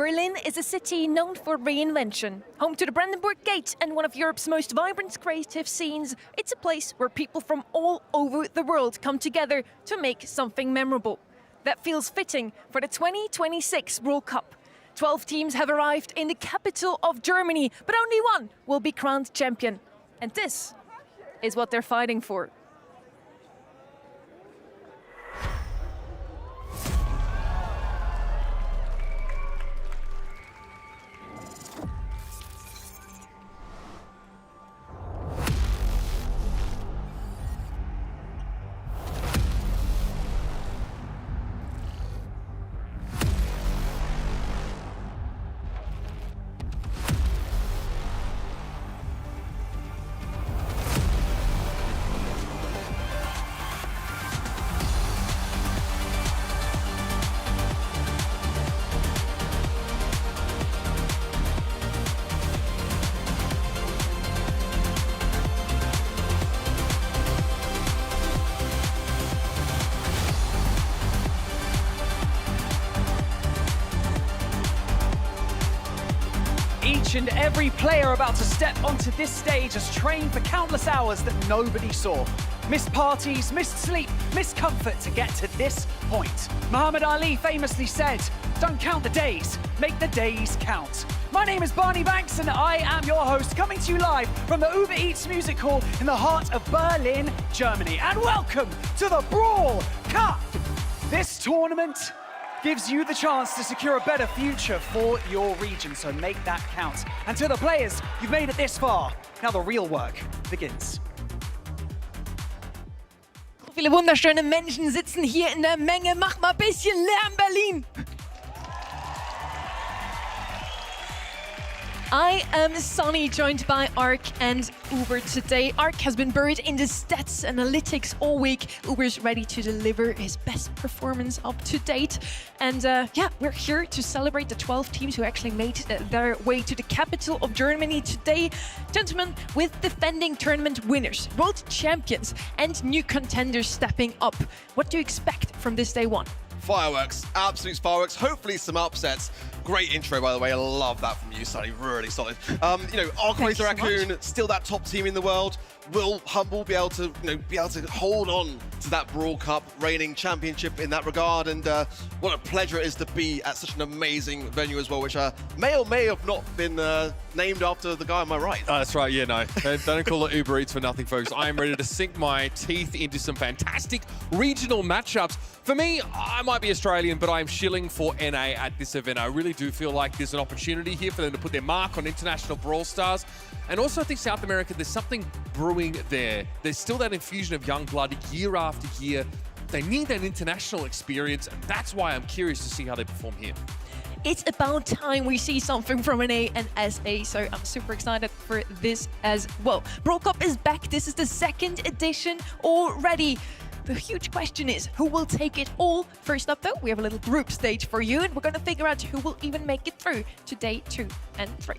Berlin is a city known for reinvention. Home to the Brandenburg Gate and one of Europe's most vibrant creative scenes, it's a place where people from all over the world come together to make something memorable. That feels fitting for the 2026 World Cup. 12 teams have arrived in the capital of Germany, but only one will be crowned champion. And this is what they're fighting for. Each and every player about to step onto this stage has trained for countless hours that nobody saw. Missed parties, missed sleep, missed comfort to get to this point. Muhammad Ali famously said, "Don't count the days, make the days count." My name is Barney Banks and I am your host, coming to you live from the Uber Eats Music Hall in the heart of Berlin, Germany. And welcome to the Brawl Cup! This tournament gives you the chance to secure a better future for your region, so make that count. And to the players, you've made it this far. Now the real work begins. So viele wunderschöne Menschen sitzen hier in der Menge. Mach mal ein bisschen Lärm, Berlin! I am Sunny, joined by Ark and Uber today. Ark has been buried in the stats analytics all week. Uber's ready to deliver his best performance up to date. And yeah, we're here to celebrate the 12 teams who actually made their way to the capital of Germany today. Gentlemen, with defending tournament winners, world champions, and new contenders stepping up, what do you expect from this day one? Fireworks, absolute fireworks, hopefully some upsets. Great intro, by the way. I love that from you, Sonny. Really solid. You know, Ark Razor Raccoon, still that top team in the world. Will Humble be able to, hold on to that Brawl Cup reigning championship in that regard? And what a pleasure it is to be at such an amazing venue as well, which may or may have not been named after the guy on my right. Oh, that's right. Yeah, no. Don't call it Uber Eats for nothing, folks. I am ready to sink my teeth into some fantastic regional matchups. For me, I might be Australian, but I'm shilling for NA at this event. I really do feel like there's an opportunity here for them to put their mark on international Brawl stars. And also, I think South America, there's something brewing there. There's still that infusion of young blood year after year. They need that international experience, and that's why I'm curious to see how they perform here. It's about time we see something from NA and SA, so I'm super excited for this as well. Brawl Cup is back. This is the second edition already. The huge question is, who will take it all? First up, though, we have a little group stage for you, and we're going to figure out who will even make it through to day 2 and 3.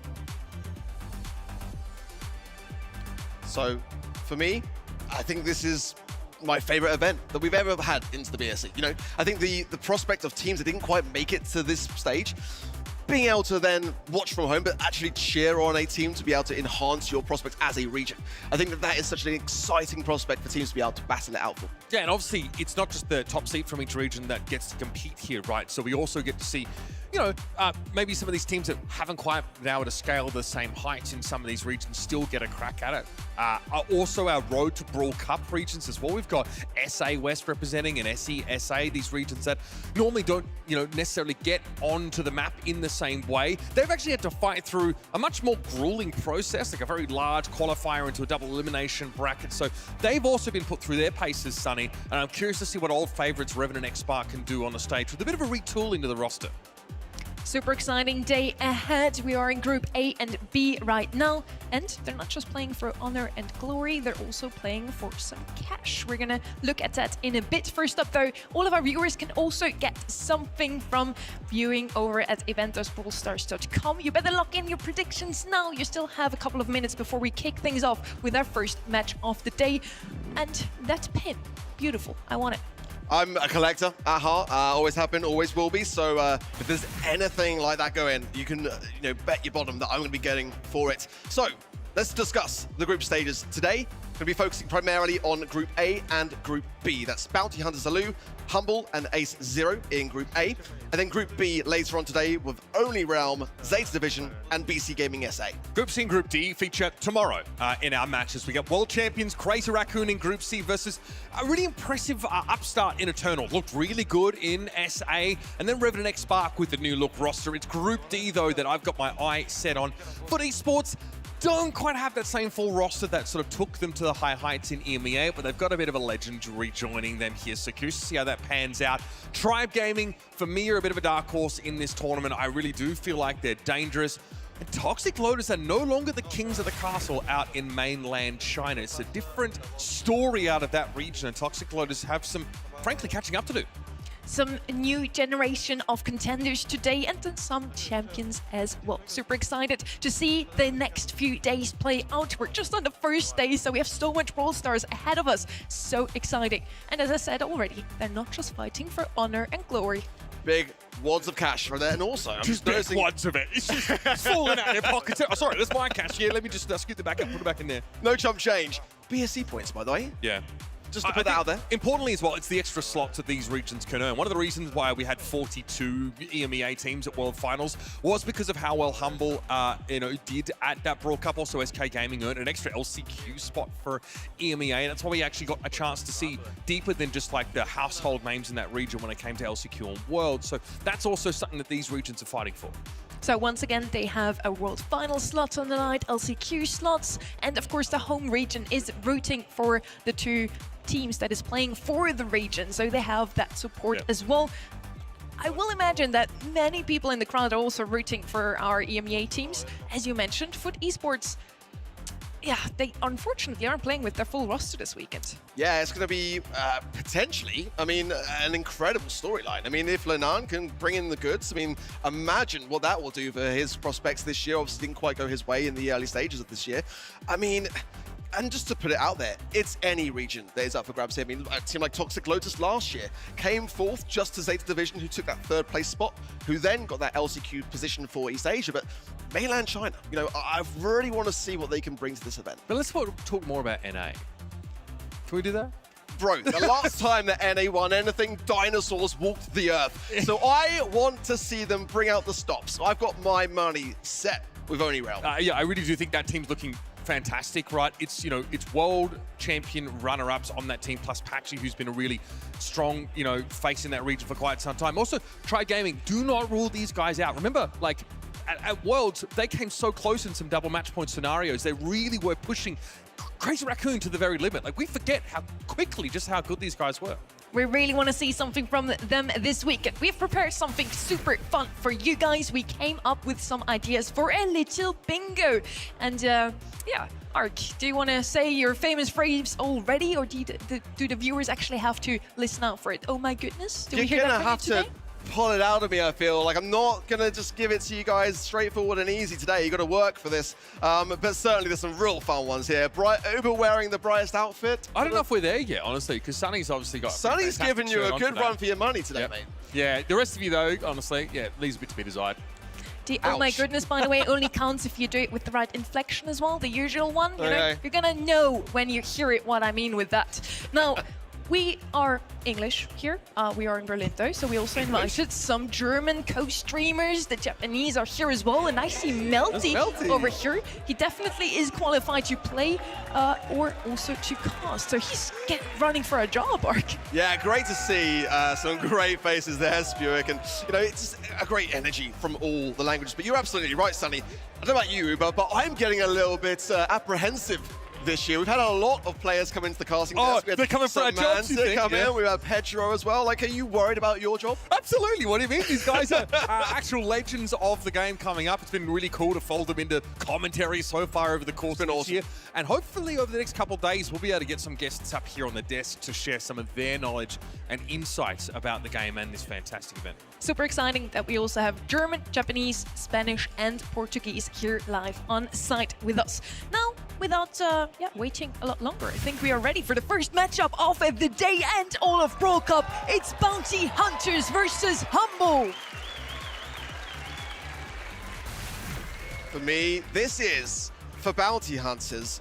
So, for me, I think this is my favorite event that we've ever had into the BSC. You know, I think the prospect of teams that didn't quite make it to this stage, being able to then watch from home, but actually cheer on a team to be able to enhance your prospects as a region. I think that is such an exciting prospect for teams to be able to battle it out for. Yeah, and obviously, it's not just the top seed from each region that gets to compete here, right? So we also get to see, maybe some of these teams that haven't quite been able to scale the same heights in some of these regions still get a crack at it. Also, our Road to Brawl Cup regions as well. We've got SA West representing and SE, SA, these regions that normally don't, necessarily get onto the map in the same way. They've actually had to fight through a much more grueling process, like a very large qualifier into a double elimination bracket. So they've also been put through their paces, Sonny, and I'm curious to see what old favorites Revenant X Spark can do on the stage with a bit of a retooling to the roster. Super exciting day ahead. We are in Group A and B right now, and they're not just playing for honor and glory, they're also playing for some cash. We're gonna look at that in a bit. First up though, all of our viewers can also get something from viewing over at eventosbrawlstars.com. You better lock in your predictions now. You still have a couple of minutes before we kick things off with our first match of the day. And that pin, beautiful, I want it. I'm a collector at heart, always have been, always will be. So if there's anything like that going, you can bet your bottom that I'm going to be getting for it. So let's discuss the group stages today. Going to be focusing primarily on Group A and Group B. That's Bounty Hunters Alu, Humble, and Ace Zero in Group A. And then Group B later on today with Only Realm, Zeta Division, and BC Gaming SA. Group C and Group D feature tomorrow in our matches. We got World Champions Crazy Raccoon in Group C versus a really impressive upstart in Eternal. Looked really good in SA. And then Revenant X Spark with the new look roster. It's Group D, though, that I've got my eye set on. For Esports, don't quite have that same full roster that sort of took them to the high heights in EMEA, but they've got a bit of a legend rejoining them here. So curious to see how that pans out. Tribe Gaming, for me, are a bit of a dark horse in this tournament. I really do feel like they're dangerous. And Toxic Lotus are no longer the kings of the castle out in mainland China. It's a different story out of that region, and Toxic Lotus have some, frankly, catching up to do. Some new generation of contenders today and then some champions as well. Super excited to see the next few days play out. We're just on the first day, so we have so much Brawl Stars ahead of us. So exciting. And as I said already, they're not just fighting for honor and glory. Big wads of cash for there, and also I'm Just noticing wads of it. It's just falling out of their pockets. Oh, sorry, that's my cash. Yeah, let me just scoot it back up, put it back in there. no chump change. BSC points, by the way. Yeah. Just to put that out there. Importantly as well, it's the extra slots that these regions can earn. One of the reasons why we had 42 EMEA teams at World Finals was because of how well Humble did at that Brawl Cup. Also, SK Gaming earned an extra LCQ spot for EMEA. And that's why we actually got a chance to see deeper than just like the household names in that region when it came to LCQ and World. So that's also something that these regions are fighting for. So once again, they have a World Final slot on the night, LCQ slots, and of course the home region is rooting for the two teams that is playing for the region, so they have that support as well. I will imagine that many people in the crowd are also rooting for our EMEA teams. As you mentioned, Foot Esports, yeah, they unfortunately aren't playing with their full roster this weekend. Yeah, it's going to be potentially, I mean, an incredible storyline. I mean, if Lenan can bring in the goods, I mean, imagine what that will do for his prospects this year. Obviously didn't quite go his way in the early stages of this year. I mean, and just to put it out there, it's any region that is up for grabs here. I mean, a team like Toxic Lotus last year came fourth just to Zeta Division, who took that third place spot, who then got that LCQ position for East Asia. But mainland China, I really want to see what they can bring to this event. But let's talk more about NA. Can we do that? Bro, the last time that NA won anything, dinosaurs walked the earth. So I want to see them bring out the stops. I've got my money set with Only Realm. Yeah, I really do think that team's looking fantastic, right? It's it's world champion runner-ups on that team, plus Paxi, who's been a really strong face in that region for quite some time. Also, Tribe Gaming, do not rule these guys out. Remember, like at Worlds, they came so close in some double match point scenarios. They really were pushing Crazy Raccoon to the very limit. Like, we forget how quickly just how good these guys were. We really want to see something from them this weekend. We've prepared something super fun for you guys. We came up with some ideas for a little bingo. And yeah, Ark, do you want to say your famous phrase already, or do the viewers actually have to listen out for it? Oh my goodness, do we hear that from you today? Pull it out of me, I feel. Like I'm not going to just give it to you guys straightforward and easy today. You got to work for this. But certainly there's some real fun ones here. Uber wearing the brightest outfit. I don't know if we're there yet, honestly, because Sunny's obviously got Sunny's giving you a good run for your money today, mate. Yeah, the rest of you, though, honestly, yeah, leaves a bit to be desired. Oh my goodness, by the way, only counts if you do it with the right inflection as well, the usual one. You're going to know when you hear it what I mean with that. Now, we are English here. We are in Berlin, though, so we also invited some German co-streamers. The Japanese are here as well, and I see Melty over here. He definitely is qualified to play or also to cast, so he's running for a job, Ark. Yeah, great to see some great faces there, Spuick, and it's just a great energy from all the languages. But you're absolutely right, Sunny. I don't know about you, Uber, but I'm getting a little bit apprehensive this year. We've had a lot of players come into the casting desk. They're coming for our jobs, you think? In. We've had Pedro as well. Like, are you worried about your job? Absolutely. What do you mean? These guys are actual legends of the game coming up. It's been really cool to fold them into commentary so far over the course of this year. And hopefully over the next couple of days, we'll be able to get some guests up here on the desk to share some of their knowledge and insights about the game and this fantastic event. Super exciting that we also have German, Japanese, Spanish, and Portuguese here live on site with us. Now, without waiting a lot longer, I think we are ready for the first matchup of the day and all of Brawl Cup. It's Bounty Hunters versus Humble. For me, this is, for Bounty Hunters,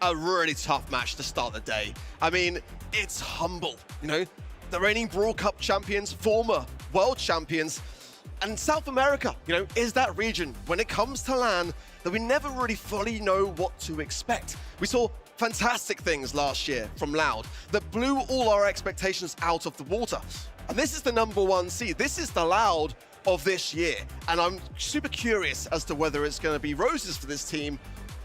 a really tough match to start the day. I mean, it's Humble, you know, the reigning Brawl Cup champions, former world champions, and South America, you know, is that region when it comes to LAN that we never really fully know what to expect. We saw fantastic things last year from Loud that blew all our expectations out of the water. And this is the #1 seed. This is the Loud of this year. And I'm super curious as to whether it's going to be roses for this team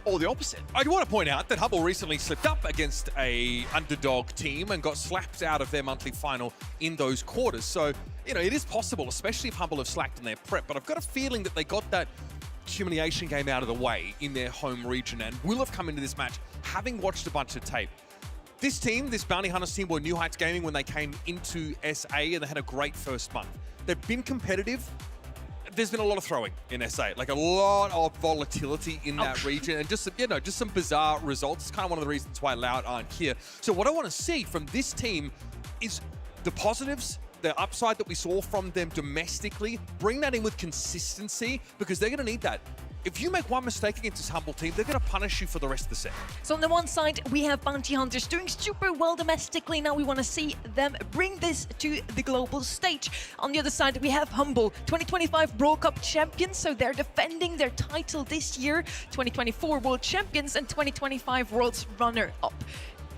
or the opposite. I do want to point out that Humble recently slipped up against a underdog team and got slapped out of their monthly final in those quarters. So, you know, it is possible, especially if Humble have slacked in their prep. But I've got a feeling that they got that humiliation game out of the way in their home region and will have come into this match having watched a bunch of tape. This team, this Bounty Hunters team, were New Heights Gaming when they came into SA and they had a great first month. They've been competitive. There's been a lot of throwing in SA, like a lot of volatility in that region, and just, you know, just some bizarre results. It's kind of one of the reasons why Loud aren't here. So what I want to see from this team is the positives, the upside that we saw from them domestically, bring that in with consistency, because they're going to need that. If you make one mistake against this Humble team, they're going to punish you for the rest of the set. So on the one side, we have Bounty Hunters doing super well domestically. Now we want to see them bring this to the global stage. On the other side, we have Humble, 2025 Brawl Cup champions. So they're defending their title this year, 2024 World Champions and 2025 World's runner-up.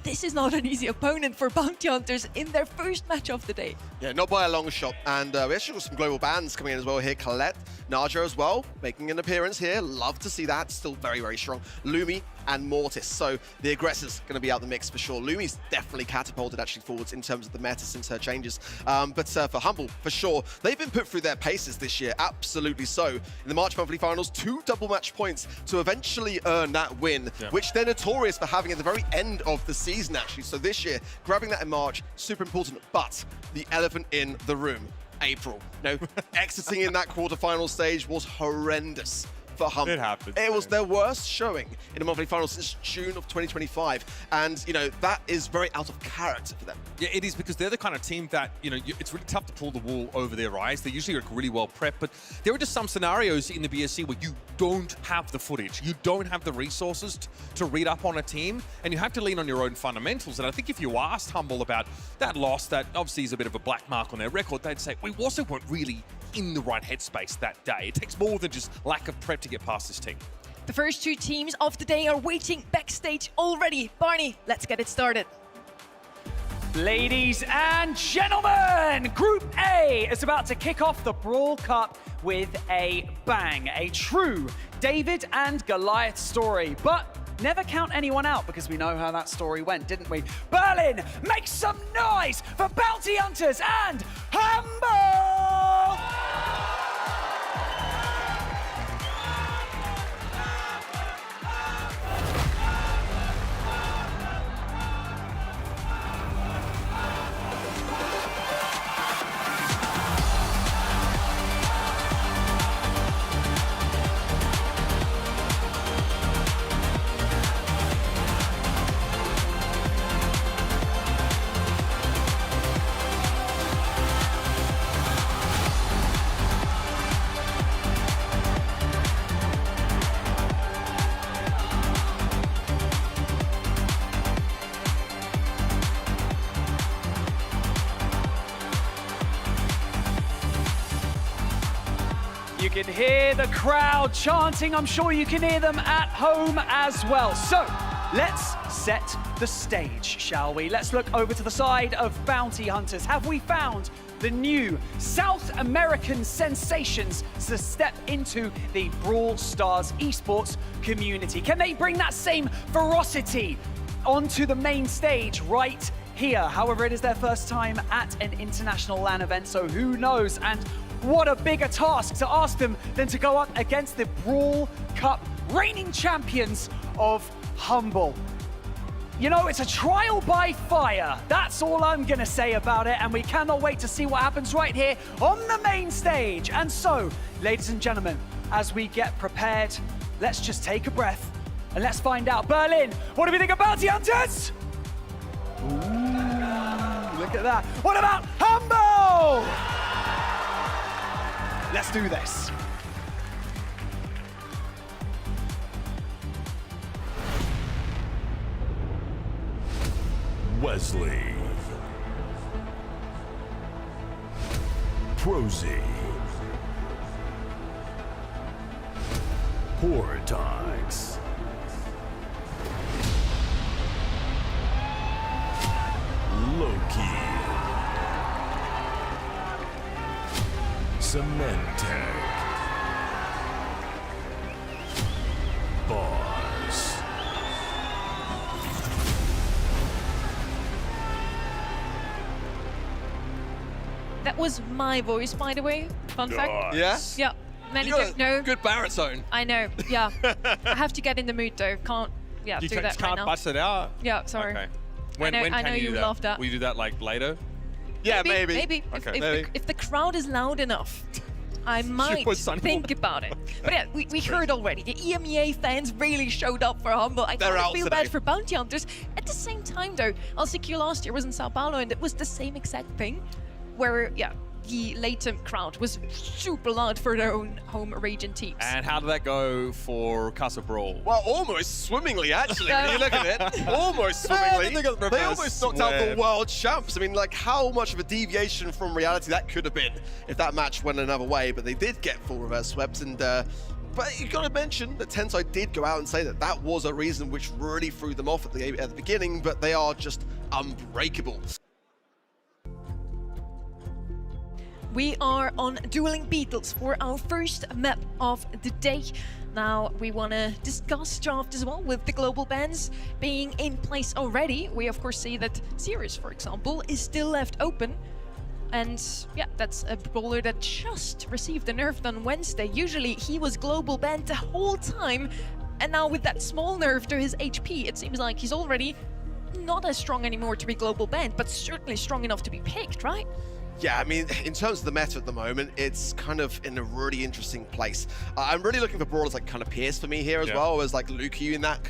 This is not an easy opponent for Bounty Hunters in their first match of the day. Yeah, not by a long shot. And we actually got some global bands coming in as well here. Colette, Naja as well, making an appearance here. Love to see that. Still very, very strong. Lumi and Mortis. So the aggressors going to be out the mix for sure. Lumi's definitely catapulted actually forwards in terms of the meta since her changes. But for Humble, for sure, they've been put through their paces this year. Absolutely so. In the March monthly finals, 2 double match points to eventually earn that win, which they're notorious for having at the very end of the season actually. So this year, grabbing that in March, super important. But the elephant in the room, April. No, exiting in that quarterfinal stage was horrendous for Humble. It happened. It was their worst showing in a monthly final since June of 2025. And, you know, that is very out of character for them. Yeah, it is, because they're the kind of team that, you know, it's really tough to pull the wool over their eyes. They usually are really well prepped, but there are just some scenarios in the BSC where you don't have the footage. You don't have the resources to read up on a team, and you have to lean on your own fundamentals. And I think if you asked Humble about that loss, that obviously is a bit of a black mark on their record, they'd say, we also weren't really in the right headspace that day. It takes more than just lack of prep to get past this team. The first 2 teams of the day are waiting backstage already. Barney, let's get it started. Ladies and gentlemen, Group A is about to kick off the Brawl Cup with a bang. A true David and Goliath story. But never count anyone out, because we know how that story went, didn't we? Berlin, make some noise for Bounty Hunters and Humble! You can hear the crowd chanting. I'm sure you can hear them at home as well. So let's set the stage, shall we? Let's look over to the side of Bounty Hunters. Have we found the new South American sensations to step into the Brawl Stars esports community? Can they bring that same ferocity onto the main stage right here? However, it is their first time at an international LAN event, so who knows? And what a bigger task to ask them than to go up against the Brawl Cup reigning champions of Humble. You know, it's a trial by fire. That's all I'm gonna say about it, and we cannot wait to see what happens right here on the main stage. And so, ladies and gentlemen, as we get prepared, let's just take a breath And let's find out. Berlin, what do we think of Bounty Hunters? Ooh, look at that. What about Humble? Let's do this. Wesley, Prosy, Portax, Loki, Cementech, Bars. That was my voice, by the way. Fun fact. Yeah? Yeah. Many You got don't know. a good baritone. I know. Yeah. I have to get in the mood though. Can't. Yeah. You do that just right can't now. bust it out. Yeah. Sorry. Okay. I When know can you you do that? love that. Will you do that like later? Yeah, maybe. Maybe. Okay. If the crowd is loud enough, I might was Sunny think about it. But yeah, we heard already. The EMEA fans really showed up for Humble. I They're kind of out feel today. bad for Bounty Hunters. At the same time, though, LCQ last year was in Sao Paulo, and it was the same exact thing, where the latent crowd was super loud for their own home region teams. And how did that go for Casa Brawl? Well, almost swimmingly, actually, when you look at it. Almost swimmingly. They got the They reverse almost knocked out the sweep. world champs. I mean, like, how much of a deviation from reality that could have been if that match went another way, but they did get full reverse swept, and but you got to mention that Tensai did go out and say that that was a reason which really threw them off at the beginning, but they are just unbreakable. We are on Dueling Beetles for our first map of the day. Now, we want to discuss draft as well with the global bans being in place already. We, of course, see that Sirius, for example, is still left open. And yeah, that's a brawler that just received a nerf on Wednesday. Usually, he was global banned the whole time. And now with that small nerf to his HP, it seems like he's already not as strong anymore to be global banned, but certainly strong enough to be picked, right? Yeah, I mean, in terms of the meta at the moment, it's kind of in a really interesting place. I'm really looking for brawlers like kind of Pierce for me here as well, as like Luki in that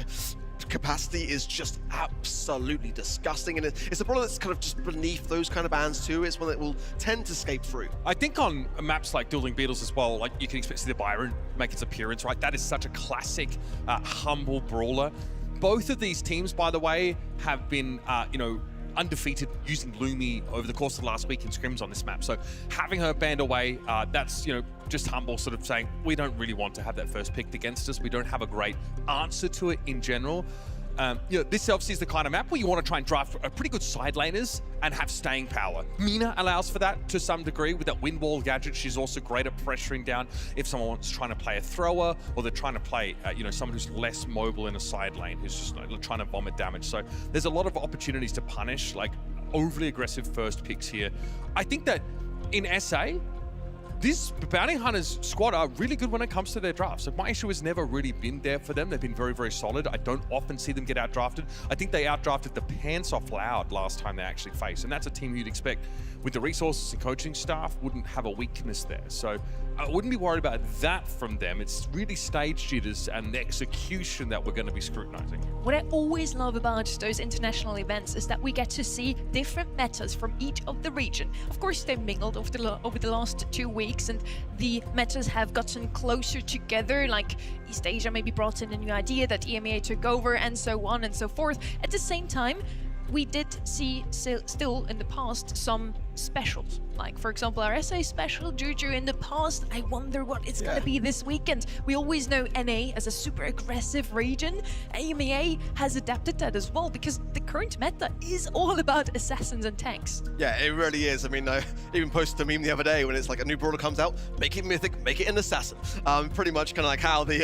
capacity is just absolutely disgusting. And it's a brawler that's kind of just beneath those kind of bans too. It's one that will tend to escape through. I think on maps like Dueling Beetles as well, like you can expect to see the Byron make its appearance, right? That is such a classic, humble brawler. Both of these teams, by the way, have been, you know, undefeated using Lumi over the course of the last week in scrims on this map. So having her banned away, that's, you know, just Humble sort of saying, we don't really want to have that first picked against us. We don't have a great answer to it in general. You know, this obviously is the kind of map where you want to try and draft a pretty good side laners and have staying power. Mina allows for that to some degree with that wind wall gadget. She's also great at pressuring down if someone's trying to play a thrower or they're trying to play, you know, someone who's less mobile in a side lane who's just trying to vomit damage. So there's a lot of opportunities to punish like overly aggressive first picks here. I think that in SA, this Bounty Hunters squad are really good when it comes to their drafts. So my issue has never really been there for them. They've been very, very solid. I don't often see them get outdrafted. I think they outdrafted the pants off Loud last time they actually faced. And that's a team you'd expect with the resources and coaching staff wouldn't have a weakness there. So I wouldn't be worried about that from them. It's really stage jitters and the execution that we're going to be scrutinizing. What I always love about those international events is that we get to see different metas from each of the region. Of course, they've mingled over the last 2 weeks, and the metas have gotten closer together, like East Asia maybe brought in a new idea that EMEA took over, and so on and so forth. At the same time, we did see still in the past some specials, like for example our SA special Juju in the past. I wonder what it's gonna be this weekend. We always know NA as a super aggressive region. EMEA has adapted that as well because the current meta is all about assassins and tanks. Yeah, it really is. I mean, I even posted a meme the other day when it's like a new brawler comes out, make it mythic, make it an assassin. Pretty much kind of like how the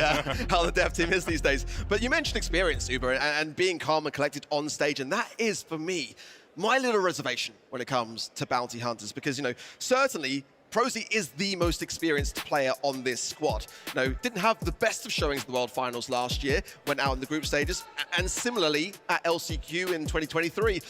how the dev team is these days. But you mentioned experience, Uber, and being calm and collected on stage, and that is for me my little reservation when it comes to Bounty Hunters, because, you know, certainly Prosy is the most experienced player on this squad. You know, didn't have the best of showings at the World Finals last year, went out in the group stages, and similarly at LCQ in 2023,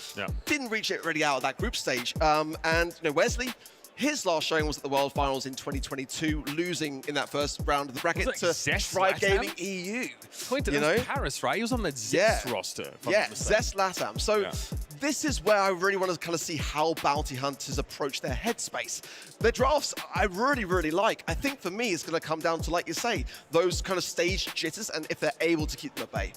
didn't reach it really out of that group stage. And, you know, Wesley, His last showing was at the World Finals in 2022, losing in that first round of the bracket Was it to Zest Tribe Latam? Gaming EU. Pointed at Paris, right? He was on the Zest roster. if I'm Yeah, not mistaken. Zest Latam. So Yeah. this is where I really want to kind of see how bounty hunters approach their headspace. Their drafts, I really, really like. I think for me, it's going to come down to, like you say, those kind of stage jitters and if they're able to keep them at bay.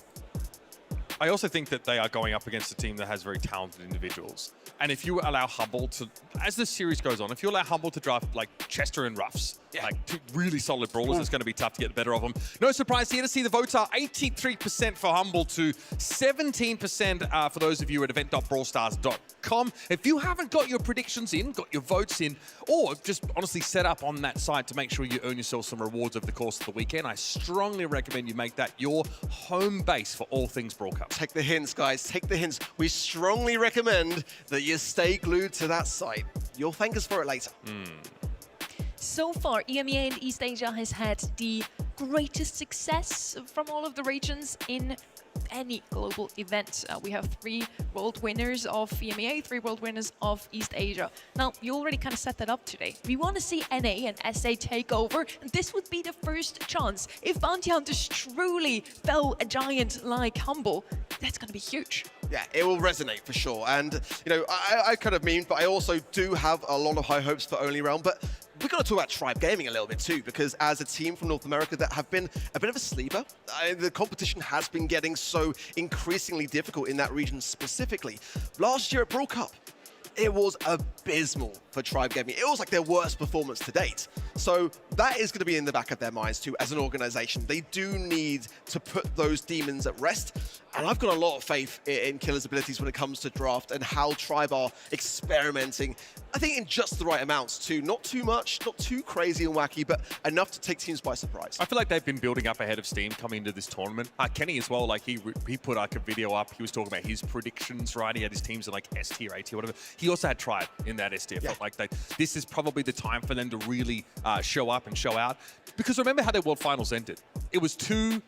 I also think that they are going up against a team that has very talented individuals. And if you allow Humble to, as the series goes on, if you allow Humble to draft like Chester and Ruffs, like two really solid brawlers, it's going to be tough to get the better of them. No surprise here to see the votes are 83% for Humble to 17% for those of you at event.brawlstars.com. If you haven't got your predictions in, got your votes in, or just honestly set up on that site to make sure you earn yourself some rewards over the course of the weekend, I strongly recommend you make that your home base for all things Brawl Cup. Take the hints, guys. Take the hints. We strongly recommend that you stay glued to that site. You'll thank us for it later. So far, EMEA and East Asia has had the greatest success from all of the regions in any global event. We have 3 world winners of EMEA, 3 world winners of East Asia. Now, you already kind of set that up today. We want to see NA and SA take over, and this would be the first chance. If Bounty Hunters truly fell a giant like Humble, that's going to be huge. Yeah, it will resonate for sure. And, you know, I kind of mean, but I also do have a lot of high hopes for Only Realm. But we've got to talk about Tribe Gaming a little bit too, because as a team from North America that have been a bit of a sleeper, the competition has been getting so increasingly difficult in that region specifically. Last year at Brawl Cup, it was abysmal for Tribe Gaming. It was like their worst performance to date. So that is going to be in the back of their minds too as an organization. They do need to put those demons at rest. And I've got a lot of faith in Killer's abilities when it comes to draft and how Tribe are experimenting. I think in just the right amounts too. Not too much, not too crazy and wacky, but enough to take teams by surprise. I feel like they've been building up ahead of steam coming into this tournament. Kenny as well, like he put like a video up. He was talking about his predictions, right? He had his teams in like S tier, A tier, whatever. He also had Tribe in that S tier. Felt like this is probably the time for them to really show up and show out. Because remember how their World Finals ended? It was 2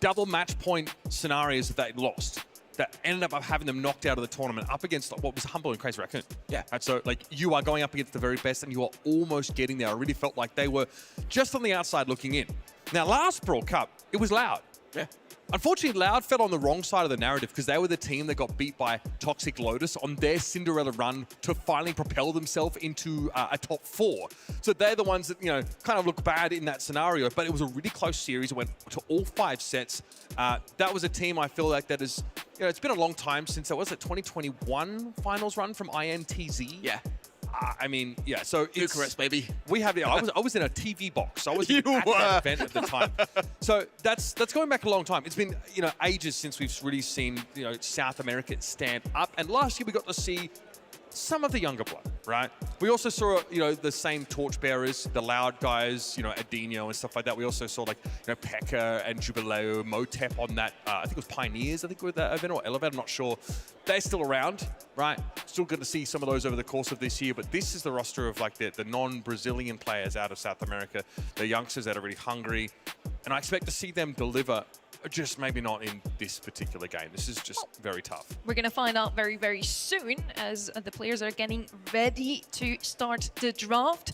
double match point scenarios that they lost that ended up having them knocked out of the tournament up against what was Humble and Crazy Raccoon. Yeah. And so like you are going up against the very best and you are almost getting there. I really felt like they were just on the outside looking in. Now last Brawl Cup, it was Loud. Yeah. Unfortunately, Loud fell on the wrong side of the narrative because they were the team that got beat by Toxic Lotus on their Cinderella run to finally propel themselves into a top 4. So they're the ones that, you know, kind of look bad in that scenario, but it was a really close series. It went to all 5 sets. That was a team I feel like that is, you know, it's been a long time since, was it 2021 finals run from INTZ? Yeah. I mean, yeah, so it's... Bucharest, baby. We have, I was in a TV box. I was at You that were. event at the time. So that's going back a long time. It's been, you know, ages since we've really seen, you know, South America stand up. And last year we got to see some of the younger blood, right? We also saw, you know, the same torchbearers, the Loud guys, you know, Adinho and stuff like that. We also saw like, you know, Pekka and Jubileo, Motep on that, I think it was Pioneers, I think with that event, or Elevate, I'm not sure. They're still around, right? Still good to see some of those over the course of this year, but this is the roster of like the non-Brazilian players out of South America, the youngsters that are really hungry, and I expect to see them deliver. Just maybe not in this particular game. This is just very tough. We're going to find out very, very soon as the players are getting ready to start the draft.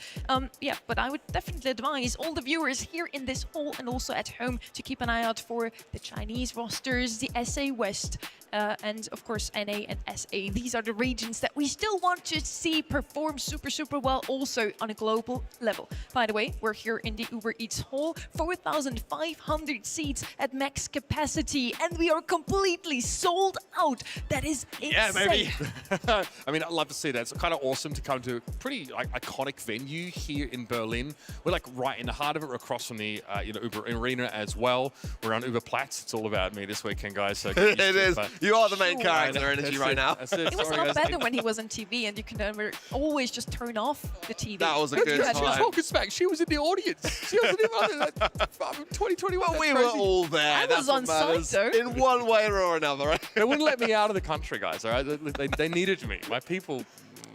Yeah, but I would definitely advise all the viewers here in this hall and also at home to keep an eye out for the Chinese rosters, the SA West, and of course NA and SA. These are the regions that we still want to see perform super, super well also on a global level. By the way, we're here in the Uber Eats hall, 4,500 seats at max capacity, and we are completely sold out. That is insane. Yeah, maybe. I mean, I'd love to see that. It's kind of awesome to come to a pretty like iconic venue here in Berlin. We're like right in the heart of it. We're across from the you know, Uber Arena as well. We're on Uber Platz. It's all about me this weekend, guys. So It is. You are the main character Sure. energy That's right it. now. That's it. It was Sorry, a lot guys. better when he was on TV, and you can always just turn off the TV. That was a You good had- time. Talking smack. She was in the audience. She wasn't even on 2021. Well, That's we crazy. were all there. I That's was what on site, matters. though. In one way or another, right? They wouldn't let me out of the country, guys. All right, they needed me. My people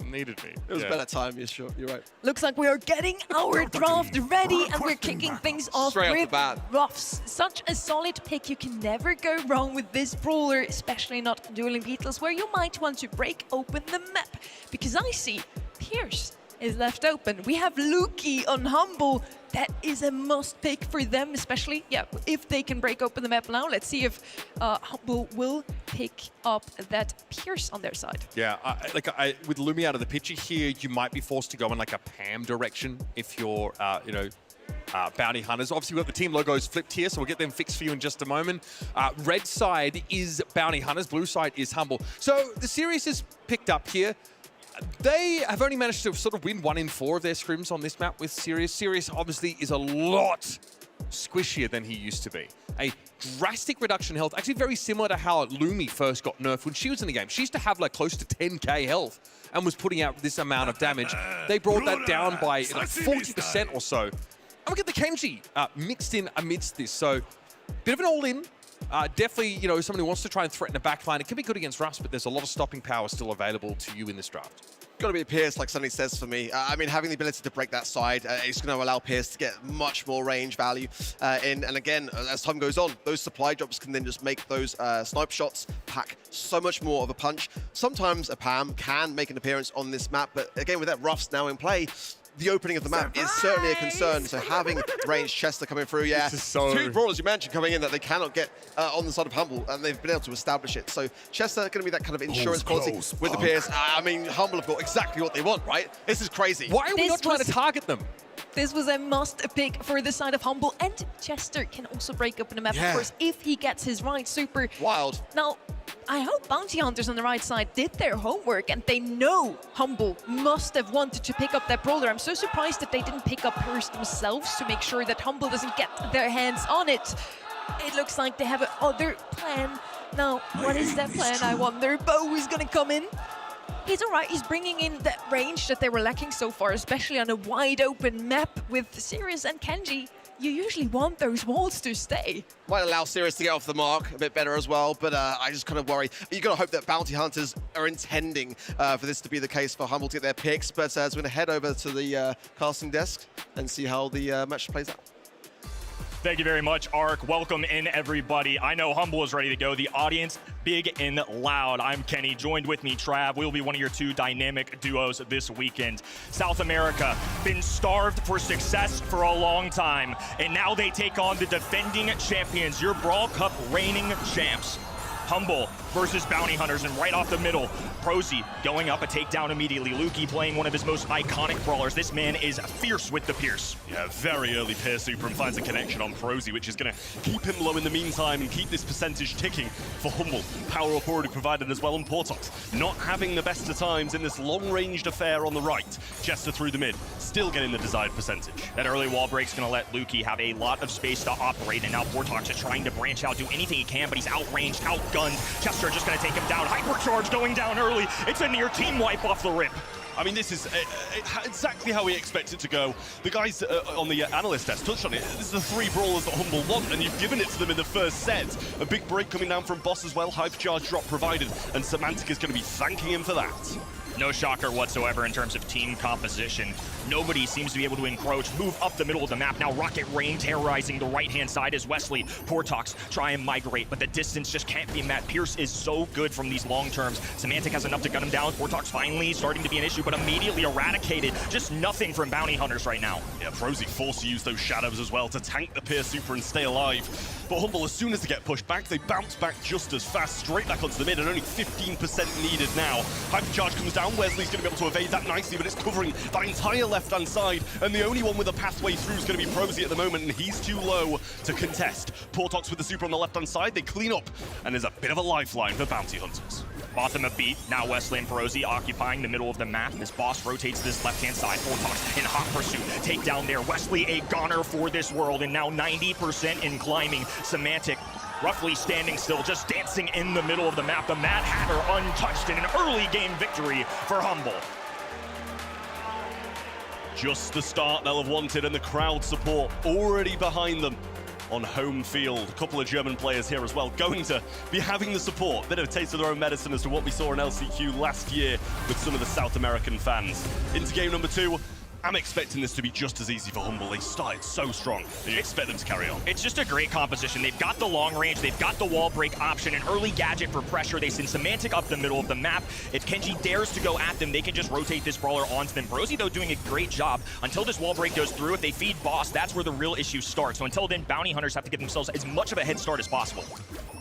needed me. It was Yeah. better time, you're sure. You're right. Looks like we are getting our draft ready, and we're kicking things off Straight off the with bat. Ruffs. Such a solid pick. You can never go wrong with this brawler, especially not dueling beetles, where you might want to break open the map. Because I see Pierce is left open. We have Luki on Humble. That is a must pick for them, especially, yeah, if they can break open the map now. Let's see if Humble will pick up that Pierce on their side. Yeah, with Lumi out of the picture here, you might be forced to go in like a Pam direction if you're, bounty hunters. Obviously, we've got the team logos flipped here, so we'll get them fixed for you in just a moment. Red side is bounty hunters, blue side is Humble. So the series is picked up here. They have only managed to sort of win 1 in 4 of their scrims on this map with Sirius. Sirius obviously is a lot squishier than he used to be. A drastic reduction in health, actually very similar to how Lumi first got nerfed when she was in the game. She used to have like close to 10k health and was putting out this amount of damage. They brought that down by like 40% or so. And we get the Kenji mixed in amidst this. So bit of an all-in. Definitely, you know, someone who wants to try and threaten a backline. It can be good against Rust, but there's a lot of stopping power still available to you in this draft. Got to be a Pierce, like Sunny says for me. I mean, having the ability to break that side is going to allow Pierce to get much more range value in. And again, as time goes on, those supply drops can then just make those snipe shots pack so much more of a punch. Sometimes a Pam can make an appearance on this map, but again, with that Rust now in play, the opening of the map is certainly a concern. So having ranged Chester coming through, yeah. So... 2 brawlers you mentioned coming in that they cannot get on the side of Humble, and they've been able to establish it. So Chester going to be that kind of insurance policy with the Pierce. I mean, Humble have got exactly what they want, right? This is crazy. Why are we not trying to target them? This was a must pick for the side of Humble, and Chester can also break open the map, of course, if he gets his right super. Wild. Now, I hope Bounty Hunters on the right side did their homework and they know Humble must have wanted to pick up that brawler. I'm so surprised that they didn't pick up hers themselves to make sure that Humble doesn't get their hands on it. It looks like they have another plan. Now, what is that plan, I wonder? Bo is gonna come in. He's all right, he's bringing in that range that they were lacking so far, especially on a wide open map with Sirius and Kenji. You usually want those walls to stay. Might allow Sirius to get off the mark a bit better as well, but I just kind of worry. You got to hope that Bounty Hunters are intending for this to be the case for Humble to get their picks, but we're going to head over to the casting desk and see how the match plays out. Thank you very much, Ark. Welcome in, everybody. I know Humble is ready to go. The audience, big and loud. I'm Kenny. Joined with me, Trav. We'll be one of your 2 dynamic duos this weekend. South America, been starved for success for a long time, and now they take on the defending champions, your Brawl Cup reigning champs. Humble versus Bounty Hunters, and right off the middle, Prosy going up a takedown immediately. Luki playing one of his most iconic brawlers. This man is fierce with the Pierce. Yeah, very early Pierce super and finds a connection on Prosy, which is going to keep him low in the meantime and keep this percentage ticking for Humble. Power up already provided as well, and Portox not having the best of times in this long-ranged affair on the right. Chester through the mid, still getting the desired percentage. That early wall break's going to let Luki have a lot of space to operate, and now Portox is trying to branch out, do anything he can, but he's outranged, outgunned. Chester just going to take him down. Hypercharge going down early. It's a near team wipe off the rip. I mean, this is exactly how we expect it to go. The guys on the analyst desk touched on it. This is the 3 brawlers that Humble want, and you've given it to them in the first set. A big break coming down from Boss as well. Hypercharge drop provided, and Semantic is going to be thanking him for that. No shocker whatsoever in terms of team composition. Nobody seems to be able to encroach, move up the middle of the map. Now Rocket Rain terrorizing the right-hand side as Wesley. Portox try and migrate, but the distance just can't be met. Pierce is so good from these long terms. Semantic has enough to gun him down. Portox finally starting to be an issue, but immediately eradicated. Just nothing from Bounty Hunters right now. Yeah, Prosy forced to use those shadows as well to tank the Pierce super and stay alive. But Humble, as soon as they get pushed back, they bounce back just as fast, straight back onto the mid, and only 15% needed now. Hypercharge comes down. Wesley's going to be able to evade that nicely, but it's covering that entire left-hand side, and the only one with a pathway through is going to be Prosy at the moment, and he's too low to contest. Portox with the super on the left-hand side, they clean up, and there's a bit of a lifeline for Bounty Hunters. Bottom of beat, now Wesley and Prosy occupying the middle of the map. This boss rotates to this left-hand side. Portox in hot pursuit, take down there. Wesley a goner for this world, and now 90% in climbing. Semantic roughly standing still, just dancing in the middle of the map. The Mad Hatter untouched in an early game victory for Humble. Just the start they'll have wanted, and the crowd support already behind them on home field. A couple of German players here as well, going to be having the support. Bit of a taste of their own medicine as to what we saw in LCQ last year with some of the South American fans. Into game number 2. I'm expecting this to be just as easy for Humble. They started so strong, and you expect them to carry on. It's just a great composition. They've got the long range, they've got the wall break option, an early gadget for pressure. They send Semantic up the middle of the map. If Kenji dares to go at them, they can just rotate this brawler onto them. Brozy, though, doing a great job. Until this wall break goes through, if they feed Boss, that's where the real issue starts. So until then, Bounty Hunters have to give themselves as much of a head start as possible.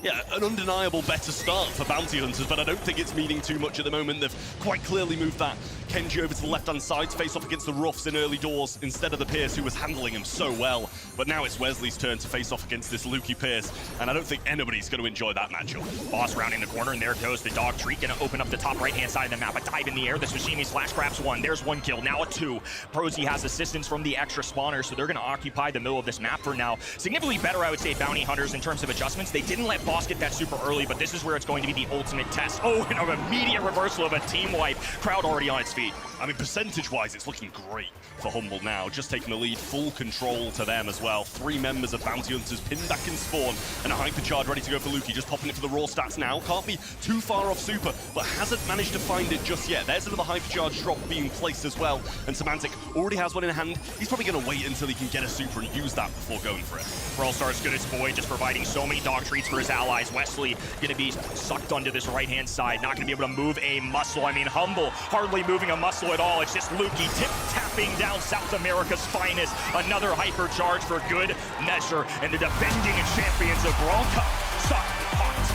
Yeah, an undeniable better start for Bounty Hunters, but I don't think it's meaning too much at the moment. They've quite clearly moved that Kenji over to the left-hand side to face off against the Ruffs in early doors instead of the Pierce, who was handling him so well. But now it's Wesley's turn to face off against this Lukey Pierce, and I don't think anybody's going to enjoy that matchup. Boss rounding the corner, and there goes the dog treat. Gonna open up the top right-hand side of the map. A dive in the air. The Sashimi slash grabs one. There's one kill. Now a two. Brozy has assistance from the extra spawner, so they're going to occupy the middle of this map for now. Significantly better, I would say, Bounty Hunters in terms of adjustments. They didn't let Boss get that super early, but this is where it's going to be the ultimate test. Oh, and an immediate reversal of a team wipe. Crowd already on its feet. I mean, percentage-wise, it's looking great for Humble now. Just taking the lead, full control to them as well. 3 members of Bounty Hunters pinned back in spawn, and a hypercharge ready to go for Lukey. Just popping it for the raw stats now. Can't be too far off super, but hasn't managed to find it just yet. There's another hypercharge drop being placed as well, and Semantic already has one in hand. He's probably going to wait until he can get a super and use that before going for it. Brawl starts good as boy, just providing so many dog treats for his allies. Wesley going to be sucked onto this right-hand side, not going to be able to move a muscle. I mean, Humble hardly moving a muscle at all. It's just Lukey tip-tapping down South America's finest. Another hypercharge for good measure, and the defending champions of Brawl Cup suck hot.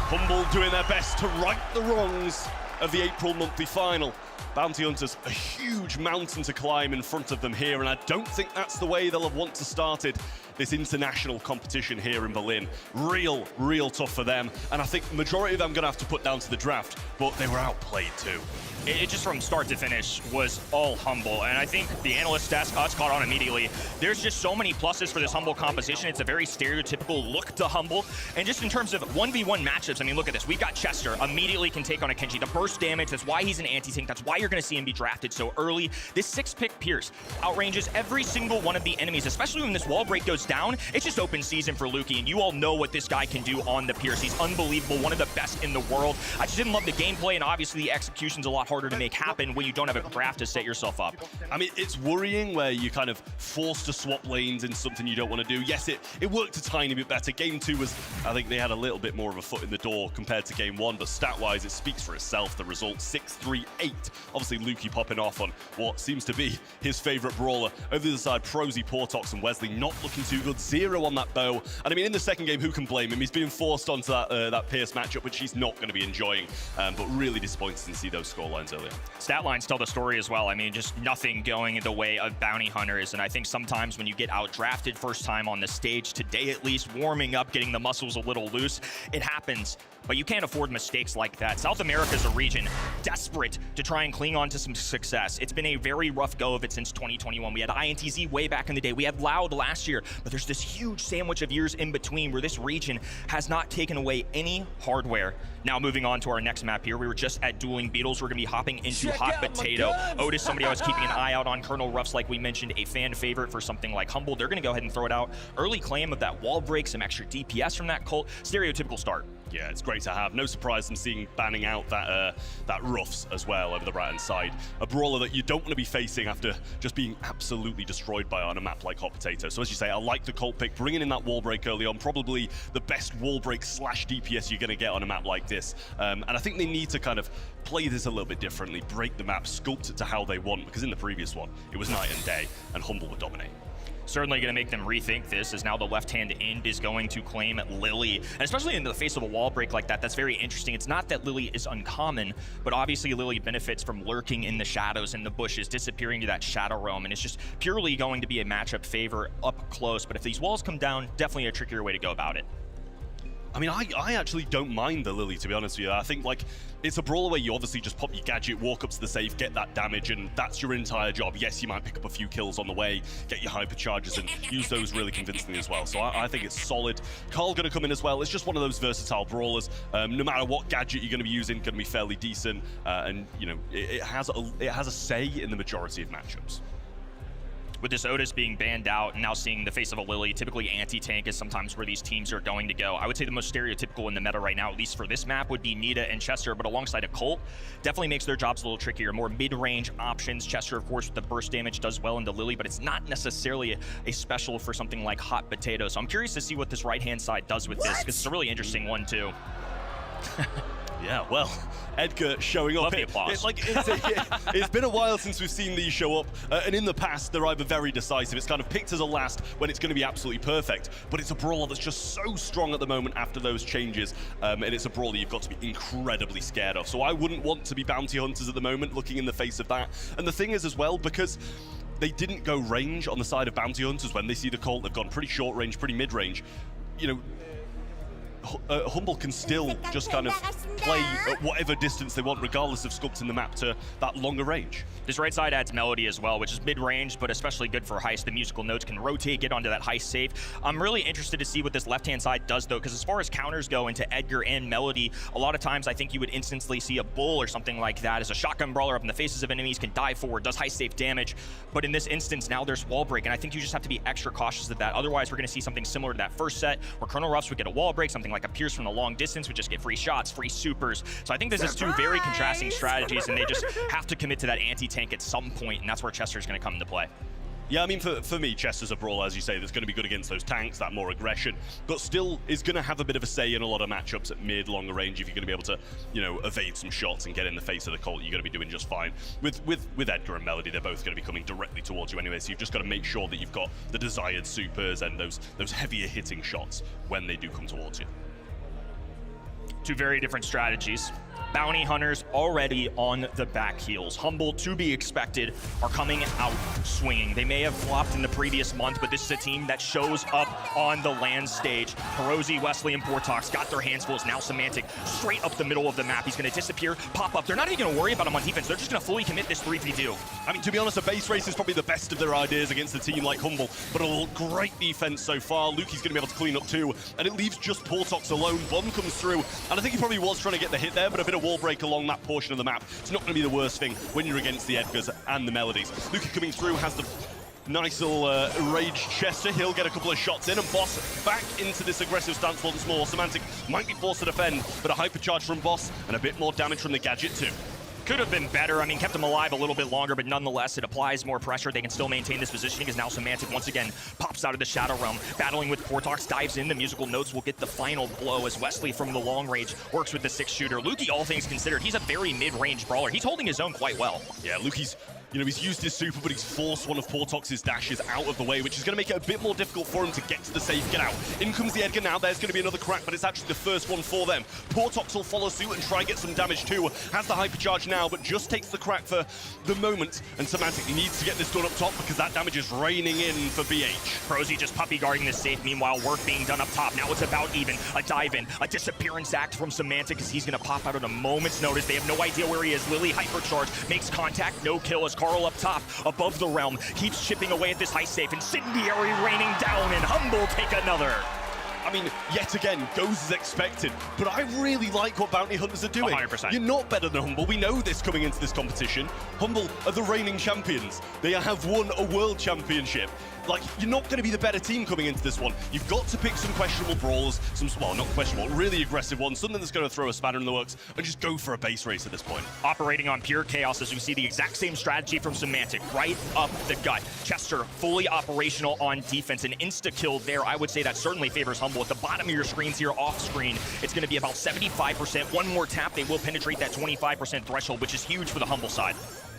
Humble doing their best to right the wrongs of the April monthly final. Bounty Hunters, a huge mountain to climb in front of them here, and I don't think that's the way they'll have wanted to started this international competition here in Berlin. Real tough for them, and I think the majority of them going to have to put down to the draft, but they were outplayed too. It just from start to finish was all Humble, and I think the analyst desk, us caught on immediately. There's just so many pluses for this Humble composition. It's a very stereotypical look to Humble, and just in terms of 1v1 matchups, I mean, look at this. We've got Chester, immediately can take on a Kenji. The burst damage, that's why he's an anti-tank. That's why you're going to see him be drafted so early. This 6-pick Pierce outranges every single one of the enemies, especially when this wall break goes down. It's just open season for Lukey, and you all know what this guy can do on the Pierce. He's unbelievable, one of the best in the world. I just didn't love the gameplay, and obviously the execution's a lot harder to make happen when you don't have a draft to set yourself up. I mean, it's worrying where you kind of forced to swap lanes in something you don't want to do. Yes, it worked a tiny bit better. Game 2 was, I think they had a little bit more of a foot in the door compared to Game 1, but stat-wise, it speaks for itself. The result, 6-3-8. Obviously, Lukey popping off on what seems to be his favorite brawler. Over the other side, Prosy, Portox, and Wesley not looking too good. 0 on that bow. And I mean, in the second game, who can blame him? He's being forced onto that Pierce matchup, which he's not going to be enjoying. But really disappointed to see those scorelines earlier. Stat lines tell the story as well. I mean, just nothing going the way of Bounty Hunters. And I think sometimes when you get out-drafted first time on the stage, today at least, warming up, getting the muscles a little loose, it happens. But you can't afford mistakes like that. South America is a region desperate to try and cling on to some success. It's been a very rough go of it since 2021. We had INTZ way back in the day. We had Loud last year. But there's this huge sandwich of years in between where this region has not taken away any hardware. Now moving on to our next map here. We were just at Dueling Beetles. We're going to be hopping into Hot Potato. Otis, somebody I was keeping an eye out on. Colonel Ruffs, like we mentioned, a fan favorite for something like Humble. They're going to go ahead and throw it out. Early claim of that wall break, some extra DPS from that cult. Stereotypical start. Yeah, it's great to have. No surprise I'm seeing banning out that Ruffs as well over the right-hand side. A brawler that you don't want to be facing after just being absolutely destroyed by on a map like Hot Potato. So as you say, I like the cult pick, bringing in that wall break early on, probably the best wall break / DPS you're going to get on a map like this. And I think they need to kind of play this a little bit differently, break the map, sculpt it to how they want, because in the previous one, it was night and day, and Humble would dominate. Certainly going to make them rethink this, as now the left-hand end is going to claim Lily. And especially in the face of a wall break like that, that's very interesting. It's not that Lily is uncommon, but obviously Lily benefits from lurking in the shadows and the bushes, disappearing to that shadow realm, and it's just purely going to be a matchup favor up close. But if these walls come down, definitely a trickier way to go about it. I mean, I actually don't mind the Lily, to be honest with you. I think, like, it's a brawler where you obviously just pop your gadget, walk up to the safe, get that damage, and that's your entire job. Yes, you might pick up a few kills on the way, get your hypercharges, and use those really convincingly as well. So I think it's solid. Carl going to come in as well. It's just one of those versatile brawlers. No matter what gadget you're going to be using, going to be fairly decent. And, you know, it has a say in the majority of matchups. With this Otis being banned out and now seeing the face of a Lily, typically anti-tank is sometimes where these teams are going to go. I would say the most stereotypical in the meta right now, at least for this map, would be Nita and Chester, but alongside a Colt, definitely makes their jobs a little trickier. More mid-range options. Chester, of course, with the burst damage does well into Lily, but it's not necessarily a special for something like Hot Potato. So I'm curious to see what this right-hand side does with this, because it's a really interesting one, too. Yeah, well, Edgar showing up. Love the applause. It's been a while since we've seen these show up, and in the past, they're either very decisive. It's kind of picked as a last when it's going to be absolutely perfect, but it's a brawler that's just so strong at the moment after those changes, and it's a brawler you've got to be incredibly scared of. So I wouldn't want to be bounty hunters at the moment, looking in the face of that. And the thing is as well, because they didn't go range on the side of bounty hunters when they see the Colt, they've gone pretty short range, pretty mid range. You know, Humble can still just kind of play at whatever distance they want, regardless of sculpting the map to that longer range. This right side adds Melody as well, which is mid-range, but especially good for heist. The musical notes can rotate, get onto that heist save. I'm really interested to see what this left-hand side does, though, because as far as counters go into Edgar and Melody, a lot of times I think you would instantly see a Bull or something like that as a shotgun brawler up in the faces of enemies, can dive forward, does heist save damage. But in this instance, now there's wall break, and I think you just have to be extra cautious of that. Otherwise, we're going to see something similar to that first set, where Colonel Ruffs would get a wall break, something like a Pierce from the long distance would just get free shots, free supers. So I think this is two very contrasting strategies, and they just have to commit to that anti-tank at some point, and that's where Chester's going to come into play. Yeah, I mean, for me, Chester's a brawler, as you say, that's going to be good against those tanks, that more aggression, but still is going to have a bit of a say in a lot of matchups at mid, longer range. If you're going to be able to, you know, evade some shots and get in the face of the Colt, you're going to be doing just fine. With Edgar and Melody, they're both going to be coming directly towards you anyway, so you've just got to make sure that you've got the desired supers and those heavier hitting shots when they do come towards you. Two very different strategies. Bounty Hunters already on the back heels. Humble, to be expected, are coming out swinging. They may have flopped in the previous month, but this is a team that shows up on the land stage. Perosi, Wesley, and Portox got their hands full. It's now Semantic straight up the middle of the map. He's going to disappear, pop up. They're not even going to worry about him on defense. They're just going to fully commit this 3v2. I mean, to be honest, a base race is probably the best of their ideas against a team like Humble, but a great defense so far. Luki's going to be able to clean up too, and it leaves just Portox alone. Bomb comes through, and I think he probably was trying to get the hit there, but a bit of wall break along that portion of the map. It's not going to be the worst thing when you're against the Edgars and the Melodies. Luki coming through has the nice little rage Chester. He'll get a couple of shots in, and Boss back into this aggressive stance once more. Semantic might be forced to defend, but a hypercharge from Boss and a bit more damage from the Gadget too. Could have been better. I mean, kept him alive a little bit longer, but nonetheless, it applies more pressure. They can still maintain this positioning because now Semantic once again pops out of the Shadow Realm, battling with Portox, dives in. The musical notes will get the final blow as Wesley from the long range works with the 6-shooter. Luki, all things considered, he's a very mid-range brawler. He's holding his own quite well. Yeah, Luki's, you know, he's used his super, but he's forced one of Portox's dashes out of the way, which is going to make it a bit more difficult for him to get to the safe, get out. In comes the Edgar now. There's going to be another crack, but it's actually the first one for them. Portox will follow suit and try and get some damage too. Has the hypercharge now, but just takes the crack for the moment, and Semantic needs to get this done up top because that damage is raining in for BH. Perosi just puppy guarding the safe. Meanwhile, work being done up top. Now it's about even. A dive in, a disappearance act from Semantic because he's going to pop out at a moment's notice. They have no idea where he is. Lily hypercharge, makes contact, no kill as Carl up top. Above the realm, keeps chipping away at this heist safe. Incendiary raining down, and Humble take another. I mean, yet again, goes as expected, but I really like what Bounty Hunters are doing. 100%. You're not better than Humble. We know this coming into this competition. Humble are the reigning champions. They have won a world championship. Like, you're not going to be the better team coming into this one. You've got to pick some questionable brawlers, well, not questionable, really aggressive ones, something that's going to throw a spanner in the works, and just go for a base race at this point. Operating on pure chaos as we see the exact same strategy from Semantic, right up the gut. Chester fully operational on defense, an insta-kill there. I would say that certainly favors Humble. At the bottom of your screens here, off screen, it's going to be about 75%. One more tap, they will penetrate that 25% threshold, which is huge for the Humble side.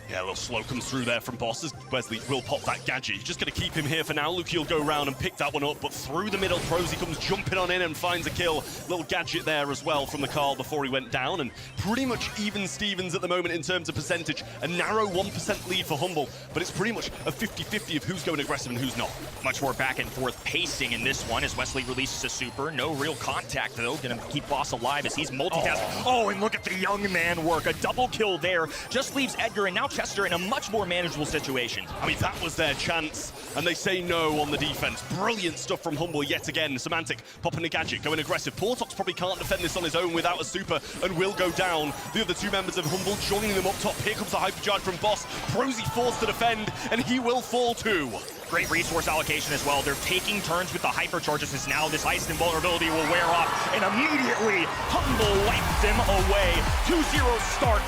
Yeah, a little slow comes through there from Boss as Wesley will pop that Gadget. He's just going to keep him here for now. Luki will go around and pick that one up, but through the middle, Prosy comes jumping on in and finds a kill. Little Gadget there as well from the Carl before he went down, and pretty much even Stevens at the moment in terms of percentage. A narrow 1% lead for Humble, but it's pretty much a 50-50 of who's going aggressive and who's not. Much more back and forth pacing in this one as Wesley releases a super. No real contact, though. Going to keep Boss alive as he's multitasking. Oh, and look at the young man work. A double kill there. Just leaves Edgar, and now Chester in a much more manageable situation. I mean, that was their chance, and they say no on the defense. Brilliant stuff from Humble yet again. Semantic popping a gadget, going aggressive. Portox probably can't defend this on his own without a super and will go down. The other 2 members of Humble joining them up top. Here comes the hypercharge from Boss. Prosy forced to defend, and he will fall too. Great resource allocation as well. They're taking turns with the hypercharges as now this Ice invulnerability will wear off, and immediately Humble wipes them away. 2-0 start.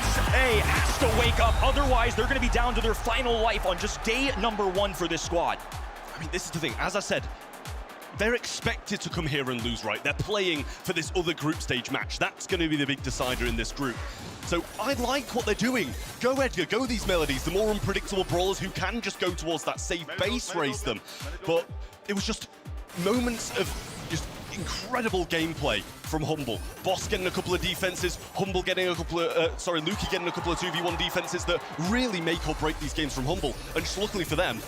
SA has to wake up, otherwise they're going to be down to their final life on just day number 1 for this squad. I mean, this is the thing. As I said, they're expected to come here and lose, right? They're playing for this other group stage match. That's going to be the big decider in this group. So I like what they're doing. Go Edgar, go these melodies, the more unpredictable brawlers who can just go towards that safe base race them. But it was just moments of just incredible gameplay from Humble. Boss getting a couple of defenses, Humble getting a couple of, Lukey getting a couple of 2v1 defenses that really make or break these games from Humble. And just luckily for them,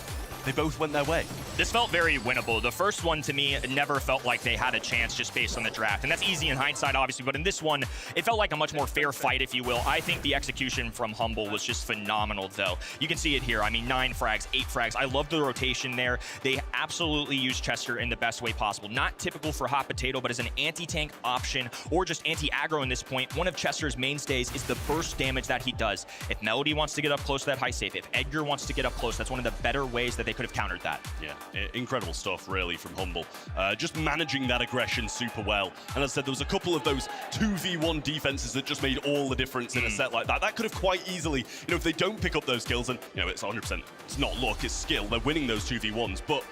they both went their way. This felt very winnable. The first one, to me, never felt like they had a chance just based on the draft. And that's easy in hindsight, obviously, but in this one, it felt like a much more fair fight, if you will. I think the execution from Humble was just phenomenal, though. You can see it here. I mean, 9 frags, 8 frags. I love the rotation there. They absolutely use Chester in the best way possible. Not typical for Hot Potato, but as an anti-tank option or just anti-aggro in this point, one of Chester's mainstays is the burst damage that he does. If Melody wants to get up close to that high safe, if Edgar wants to get up close, that's one of the better ways that they could have countered that. Yeah, incredible stuff, really, from Humble. Just managing that aggression super well. And as I said, there was a couple of those 2v1 defenses that just made all the difference in a set like that. That could have quite easily, if they don't pick up those skills, and, it's 100%, it's not luck, it's skill. They're winning those 2v1s. But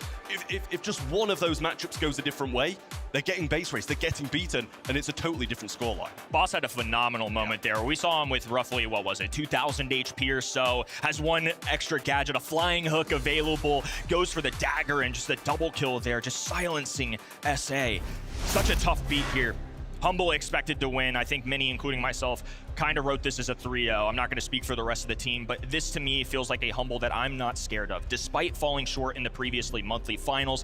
if just one of those matchups goes a different way, they're getting base race, they're getting beaten, and it's a totally different scoreline. Boss had a phenomenal moment there. We saw him with roughly, 2,000 HP or so, has one extra gadget, a flying hook available, goes for the dagger and just a double kill there, just silencing SA. Such a tough beat here. Humble expected to win. I think many, including myself, kind of wrote this as a 3-0. I'm not going to speak for the rest of the team, but this to me feels like a Humble that I'm not scared of. Despite falling short in the previously monthly finals,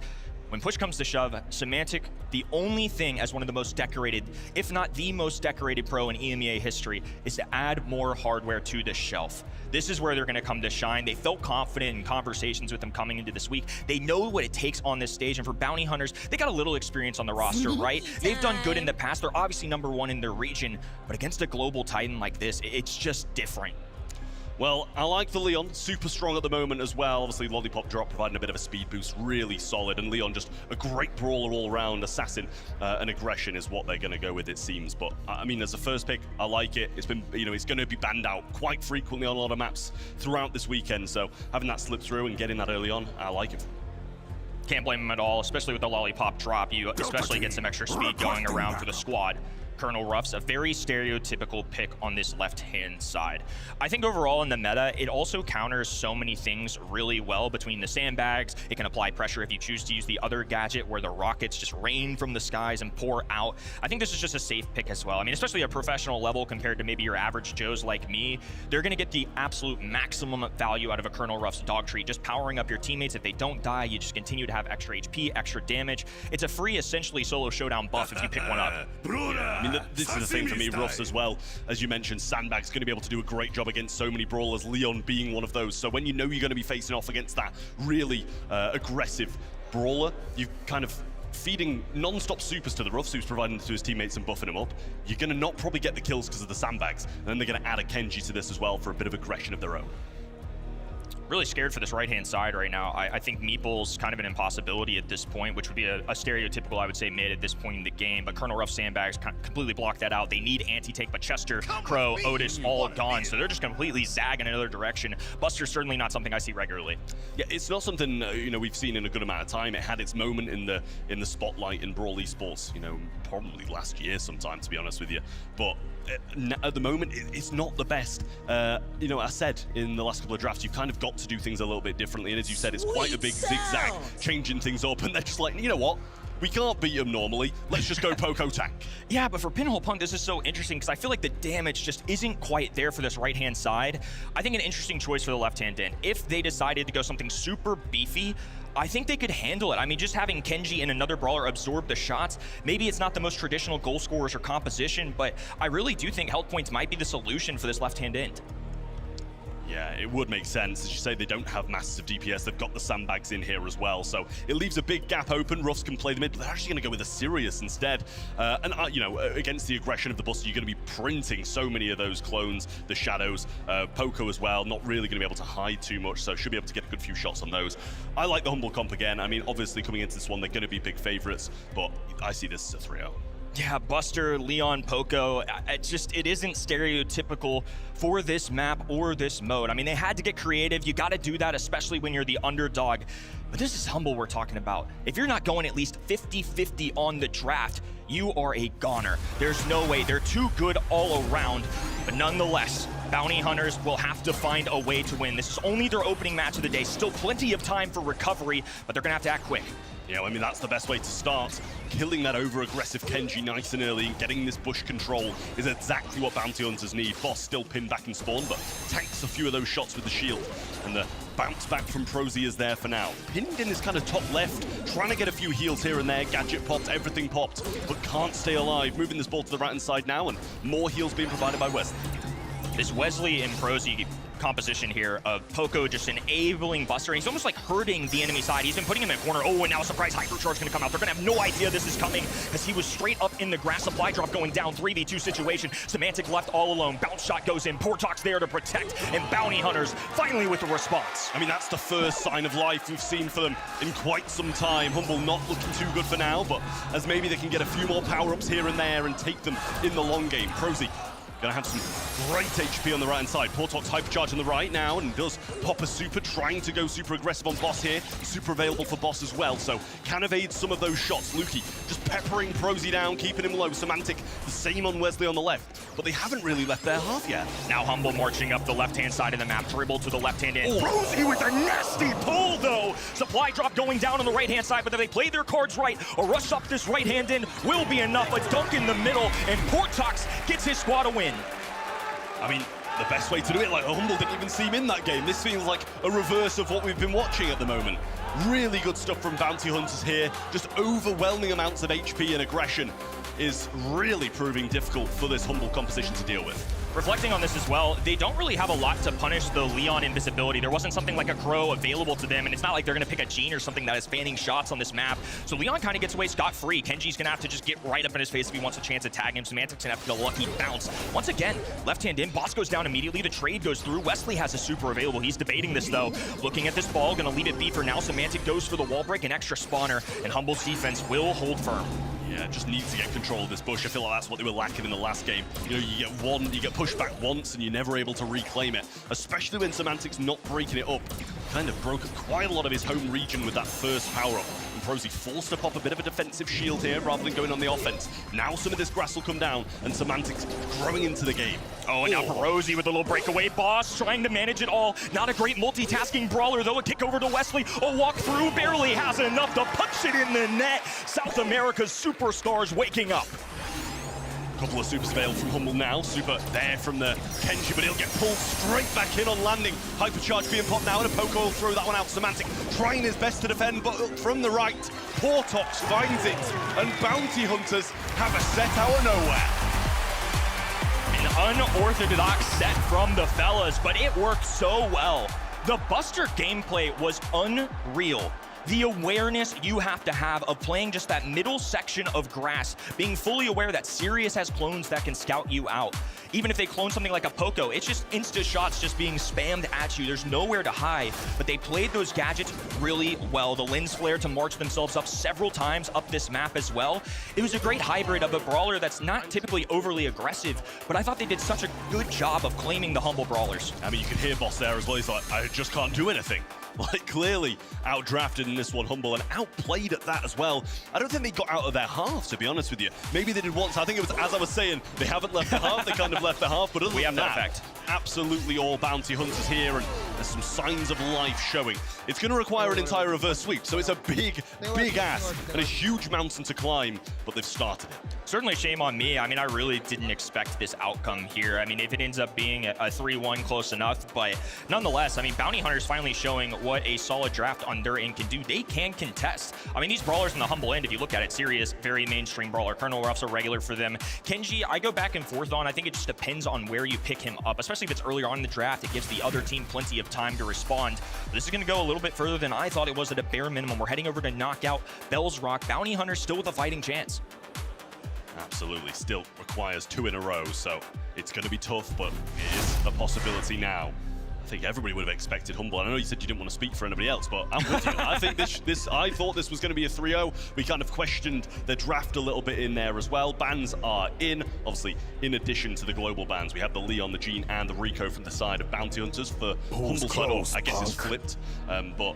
when push comes to shove, Semantic, the only thing as one of the most decorated, if not the most decorated pro in EMEA history, is to add more hardware to the shelf. This is where they're going to come to shine. They felt confident in conversations with them coming into this week. They know what it takes on this stage, and for Bounty Hunters, they got a little experience on the roster, right? They've done good in the past. They're obviously #1 in their region, but against a global titan like this, it's just different. Well, I like the Leon, super strong at the moment as well. Obviously, Lollipop drop providing a bit of a speed boost, really solid. And Leon just a great brawler all around. Assassin and aggression is what they're going to go with, it seems. But I mean, as a first pick, I like it. It's been, it's going to be banned out quite frequently on a lot of maps throughout this weekend. So having that slip through and getting that early on, I like it. Can't blame him at all, especially with the Lollipop drop. You especially get some extra speed going around for the squad. Colonel Ruff's a very stereotypical pick on this left-hand side. I think overall in the meta, it also counters so many things really well between the sandbags. It can apply pressure if you choose to use the other gadget where the rockets just rain from the skies and pour out. I think this is just a safe pick as well. I mean, especially at professional level compared to maybe your average Joes like me, they're going to get the absolute maximum value out of a Colonel Ruff's dog treat. Just powering up your teammates. If they don't die, you just continue to have extra HP, extra damage. It's a free, essentially, solo showdown buff if you pick one up. I mean, this is the thing for me, Ruffs as well. As you mentioned, Sandbag's going to be able to do a great job against so many brawlers, Leon being one of those. So when you know you're going to be facing off against that really aggressive brawler, you kind of feeding non-stop supers to the Ruffs, who's providing to his teammates and buffing him up. You're going to not probably get the kills because of the Sandbags. And then they're going to add a Kenji to this as well for a bit of aggression of their own. Really scared for this right-hand side right now. I think Meeple's kind of an impossibility at this point, which would be a stereotypical, I would say, mid at this point in the game. But Colonel Ruff Sandbags completely block that out. They need anti-take, but Chester, Crow, Otis, all gone. So they're just completely zagging in another direction. Buster's certainly not something I see regularly. Yeah, it's not something we've seen in a good amount of time. It had its moment in the spotlight in Brawl Esports, probably last year sometime, to be honest with you. But at the moment, it's not the best. I said in the last couple of drafts, you've kind of got to do things a little bit differently. And as you said, it's quite a big zigzag, changing things up. And they're just like, you know what? We can't beat them normally. Let's just go Poco tank. Yeah, but for Pinhole Punk, this is so interesting because I feel like the damage just isn't quite there for this right-hand side. I think an interesting choice for the left-hand end. If they decided to go something super beefy, I think they could handle it. I mean, just having Kenji and another brawler absorb the shots, maybe it's not the most traditional goal scorers or composition, but I really do think health points might be the solution for this left-hand end. Yeah, it would make sense. As you say, they don't have massive DPS. They've got the sandbags in here as well. So it leaves a big gap open. Ruffs can play the mid, but they're actually going to go with a Sirius instead. You know, against the aggression of the Buster, you're going to be printing so many of those clones, the Shadows, Poco as well. Not really going to be able to hide too much, so should be able to get a good few shots on those. I like the Humble comp again. I mean, obviously coming into this one, they're going to be big favorites, but I see this as a 3-0. Yeah, Buster, Leon, Poco, it isn't stereotypical for this map or this mode. I mean, they had to get creative. You got to do that, especially when you're the underdog. But this is Humble we're talking about. If you're not going at least 50-50 on the draft, you are a goner. There's no way. They're too good all around. But nonetheless, Bounty Hunters will have to find a way to win. This is only their opening match of the day. Still plenty of time for recovery, but they're going to have to act quick. Yeah, I mean, that's the best way to start. Killing that over-aggressive Kenji nice and early, getting this bush control is exactly what Bounty Hunters need. Boss still pinned back in spawn, but tanks a few of those shots with the shield. And the bounce back from Prosy is there for now. Pinned in this kind of top left, trying to get a few heals here and there. Gadget popped, everything popped, but can't stay alive. Moving this ball to the right-hand side now, and more heals being provided by Wesley. This Wesley and Prosy composition here of Poco just enabling Buster. He's almost like hurting the enemy side. He's been putting him in a corner. Oh, and now a surprise hypercharge going to come out. They're going to have no idea this is coming as he was straight up in the grass. Supply drop going down, 3v2 situation. Semantic left all alone. Bounce shot goes in. Portox there to protect, and Bounty Hunters finally with a response. I mean, that's the first sign of life we've seen for them in quite some time. Humble not looking too good for now, but as maybe they can get a few more power-ups here and there and take them in the long game. Prosy gonna have some great HP on the right-hand side. Portox hypercharge on the right now, and does pop a super, trying to go super aggressive on Boss here. Super available for Boss as well, so can evade some of those shots. Lukey just peppering Prosy down, keeping him low. Semantic, the same on Wesley on the left, but they haven't really left their half yet. Now Humble marching up the left-hand side of the map, dribble to the left-hand end. Prosy with a nasty pull, though. Supply drop going down on the right-hand side, but if they play their cards right, a rush up this right-hand end will be enough. A dunk in the middle, and Portox gets his squad a win. I mean, the best way to do it, like Humble didn't even seem in that game. This feels like a reverse of what we've been watching at the moment. Really good stuff from Bounty Hunters here. Just overwhelming amounts of HP and aggression is really proving difficult for this Humble composition to deal with. Reflecting on this as well, they don't really have a lot to punish the Leon invisibility. There wasn't something like a Crow available to them, and it's not like they're going to pick a Gene or something that is fanning shots on this map. So Leon kind of gets away scot-free. Kenji's going to have to just get right up in his face if he wants a chance to tag him. Semantic's going to have to get a lucky bounce. Once again, left-hand in, Boss goes down immediately. The trade goes through. Wesley has a super available. He's debating this, though. Looking at this ball, going to leave it be for now. Semantic goes for the wall break, an extra spawner, and Humble's defense will hold firm. Yeah, just needs to get control of this bush. I feel like that's what they were lacking in the last game. You know, you get pushed back once and you're never able to reclaim it, especially when Semantic's not breaking it up. Kind of broke quite a lot of his home region with that first power-up. And Prosy forced to pop a bit of a defensive shield here rather than going on the offense. Now some of this grass will come down and Semantic's growing into the game. Oh, and now Prosy with a little breakaway. Boss trying to manage it all. Not a great multitasking brawler, though. A kick over to Wesley. A walk through, barely has enough to punch it in the net. South America's superstars waking up. Couple of supers available from Humble now. Super there from the Kenji, but he'll get pulled straight back in on landing. Hypercharge being popped now, and a Poco will throw that one out. Semantic trying his best to defend, but from the right, Portox finds it, and Bounty Hunters have a set out of nowhere. An unorthodox set from the fellas, but it worked so well. The Buster gameplay was unreal. The awareness you have to have of playing just that middle section of grass, being fully aware that Sirius has clones that can scout you out. Even if they clone something like a Poco, it's just insta shots just being spammed at you. There's nowhere to hide, but they played those gadgets really well. The lens flare to march themselves up several times up this map as well. It was a great hybrid of a brawler that's not typically overly aggressive, but I thought they did such a good job of claiming the Humble brawlers. I mean, you could hear Boss there as well. He's like, I just can't do anything. Like, clearly outdrafted in this one, Humble, and outplayed at that as well. I don't think they got out of their half, to be honest with you. Maybe they did once. I think it was, as I was saying, they haven't left the half. They kind of left the half, but other than that, absolutely all Bounty Hunters here. And There's some signs of life showing. It's going to require an entire reverse sweep, so it's a big ask and a huge mountain to climb, but they've started it. Certainly shame on me. I mean, I really didn't expect this outcome here. I mean, if it ends up being a 3-1, close enough, but nonetheless, I mean, Bounty Hunter's finally showing what a solid draft on their end can do. They can contest. I mean, these brawlers in the humble end, if you look at it, Sirius, very mainstream brawler. Colonel Ruff's a regular for them. Kenji, I go back and forth on. I think it just depends on where you pick him up, especially if it's earlier on in the draft. It gives the other team plenty of time to respond. But this is going to go a little bit further than I thought it was at a bare minimum. We're heading over to knockout Bell's Rock. Bounty Hunter still with a fighting chance. Absolutely, still requires 2 in a row, so it's going to be tough, but it is a possibility now. I think everybody would have expected Humble. I know you said you didn't want to speak for anybody else, but I'm with you. I think I thought this was going to be a 3-0. We kind of questioned the draft a little bit in there as well. Bans are in, obviously, in addition to the global bans. We have the Leon, the Gene, and the Rico from the side of Bounty Hunters. For Humble's side, I guess it's flipped, but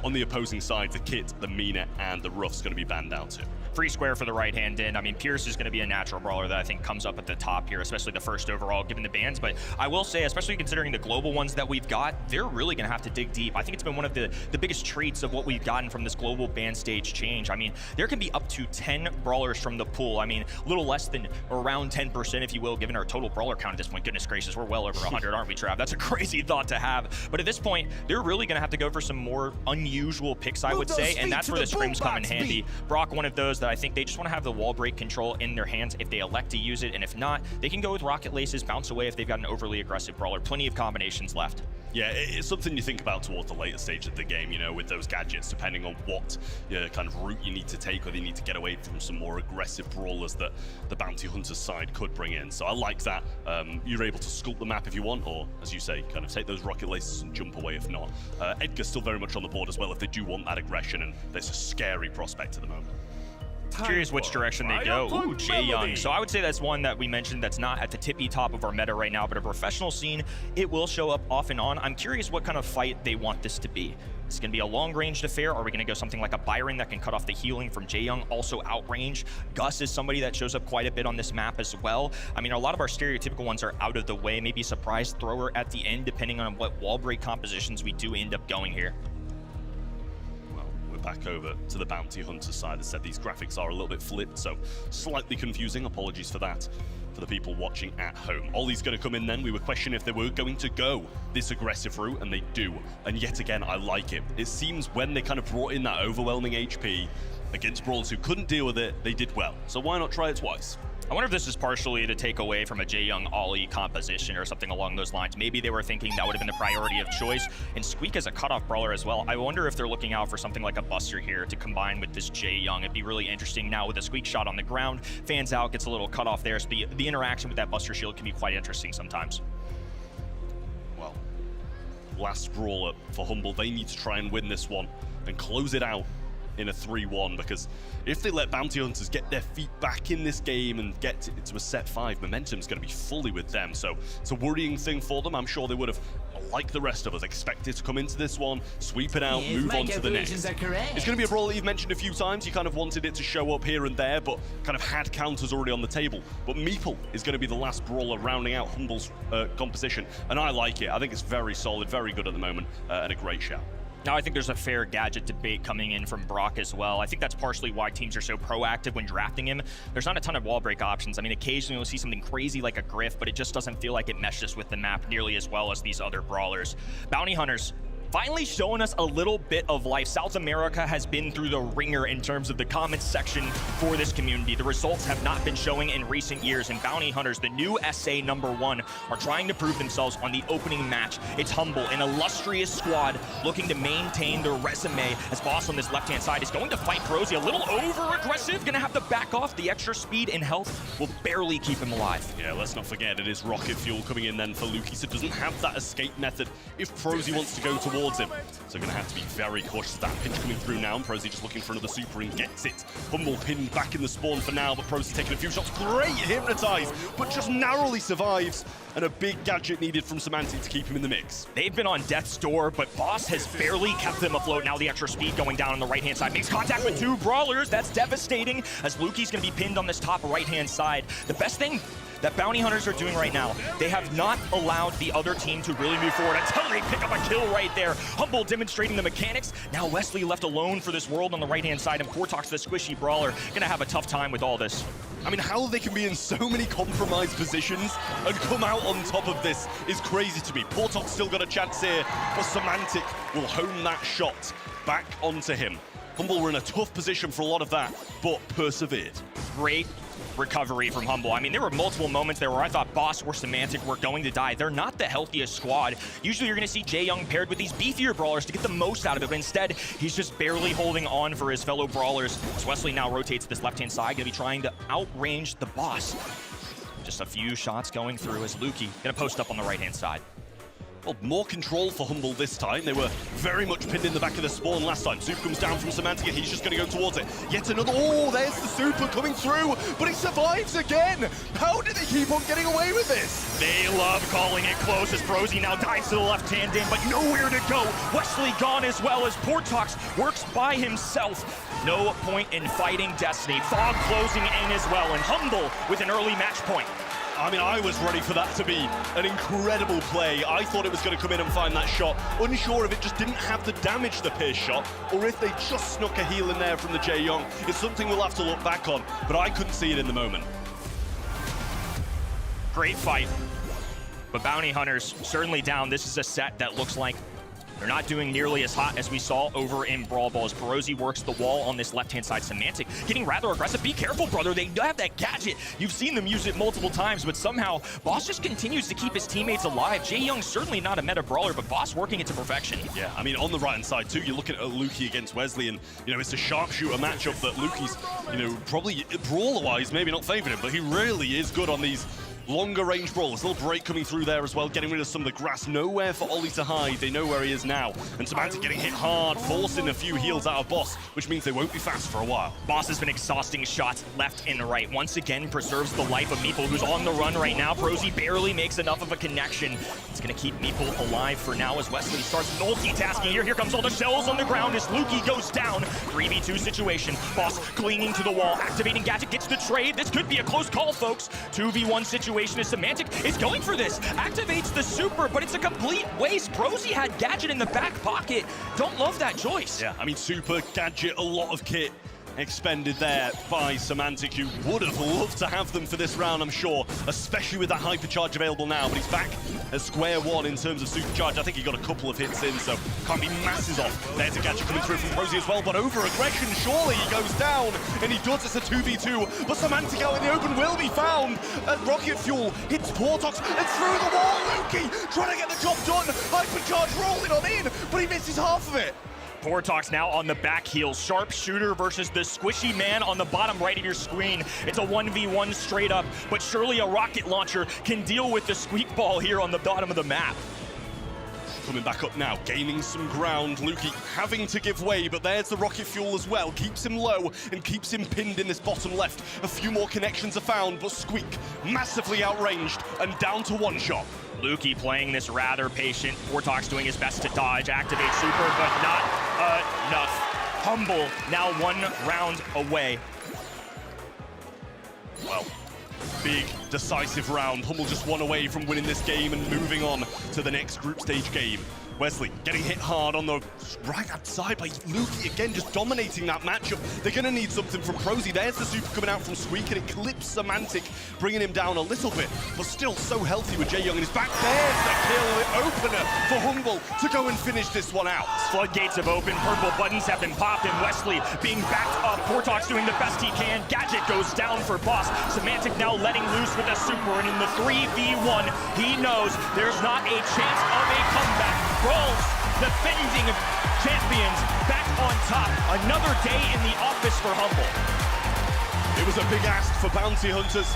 on the opposing side, the Kit, the Mina, and the Ruff's going to be banned out too. Free square for the right-hand end. I mean, Pierce is going to be a natural brawler that I think comes up at the top here, especially the first overall, given the bans. But I will say, especially considering the global ones that we've got, they're really going to have to dig deep. I think it's been one of the biggest traits of what we've gotten from this global ban stage change. I mean, there can be up to 10 brawlers from the pool. I mean, a little less than around 10%, if you will, given our total brawler count at this point. Goodness gracious, we're well over 100, aren't we, Trav? That's a crazy thought to have. But at this point, they're really going to have to go for some more unusual picks, I would say, and that's where the scrims come in handy. Brock, one of those that I think they just want to have the wall break control in their hands if they elect to use it, and if not, they can go with rocket laces, bounce away if they've got an overly aggressive brawler. Plenty of combinations left. Yeah, it's something you think about towards the later stage of the game, you know, with those gadgets, depending on what kind of route you need to take, or you need to get away from some more aggressive brawlers that the Bounty Hunters side could bring in. So I like that. You're able to sculpt the map if you want, or, as you say, kind of take those rocket laces and jump away if not. Edgar's still very much on the board as well if they do want that aggression, and there's a scary prospect at the moment. Curious which direction they go. Ooh, Jae-Young. So I would say that's one that we mentioned that's not at the tippy top of our meta right now, but a professional scene, it will show up off and on. I'm curious what kind of fight they want this to be. It's going to be a long-ranged affair. Are we going to go something like a Byron that can cut off the healing from Jae-Young, also outrange? Gus is somebody that shows up quite a bit on this map as well. I mean, a lot of our stereotypical ones are out of the way. Maybe surprise thrower at the end, depending on what wall break compositions we do end up going here. Back over to the Bounty Hunter side. As said, these graphics are a little bit flipped, so slightly confusing. Apologies for that for the people watching at home. Ollie's going to come in then. We were questioning if they were going to go this aggressive route, and they do. And yet again, I like it. It seems when they kind of brought in that overwhelming HP against brawlers who couldn't deal with it, they did well. So why not try it twice? I wonder if this is partially to take away from a Jae-Young Ollie composition or something along those lines. Maybe they were thinking that would have been the priority of choice. And Squeak is a cutoff brawler as well. I wonder if they're looking out for something like a Buster here to combine with this Jae-Young. It'd be really interesting now with a Squeak shot on the ground. Fans out, gets a little cutoff there. So the interaction with that Buster shield can be quite interesting sometimes. Well, last brawler for Humble. They need to try and win this one and close it out in a 3-1, because if they let Bounty Hunters get their feet back in this game and get it to a set 5, momentum's going to be fully with them. So it's a worrying thing for them. I'm sure they would have, like the rest of us, expected to come into this one, sweep it out, move on to the next. It's going to be a brawl that you've mentioned a few times. You kind of wanted it to show up here and there, but kind of had counters already on the table. But Meeple is going to be the last brawler rounding out Humble's composition, and I like it. I think it's very solid, very good at the moment, and a great shout. Now, I think there's a fair gadget debate coming in from Brock as well. I think that's partially why teams are so proactive when drafting him. There's not a ton of wall break options. I mean, occasionally you'll see something crazy like a Griff, but it just doesn't feel like it meshes with the map nearly as well as these other brawlers. Bounty Hunters finally showing us a little bit of life. South America has been through the ringer in terms of the comments section for this community. The results have not been showing in recent years, and Bounty Hunters, the new SA #1, are trying to prove themselves on the opening match. It's Humble, an illustrious squad looking to maintain their resume, as Boss on this left-hand side is going to fight Prosy. A little over-aggressive, gonna have to back off. The extra speed and health will barely keep him alive. Yeah, let's not forget it is rocket fuel coming in then for Luki, so doesn't have that escape method if Prosy wants to go towards him. So going to have to be very cautious. That pinch coming through now, and Prosy just looking for another super and gets it. Humble pinned back in the spawn for now, but Prosy taking a few shots. Great hypnotize, but just narrowly survives. And a big gadget needed from Semantic to keep him in the mix. They've been on death's door, but Boss has barely kept them afloat. Now the extra speed going down on the right-hand side. Makes contact with 2 brawlers. That's devastating, as Luki's going to be pinned on this top right-hand side. The best thing, that Bounty Hunters are doing right now, they have not allowed the other team to really move forward until they pick up a kill right there. Humble demonstrating the mechanics. Now Wesley left alone for this world on the right-hand side, and Portox, the squishy brawler, gonna have a tough time with all this. I mean, how they can be in so many compromised positions and come out on top of this is crazy to me. Portox still got a chance here, but Semantic will hone that shot back onto him. Humble were in a tough position for a lot of that, but persevered. Great recovery from Humble. I mean, there were multiple moments there where I thought Boss or Semantic were going to die. They're not the healthiest squad. Usually you're going to see Jaeyoung paired with these beefier brawlers to get the most out of it, but instead he's just barely holding on for his fellow brawlers. As Wesley now rotates to this left-hand side, going to be trying to outrange the Boss. Just a few shots going through as Lukey going to post up on the right-hand side. Well, more control for Humble this time. They were very much pinned in the back of the spawn last time. Super comes down from Semantic and he's just going to go towards it. Yet another, oh, there's the Super coming through, but he survives again. How did they keep on getting away with this? They love calling it close as Brosy now dives to the left-hand in, but nowhere to go. Wesley gone as well as Portox works by himself. No point in fighting Destiny. Fog closing in as well, and Humble with an early match point. I mean, I was ready for that to be an incredible play. I thought it was going to come in and find that shot. Unsure if it just didn't have to damage the Pierce shot, or if they just snuck a heal in there from the Jaeyoung. It's something we'll have to look back on, but I couldn't see it in the moment. Great fight. But Bounty Hunters certainly down. This is a set that looks like they're not doing nearly as hot as we saw over in Brawl Ball as Perosi works the wall on this left-hand side. Semantic getting rather aggressive. Be careful, brother. They have that gadget. You've seen them use it multiple times, but somehow Boss just continues to keep his teammates alive. Jaeyoung certainly not a meta brawler, but Boss working it to perfection. Yeah, I mean, on the right-hand side, too, you're looking at Lukey against Wesley, and, you know, it's a sharpshooter matchup that Lukey's, you know, probably brawler-wise, maybe not favored him, but he really is good on these longer range brawlers. Little break coming through there as well, getting rid of some of the grass. Nowhere for Ollie to hide. They know where he is now. And Semantic getting hit hard, forcing a few heals out of Boss, which means they won't be fast for a while. Boss has been exhausting shots left and right. Once again, preserves the life of Meeple, who's on the run right now. Perosi barely makes enough of a connection. It's going to keep Meeple alive for now as Wesley starts multitasking here. Here comes all the shells on the ground as Lukey goes down. 3v2 situation. Boss clinging to the wall, activating gadget, gets the trade. This could be a close call, folks. 2v1 situation as Semantic is going for this. Activates the super, but it's a complete waste. Perosi had gadget in the back pocket. Don't love that choice. Yeah, I mean, super, gadget, a lot of kit expended there by Semantic, who would have loved to have them for this round, I'm sure, especially with that hypercharge available now. But he's back at square one in terms of supercharge. I think he got a couple of hits in, so can't be masses off. There's a gadget coming through from Perosi as well, but over aggression, surely he goes down, and he does. It's a 2v2, but Semantic out in the open will be found. And Rocket Fuel hits Portox and through the wall. Lukey trying to get the job done. Hypercharge rolling on in, but he misses half of it. Portox now on the back heel. Sharpshooter versus the squishy man on the bottom right of your screen. It's a 1v1 straight up, but surely a rocket launcher can deal with the squeak ball here on the bottom of the map. Coming back up now, gaining some ground. Lukey having to give way, but there's the rocket fuel as well. Keeps him low and keeps him pinned in this bottom left. A few more connections are found, but Squeak massively outranged and down to one shot. Lukey playing this rather patient. Portox doing his best to dodge, activate super, but not enough. Humble now 1 round away. Well, big, decisive round. Humble just 1 away from winning this game and moving on to the next group stage game. Wesley getting hit hard on the right-hand side by Lukey again, just dominating that matchup. They're going to need something from Perosi. There's the super coming out from Squeak, and it clips Semantic, bringing him down a little bit, but still so healthy with Jaeyoung in his back. There's the kill opener for Humble to go and finish this one out. Floodgates have opened, purple buttons have been popped, and Wesley being backed up. Portox doing the best he can. Gadget goes down for Boss. Semantic now letting loose with a super, and in the 3v1, he knows there's not a chance of a comeback. Brawl's defending champions back on top. Another day in the office for Humble. It was a big ask for Bounty Hunters,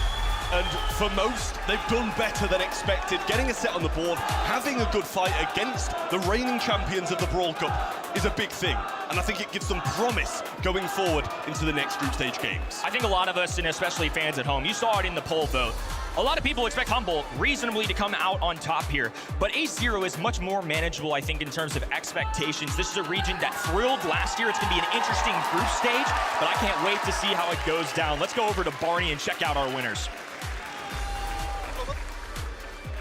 and for most, they've done better than expected. Getting a set on the board, having a good fight against the reigning champions of the Brawl Cup is a big thing, and I think it gives them promise going forward into the next group stage games. I think a lot of us, and especially fans at home, you saw it in the poll vote. A lot of people expect Humble reasonably to come out on top here, but A0 is much more manageable, I think, in terms of expectations. This is a region that thrilled last year. It's going to be an interesting group stage, but I can't wait to see how it goes down. Let's go over to Barney and check out our winners.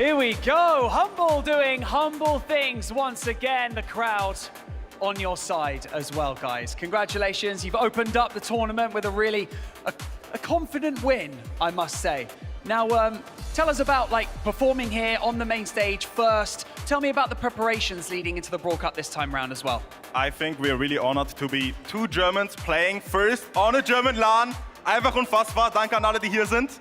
Here we go. Humble doing humble things once again. The crowd on your side as well, guys. Congratulations. You've opened up the tournament with a really a confident win, I must say. Now, tell us about performing here on the main stage first. Tell me about the preparations leading into the Brawl Cup this time round as well. I think we are really honored to be two Germans playing first on a German LAN. Einfach unfassbar. Danke an alle, die hier sind.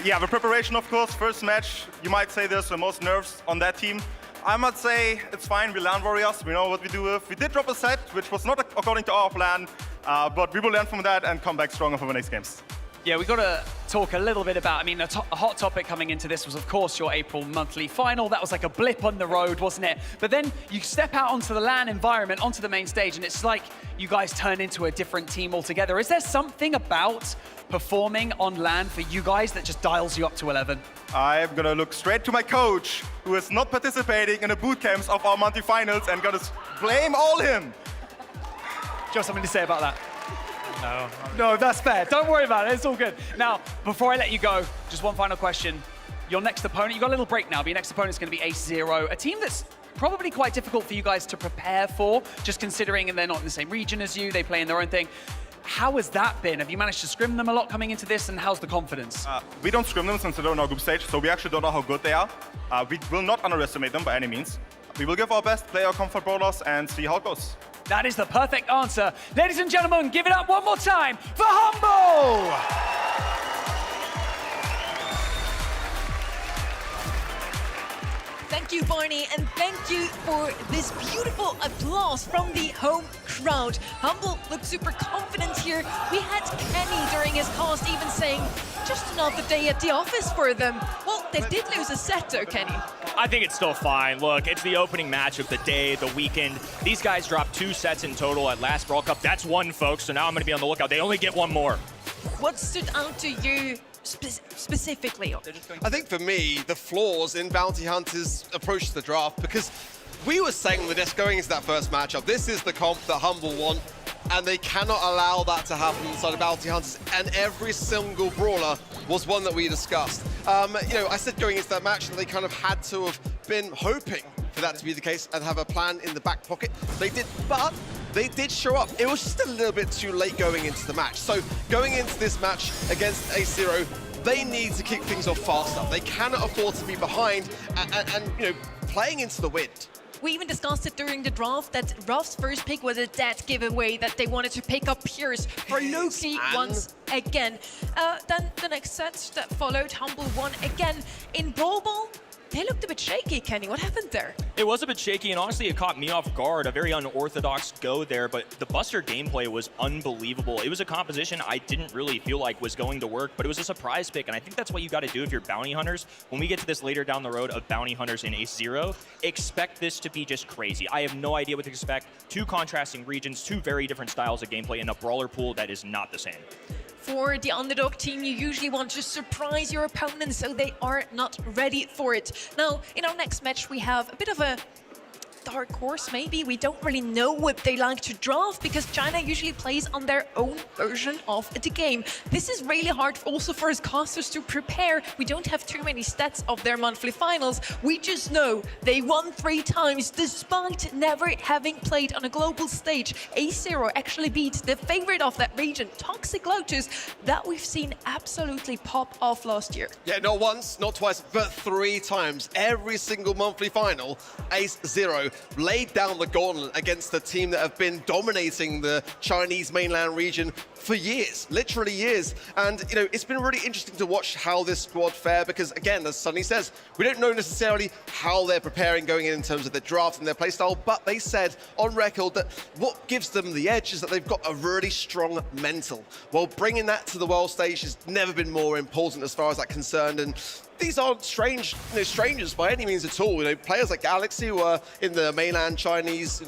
Yeah, the preparation, of course, first match, you might say there's the most nerves on that team. I might say it's fine, we LAN warriors, we know what we do with. We did drop a set, which was not according to our plan, but we will learn from that and come back stronger for the next games. Yeah, we've got to talk a little bit about, a hot topic coming into this was, of course, your April monthly final. That was like a blip on the road, wasn't it? But then you step out onto the LAN environment, onto the main stage, and it's like you guys turn into a different team altogether. Is there something about performing on LAN for you guys that just dials you up to 11? I'm going to look straight to my coach, who is not participating in the boot camps of our monthly finals, and going to blame all him. Do you have something to say about that? No, that's fair. Don't worry about it. It's all good. Now, before I let you go, just one final question. Your next opponent, you've got a little break now, but your next opponent is going to be Ace Zero, a team that's probably quite difficult for you guys to prepare for, just considering they're not in the same region as you, they play in their own thing. How has that been? Have you managed to scrim them a lot coming into this, and how's the confidence? We don't scrim them since they're on our group stage, so we actually don't know how good they are. We will not underestimate them by any means. We will give our best, play our comfort brawlers, and see how it goes. That is the perfect answer. Ladies and gentlemen, give it up one more time for Humble! Thank you, Barney, and thank you for this beautiful applause from the home crowd. Humble looked super confident here. We had Kenny during his cast even saying, just another day at the office for them. Well, they did lose a set though, Kenny. I think it's still fine. Look, it's the opening match of the day, the weekend. These guys dropped 2 sets in total at last Brawl Cup. That's one, folks, so now I'm going to be on the lookout. They only get one more. What stood out to you specifically? I think for me, the flaws in Bounty Hunter's approach to the draft, because we were saying on the desk going into that first matchup, this is the comp that Humble want, and they cannot allow that to happen inside of Bounty Hunters, and every single brawler was one that we discussed. I said going into that match that they kind of had to have been hoping for that to be the case and have a plan in the back pocket. They did, but they did show up. It was just a little bit too late going into the match. So going into this match against Ace Zero, they need to kick things off faster. They cannot afford to be behind and playing into the wind. We even discussed it during the draft that Ruff's first pick was a dead giveaway, that they wanted to pick up Pierce for Loki once again. Then the next set that followed, Humble won again. In Brawl Ball, they looked a bit shaky, Kenny. What happened there? It was a bit shaky, and honestly, it caught me off guard. A very unorthodox go there, but the Buster gameplay was unbelievable. It was a composition I didn't really feel like was going to work, but it was a surprise pick, and I think that's what you got to do if you're Bounty Hunters. When we get to this later down the road of Bounty Hunters in Ace Zero, expect this to be just crazy. I have no idea what to expect. 2 contrasting regions, 2 very different styles of gameplay in a brawler pool that is not the same. For the underdog team, you usually want to surprise your opponent so they are not ready for it. Now, in our next match, we have a bit of a dark horse, maybe. We don't really know what they like to draft because China usually plays on their own version of the game. This is really hard also for us casters to prepare. We don't have too many stats of their monthly finals. We just know they won 3 times despite never having played on a global stage. Ace Zero actually beat the favorite of that region, Toxic Lotus, that we've seen absolutely pop off last year. Yeah, not once, not twice, but 3 times. Every single monthly final, Ace Zero laid down the gauntlet against the team that have been dominating the Chinese mainland region for years, literally years. And, it's been really interesting to watch how this squad fare because, again, as Sunny says, we don't know necessarily how they're preparing going in terms of their draft and their playstyle, but they said on record that what gives them the edge is that they've got a really strong mental. Well, bringing that to the world stage has never been more important as far as that's concerned. And these aren't strangers by any means at all. Players like Galaxy who were in the mainland Chinese,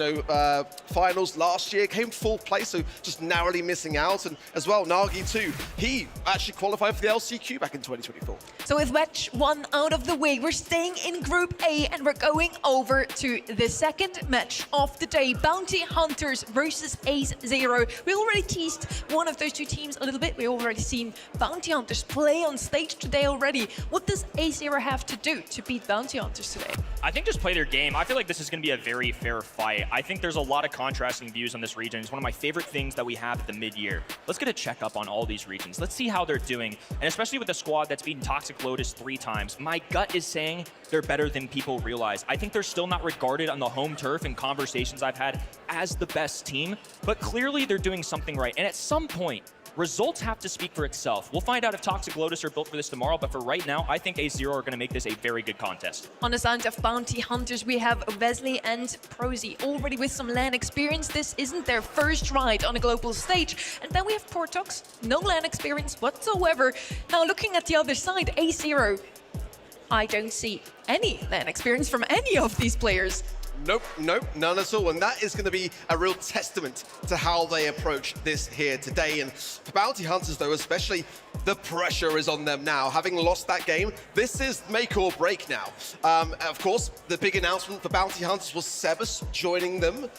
finals last year, came fourth place, so just narrowly missing out. And as well, Nagi too. He actually qualified for the LCQ back in 2024. So with match 1 out of the way, we're staying in Group A and we're going over to the second match of the day. Bounty Hunters versus Ace Zero. We already teased one of those two teams a little bit. We already seen Bounty Hunters play on stage today already. What does Ace Zero have to do to beat Bounty Hunters today? I think just play their game. I feel like this is going to be a very fair fight. I think there's a lot of contrasting views on this region. It's one of my favorite things that we have at the mid-year. Let's get a checkup on all these regions. Let's see how they're doing. And especially with the squad that's beaten Toxic Lotus 3 times, my gut is saying they're better than people realize. I think they're still not regarded on the home turf in conversations I've had as the best team, but clearly they're doing something right. And at some point, results have to speak for itself. We'll find out if Toxic Lotus are built for this tomorrow, but for right now, I think Ace Zero are going to make this a very good contest. On the side of Bounty Hunters, we have Wesley and Prosy already with some LAN experience. This isn't their first ride on a global stage. And then we have Portox, no LAN experience whatsoever. Now looking at the other side, Ace Zero, I don't see any LAN experience from any of these players. Nope, none at all. And that is going to be a real testament to how they approach this here today. And for Bounty Hunters, though, especially, the pressure is on them now. Having lost that game, this is make or break now. Of course, the big announcement for Bounty Hunters was Sebas joining them,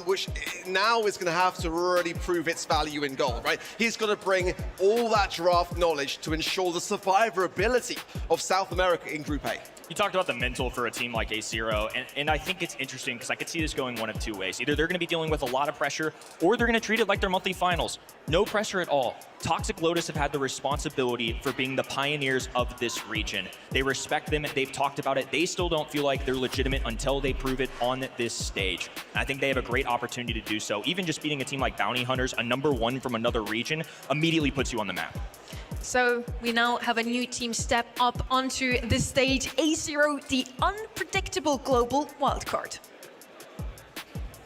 which now is going to have to really prove its value in gold, right? He's going to bring all that draft knowledge to ensure the survivability of South America in Group A. You talked about the mental for a team like Ace Zero, and I think it's interesting because I could see this going one of two ways. Either they're going to be dealing with a lot of pressure, or they're going to treat it like their monthly finals. No pressure at all. Toxic Lotus have had the responsibility for being the pioneers of this region. They respect them, they've talked about it. They still don't feel like they're legitimate until they prove it on this stage. And I think they have a great opportunity to do so. Even just beating a team like Bounty Hunters, a #1 from another region, immediately puts you on the map. So we now have a new team step up onto the stage. Ace Zero, the unpredictable global wildcard.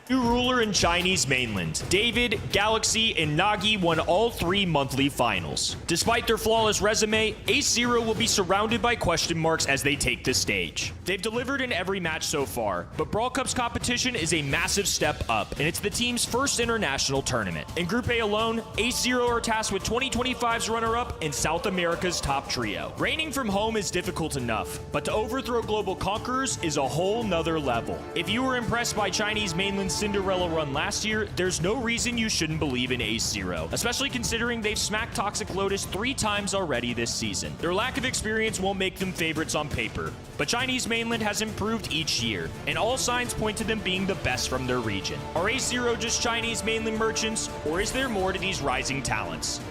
New ruler in Chinese mainland, David, Galaxy, and Nagi won all 3 monthly finals. Despite their flawless resume, Ace Zero will be surrounded by question marks as they take the stage. They've delivered in every match so far, but Brawl Cup's competition is a massive step up, and it's the team's first international tournament. In Group A alone, Ace Zero are tasked with 2025's runner-up and South America's top trio. Reigning from home is difficult enough, but to overthrow global conquerors is a whole nother level. If you were impressed by Chinese mainland Cinderella run last year, there's no reason you shouldn't believe in Ace Zero, especially considering they've smacked Toxic Lotus 3 times already this season. Their lack of experience won't make them favorites on paper, but Chinese mainland has improved each year, and all signs point to them being the best from their region. Are Ace Zero just Chinese mainland merchants, or is there more to these rising talents?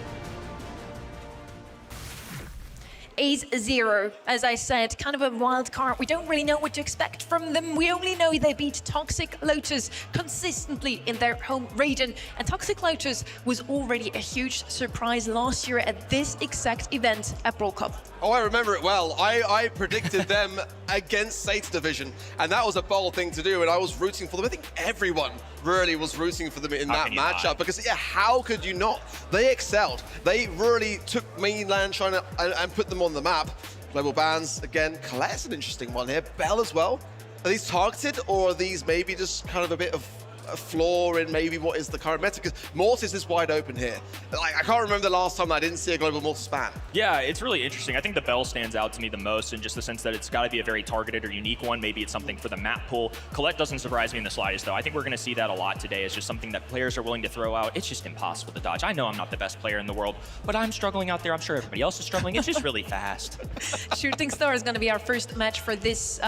Ace Zero, as I said, kind of a wild card. We don't really know what to expect from them. We only know they beat Toxic Lotus consistently in their home region. And Toxic Lotus was already a huge surprise last year at this exact event at Brawl Cup. Oh, I remember it well. I predicted them against Zeta Division, and that was a bold thing to do, and I was rooting for them. I think everyone really was rooting for them in that matchup, because, yeah, how could you not? They excelled. They really took mainland China and put them on the map. Global bans, again, Colette's an interesting one here. Bell as well. Are these targeted, or are these maybe just kind of a bit of a flaw in maybe what is the current meta? Because Mortis is wide open here. Like, I can't remember the last time I didn't see a global Mortis ban. Yeah, it's really interesting. I think the Bell stands out to me the most in just the sense that it's got to be a very targeted or unique one. Maybe it's something for the map pool. Colette doesn't surprise me in the slightest, though. I think we're going to see that a lot today. It's just something that players are willing to throw out. It's just impossible to dodge. I know I'm not the best player in the world, but I'm struggling out there. I'm sure everybody else is struggling. It's just really fast. Shooting Star is going to be our first match for this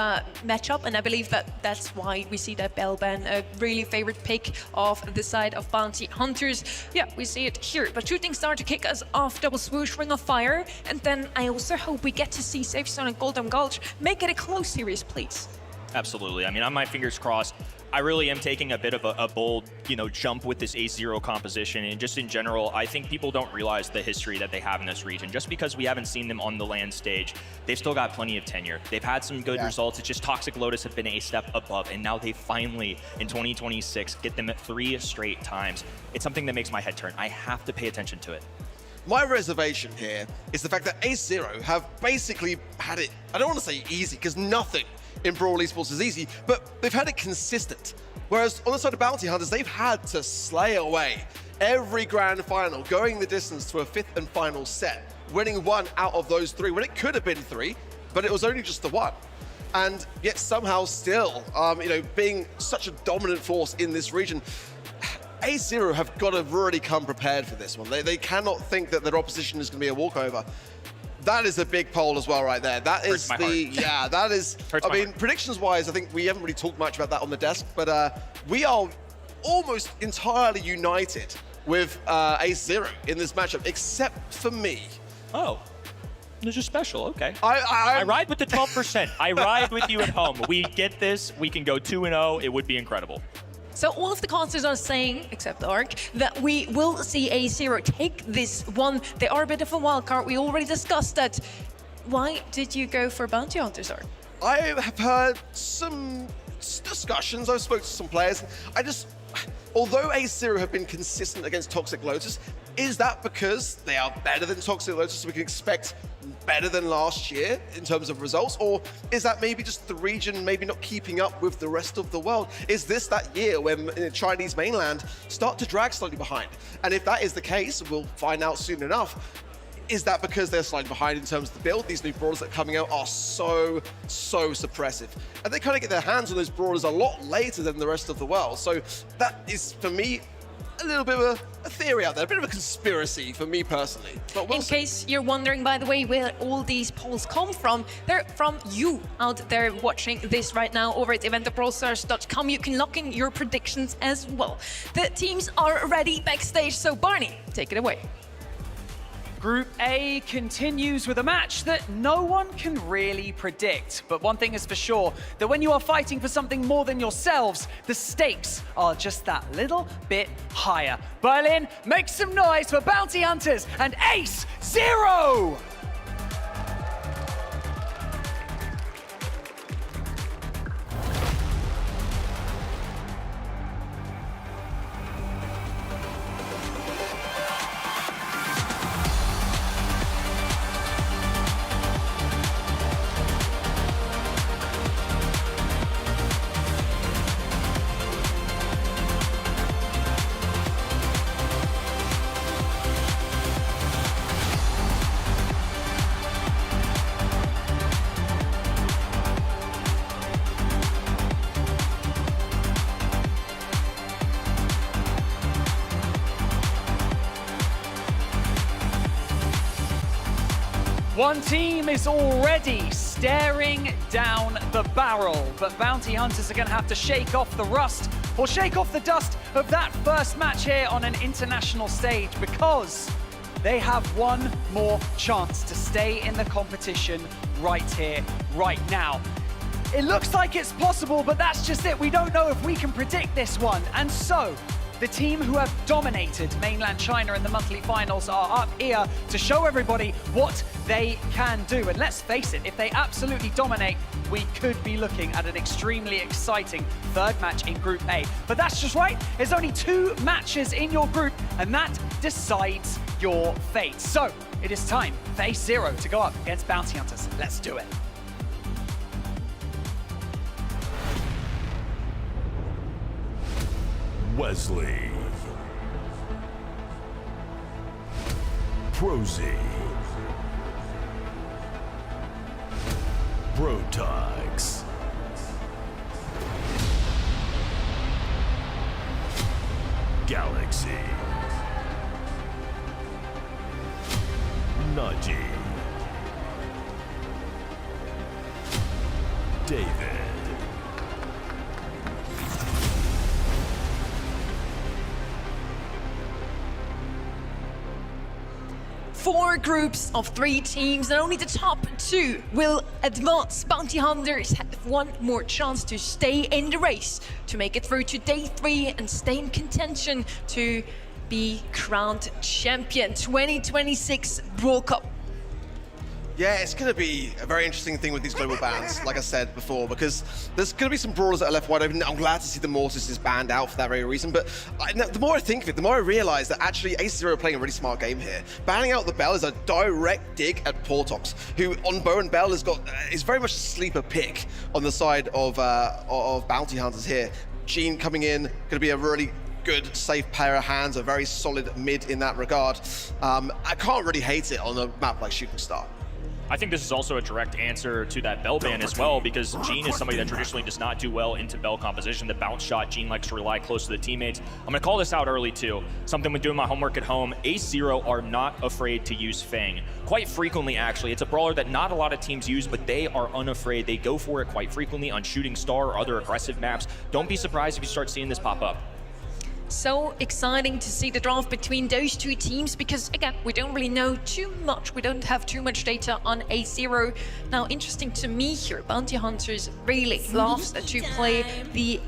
matchup, and I believe that that's why we see that Bell ban, a really favorite pick of the side of Bounty Hunters. Yeah, we see it here. But Shooting Star to kick us off, double swoosh, Ring of Fire. And then I also hope we get to see Safe Zone and Golden Gulch. Make it a close series, please. Absolutely. I mean, on my fingers crossed. I really am taking a bit of a bold, jump with this Ace Zero composition. And just in general, I think people don't realize the history that they have in this region. Just because we haven't seen them on the LAN stage, they've still got plenty of tenure. They've had some good results. It's just Toxic Lotus have been a step above. And now they finally, in 2026, get them at 3 straight times. It's something that makes my head turn. I have to pay attention to it. My reservation here is the fact that A0 have basically had it, I don't want to say easy, because nothing in Brawl Esports is easy, but they've had it consistent. Whereas on the side of Bounty Hunters, they've had to slay away every grand final, going the distance to a 5th and final set, winning 1 out of those 3, when it could have been 3, but it was only just the 1. And yet somehow still, being such a dominant force in this region, A0 have got to really come prepared for this one. They cannot think that their opposition is going to be a walkover. That is a big poll as well right there. That is that is, I mean, predictions-wise, I think we haven't really talked much about that on the desk, but we are almost entirely united with A0 in this matchup, except for me. Oh. Those are special, okay. I ride with the 12%. I ride with you at home. We get this. We can go 2-0. It would be incredible. So all of the casters are saying, except Ark, that we will see A0 take this one. They are a bit of a wild card. We already discussed that. Why did you go for Bounty Hunters, Ark? I have heard some discussions. I've spoken to some players. Although A0 have been consistent against Toxic Lotus, is that because they are better than Toxic Lotus, so we can expect better than last year in terms of results? Or is that maybe just the region maybe not keeping up with the rest of the world? Is this that year when the Chinese mainland start to drag slightly behind? And if that is the case, we'll find out soon enough. Is that because they're slightly behind in terms of the build? These new brawlers that are coming out are so suppressive. And they kind of get their hands on those brawlers a lot later than the rest of the world. So that is, for me, a little bit of a theory out there, a bit of a conspiracy for me personally. But we'll see. Case you're wondering, by the way, where all these polls come from, they're from you out there watching this right now over at eventofbrawlstars.com. You can lock in your predictions as well. The teams are ready backstage, so Barney, take it away. Group A continues with a match that no one can really predict. But one thing is for sure, that when you are fighting for something more than yourselves, the stakes are just that little bit higher. Berlin, make some noise for Bounty Hunters and Ace0! One team is already staring down the barrel, but Bounty Hunters are going to have to shake off the rust or shake off the dust of that first match here on an international stage, because they have one more chance to stay in the competition right here, right now. It looks like it's possible, but that's just it. We don't know if we can predict this one. And so, the team who have dominated mainland China in the monthly finals are up here to show everybody what they can do. And let's face it, if they absolutely dominate, we could be looking at an extremely exciting third match in Group A. But that's just right, there's only 2 matches in your group, and that decides your fate. So, it is time for A0 to go up against Bounty Hunters. Let's do it. Wesley, Prosy, Brotox, Galaxy, Najee, David. 4 groups of 3 teams, and only the top 2 will advance. Bounty Hunters have one more chance to stay in the race, to make it through to day 3 and stay in contention to be crowned champion 2026 Brawl Cup. Yeah, it's going to be a very interesting thing with these global bans, like I said before, because there's going to be some brawlers that are left wide open. I'm glad to see the Mortis is banned out for that very reason, but the more I think of it, the more I realize that actually A0 are playing a really smart game here. Banning out the Bell is a direct dig at Portox, who on Bow and Bell is very much a sleeper pick on the side of Bounty Hunters here. Gene coming in, going to be a really good, safe pair of hands, a very solid mid in that regard. I can't really hate it on a map like Shooting Star. I think this is also a direct answer to that Bell ban as well, because Gene is somebody that traditionally does not do well into Bell composition. The bounce shot, Gene likes to rely close to the teammates. I'm going to call this out early too. Something when doing my homework at home, A0 are not afraid to use Fang. Quite frequently, actually. It's a brawler that not a lot of teams use, but they are unafraid. They go for it quite frequently on Shooting Star or other aggressive maps. Don't be surprised if you start seeing this pop up. So exciting to see the draft between those two teams because, again, we don't really know too much. We don't have too much data on A0. Now, interesting to me here, Bounty Hunters really loves to play the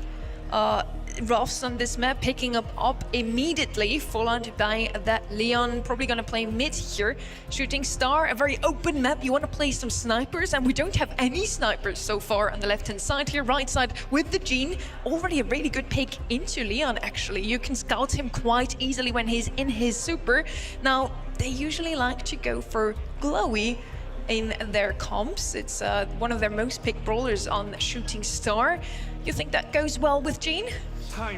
Ruffs on this map, picking up immediately, followed by that Leon, probably gonna play mid here. Shooting Star, a very open map. You wanna play some snipers, and we don't have any snipers so far on the left-hand side here. Right side with the Gene, already a really good pick into Leon, actually. You can scout him quite easily when he's in his super. Now, they usually like to go for Glowy in their comps. It's one of their most picked brawlers on Shooting Star. You think that goes well with Gene? I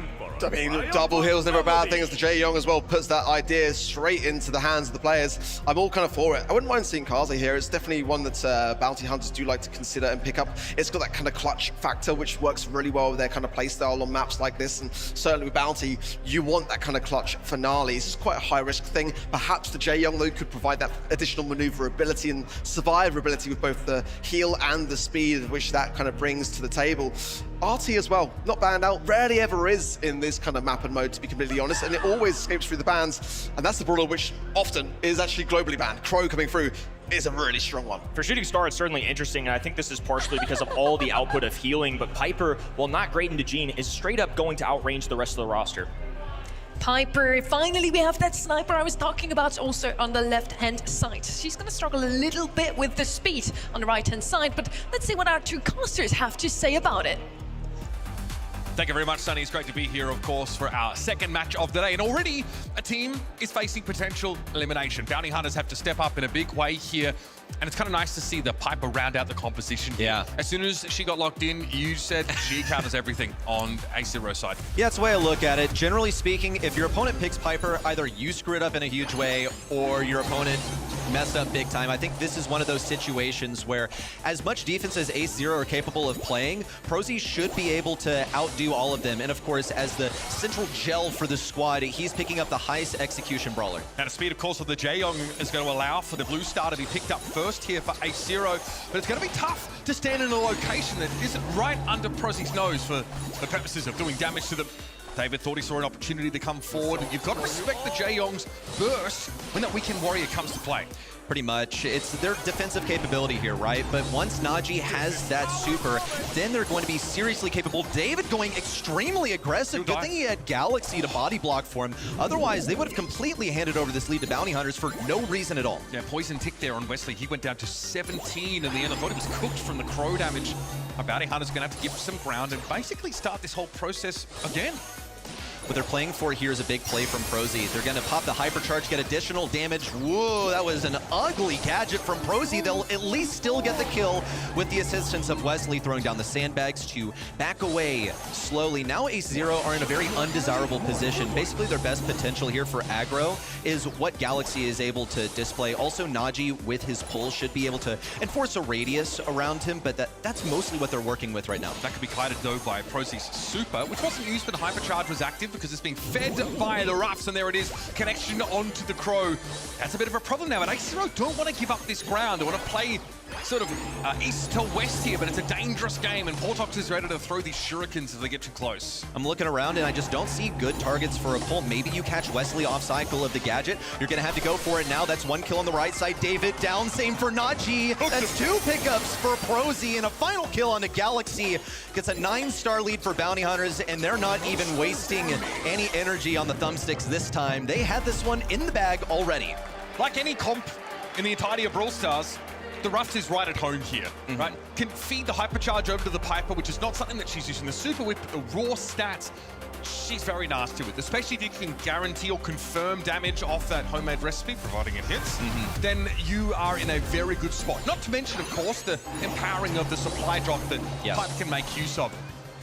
mean, double heal's never a bad thing, as the Jae-Young as well puts that idea straight into the hands of the players. I'm all kind of for it. I wouldn't mind seeing Kaze here. It's definitely one that Bounty Hunters do like to consider and pick up. It's got that kind of clutch factor, which works really well with their kind of playstyle on maps like this. And certainly with Bounty, you want that kind of clutch finale. It's quite a high-risk thing. Perhaps the Jae-Young, though, could provide that additional maneuverability and survivability with both the heal and the speed, which that kind of brings to the table. RT as well, not banned out, rarely ever is in this kind of map and mode, to be completely honest, and it always escapes through the bans, and that's the brawler which often is actually globally banned. Crow coming through is a really strong one. For Shooting Star, it's certainly interesting, and I think this is partially because of all the output of healing, but Piper, while not great into Gene, is straight up going to outrange the rest of the roster. Piper, finally we have that sniper I was talking about also on the left-hand side. She's going to struggle a little bit with the speed on the right-hand side, but let's see what our two casters have to say about it. Thank you very much, Sunny. It's great to be here, of course, for our second match of the day. And already a team is facing potential elimination. Bounty Hunters have to step up in a big way here. And it's kind of nice to see the Piper round out the composition. Yeah. As soon as she got locked in, you said she counters everything on A0 side. Yeah, that's the way I look at it. Generally speaking, if your opponent picks Piper, either you screw it up in a huge way or your opponent messed up big time. I think this is one of those situations where as much defense as A0 are capable of playing, Prosy should be able to outdo all of them. And of course, as the central gel for the squad, he's picking up the highest execution brawler. Now the speed, of course, of the Jae-Young is going to allow for the blue star to be picked up first here for A0, but it's going to be tough to stand in a location that isn't right under Prosy's nose for the purposes of doing damage to them. David thought he saw an opportunity to come forward, and you've got to respect the Jae-Young's burst when that weekend warrior comes to play. Pretty much. It's their defensive capability here, right? But once Naji has that super, then they're going to be seriously capable. David going extremely aggressive. Good thing he had Galaxy to body block for him. Otherwise, they would have completely handed over this lead to Bounty Hunters for no reason at all. Yeah, poison tick there on Wesley. He went down to 17 in the end. I thought he was cooked from the Crow damage. Bounty Hunter's going to have to give some ground and basically start this whole process again. What they're playing for here is a big play from Prosy. They're going to pop the hypercharge, get additional damage. Whoa, that was an ugly gadget from Prosy. They'll at least still get the kill with the assistance of Wesley throwing down the sandbags to back away slowly. Now A0 are in a very undesirable position. Basically, their best potential here for aggro is what Galaxy is able to display. Also, Naji with his pull should be able to enforce a radius around him, but that's mostly what they're working with right now. That could be kited though by Prosy's super, which wasn't used when the hypercharge was active, because it's being fed by the Ruffs, and there it is, connection onto the Crow. That's a bit of a problem now, but A0 don't want to give up this ground. They want to play sort of east to west here, but it's a dangerous game, and Portox is ready to throw these shurikens if they get too close. I'm looking around, and I just don't see good targets for a pull. Maybe you catch Wesley off cycle of the gadget. You're going to have to go for it now. That's one kill on the right side. David down, same for Naji. That's two pickups for Prosy, and a final kill on the Galaxy. Gets a 9-star lead for Bounty Hunters, and they're not even wasting any energy on the thumbsticks this time. They had this one in the bag already. Like any comp in the entirety of Brawl Stars, the Rust is right at home here, right? Can feed the Hypercharge over to the Piper, which is not something that she's using. The Super Whip, the raw stats, she's very nasty with, especially if you can guarantee or confirm damage off that homemade recipe, providing it hits, then you are in a very good spot. Not to mention, of course, the empowering of the supply drop that Piper can make use of.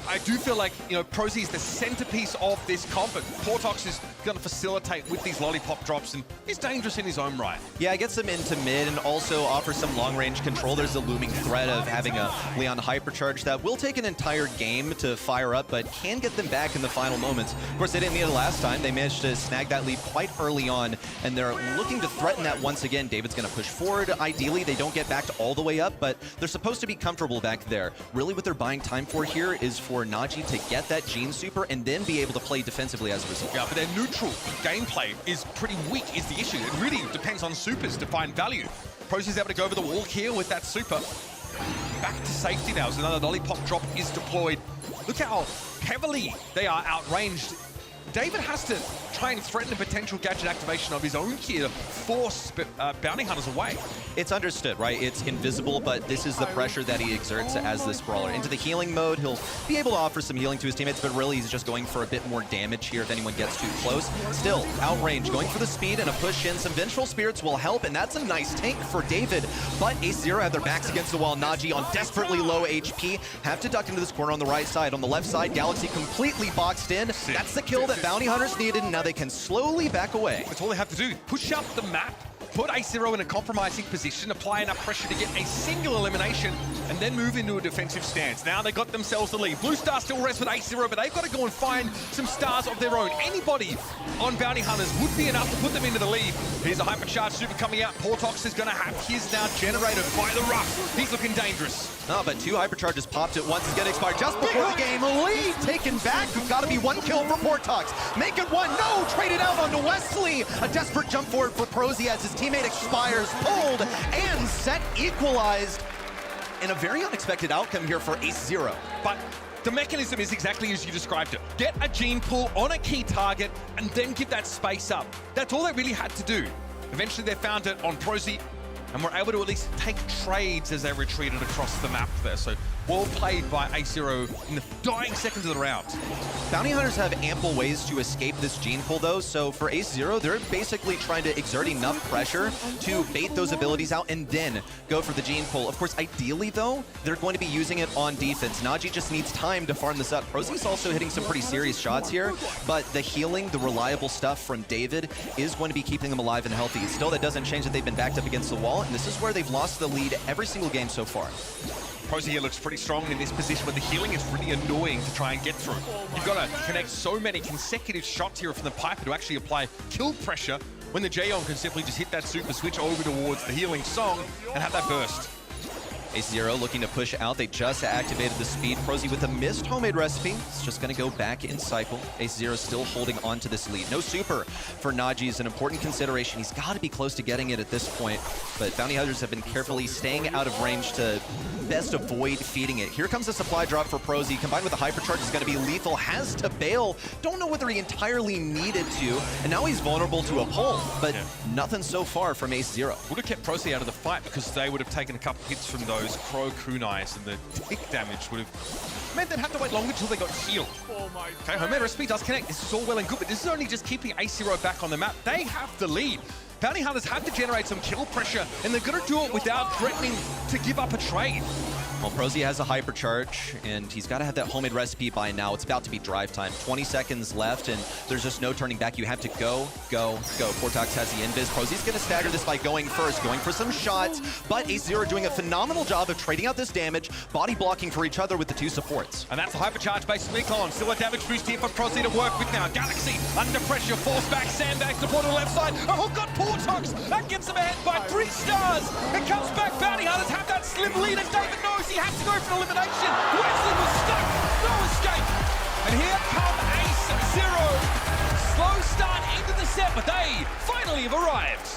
I do feel like, you know, Prosy is the centerpiece of this comp, but Portox is going to facilitate with these lollipop drops, and he's dangerous in his own right. Yeah, gets them into mid and also offers some long-range control. There's the looming threat of having a Leon Hypercharge that will take an entire game to fire up, but can get them back in the final moments. Of course, they didn't need it last time. They managed to snag that lead quite early on, and they're looking to threaten that once again. David's going to push forward. Ideally, they don't get backed all the way up, but they're supposed to be comfortable back there. Really, what they're buying time for here is for Naji to get that Gene Super and then be able to play defensively as a result. Yeah, but their neutral gameplay is pretty weak is the issue. It really depends on supers to find value. Prosy's able to go over the wall here with that super. Back to safety now as another lollipop drop is deployed. Look how heavily they are outranged. David has to try and threaten a potential gadget activation of his own key to force bounty hunters away. It's understood, right? It's invisible, but this is the pressure that he exerts as this brawler. Into the healing mode, he'll be able to offer some healing to his teammates, but really he's just going for a bit more damage here if anyone gets too close. Still, outrange, going for the speed and a push in. Some Vengeful Spirits will help, and that's a nice tank for David. But Ace0 have their backs against the wall. Naji on desperately low HP. Have to duck into this corner on the right side. On the left side, Galaxy completely boxed in. That's the kill that Bounty Hunters needed, and now they can slowly back away. That's all they have to do. Push up the map, put Ace0 in a compromising position, apply enough pressure to get a single elimination, and then move into a defensive stance. Now they got themselves the lead. Blue Star still rests with Ace0, but they've got to go and find some stars of their own. Anybody on Bounty Hunters would be enough to put them into the lead. Here's a Hypercharge Super coming out. Portox is going to have his now generated by the Ruff. He's looking dangerous. Oh, but two Hypercharges popped at once. Is getting expired just before the game. Lead taken back. We've got to be one kill for Portox. Make it one. No, traded out onto Wesley. A desperate jump forward for Prosy as his teammate expires. Pulled and set equalized. And a very unexpected outcome here for Ace0. But the mechanism is exactly as you described it. Get a gene pull on a key target and then give that space up. That's all they really had to do. Eventually they found it on Prosy and were able to at least take trades as they retreated across the map there. So well played by Ace0 in the dying seconds of the round. Bounty Hunters have ample ways to escape this gene pull though, so for Ace0, they're basically trying to exert enough pressure to bait those abilities out and then go for the gene pull. Of course, ideally though, they're going to be using it on defense. Naji just needs time to farm this up. Prosy's also hitting some pretty serious shots here, but the healing, the reliable stuff from David is going to be keeping them alive and healthy. Still, that doesn't change that they've been backed up against the wall, and this is where they've lost the lead every single game so far. Prosy here looks pretty strong in this position, but the healing is really annoying to try and get through. You've got to connect so many consecutive shots here from the Piper to actually apply kill pressure when the Jaeon can simply just hit that super switch over towards the healing song and have that burst. Ace0 looking to push out. They just activated the speed. Prosy with a missed homemade recipe. It's just going to go back in cycle. Ace0 still holding on to this lead. No super for Naji is an important consideration. He's got to be close to getting it at this point. But Bounty Hunters have been carefully staying out of range to best avoid feeding it. Here comes a supply drop for Prosy. Combined with the Hypercharge is going to be lethal. Has to bail. Don't know whether he entirely needed to. And now he's vulnerable to a pull. But nothing so far from Ace0. Would have kept Prosy out of the fight because they would have taken a couple hits from those Crow kunais, and the tick damage would have meant they'd have to wait longer until they got healed. Okay, homemade recipe does connect. This is all well and good, but this is only just keeping Ace0 back on the map. They have the lead. Bounty Hunters have to generate some kill pressure, and they're going to do it without threatening to give up a trade. Well, Prosy has a Hypercharge, and he's got to have that homemade recipe by now. It's about to be drive time. 20 seconds left, and there's just no turning back. You have to go, go, go. Portox has the invis. Prosy's going to stagger this by going first, going for some shots, but Ace0 doing a phenomenal job of trading out this damage, body blocking for each other with the two supports. And that's the Hypercharge based Recon. Still a damage boost here for Prosy to work with now. Galaxy under pressure, force back, sandbag to the left side. Oh, got Portox! That gets him ahead by 3 stars! It comes back, Bounty Hunters have that slim lead as David knows he has to go for an elimination. Wesley was stuck, no escape. And here come Ace0. Slow start into the set, but they finally have arrived.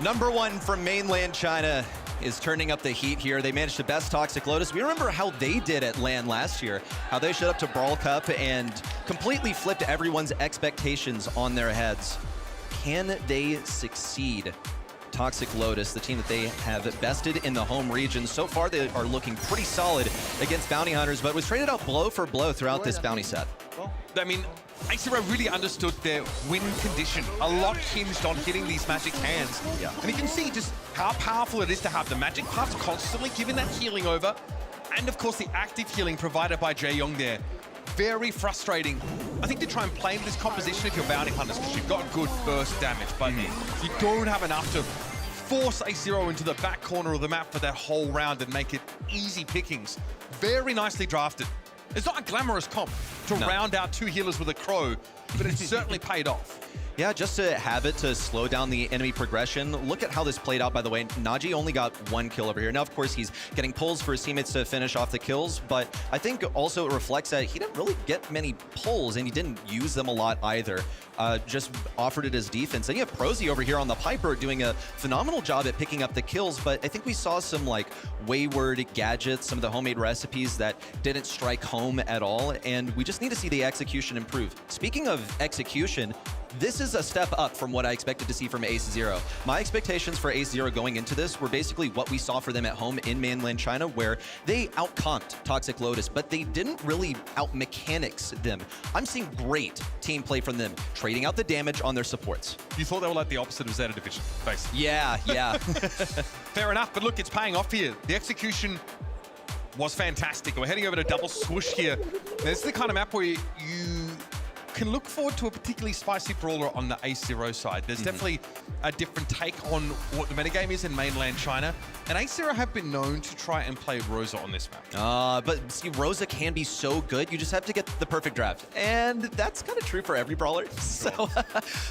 Number 1 from mainland China is turning up the heat here. They managed to best Toxic Lotus. We remember how they did at LAN last year, how they showed up to Brawl Cup and completely flipped everyone's expectations on their heads. Can they succeed Toxic Lotus, the team that they have bested in the home region. So far, they are looking pretty solid against Bounty Hunters, but was traded out blow for blow throughout this bounty set. I mean, A0 really understood their win condition. A lot hinged on hitting these magic hands. Yeah. And you can see just how powerful it is to have the magic paths constantly giving that healing over. And of course, the active healing provided by Jae-Young there. Very frustrating, I think, to try and play in this composition if you're Bounty Hunters, because you've got good burst damage, but you don't have enough to force A0 into the back corner of the map for that whole round and make it easy pickings. Very nicely drafted. It's not a glamorous comp to round out 2 healers with a Crow, but it's certainly paid off. Yeah, just to have it to slow down the enemy progression. Look at how this played out, by the way. Naji only got 1 kill over here. Now, of course, he's getting pulls for his teammates to finish off the kills, but I think also it reflects that he didn't really get many pulls, and he didn't use them a lot either. Just offered it as defense. And you have Prosy over here on the Piper doing a phenomenal job at picking up the kills, but I think we saw some like wayward gadgets, some of the homemade recipes that didn't strike home at all, and we just need to see the execution improve. Speaking of execution, this is a step up from what I expected to see from Ace0. My expectations for Ace0 going into this were basically what we saw for them at home in mainland China, where they outcomped Toxic Lotus, but they didn't really out-mechanics them. I'm seeing great team play from them, trading out the damage on their supports. You thought they were like the opposite of Zeta Division, basically. Yeah. Fair enough, but look, it's paying off here. The execution was fantastic. We're heading over to double swoosh here. This is the kind of map where you can look forward to a particularly spicy brawler on the A0 side. There's definitely a different take on what the metagame is in mainland China. And A0 have been known to try and play Rosa on this map. But see, Rosa can be so good. You just have to get the perfect draft. And that's kind of true for every brawler. So,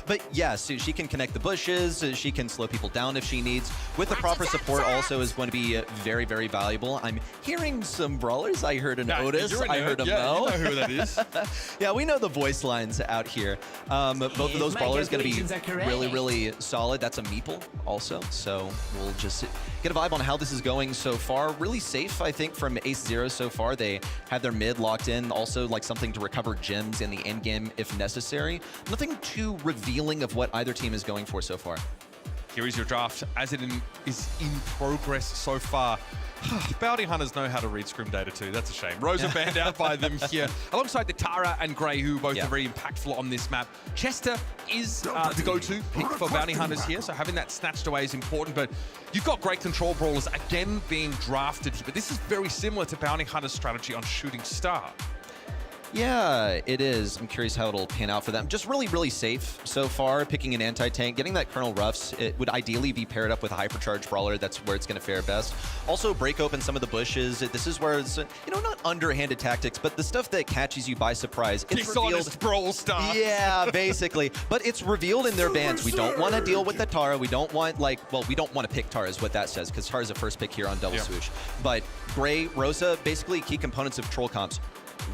but yes, so she can connect the bushes. She can slow people down if she needs. With the proper support also is going to be very, very valuable. I'm hearing some brawlers. I heard an Otis. I heard a Mel. You know who that is. Yeah, we know the voice lines out here. Both of those brawlers going to be really, really solid. That's a Meeple also. So we'll just get a vibe on how this is going so far. Really safe, I think, from Ace0 so far. They have their mid locked in. Also, like something to recover gems in the end game if necessary. Nothing too revealing of what either team is going for so far. Here is your draft as it is in progress so far. Bounty Hunters know how to read scrim data too. That's a shame. Rosa banned out by them here, alongside the Tara and Grey, who both are very impactful on this map. Chester is the go-to pick for Bounty Hunters here, so having that snatched away is important, but you've got great control brawlers again being drafted here, but this is very similar to Bounty Hunter's strategy on Shooting Star. Yeah, it is. I'm curious how it'll pan out for them. Just really, really safe so far, picking an anti-tank. Getting that Colonel Ruffs, it would ideally be paired up with a hypercharge brawler. That's where it's going to fare best. Also, break open some of the bushes. This is where it's, not underhanded tactics, but the stuff that catches you by surprise. It's dishonest Brawl Star. Yeah, basically. But it's revealed in their bans. We don't want to deal with the Tara. We don't want, we don't want to pick Tara is what that says, because Tara's the first pick here on Double Swoosh. But Grey, Rosa, basically key components of troll comps.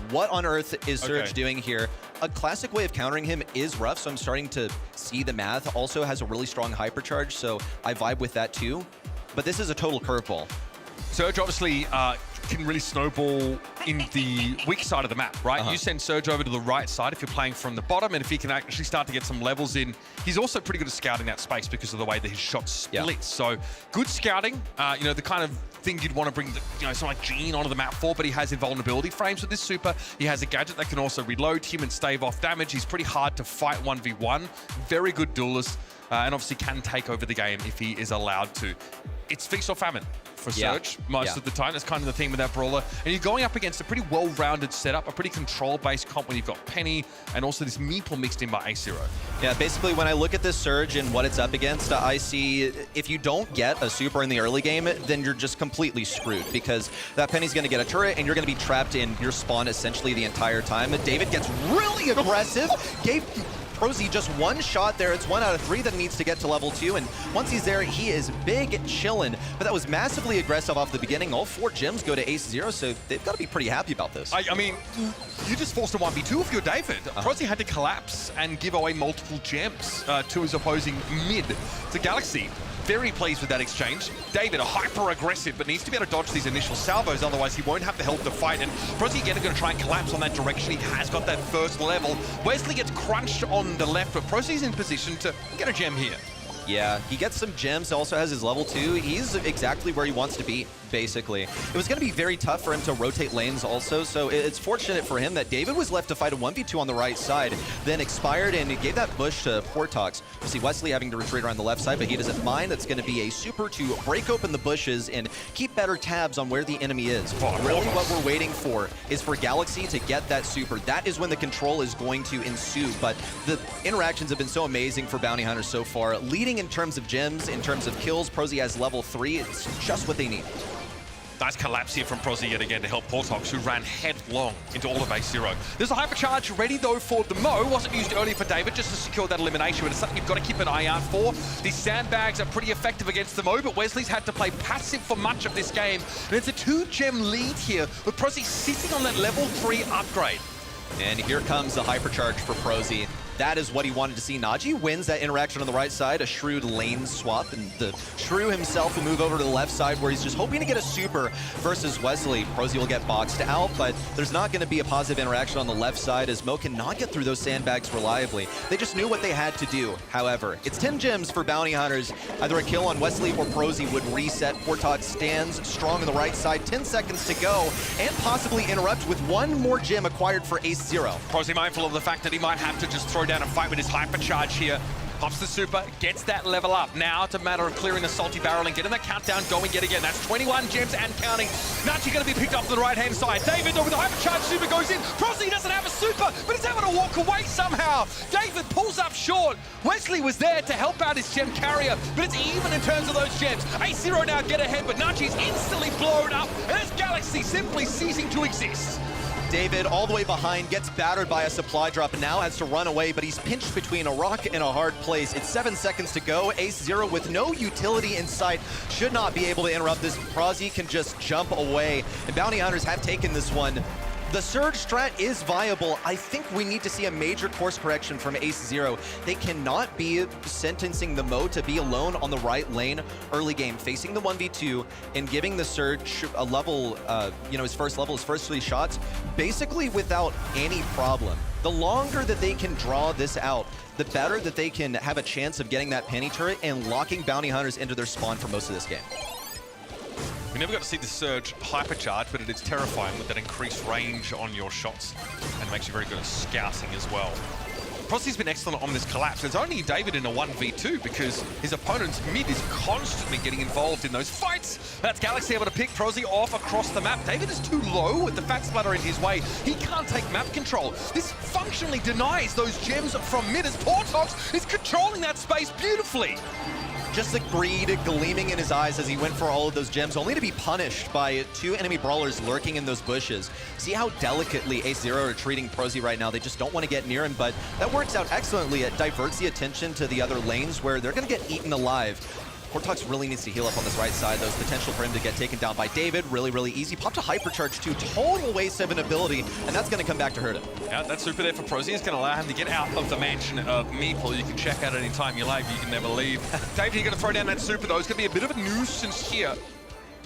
What on earth is Surge doing here? A classic way of countering him is rough, so I'm starting to see the math. Also has a really strong hypercharge, so I vibe with that too. But this is a total curveball. Surge obviously can really snowball in the weak side of the map, right? You send Surge over to the right side if you're playing from the bottom, and if he can actually start to get some levels in, he's also pretty good at scouting that space because of the way that his shot splits. So good scouting, the kind of thing you'd want to bring, someone like Gene onto the map for, but he has invulnerability frames with this super. He has a gadget that can also reload him and stave off damage. He's pretty hard to fight 1v1. Very good duelist, and obviously can take over the game if he is allowed to. It's feast or famine for Surge most of the time. That's kind of the theme of that brawler. And you're going up against a pretty well-rounded setup, a pretty control-based comp when you've got Penny and also this Meeple mixed in by A0. Yeah, basically when I look at this Surge and what it's up against, I see if you don't get a super in the early game, then you're just completely screwed, because that Penny's going to get a turret and you're going to be trapped in your spawn essentially the entire time. David gets really aggressive, gave Prosy just one shot there. It's 1 out of 3 that needs to get to level 2, and once he's there, he is big chillin'. But that was massively aggressive off the beginning. All 4 gems go to Ace0, so they've got to be pretty happy about this. I mean, you just forced a 1v2 if you're David. Prosy had to collapse and give away multiple gems to his opposing mid to Galaxy. Very pleased with that exchange. David, hyper-aggressive, but needs to be able to dodge these initial salvos, otherwise he won't have the health to fight. And Prosy again are going to try and collapse on that direction. He has got that first level. Wesley gets crunched on the left, but Prosy's in position to get a gem here. Yeah, he gets some gems, also has his level 2. He's exactly where he wants to be, basically. It was going to be very tough for him to rotate lanes also, so it's fortunate for him that David was left to fight a 1v2 on the right side, then expired and gave that bush to Portox. We see Wesley having to retreat around the left side, but he doesn't mind. That's going to be a super to break open the bushes and keep better tabs on where the enemy is. Really what we're waiting for is for Galaxy to get that super. That is when the control is going to ensue, but the interactions have been so amazing for Bounty Hunters so far. Leading in terms of gems, in terms of kills, Prosy has level 3. It's just what they need. Nice collapse here from Prosy yet again to help Portox, who ran headlong into all of A0. There's a hypercharge ready though for the Mo. Wasn't used earlier for David just to secure that elimination, but it's something you've got to keep an eye out for. These sandbags are pretty effective against the Mo, but Wesley's had to play passive for much of this game. And it's a 2-gem lead here, with Prosy sitting on that level 3 upgrade. And here comes the hypercharge for Prosy. That is what he wanted to see. Naji wins that interaction on the right side, a shrewd lane swap, and the Shrew himself will move over to the left side where he's just hoping to get a super versus Wesley. Prosy will get boxed out, but there's not going to be a positive interaction on the left side as Mo cannot get through those sandbags reliably. They just knew what they had to do. However, it's 10 gems for Bounty Hunters. Either a kill on Wesley or Prosy would reset. Portox stands strong on the right side, 10 seconds to go, and possibly interrupt with one more gem acquired for Ace0. Prosy mindful of the fact that he might have to just throw down and fight with his hypercharge here. Pops the super, gets that level up. Now it's a matter of clearing the salty barrel and getting that countdown going yet again. That's 21 gems and counting. Nachi going to be picked up on the right-hand side. David, though, with the hypercharge super goes in. Prosy doesn't have a super, but he's able to walk away somehow. David pulls up short. Wesley was there to help out his gem carrier, but it's even in terms of those gems. A0 now get ahead, but Nachi's instantly blown up, and it's Galaxy simply ceasing to exist. David, all the way behind, gets battered by a supply drop and now has to run away, but he's pinched between a rock and a hard place. It's 7 seconds to go. Ace0 with no utility in sight should not be able to interrupt this. Prosy can just jump away, and Bounty Hunters have taken this one. The Surge strat is viable. I think we need to see a major course correction from Ace0. They cannot be sentencing the Mo to be alone on the right lane early game, facing the 1v2 and giving the Surge a level, his first level, his first 3 shots, basically without any problem. The longer that they can draw this out, the better that they can have a chance of getting that penny turret and locking Bounty Hunters into their spawn for most of this game. We never got to see the Surge hypercharge, but it is terrifying with that increased range on your shots and makes you very good at scouting as well. Prosy's been excellent on this collapse. There's only David in a 1v2 because his opponent's mid is constantly getting involved in those fights. That's Galaxy able to pick Prosy off across the map. David is too low with the Fat Splatter in his way. He can't take map control. This functionally denies those gems from mid as Portox is controlling that space beautifully. Just the greed gleaming in his eyes as he went for all of those gems, only to be punished by 2 enemy brawlers lurking in those bushes. See how delicately Ace0 are treating Prosy right now. They just don't want to get near him, but that works out excellently. It diverts the attention to the other lanes where they're going to get eaten alive. Portox really needs to heal up on this right side. There's potential for him to get taken down by David. Really, really easy. Popped a hypercharge too. Total waste of an ability, and that's going to come back to hurt him. Yeah, that super there for Prosy is going to allow him to get out of the mansion of Meeple. You can check out any time you like, but you can never leave. David, you're going to throw down that super, though. It's going to be a bit of a nuisance here.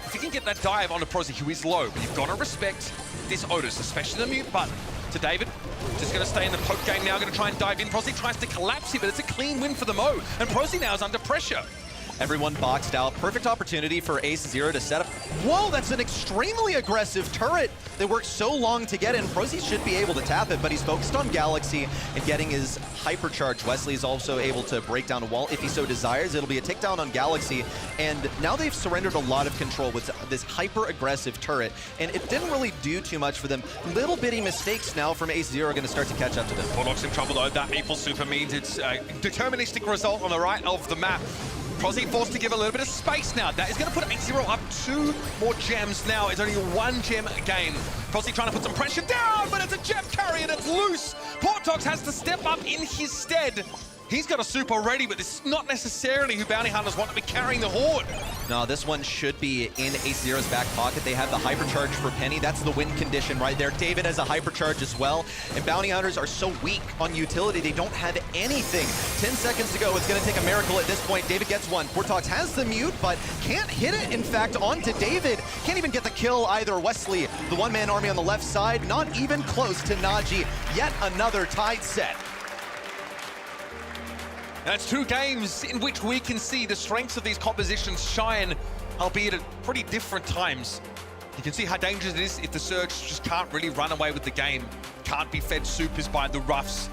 If you can get that dive onto Prosy, who is low, but you've got to respect this Otis, especially the mute button. To David, just going to stay in the poke game now, going to try and dive in. Prosy tries to collapse here, but it's a clean win for the Mo, and Prosy now is under pressure. Everyone boxed out. Perfect opportunity for Ace0 to set up. Whoa, that's an extremely aggressive turret. They worked so long to get in. Prosy should be able to tap it, but he's focused on Galaxy and getting his hypercharge. Wesley is also able to break down a wall if he so desires. It'll be a takedown on Galaxy, and now they've surrendered a lot of control with this hyper-aggressive turret, and it didn't really do too much for them. Little bitty mistakes now from Ace0 are going to start to catch up to them. Portox in trouble, though. That Meeple super means it's a deterministic result on the right of the map. Prosy forced to give a little bit of space now. That is going to put Ace0 up 2 more gems now. It's only a 1 gem game. Prosy trying to put some pressure down, but it's a gem carry and it's loose. Portox has to step up in his stead. He's got a super ready, but this is not necessarily who Bounty Hunters want to be carrying the Horde. No, this one should be in Ace0's back pocket. They have the hypercharge for Penny. That's the win condition right there. David has a hypercharge as well. And Bounty Hunters are so weak on utility, they don't have anything. 10 seconds to go. It's going to take a miracle at this point. David gets one. Portox has the mute, but can't hit it, in fact, onto David. Can't even get the kill either. Wesley, the one-man army on the left side, not even close to Naji. Yet another tied set. That's 2 games in which we can see the strengths of these compositions shine, albeit at pretty different times. You can see how dangerous it is if the Surge just can't really run away with the game, can't be fed supers by the Roughs,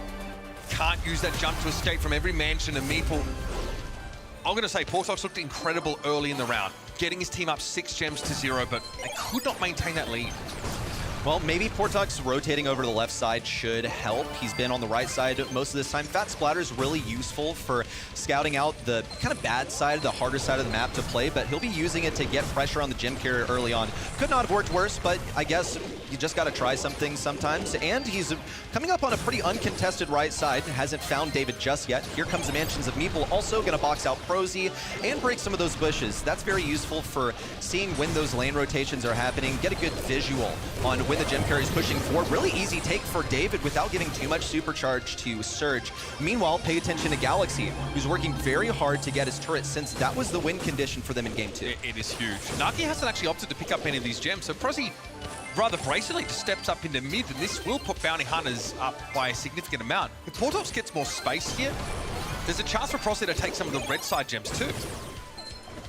can't use that jump to escape from every mansion and meeple. I'm going to say Portox looked incredible early in the round, getting his team up 6 gems to 0, but they could not maintain that lead. Well, maybe Portox rotating over to the left side should help. He's been on the right side most of this time. Fat Splatter is really useful for scouting out the kind of bad side, the harder side of the map to play, but he'll be using it to get pressure on the gem carrier early on. Could not have worked worse, but I guess you just got to try some things sometimes. And he's coming up on a pretty uncontested right side. Hasn't found David just yet. Here comes the Mansions of Meeple, also going to box out Prosy and break some of those bushes. That's very useful for seeing when those lane rotations are happening. Get a good visual on when the gem carrier is pushing forward. Really easy take for David without giving too much supercharge to Surge. Meanwhile, pay attention to Galaxy, who's working very hard to get his turret since that was the win condition for them in game 2. It is huge. Nagi hasn't actually opted to pick up any of these gems, so Prosy rather brazenly just steps up into mid, and this will put Bounty Hunters up by a significant amount. If Portox gets more space here, there's a chance for Prosy to take some of the red side gems too.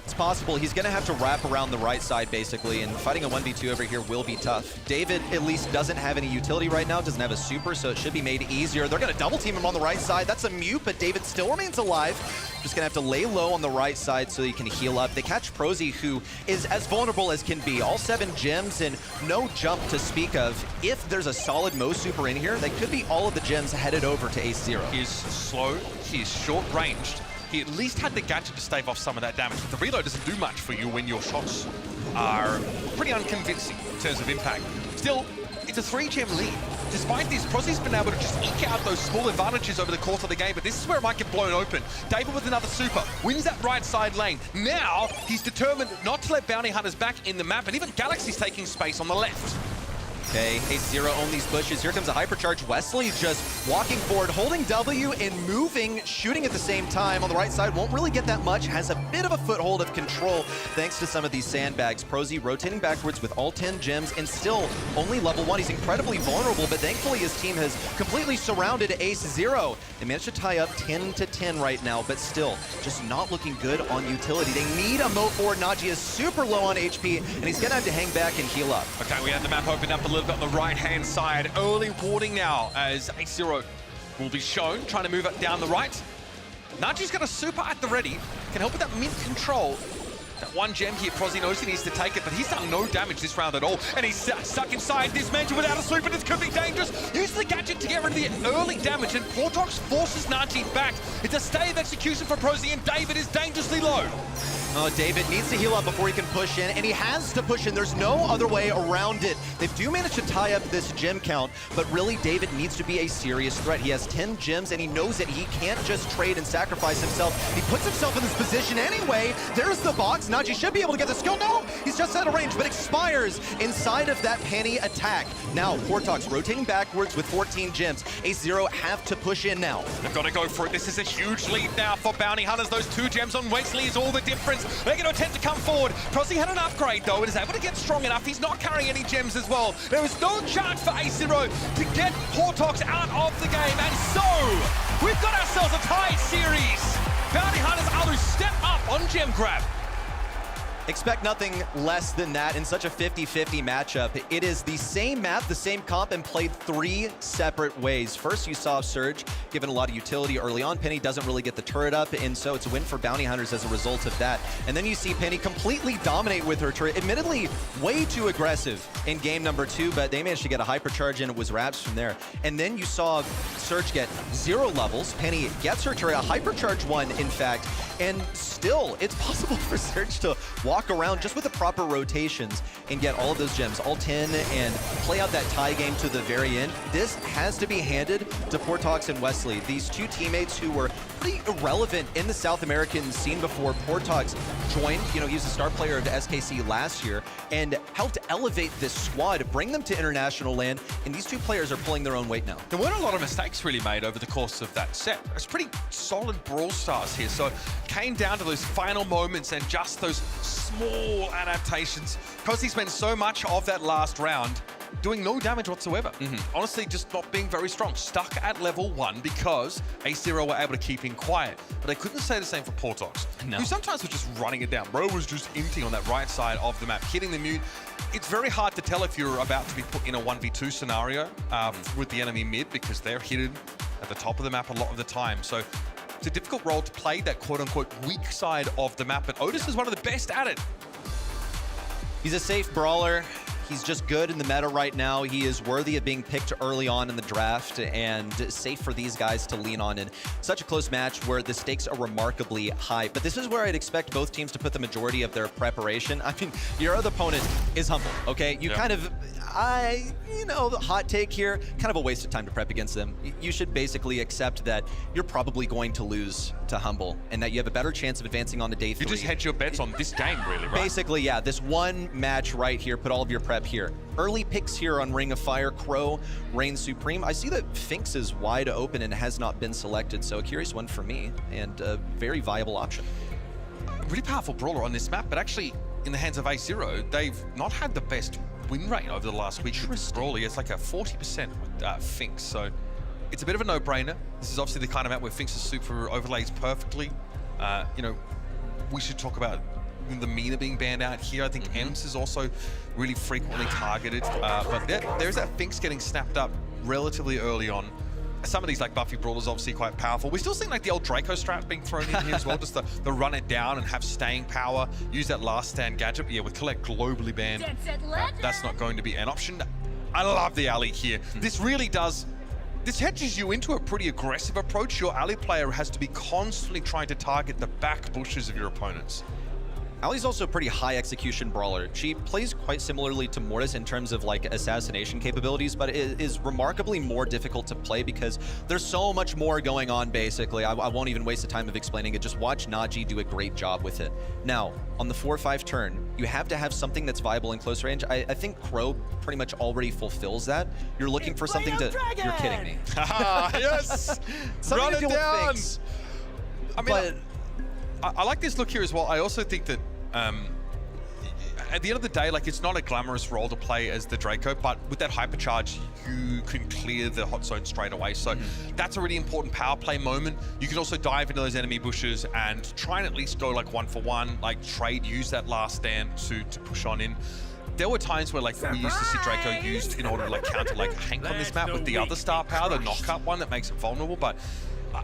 It's possible. He's going to have to wrap around the right side, basically, and fighting a 1v2 over here will be tough. David, at least, doesn't have any utility right now, doesn't have a super, so it should be made easier. They're going to double team him on the right side. That's a mute, but David still remains alive. Just going to have to lay low on the right side so he can heal up. They catch Prosy, who is as vulnerable as can be. All 7 gems and no jump to speak of. If there's a solid Mo super in here, that could be all of the gems headed over to Ace Zero. He is slow, he is short-ranged. He at least had the gadget to stave off some of that damage, but the reload doesn't do much for you when your shots are pretty unconvincing in terms of impact. Still, it's a 3-gem lead. Despite this, Prosy's been able to just eke out those small advantages over the course of the game, but this is where it might get blown open. David with another super, wins that right side lane. Now, he's determined not to let Bounty Hunters back in the map, and even Galaxy's taking space on the left. Okay, Ace Zero on these bushes. Here comes a hypercharge. Wesley just walking forward, holding W and moving, shooting at the same time. On the right side, won't really get that much. Has a bit of a foothold of control thanks to some of these sandbags. Prosy rotating backwards with all 10 gems and still only level 1. He's incredibly vulnerable, but thankfully his team has completely surrounded Ace Zero. They managed to tie up 10 to 10 right now, but still just not looking good on utility. They need a moat forward. Naji is super low on HP, and he's gonna have to hang back and heal up. Okay, we have the map opened up a little bit on the right-hand side. Early warning now as Ace Zero will be shown, trying to move it down the right. Naji's got a super at the ready, can help with that mid control. That 1 gem here, Prosy knows he needs to take it, but he's done no damage this round at all. And he's stuck inside this mansion without a super. This could be dangerous. Use the gadget to get rid of the early damage, and Portox forces Naji back. It's a stay of execution for Prosy, and David is dangerously low. Oh, David needs to heal up before he can push in, and he has to push in. There's no other way around it. They do manage to tie up this gem count, but really David needs to be a serious threat. He has 10 gems, and he knows that he can't just trade and sacrifice himself. He puts himself in this position anyway. There's the box. Naji should be able to get the skill. No, he's just out of range, but expires inside of that penny attack. Now, Portox rotating backwards with 14 gems. Ace Zero have to push in now. They've got to go for it. This is a huge lead now for Bounty Hunters. Those 2 gems on Wesley is all the difference. They're going to attempt to come forward. Prosy had an upgrade, though, and is able to get strong enough. He's not carrying any gems as well. There is no chance for Ace Zero to get Portox out of the game. And so, we've got ourselves a tied series. Bounty Hunters are to step up on gem grab. Expect nothing less than that in such a 50-50 matchup. It is the same map, the same comp, and played 3 separate ways. First, you saw Surge given a lot of utility early on. Penny doesn't really get the turret up, and so it's a win for Bounty Hunters as a result of that. And then you see Penny completely dominate with her turret. Admittedly, way too aggressive in game number 2, but they managed to get a hypercharge, and it was wraps from there. And then you saw Surge get 0 levels. Penny gets her turret, a hypercharge 1, in fact, and still, it's possible for Surge to walk around just with the proper rotations and get all of those gems, all 10, and play out that tie game to the very end. This has to be handed to Portox and Wesley, these 2 teammates who were pretty irrelevant in the South American scene before Portox joined. You know, he was a star player of the SKC last year and helped elevate this squad, bring them to international land, and these 2 players are pulling their own weight now. There weren't a lot of mistakes really made over the course of that set. It's pretty solid Brawl stars here, so it came down to those final moments and just those small adaptations. Prosy spent so much of that last round doing no damage whatsoever. Honestly, just not being very strong. Stuck at level 1 because A0 were able to keep him quiet. But I couldn't say the same for Portox, who sometimes was just running it down. Bro was just empty on that right side of the map, hitting the mute. It's very hard to tell if you're about to be put in a 1v2 scenario with the enemy mid because they're hidden at the top of the map a lot of the time. So it's a difficult role to play, that quote-unquote weak side of the map, but Otis is one of the best at it. He's a safe brawler. He's just good in the meta right now. He is worthy of being picked early on in the draft and safe for these guys to lean on in such a close match where the stakes are remarkably high. But this is where I'd expect both teams to put the majority of their preparation. I mean, your other opponent is Humble, okay? You kind of, you know, the hot take here, kind of a waste of time to prep against them. You should basically accept that you're probably going to lose to Humble and that you have a better chance of advancing on to day 3. You just hedge your bets on this game, really, right? Basically, yeah, this one match right here, put all of your prep here. Early picks here on Ring of Fire, Crow reigns supreme. I see that Finks is wide open and has not been selected, so a curious one for me and a very viable option. Really powerful brawler on this map, but actually in the hands of A0, they've not had the best win rate over the last week with Brawly. It's like a 40% with Finks, so it's a bit of a no-brainer. This is obviously the kind of map where Finks' super overlays perfectly. You know, we should talk about the Mina being banned out here. I think Ems is also really frequently targeted. But there's that Finks getting snapped up relatively early on. Some of these like Buffy Brawlers obviously quite powerful. We're still seeing like the old Draco strat being thrown in here as well, just the run it down and have staying power, use that last stand gadget. But yeah, with Collect globally banned, that's not going to be an option. I love the alley here. This really does, this hedges you into a pretty aggressive approach. Your alley player has to be constantly trying to target the back bushes of your opponents. Ali's also a pretty high execution brawler. She plays quite similarly to Mortis in terms of like assassination capabilities, but it is remarkably more difficult to play because there's so much more going on basically. I won't even waste the time of explaining it. Just watch Naji do a great job with it. Now, on the 4-5 turn, you have to have something that's viable in close range. I think Crow pretty much already fulfills that. You're looking for something to... Dragon! You're kidding me. Yes! Run it down! I mean, I like this look here as well. I also think that at the end of the day, like, it's not a glamorous role to play as the Draco, but with that hypercharge, you can clear the hot zone straight away. So that's a really important power play moment. You can also dive into those enemy bushes and try and at least go like 1-for-1, like trade, use that last stand to push on in. There were times where like we used to see Draco used in order to like counter like Hank on this map with the other star power, the knock-up one that makes it vulnerable, but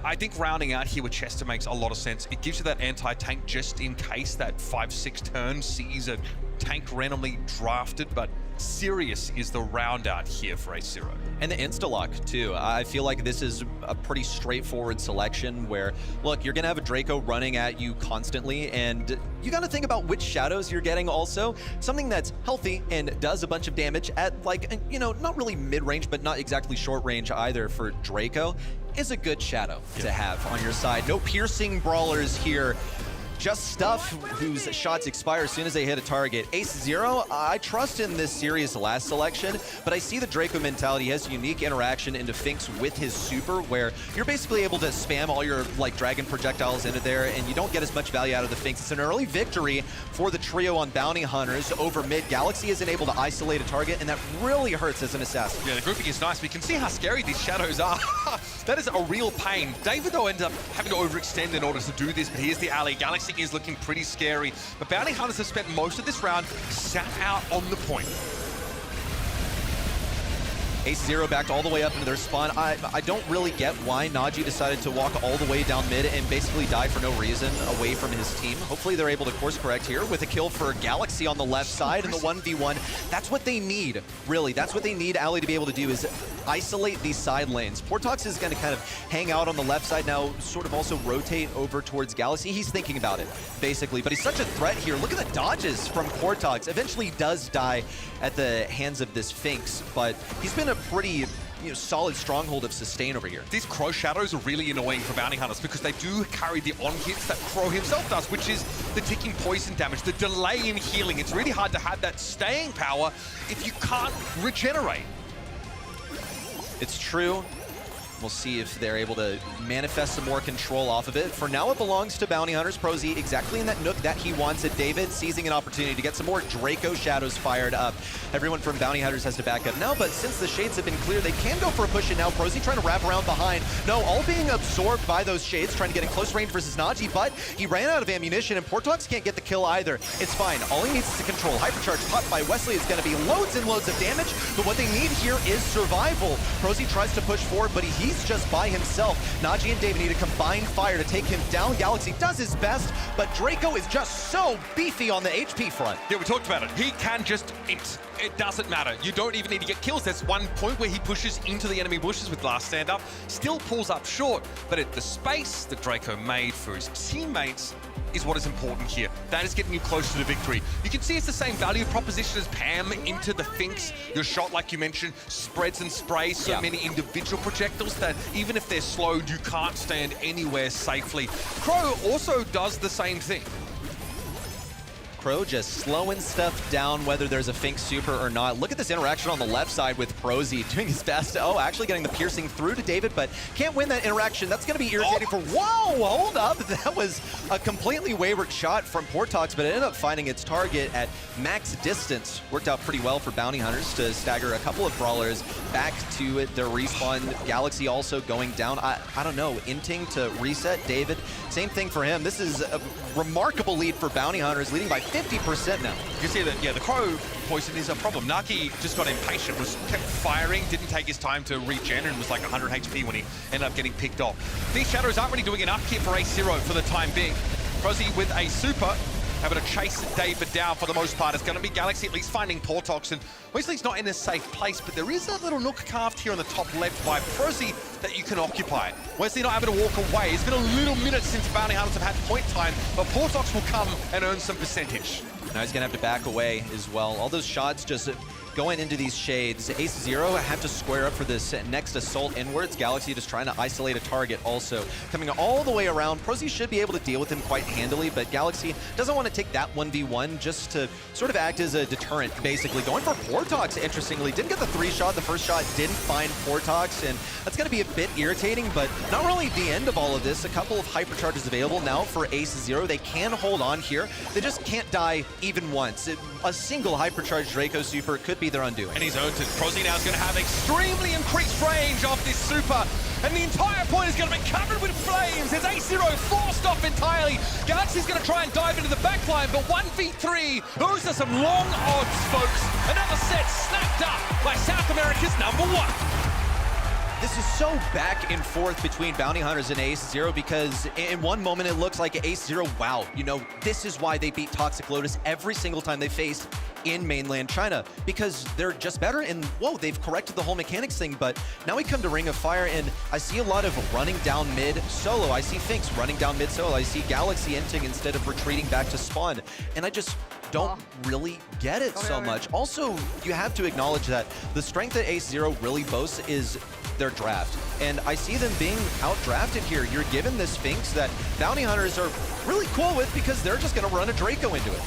I think rounding out here with Chester makes a lot of sense. It gives you that anti-tank just in case that 5-6 turn sees a tank randomly drafted, but Sirius is the round out here for A0. And the insta-lock too. I feel like this is a pretty straightforward selection where, look, you're gonna have a Draco running at you constantly, and you gotta think about which shadows you're getting also. Something that's healthy and does a bunch of damage at like, you know, not really mid-range, but not exactly short range either for Draco, is a good shadow to have on your side. No piercing brawlers here. Just Stuff, whose shots expire as soon as they hit a target. Ace0, I trust in this series last selection, but I see the Draco mentality has a unique interaction into Finks with his super, where you're basically able to spam all your like dragon projectiles into there, and you don't get as much value out of the Finks. It's an early victory for the trio on Bounty Hunters over mid. Galaxy isn't able to isolate a target, and that really hurts as an assassin. Yeah, the grouping is nice. We can see how scary these shadows are. That is a real pain. David, though, ends up having to overextend in order to do this, but here's the alley. Galaxy is looking pretty scary, but Bounty Hunters have spent most of this round sat out on the point. Ace0 backed all the way up into their spawn. I don't really get why Naji decided to walk all the way down mid and basically die for no reason away from his team. Hopefully they're able to course correct here with a kill for Galaxy on the left side in the 1v1. That's what they need, really. That's what they need Ali to be able to do, is isolate these side lanes. Portox is going to kind of hang out on the left side now, sort of also rotate over towards Galaxy. He's thinking about it, basically, but he's such a threat here. Look at the dodges from Portox. Eventually he does die at the hands of this Finks, but he's been a pretty solid stronghold of sustain over here. These Crow shadows are really annoying for Bounty Hunters because they do carry the on-hits that Crow himself does, which is the ticking poison damage, the delay in healing. It's really hard to have that staying power if you can't regenerate. It's true. We'll see if they're able to manifest some more control off of it. For now, it belongs to Bounty Hunters. Prosy exactly in that nook that he wants it. David seizing an opportunity to get some more Draco Shadows fired up. Everyone from Bounty Hunters has to back up now, but since the shades have been clear, they can go for a push, and now Prosy trying to wrap around behind. No, all being absorbed by those shades, trying to get in close range versus Najee, but he ran out of ammunition, and Portox can't get the kill either. It's fine. All he needs is to control. Hypercharge popped by Wesley is going to be loads and loads of damage, but what they need here is survival. Prosy tries to push forward, but he's just by himself. Najee and David need a combined fire to take him down. Galaxy does his best, but Draco is just so beefy on the HP front. Yeah, we talked about it. He can just int. It doesn't matter. You don't even need to get kills. There's one point where he pushes into the enemy bushes with last stand up, still pulls up short, but at the space that Draco made for his teammates is what is important here. That is getting you closer to victory. You can see it's the same value proposition as Pam into the Finks. Your shot, like you mentioned, spreads and sprays so many individual projectiles that even if they're slowed, you can't stand anywhere safely. Crow also does the same thing. Crow just slowing stuff down, whether there's a Fink super or not. Look at this interaction on the left side with Prosy doing his best. Oh, actually getting the piercing through to David, but can't win that interaction. That's going to be irritating for... Whoa, hold up. That was a completely wayward shot from Portox, but it ended up finding its target at max distance. Worked out pretty well for Bounty Hunters to stagger a couple of Brawlers back to their respawn. Galaxy also going down. I don't know, inting to reset. David, same thing for him. This is a remarkable lead for Bounty Hunters, leading by 50% now. You can see that, yeah, the Crow poison is a problem. Naki just got impatient, kept firing, didn't take his time to regen, and was like 100 HP when he ended up getting picked off. These Shadows aren't really doing enough here for A0 for the time being. Prosy with a super, having to chase David down for the most part. It's going to be Galaxy at least finding Portox, and Wesley's not in a safe place, but there is a little nook carved here on the top left by Prosy that you can occupy. Wesley not able to walk away. It's been a little minute since Bounty Hunters have had point time, but Portox will come and earn some percentage. Now he's going to have to back away as well. All those shots just going into these shades. Ace0 have to square up for this next assault inwards. Galaxy just trying to isolate a target also. Coming all the way around. Prosy should be able to deal with him quite handily, but Galaxy doesn't want to take that 1v1 just to sort of act as a deterrent, basically. Going for Portox, interestingly. Didn't get the 3-shot. The first shot didn't find Portox, and that's going to be a bit irritating, but not really the end of all of this. A couple of hypercharges available now for Ace0. They can hold on here. They just can't die even once. A single hypercharged Draco super could be their undoing. And he's earned it. Prosy now is going to have extremely increased range off this super, and the entire point is going to be covered with flames. There's A0 forced off entirely. Galaxy's going to try and dive into the backline, but 1v3, those are some long odds, folks. Another set snapped up by South America's #1. This is so back and forth between Bounty Hunters and Ace0 because in one moment it looks like Ace0, wow, you know, this is why they beat Toxic Lotus every single time they faced in mainland China, because they're just better, and whoa, they've corrected the whole mechanics thing. But now we come to Ring of Fire, and I see a lot of running down mid solo. I see Finks running down mid solo. I see Galaxy inting instead of retreating back to spawn, and I just don't really get it so much. Also, you have to acknowledge that the strength that Ace0 really boasts is their draft, and I see them being out-drafted here. You're given this Finks that Bounty Hunters are really cool with because they're just going to run a Draco into it.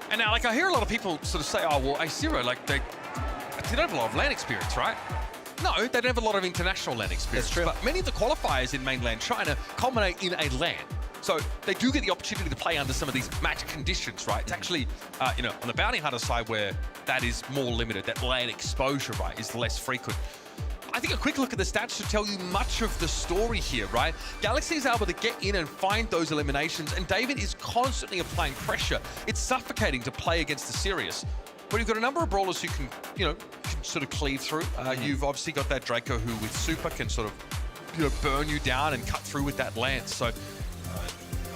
And now, like, I hear a lot of people sort of say, oh, well, A0, like, they don't have a lot of LAN experience, right? No, they don't have a lot of international LAN experience. That's true. But many of the qualifiers in mainland China culminate in a LAN. So they do get the opportunity to play under some of these match conditions, right? It's actually, you know, on the Bounty Hunter side where that is more limited, that LAN exposure, right, is less frequent. I think a quick look at the stats should tell you much of the story here, right? Galaxy is able to get in and find those eliminations, and David is constantly applying pressure. It's suffocating to play against the Sirius. But you've got a number of brawlers who can, you know, can sort of cleave through. You've obviously got that Draco who with super can sort of, you know, burn you down and cut through with that lance. So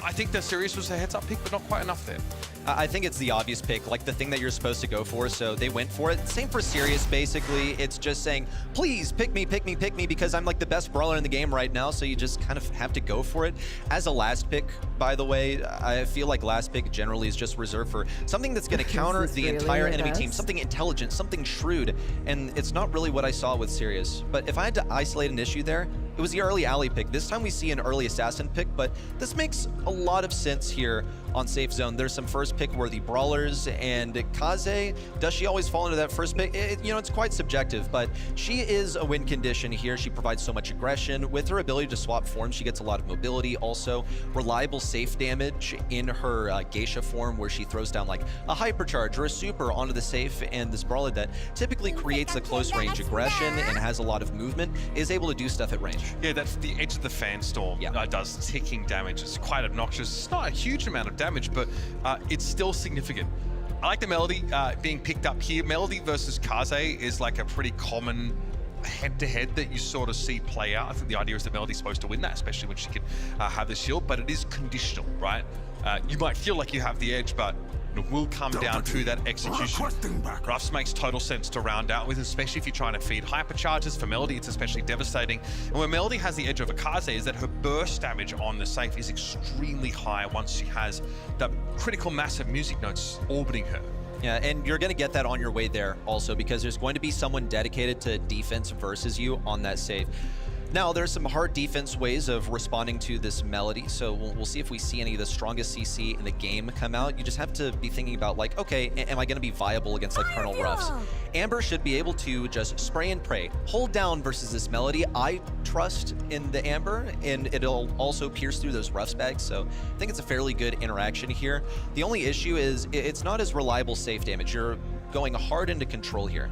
I think the Sirius was a heads-up pick, but not quite enough there. I think it's the obvious pick, like the thing that you're supposed to go for, so they went for it. Same for Sirius, basically. It's just saying, please pick me, pick me, pick me, because I'm like the best brawler in the game right now, so you just kind of have to go for it. As a last pick, by the way, I feel like last pick generally is just reserved for something that's going to counter the entire enemy team, something intelligent, something shrewd, and it's not really what I saw with Sirius. But if I had to isolate an issue there, it was the early alley pick. This time we see an early assassin pick, but this makes a lot of sense here on Safe Zone. There's some first pick worthy brawlers, and Kaze, does she always fall into that first pick? You know, it's quite subjective, but she is a win condition here. She provides so much aggression. With her ability to swap forms, she gets a lot of mobility. Also, reliable safe damage in her Geisha form, where she throws down like a hypercharge or a super onto the safe, and this brawler that typically creates a close range aggression and has a lot of movement is able to do stuff at range. Yeah, that's the edge of the fan storm. Does ticking damage. It's quite obnoxious. It's not a huge amount of damage, but it's still significant. I like the Melody being picked up here. Melody versus Kaze is like a pretty common head-to-head that you sort of see play out. I think the idea is that Melody's supposed to win that, especially when she can have the shield, but it is conditional, right? You might feel like you have the edge, but it will come down to that execution. Ruffs makes total sense to round out with, especially if you're trying to feed hypercharges. For Melody, it's especially devastating. And where Melody has the edge over Kaze is that her burst damage on the safe is extremely high once she has the critical mass of music notes orbiting her. Yeah, and you're going to get that on your way there also, because there's going to be someone dedicated to defense versus you on that save. Now, there's some hard defense ways of responding to this Melody, so we'll see if we see any of the strongest CC in the game come out. You just have to be thinking about, like, okay, am I going to be viable against, like, Colonel Ruffs? Amber should be able to just spray and pray, hold down versus this Melody. I trust in the Amber, and it'll also pierce through those Ruffs bags, so I think it's a fairly good interaction here. The only issue is it's not as reliable safe damage. You're going hard into control here.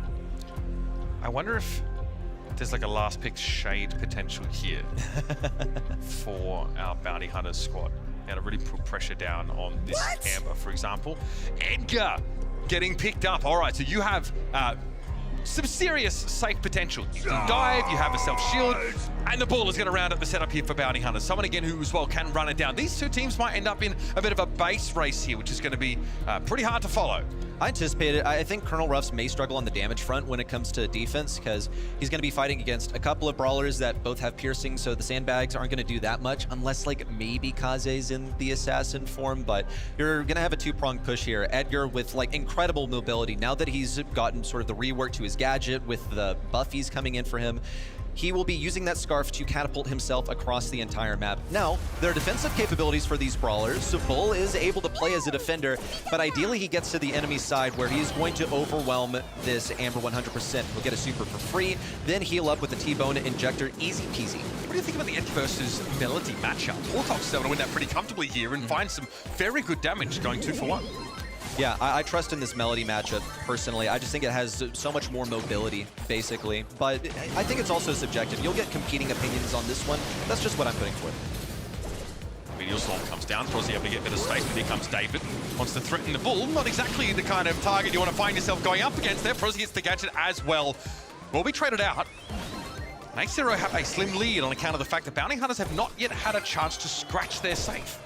I wonder if there's like a last pick shade potential here for our bounty hunters squad. Now to really put pressure down on this Amber, for example. Edgar getting picked up. All right, so you have some serious safe potential. You can dive, you have a self-shield, and the ball is going to round up the setup here for bounty hunters. Someone again who as well can run it down. These two teams might end up in a bit of a base race here, which is going to be pretty hard to follow. I anticipate it. I think Colonel Ruffs may struggle on the damage front when it comes to defense, because he's going to be fighting against a couple of brawlers that both have piercing, so the sandbags aren't going to do that much, unless like maybe Kaze's in the assassin form, but you're going to have a two-pronged push here. Edgar with like incredible mobility, now that he's gotten sort of the rework to his gadget with the buffies coming in for him, he will be using that scarf to catapult himself across the entire map. Now, there are defensive capabilities for these brawlers, so Bull is able to play as a defender, but ideally he gets to the enemy side where he's going to overwhelm this Amber 100%. He'll get a super for free, then heal up with the T-Bone Injector, easy peasy. What do you think about the Edge versus Melody matchup? Warthog's is able to win that pretty comfortably here and find some very good damage going 2-for-1. Yeah, I trust in this Melody matchup, personally. I just think it has so much more mobility, basically. But I think it's also subjective. You'll get competing opinions on this one. That's just what I'm putting for it. Meteor Storm comes down, Prozzy able to get a bit of space, but here comes David. Wants to threaten the Bull. Not exactly the kind of target you want to find yourself going up against there. Prozzy gets the gadget as well. Will be traded out. Zeta have a slim lead on account of the fact that bounty hunters have not yet had a chance to scratch their safe.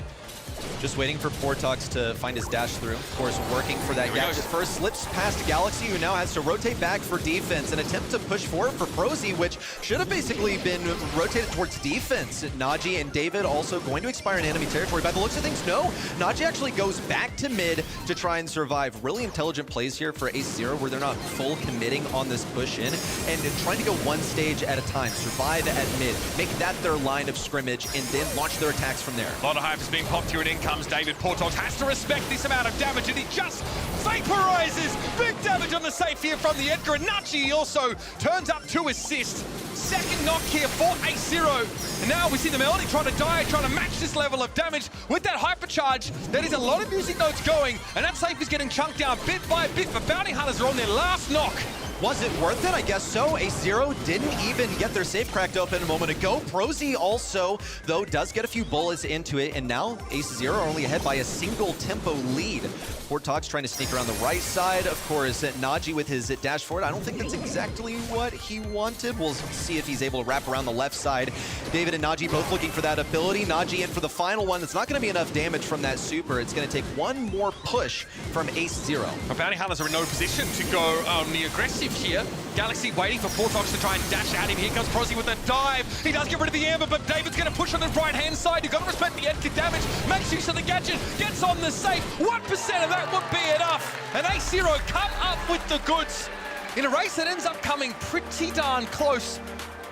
Just waiting for Portox to find his dash through. Of course, working for that gadget first. Slips past Galaxy, who now has to rotate back for defense. An attempt to push forward for Prozzy, which should have basically been rotated towards defense. Najee and David also going to expire in enemy territory. By the looks of things, no. Najee actually goes back to mid to try and survive. Really intelligent plays here for Ace Zero, where they're not full committing on this push in and trying to go one stage at a time. Survive at mid, make that their line of scrimmage, and then launch their attacks from there. A lot of hype is being popped here, and in comes David. Portox has to respect this amount of damage, and he just vaporizes. Big damage on the safe here from the Edgar. And Nachi also turns up to assist. Second knock here for Ace Zero. And now we see the Melody trying to die, trying to match this level of damage with that hypercharge. That is a lot of music notes going, and that safe is getting chunked down bit by bit. But bounty hunters are on their last knock. Was it worth it? I guess so. Ace Zero didn't even get their safe cracked open a moment ago. Prozzy also, though, does get a few bullets into it, and now Ace Zero are only ahead by a single tempo lead. Portox trying to sneak around the right side. Of course, Najee with his dash forward. I don't think that's exactly what he wanted. We'll see if he's able to wrap around the left side. David and Najee both looking for that ability. Najee in for the final one. It's not going to be enough damage from that super. It's going to take one more push from Ace Zero. The bounty hunters are in no position to go on the aggressive here. Galaxy waiting for Portox to try and dash at him. Here comes Prozzy with a dive. He does get rid of the Amber, but David's going to push on the right-hand side. You've got to respect the Edgar damage. Makes use of the gadget. Gets on the safe. 1% of that would be enough. And Ace Zero come up with the goods in a race that ends up coming pretty darn close.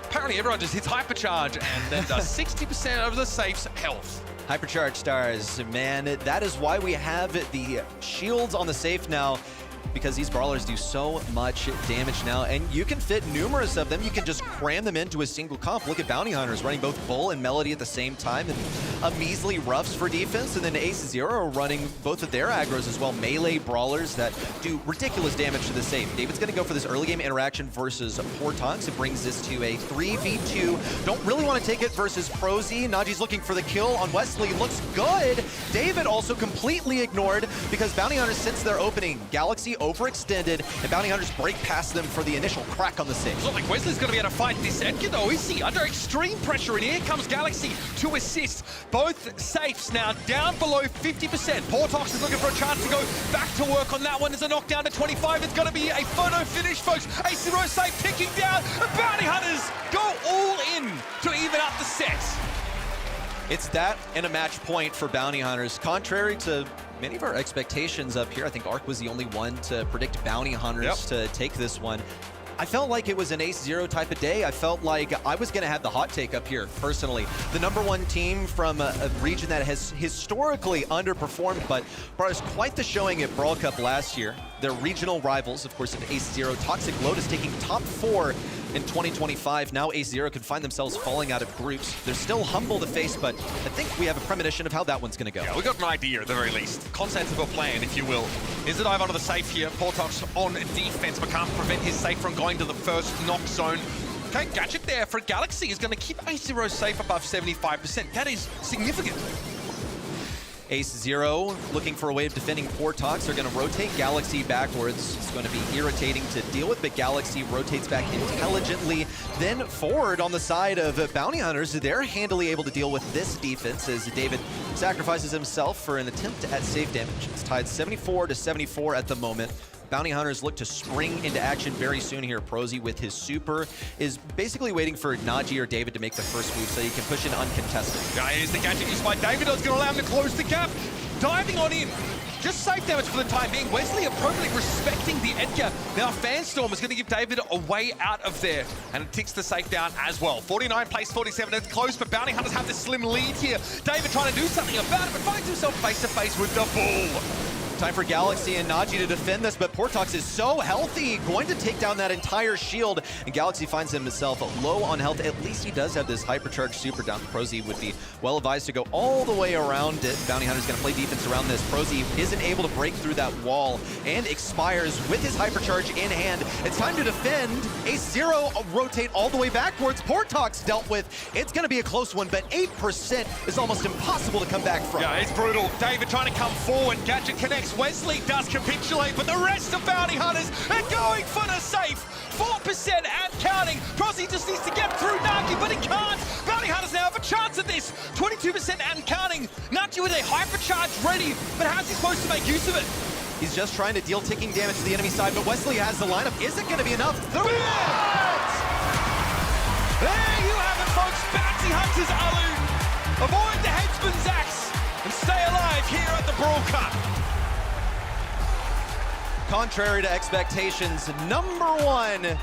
Apparently everyone just hits hypercharge and then does 60% of the safe's health. Hypercharge stars, man, that is why we have the shields on the safe now, because these brawlers do so much damage now, and you can fit numerous of them. You can just cram them into a single comp. Look at Bounty Hunters running both Bull and Melody at the same time, and a measly Ruffs for defense, and then Ace Zero running both of their aggros as well, melee brawlers that do ridiculous damage to the safe. David's gonna go for this early game interaction versus Portox. It brings this to a 3v2. Don't really want to take it versus Prosy. Naji's looking for the kill on Wesley. Looks good. David also completely ignored because Bounty Hunters, since their opening, Galaxy overextended, and Bounty Hunters break past them for the initial crack on the safe. It's not like Wesley's going to be able to fight this Edgar though, is he? Under extreme pressure, and here comes Galaxy to assist. Both safes now down below 50%. Portox is looking for a chance to go back to work on that one. There's a knockdown to 25. It's going to be a photo finish, folks. Ace Zero safe ticking down, and Bounty Hunters go all in to even up the set. It's that and a match point for Bounty Hunters. Contrary to many of our expectations up here, I think Arc was the only one to predict Bounty Hunters to take this one. I felt like it was an Ace Zero type of day. I felt like I was going to have the hot take up here, personally. The #1 team from a region that has historically underperformed, but brought us quite the showing at Brawl Cup last year. Their regional rivals, of course, of Ace Zero. Toxic Lotus taking top 4 in 2025. Now Ace Zero could find themselves falling out of groups. They're still humble to face, but I think we have a premonition of how that one's going to go. Yeah, we got an idea at the very least. Concept of a plan, if you will. Is it dive onto the safe here? Portox on defense, but can't prevent his safe from going to the first knock zone. Okay, Gadget there for Galaxy is going to keep Ace Zero safe above 75%. That is significant. Ace Zero looking for a way of defending Portox. They're going to rotate Galaxy backwards. It's going to be irritating to deal with, but Galaxy rotates back intelligently. Then forward on the side of Bounty Hunters, they're handily able to deal with this defense as David sacrifices himself for an attempt at safe damage. It's tied 74-74 at the moment. Bounty Hunters look to spring into action very soon here. Prosy with his super is basically waiting for Naji or David to make the first move so he can push in uncontested. Yeah, here's the gadget used by David. It's going to allow him to close the gap. Diving on in. Just safe damage for the time being. Wesley appropriately respecting the Edgar. Now Fanstorm is going to give David a way out of there. And it ticks the safe down as well. 49 plays 47. It's close, but Bounty Hunters have this slim lead here. David trying to do something about it, but finds himself face to face with the Bull. Time for Galaxy and Naji to defend this, but Portox is so healthy, going to take down that entire shield, and Galaxy finds himself low on health. At least he does have this hypercharged super down. Prosy would be well advised to go all the way around it. Bounty Hunter's going to play defense around this. Prosy isn't able to break through that wall and expires with his hypercharge in hand. It's time to defend. Ace Zero rotate all the way backwards. Portox dealt with. It's going to be a close one, but 8% is almost impossible to come back from. Yeah, it's brutal. David trying to come forward. Gadget connects. Wesley does capitulate, but the rest of Bounty Hunters are going for the safe. 4% and counting. Prosy just needs to get through Nagi, but he can't. Bounty Hunters now have a chance at this. 22% and counting. Nagi with a hypercharge ready, but how's he supposed to make use of it? He's just trying to deal ticking damage to the enemy side, but Wesley has the lineup. Is it going to be enough? There you have it, folks. Bounty Hunters Alu. Avoid the headsman's axe and stay alive here at the Brawl Cup. Contrary to expectations, #1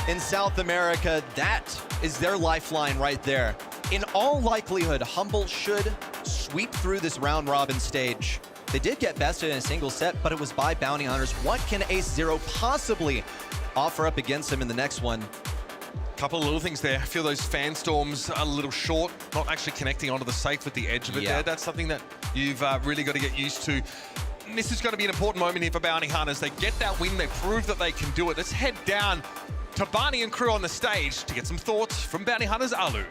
in South America, that is their lifeline right there. In all likelihood, Humble should sweep through this round robin stage. They did get bested in a single set, but it was by Bounty Hunters. What can Ace Zero possibly offer up against him in the next one? Couple of little things there. I feel those fan storms are a little short, not actually connecting onto the safe with the edge of it there. That's something that you've really got to get used to. And this is going to be an important moment here for Bounty Hunters. They get that win, they prove that they can do it. Let's head down to Barney and crew on the stage to get some thoughts from Bounty Hunters Alu.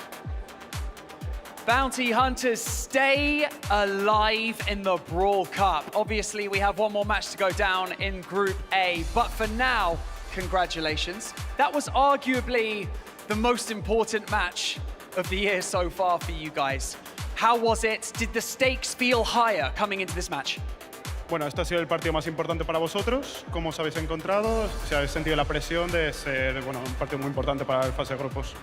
Bounty Hunters stay alive in the Brawl Cup. Obviously, we have one more match to go down in Group A, but for now, congratulations. That was arguably the most important match of the year so far for you guys. How was it? Did the stakes feel higher coming into this match? Bueno, este ha sido el partido más importante para vosotros. ¿Cómo os habéis encontrado? ¿Si habéis sentido la presión de ser un partido muy importante para el fase de grupos?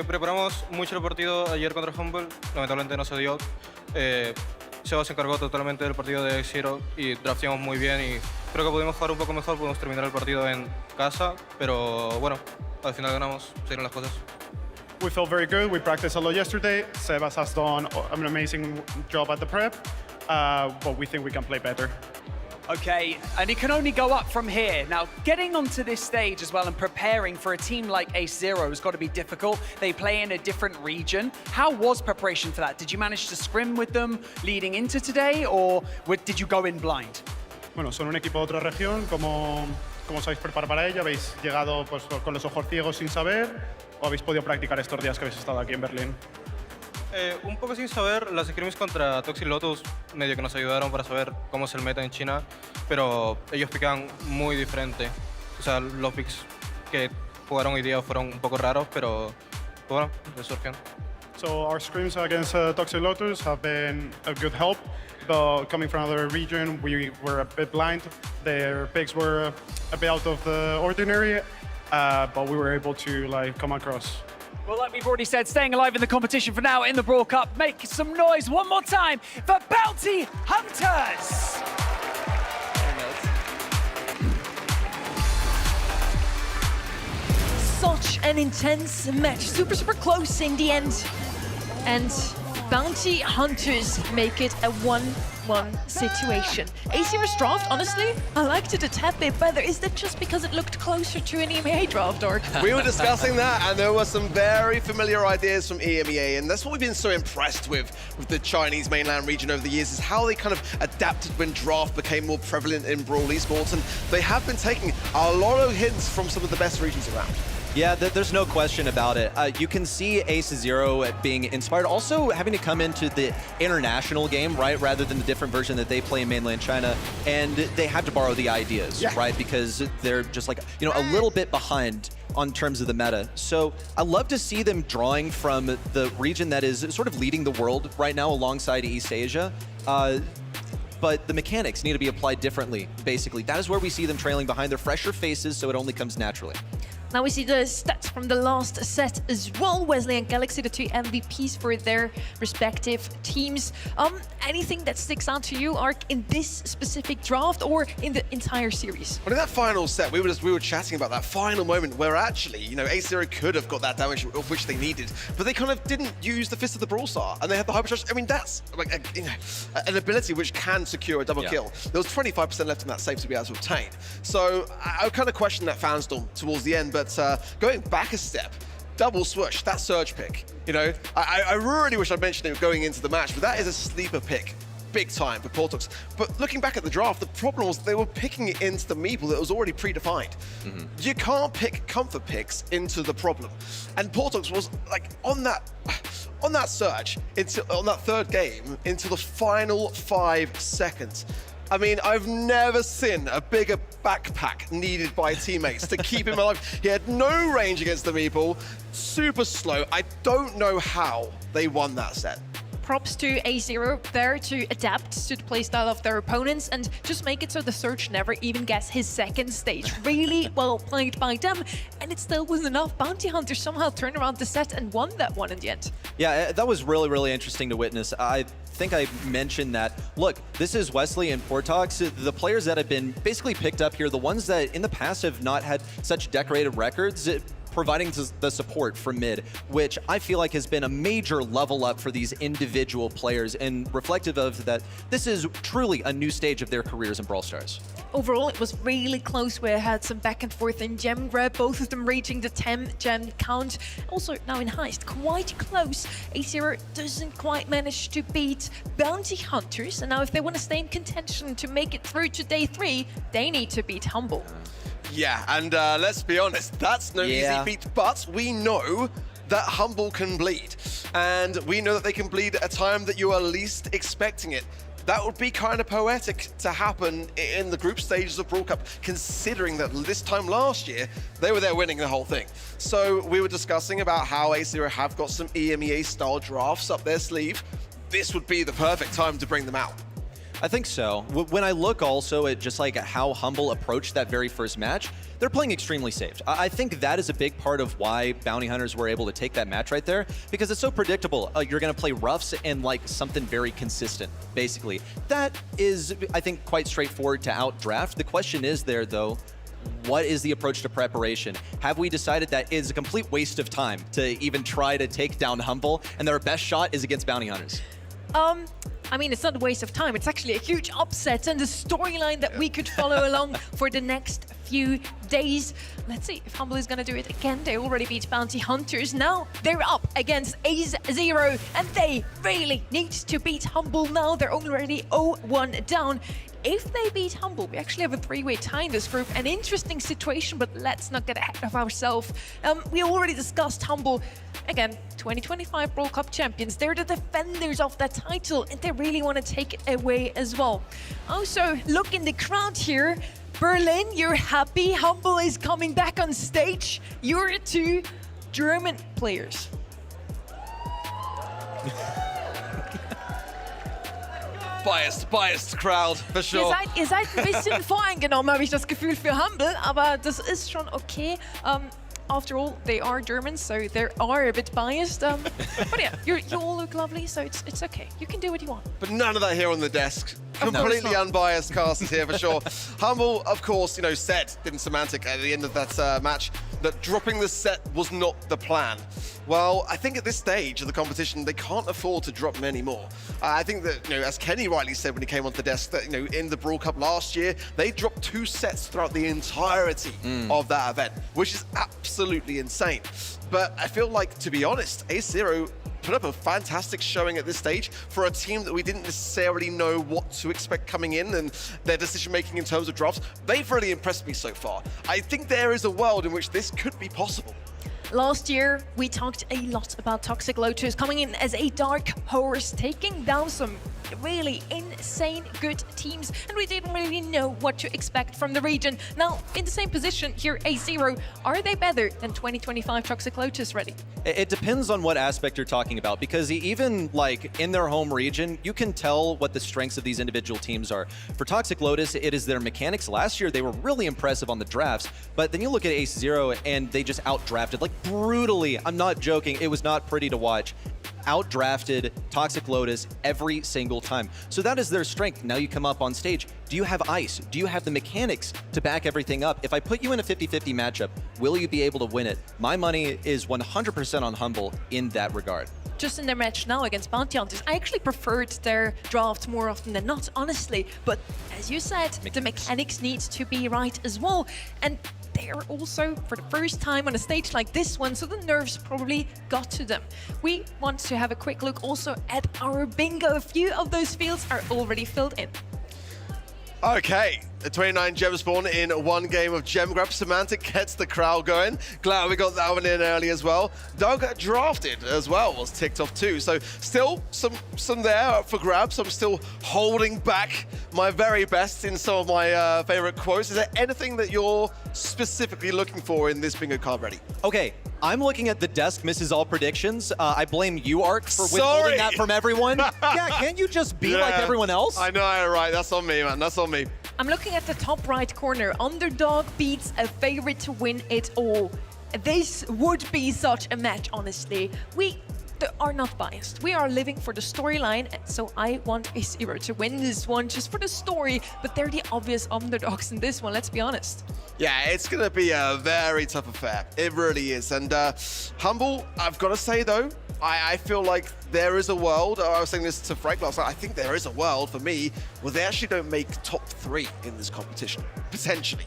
Preparamos mucho el partido ayer contra Humble. Lamentablemente no se dio. Seba se encargó totalmente del partido de Zero y drafteamos muy bien y creo que pudimos jugar un poco mejor, pudimos terminar el partido en casa, pero bueno, al final ganamos, se dieron las cosas. We felt very good. We practiced a lot yesterday. Sebas has done an amazing job at the prep, but we think we can play better. Okay, and it can only go up from here. Now, getting onto this stage as well and preparing for a team like Ace Zero has got to be difficult. They play in a different region. How was preparation for that? Did you manage to scrim with them leading into today, or did you go in blind? Bueno, son un equipo de otra región. ¿Cómo os habéis preparado para ella? ¿Habéis llegado pues, con los ojos ciegos sin saber? ¿O habéis podido practicar estos días que habéis estado aquí en Berlín? Un poco sin saber, las scrims contra Toxic Lotus medio que nos ayudaron para saber cómo es el meta en China, pero ellos pican muy diferente. O sea, los picks que jugaron hoy día fueron un poco raros, pero bueno, resurgen. So our scrims against Toxic Lotus have been a good help. But coming from another region, we were a bit blind. Their picks were a bit out of the ordinary, but we were able to come across. Well, like we've already said, staying alive in the competition for now in the Brawl Cup. Make some noise one more time for Bounty Hunters! Such an intense match, super close in the end. And Bounty Hunters make it a 1-1 situation. ACR's draft, honestly, I liked it a tad bit better. Is that just because it looked closer to an EMEA draft, or? We were discussing that, and there were some very familiar ideas from EMEA, and that's what we've been so impressed with the Chinese mainland region over the years, is how they kind of adapted when draft became more prevalent in Brawl Esports, and they have been taking a lot of hints from some of the best regions around. Yeah, there's no question about it. You can see Ace Zero being inspired, also having to come into the international game, right, rather than the different version that they play in mainland China, and they had to borrow the ideas, right, because they're just like, a little bit behind on terms of the meta. So I love to see them drawing from the region that is sort of leading the world right now alongside East Asia. But the mechanics need to be applied differently, basically. That is where we see them trailing behind. They're fresher faces, so it only comes naturally. Now we see the stats from the last set as well. Wesley and Galaxy, the two MVPs for their respective teams. Anything that sticks out to you, Ark, in this specific draft or in the entire series? Well, in that final set, we were chatting about that final moment where actually, Ace Zero could have got that damage of which they needed, but they kind of didn't use the Fist of the Brawl Star, and they had the Hypercharge. I mean, that's like an ability which can secure a double kill. There was 25% left in that save to be able to obtain. So I kind of questioned that Fanstorm towards the end, but going back a step, double swoosh, that surge pick, I really wish I'd mentioned it going into the match, but that is a sleeper pick, big time for Portox. But looking back at the draft, the problem was they were picking it into the meeple that was already predefined. You can't pick comfort picks into the problem. And Portox was like on that surge, on that third game, into the final 5 seconds. I mean, I've never seen a bigger backpack needed by teammates to keep him alive. He had no range against the meeple, super slow. I don't know how they won that set. Props to A0 there to adapt to the playstyle of their opponents and just make it so the Surge never even gets his second stage. Really well played by them, and it still wasn't enough. Bounty Hunters somehow turned around the set and won that one in the end. Yeah, that was really, really interesting to witness. I think I mentioned that, look, this is Wesley and Portox, the players that have been basically picked up here, the ones that in the past have not had such decorated records, providing the support from mid, which I feel like has been a major level up for these individual players and reflective of that this is truly a new stage of their careers in Brawl Stars. Overall, it was really close. We had some back and forth in gem grab, both of them reaching the 10 gem count. Also now in Heist, quite close. A0 doesn't quite manage to beat Bounty Hunters, and now if they want to stay in contention to make it through to day 3, they need to beat Humble. Yeah, and let's be honest, that's no easy feat, but we know that Humble can bleed. And we know that they can bleed at a time that you are least expecting it. That would be kind of poetic to happen in the group stages of Brawl Cup, considering that this time last year, they were there winning the whole thing. So we were discussing about how A0 have got some EMEA-style drafts up their sleeve. This would be the perfect time to bring them out. I think so. When I look also at just like how Humble approached that very first match, they're playing extremely safe. I think that is a big part of why Bounty Hunters were able to take that match right there, because it's so predictable. You're going to play roughs and like something very consistent, basically. That is, I think, quite straightforward to outdraft. The question is there, though, what is the approach to preparation? Have we decided that it's a complete waste of time to even try to take down Humble, and their best shot is against Bounty Hunters? I mean, it's not a waste of time. It's actually a huge upset and the storyline that we could follow along for the next few days. Let's see if Humble is going to do it again. They already beat Bounty Hunters. Now they're up against Ace Zero, and they really need to beat Humble now. They're already 0-1 down. If they beat Humble, we actually have a three-way tie in this group. An interesting situation, but let's not get ahead of ourselves. We already discussed Humble. Again, 2025 Brawl Cup champions. They're the defenders of that title, and they really want to take it away as well. Also, look in the crowd here. Berlin, you're happy. Humble is coming back on stage. You're two German players. Biased crowd, for sure. Ihr seid ein bisschen voreingenommen, habe ich das Gefühl, für Humble, aber das ist schon okay. After all, they are Germans, so they are a bit biased. But yeah, you all look lovely, so it's okay. You can do what you want. But none of that here on the desk. No, Completely unbiased cast here for sure. Humble, of course, you know, said in Semantic at the end of that match that dropping the set was not the plan. Well, I think at this stage of the competition, they can't afford to drop many more. I think that, you know, as Kenny rightly said when he came onto the desk, that, you know, in the Brawl Cup last year, they dropped 2 sets throughout the entirety of that event, which is absolutely insane. But I feel like, to be honest, Ace Zero put up a fantastic showing at this stage for a team that we didn't necessarily know what to expect coming in, and their decision making in terms of drafts. They've really impressed me so far. I think there is a world in which this could be possible. Last year, we talked a lot about Toxic Lotus coming in as a dark horse, taking down some really insane good teams, and we didn't really know what to expect from the region. Now, in the same position here, Ace Zero, are they better than 2025 Toxic Lotus ready? It depends on what aspect you're talking about, because even like in their home region, you can tell what the strengths of these individual teams are. For Toxic Lotus, it is their mechanics. Last year, they were really impressive on the drafts, but then you look at Ace Zero and they just outdrafted, like brutally. I'm not joking. It was not pretty to watch. Outdrafted Toxic Lotus every single time. So that is their strength. Now you come up on stage. Do you have ice? Do you have the mechanics to back everything up? If I put you in a 50-50 matchup, will you be able to win it? My money is 100% on Humble in that regard. Just in their match now against Bounty Hunters, I actually preferred their draft more often than not, honestly. But as you said, the mechanics need to be right as well. And they're also, for the first time on a stage like this one, so the nerves probably got to them. We want to have a quick look also at our bingo. A few of those fields are already filled in. Okay, a 29 gem spawn in 1 game of gem grab. Semantic gets the crowd going. Glad we got that one in early as well. Doug drafted as well, was ticked off too. So still some there up for grabs. I'm still holding back my very best in some of my favorite quotes. Is there anything that you're specifically looking for in this bingo card ready? Okay, I'm looking at the desk misses all predictions. I blame you, Ark, for withholding that from everyone. Yeah, can't you just be like everyone else? I know, right. That's on me, man. That's on me. I'm looking at the top right corner. Underdog beats a favorite to win it all. This would be such a match, honestly. We are not biased. We are living for the storyline, and so I want Ace Zero to win this one just for the story, but they're the obvious underdogs in this one, let's be honest. Yeah, it's going to be a very tough affair. It really is. And Humble, I've got to say, though, I feel like there is a world, I was saying this to Frank last night, I think there is a world for me where they actually don't make top 3 in this competition, potentially.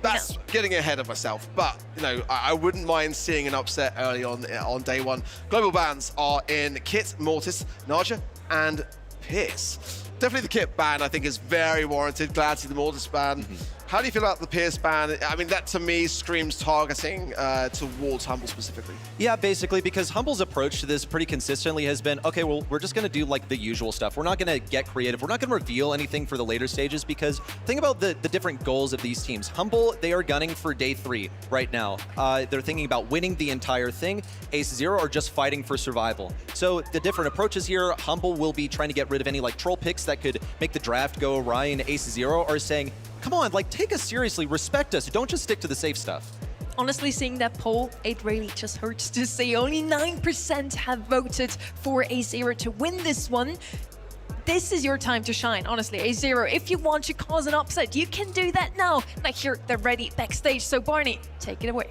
That's getting ahead of myself, but you know, I wouldn't mind seeing an upset early on day 1. Global bans are in Kit, Mortis, Naja, and Pierce. Definitely the Kit ban, I think, is very warranted. Glad to see the Mortis ban. How do you feel about the Pierce ban? I mean, that to me screams targeting towards Humble specifically. Yeah, basically, because Humble's approach to this pretty consistently has been, okay, well, we're just going to do like the usual stuff. We're not going to get creative. We're not going to reveal anything for the later stages, because think about the different goals of these teams. Humble, they are gunning for day 3 right now. They're thinking about winning the entire thing. Ace Zero are just fighting for survival. So the different approaches here, Humble will be trying to get rid of any like troll picks that could make the draft go awry, and Ace Zero are saying, come on, like, take us seriously, respect us, don't just stick to the safe stuff. Honestly, seeing that poll, it really just hurts to see only 9% have voted for Ace Zero to win this one. this is your time to shine, honestly. A0, if you want to cause an upset, you can do that now. And I hear they're ready backstage, so Barney, take it away.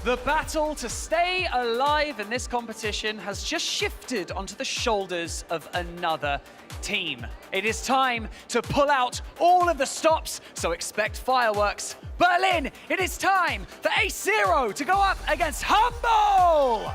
The battle to stay alive in this competition has just shifted onto the shoulders of another team. It is time to pull out all of the stops, so expect fireworks. Berlin, it is time for A0 to go up against Humble!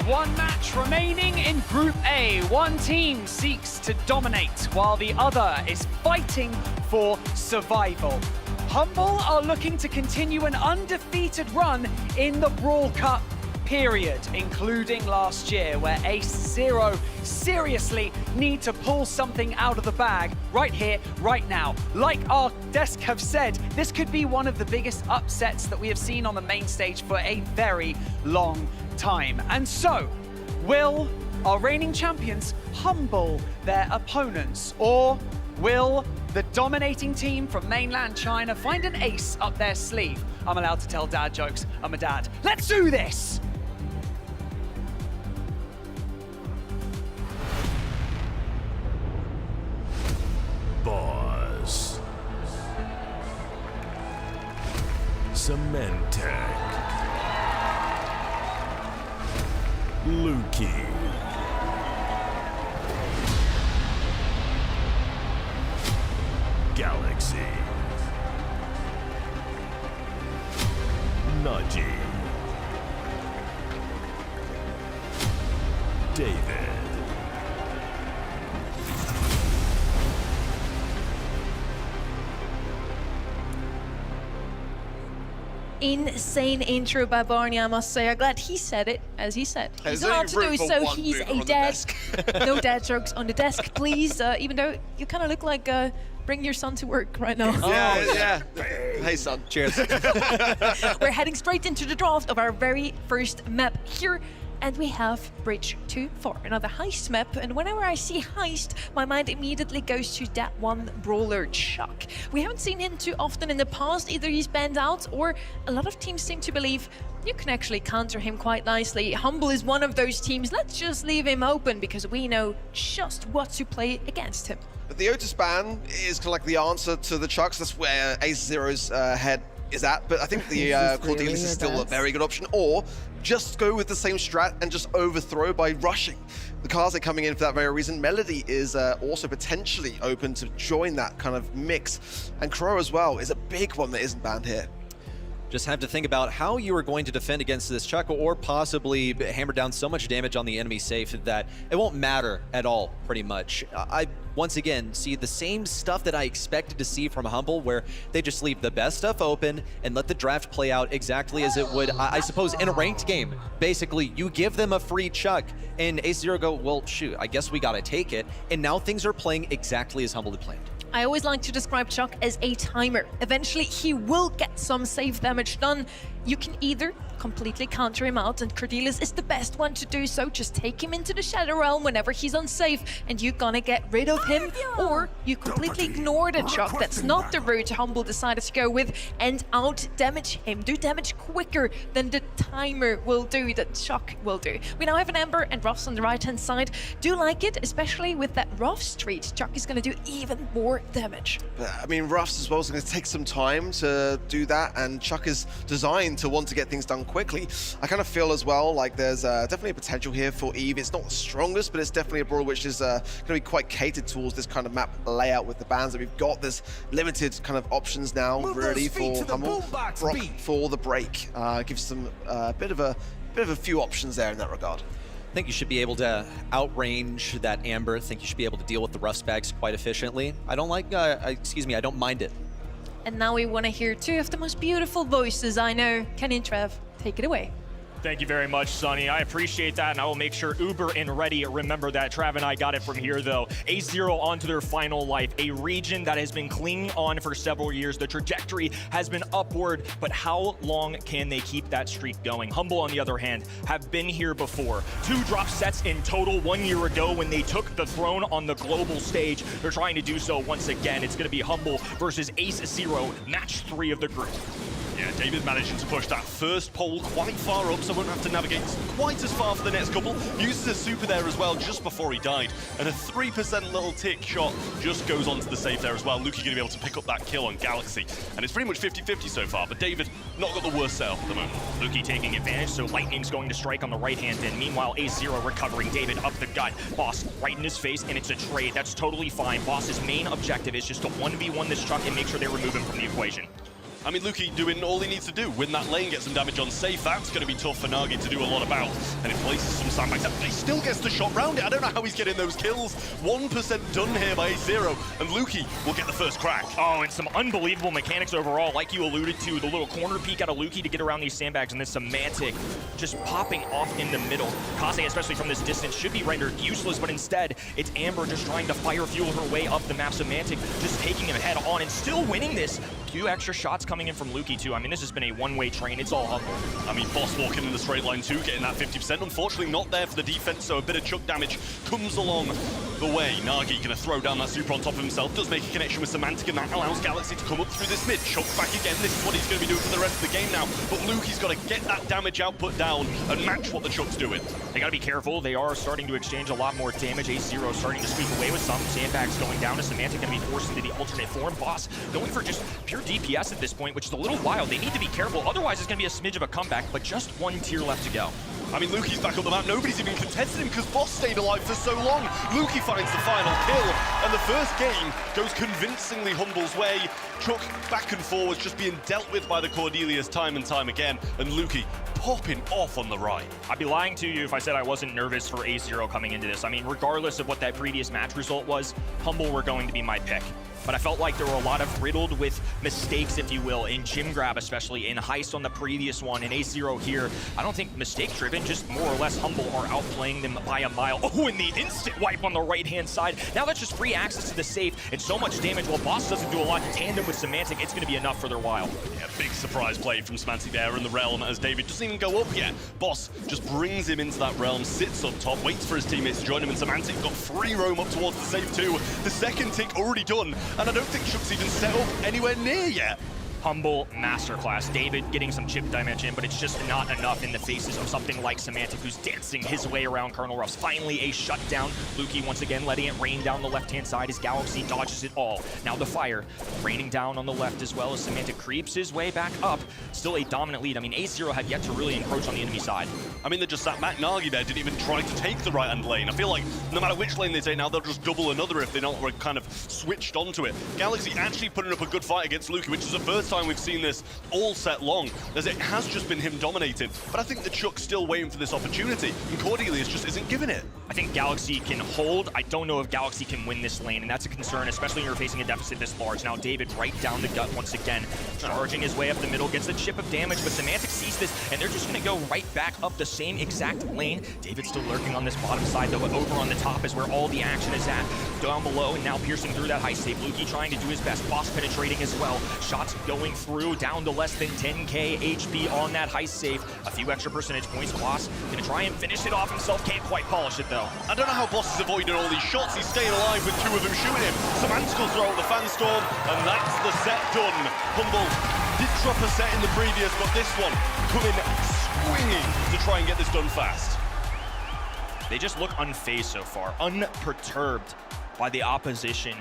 One match remaining in Group A. One team seeks to dominate while the other is fighting for survival. Humble are looking to continue an undefeated run in the Brawl Cup period, including last year, where A0 seriously need to pull something out of the bag right here, right now. Like our desk have said, this could be one of the biggest upsets that we have seen on the main stage for a very long time. And so, will our reigning champions humble their opponents, or will the dominating team from mainland China find an ace up their sleeve? I'm allowed to tell dad jokes. I'm a dad. Let's do this! Boss. Cementech. Luki. Galaxy. Nudgy. David. Insane intro by Barney, I must say. I'm glad he said it, as he said. He's allowed to do so. He's a dad. No dad jokes on the desk, please. Even though you kind of look like bring your son to work right now. Yeah. Hey, son. Cheers. We're heading straight into the draft of our very first map here. And we have Bridge 2-4, another heist map. And whenever I see heist, my mind immediately goes to that one brawler, Chuck. We haven't seen him too often in the past. Either he's banned out, or a lot of teams seem to believe you can actually counter him quite nicely. Humble is one of those teams. Let's just leave him open, because we know just what to play against him. But the Otis ban is kind of like the answer to the Chucks. That's where A0's head is at. But I think the Cordelis is still a very good option. Or just go with the same strat and just overthrow by rushing. The cars are coming in for that very reason. Melody is also potentially open to join that kind of mix. And Crow as well is a big one that isn't banned here. Just have to think about how you are going to defend against this Chuck, or possibly hammer down so much damage on the enemy safe that it won't matter at all, pretty much. I, once again, see the same stuff that I expected to see from Humble, where they just leave the best stuff open and let the draft play out exactly as it would, I suppose, in a ranked game. Basically, you give them a free Chuck, and A0 go, well, shoot, I guess we gotta take it. And now things are playing exactly as Humble had planned. I always like to describe Chuck as a timer. Eventually, he will get some safe damage done. You can either completely counter him out, and Cordelis is the best one to do so. Just take him into the Shadow Realm whenever he's unsafe, and you're gonna get rid of him. Or you completely ignore the Chuck. That's not the route Humble decided to go with, and out-damage him. Do damage quicker than the timer will do, that Chuck will do. We now have an Ember and Ruffs on the right-hand side. Do like it, especially with that Ruff Street. Chuck is gonna do even more damage. I mean, Ruffs as well is going to take some time to do that, and Chuck is designed to want to get things done quickly. I kind of feel as well like there's definitely a potential here for Eve. It's not the strongest, but it's definitely a brawler which is going to be quite catered towards this kind of map layout with the bans that we've got. There's limited kind of options now, really, for Humble. Brock for the break gives them a bit of a few options there in that regard. I think you should be able to outrange that Amber. I think you should be able to deal with the rust bags quite efficiently. I don't like, I don't mind it. And now we want to hear two of the most beautiful voices I know. Kenny and Trev, take it away. Thank you very much, Sonny. I appreciate that, and I will make sure Uber and Ready remember that. Trav and I got it from here, though. A0 onto their final life, a region that has been clinging on for several years. The trajectory has been upward, but how long can they keep that streak going? Humble, on the other hand, have been here before. 2 drop sets in total 1 year ago when they took the throne on the global stage. They're trying to do so once again. It's going to be Humble versus Ace0, match 3 of the group. Yeah, David managing to push that first pole quite far up, so won't have to navigate quite as far for the next couple. Uses a super there as well just before he died, and a 3% little tick shot just goes onto the save there as well. Luki going to be able to pick up that kill on Galaxy, and it's pretty much 50-50 so far, but David not got the worst setup at the moment. Luki taking advantage, so Lightning's going to strike on the right-hand end. Meanwhile, A0 recovering David up the gut. Boss right in his face, and it's a trade. That's totally fine. Boss's main objective is just to 1v1 this truck and make sure they remove him from the equation. I mean, Luki doing all he needs to do, win that lane, get some damage on safe. That's going to be tough for Nagi to do a lot about. And he places some sandbags up. He still gets the shot round it. I don't know how he's getting those kills. 1% done here by A0, and Luki will get the first crack. Oh, and some unbelievable mechanics overall, like you alluded to. The little corner peek out of Luki to get around these sandbags, and then Semantic just popping off in the middle. Kaze, especially from this distance, should be rendered useless, but instead, it's Amber just trying to fire fuel her way up the map. Semantic just taking him head on and still winning this. 2 extra shots coming in from Luki too. I mean, this has been a one-way train. It's all Humble. I mean, Boss walking in the straight line too, getting that 50%. Unfortunately, not there for the defense, so a bit of chuck damage comes along the way. Nagi gonna throw down that super on top of himself, does make a connection with Semantic, and that allows Galaxy to come up through this mid. Chuck back again. This is what he's gonna be doing for the rest of the game now. But Luki's gotta get that damage output down and match what the Chuck's doing. They gotta be careful. They are starting to exchange a lot more damage. A0 starting to squeak away with some. Sandbags going down to Semantic, gonna be forced into the alternate form. Boss going for just pure DPS at this point, which is a little wild. They need to be careful, otherwise it's going to be a smidge of a comeback, but just 1 tier left to go. I mean, Luki's back up the map. Nobody's even contested him because Boss stayed alive for so long. Luki finds the final kill, and the first game goes convincingly Humble's way. Chuck back and forwards, just being dealt with by the Cordelias time and time again, and Luki popping off on the right. I'd be lying to you if I said I wasn't nervous for A0 coming into this. I mean, regardless of what that previous match result was, Humble were going to be my pick. But I felt like there were a lot of riddled with mistakes, if you will, in Gym Grab, especially in Heist on the previous one, and A0 here. I don't think mistake-driven, just more or less Humble are outplaying them by a mile. Oh, and the instant wipe on the right-hand side. Now that's just free access to the safe and so much damage. While Boss doesn't do a lot in tandem with Semantic, it's going to be enough for their while. Yeah, big surprise play from Semantic there in the realm as David doesn't even go up yet. Boss just brings him into that realm, sits up top, waits for his teammates to join him, and Semantic got free roam up towards the safe too. The second tick already done, and I don't think Chuck's even set up anywhere near yet. Humble masterclass. David getting some chip dimension, but it's just not enough in the faces of something like Semantic, who's dancing his way around Colonel Ruffs. Finally, a shutdown. Luki once again letting it rain down the left-hand side as Galaxy dodges it all. Now the fire raining down on the left as well as Semantic creeps his way back up. Still a dominant lead. I mean, A0 had yet to really encroach on the enemy side. I mean, they just sat back. Nagi there didn't even try to take the right-hand lane. I feel like no matter which lane they take now, they'll just double another if they're not kind of switched onto it. Galaxy actually putting up a good fight against Luki, which is the first time we've seen this all set long, as it has just been him dominating. But I think the Chuck's still waiting for this opportunity, and Cordelius just isn't giving it. I think Galaxy can hold. I don't know if Galaxy can win this lane, and that's a concern, especially when you're facing a deficit this large. Now David right down the gut once again, charging his way up the middle, gets the chip of damage, but Semantic sees this, and they're just going to go right back up the same exact lane. David's still lurking on this bottom side, though, but over on the top is where all the action is at. Down below, and now piercing through that high safe. Luki trying to do his best. Boss penetrating as well. Shots going through, down to less than 10k HP on that heist save. A few extra percentage points. Boss gonna try and finish it off himself. Can't quite polish it though. I don't know how Boss is avoiding all these shots. He's staying alive with 2 of them shooting him. Semantic will throw out the fan storm, and that's the set done. Humble did drop a set in the previous, but this one coming swinging to try and get this done fast. They just look unfazed so far, unperturbed by the opposition.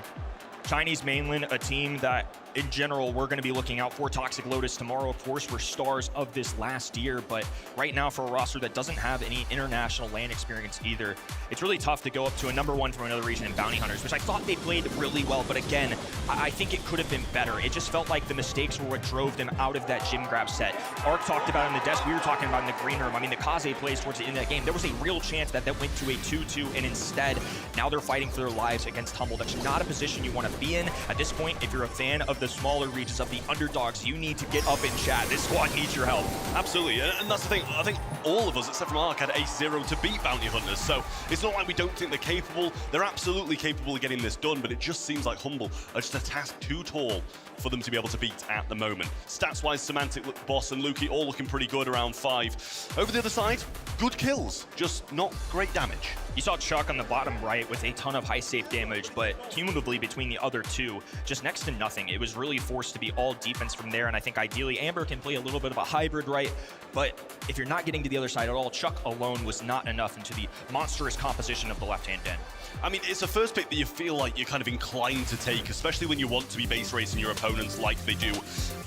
Chinese mainland, a team that in general, we're going to be looking out for Toxic Lotus tomorrow. Of course, we're stars of this last year, but right now for a roster that doesn't have any international LAN experience either, it's really tough to go up to a #1 from another region in Bounty Hunters, which I thought they played really well, but again, I think it could have been better. It just felt like the mistakes were what drove them out of that gym grab set. Ark talked about it in the desk, we were talking about in the green room. I mean, the Kaze plays towards the end of that game. There was a real chance that that went to a 2-2, and instead, now they're fighting for their lives against Humble. That's not a position you want to be in. At this point, if you're a fan of the smaller regions, of the underdogs, you need to get up and chat. This squad needs your help. Absolutely, and that's the thing. I think all of us, except from Ark, had Ace0 to beat Bounty Hunters, so it's not like we don't think they're capable. They're absolutely capable of getting this done, but it just seems like Humble are just a task too tall for them to be able to beat at the moment. Stats-wise, Semantic, Boss, and Lukey all looking pretty good, around 5. Over the other side, good kills, just not great damage. You saw Chuck on the bottom right with a ton of high safe damage, but cumulatively between the other two, just next to nothing. It was really forced to be all defense from there, and I think ideally Amber can play a little bit of a hybrid right, but if you're not getting to the other side at all, Chuck alone was not enough into the monstrous composition of the left-hand den. I mean, it's a first pick that you feel like you're kind of inclined to take, especially when you want to be base racing your opponents like they do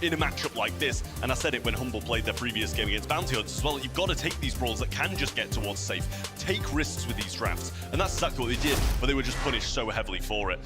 in a matchup like this. And I said it when Humble played their previous game against Bounty Hunters as well. You've got to take these brawls that can just get towards safe, take risks with these drafts. And that's exactly what they did, but they were just punished so heavily for it.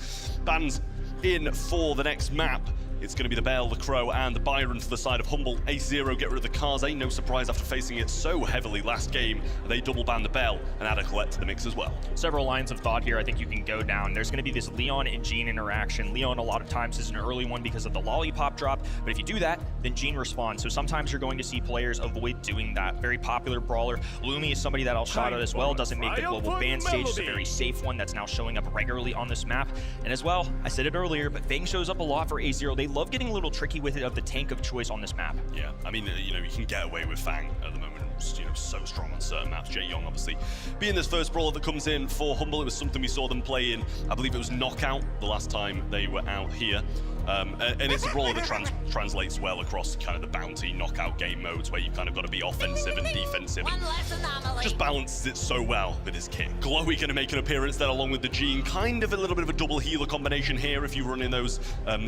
Bans in for the next map. It's going to be the Bell, the Crow, and the Byron for the side of Humble. Ace0 get rid of the Kaze. No surprise after facing it so heavily last game. They double ban the Bell and add a Colette to the mix as well. Several lines of thought here I think you can go down. There's going to be this Leon and Jean interaction. Leon a lot of times is an early one because of the lollipop drop, but if you do that, then Jean responds. So sometimes you're going to see players avoid doing that. Very popular brawler. Lumi is somebody that I'll shout out as well. Doesn't make the global ban stage. It's a very safe one that's now showing up regularly on this map. And as well, I said it earlier, but Fang shows up a lot for A0. They love getting a little tricky with it of the tank of choice on this map. Yeah, I mean, you know, you can get away with Fang at the moment. You know, so strong on certain maps. Jae Young, obviously, being this first brawler that comes in for Humble, it was something we saw them play in. I believe it was Knockout the last time they were out here. And it's a brawler that translates well across kind of the bounty knockout game modes where you kind of got to be offensive and defensive. And just balances it so well with his kit. Glowy going to make an appearance there along with the Jean. Kind of a little bit of a double healer combination here if you run in those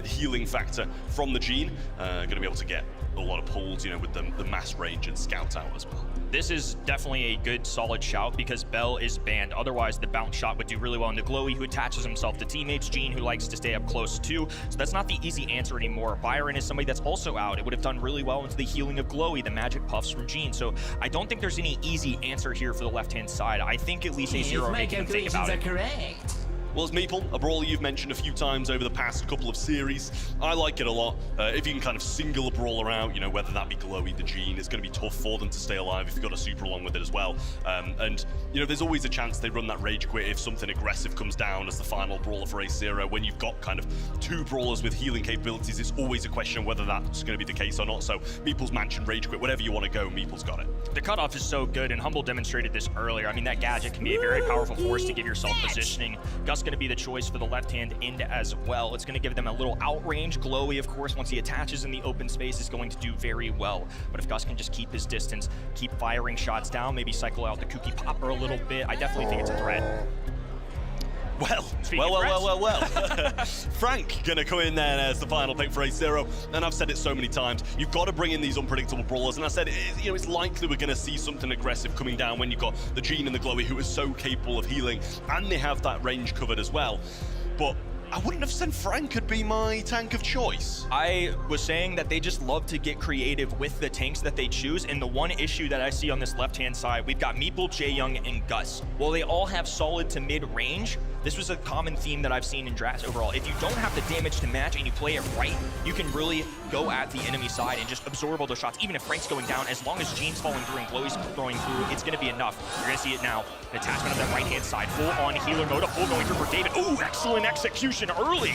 healing factor from the Jean. Going to be able to get a lot of pulls, you know, with the mass range and scout out as well. This is definitely a good solid shout because Bell is banned. Otherwise, the bounce shot would do really well into Glowy, who attaches himself to teammates. Jean, who likes to stay up close too. So that's not the easy answer anymore. Byron is somebody that's also out. It would have done really well into the healing of Glowy, the magic puffs from Jean. So I don't think there's any easy answer here for the left-hand side. I think at least A0 are making them think about it. Correct. Well, it's Meeple, a brawler you've mentioned a few times over the past couple of series. I like it a lot. If you can kind of single a brawler out, you know, whether that be Glowy, the Jean, it's going to be tough for them to stay alive if you've got a super along with it as well. And, you know, there's always a chance they run that rage quit if something aggressive comes down as the final brawler for Ace0. When you've got kind of two brawlers with healing capabilities, it's always a question of whether that's going to be the case or not. So Meeple's Mansion, rage quit, whatever you want to go, Meeple's got it. The cutoff is so good, and Humble demonstrated this earlier. I mean, that gadget can be a very powerful force to give yourself positioning. Gus going to be the choice for the left-hand end as well. It's going to give them a little outrange. Glowy, of course, once he attaches in the open space, is going to do very well. But if Gus can just keep his distance, keep firing shots down, maybe cycle out the kooky popper a little bit, I definitely think it's a threat. Well. Frank gonna come in there as the final pick for Ace0, and I've said it so many times. You've got to bring in these unpredictable brawlers, and I said, you know, it's likely we're gonna see something aggressive coming down when you've got the Jean and the Glowy, who are so capable of healing, and they have that range covered as well. But I wouldn't have said Frank could be my tank of choice. I was saying that they just love to get creative with the tanks that they choose, and the one issue that I see on this left-hand side, we've got Meeple, Jae Young, and Gus. While they all have solid to mid-range, this was a common theme that I've seen in drafts overall. If you don't have the damage to match and you play it right, you can really go at the enemy side and just absorb all those shots. Even if Frank's going down, as long as Jean's falling through and Glowy's throwing through, it's going to be enough. You're going to see it now. An attachment on that right-hand side. Full-on healer mode, a full going through for David. Ooh, excellent execution early.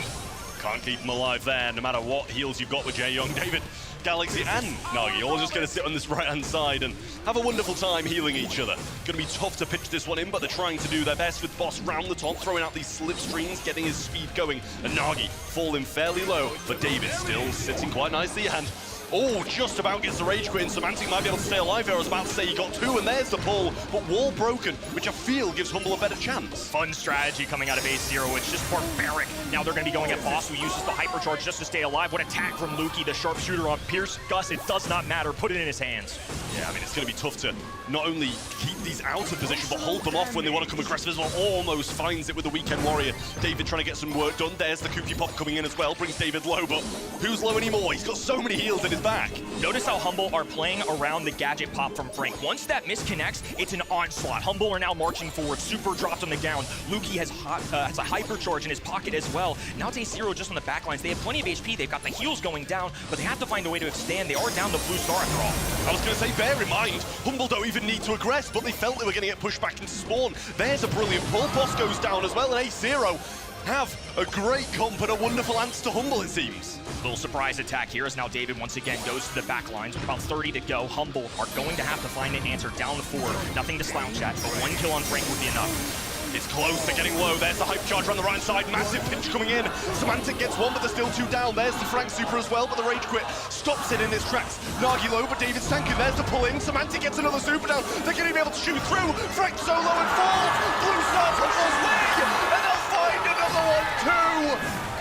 Can't keep him alive there, no matter what heals you've got with Jae Young. David, Galaxy, and Nagi all just going to sit on this right-hand side and have a wonderful time healing each other. Going to be tough to pitch this one in, but they're trying to do their best with Boss round the top, throwing out these slipstreams, getting his speed going. And Nagi falling fairly low, but David still sitting quite nicely. And Oh, just about gets the rage quit, and Semantic might be able to stay alive here. I was about to say he got 2, and there's the pull, but wall broken, which I feel gives Humble a better chance. Fun strategy coming out of A0. It's just barbaric. Now they're going to be going at Boss, who uses the hypercharge just to stay alive. What attack from Lukey, the sharpshooter on Pierce Gus. It does not matter. Put it in his hands. Yeah, I mean, it's going to be tough to not only keep these out of position, but hold them off when they want to come aggressive as well. Almost finds it with the Weekend Warrior. David trying to get some work done. There's the Kooky Pop coming in as well. Brings David low, but who's low anymore? He's got so many heals in his back. Notice how Humble are playing around the gadget pop from Frank. Once that misconnects, it's an onslaught. Humble are now marching forward. Super dropped on the ground. Lukey has a hypercharge in his pocket as well. Now it's A0 just on the backlines. They have plenty of HP. They've got the heals going down, but they have to find a way to extend. They are down the blue star after all. I was going to say, bear in mind, Humble don't even need to aggress, but they felt they were going to get pushed back into spawn. There's a brilliant pull. Boss goes down as well, and A0 have a great comp and a wonderful answer to Humble, it seems. Little surprise attack here as now David once again goes to the back lines with about 30 to go. Humble are going to have to find an answer down the 4. Nothing to slouch at, but 1 kill on Frank would be enough. It's close, they're getting low. There's the hype charger on the right side. Massive pinch coming in. Semantic gets 1, but there's still 2 down. There's the Frank super as well, but the rage quit stops it in his tracks. Nagi low, but David's tanking. There's the pull in. Semantic gets another super down. They're going to be able to shoot through. Frank solo and falls. Blue Stars Humble's way, and they'll find another one too.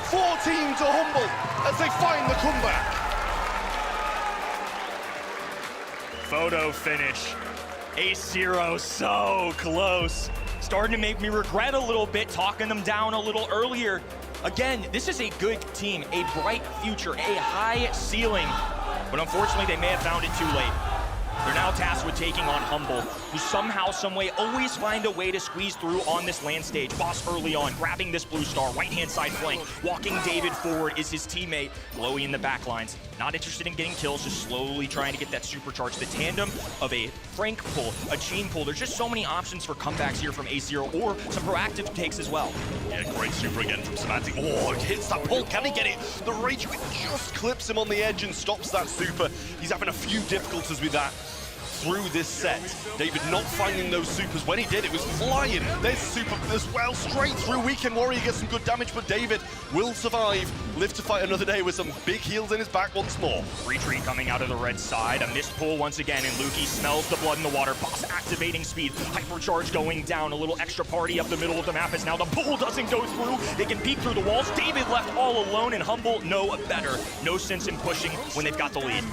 14 to Humble as they find the comeback. Photo finish. A0 so close. Starting to make me regret a little bit talking them down a little earlier. Again, this is a good team, a bright future, a high ceiling, but unfortunately they may have found it too late. They're now tasked with taking on Humble, who somehow, someway, always find a way to squeeze through on this land stage. Boss early on, grabbing this blue star, right-hand side flank, walking David forward is his teammate, Glowy in the backlines. Not interested in getting kills, just slowly trying to get that supercharge. The tandem of a Frank pull, a chain pull. There's just so many options for comebacks here from A0, or some proactive takes as well. Yeah, great super again from Semantic. Oh, it hits that pull. Can he get it? The rage quit just clips him on the edge and stops that super. He's having a few difficulties with that through this set. David not finding those supers. When he did, it was flying. There's super as well, straight through. Weekend Warrior gets some good damage, but David will survive. Live to fight another day with some big heals in his back once more. Retreat coming out of the red side. A missed pull once again, and Lukey smells the blood in the water. Boss activating speed. Hypercharge going down. A little extra party up the middle of the map as now the pull doesn't go through. They can peek through the walls. David left all alone, and Humble know better. No sense in pushing when they've got the lead.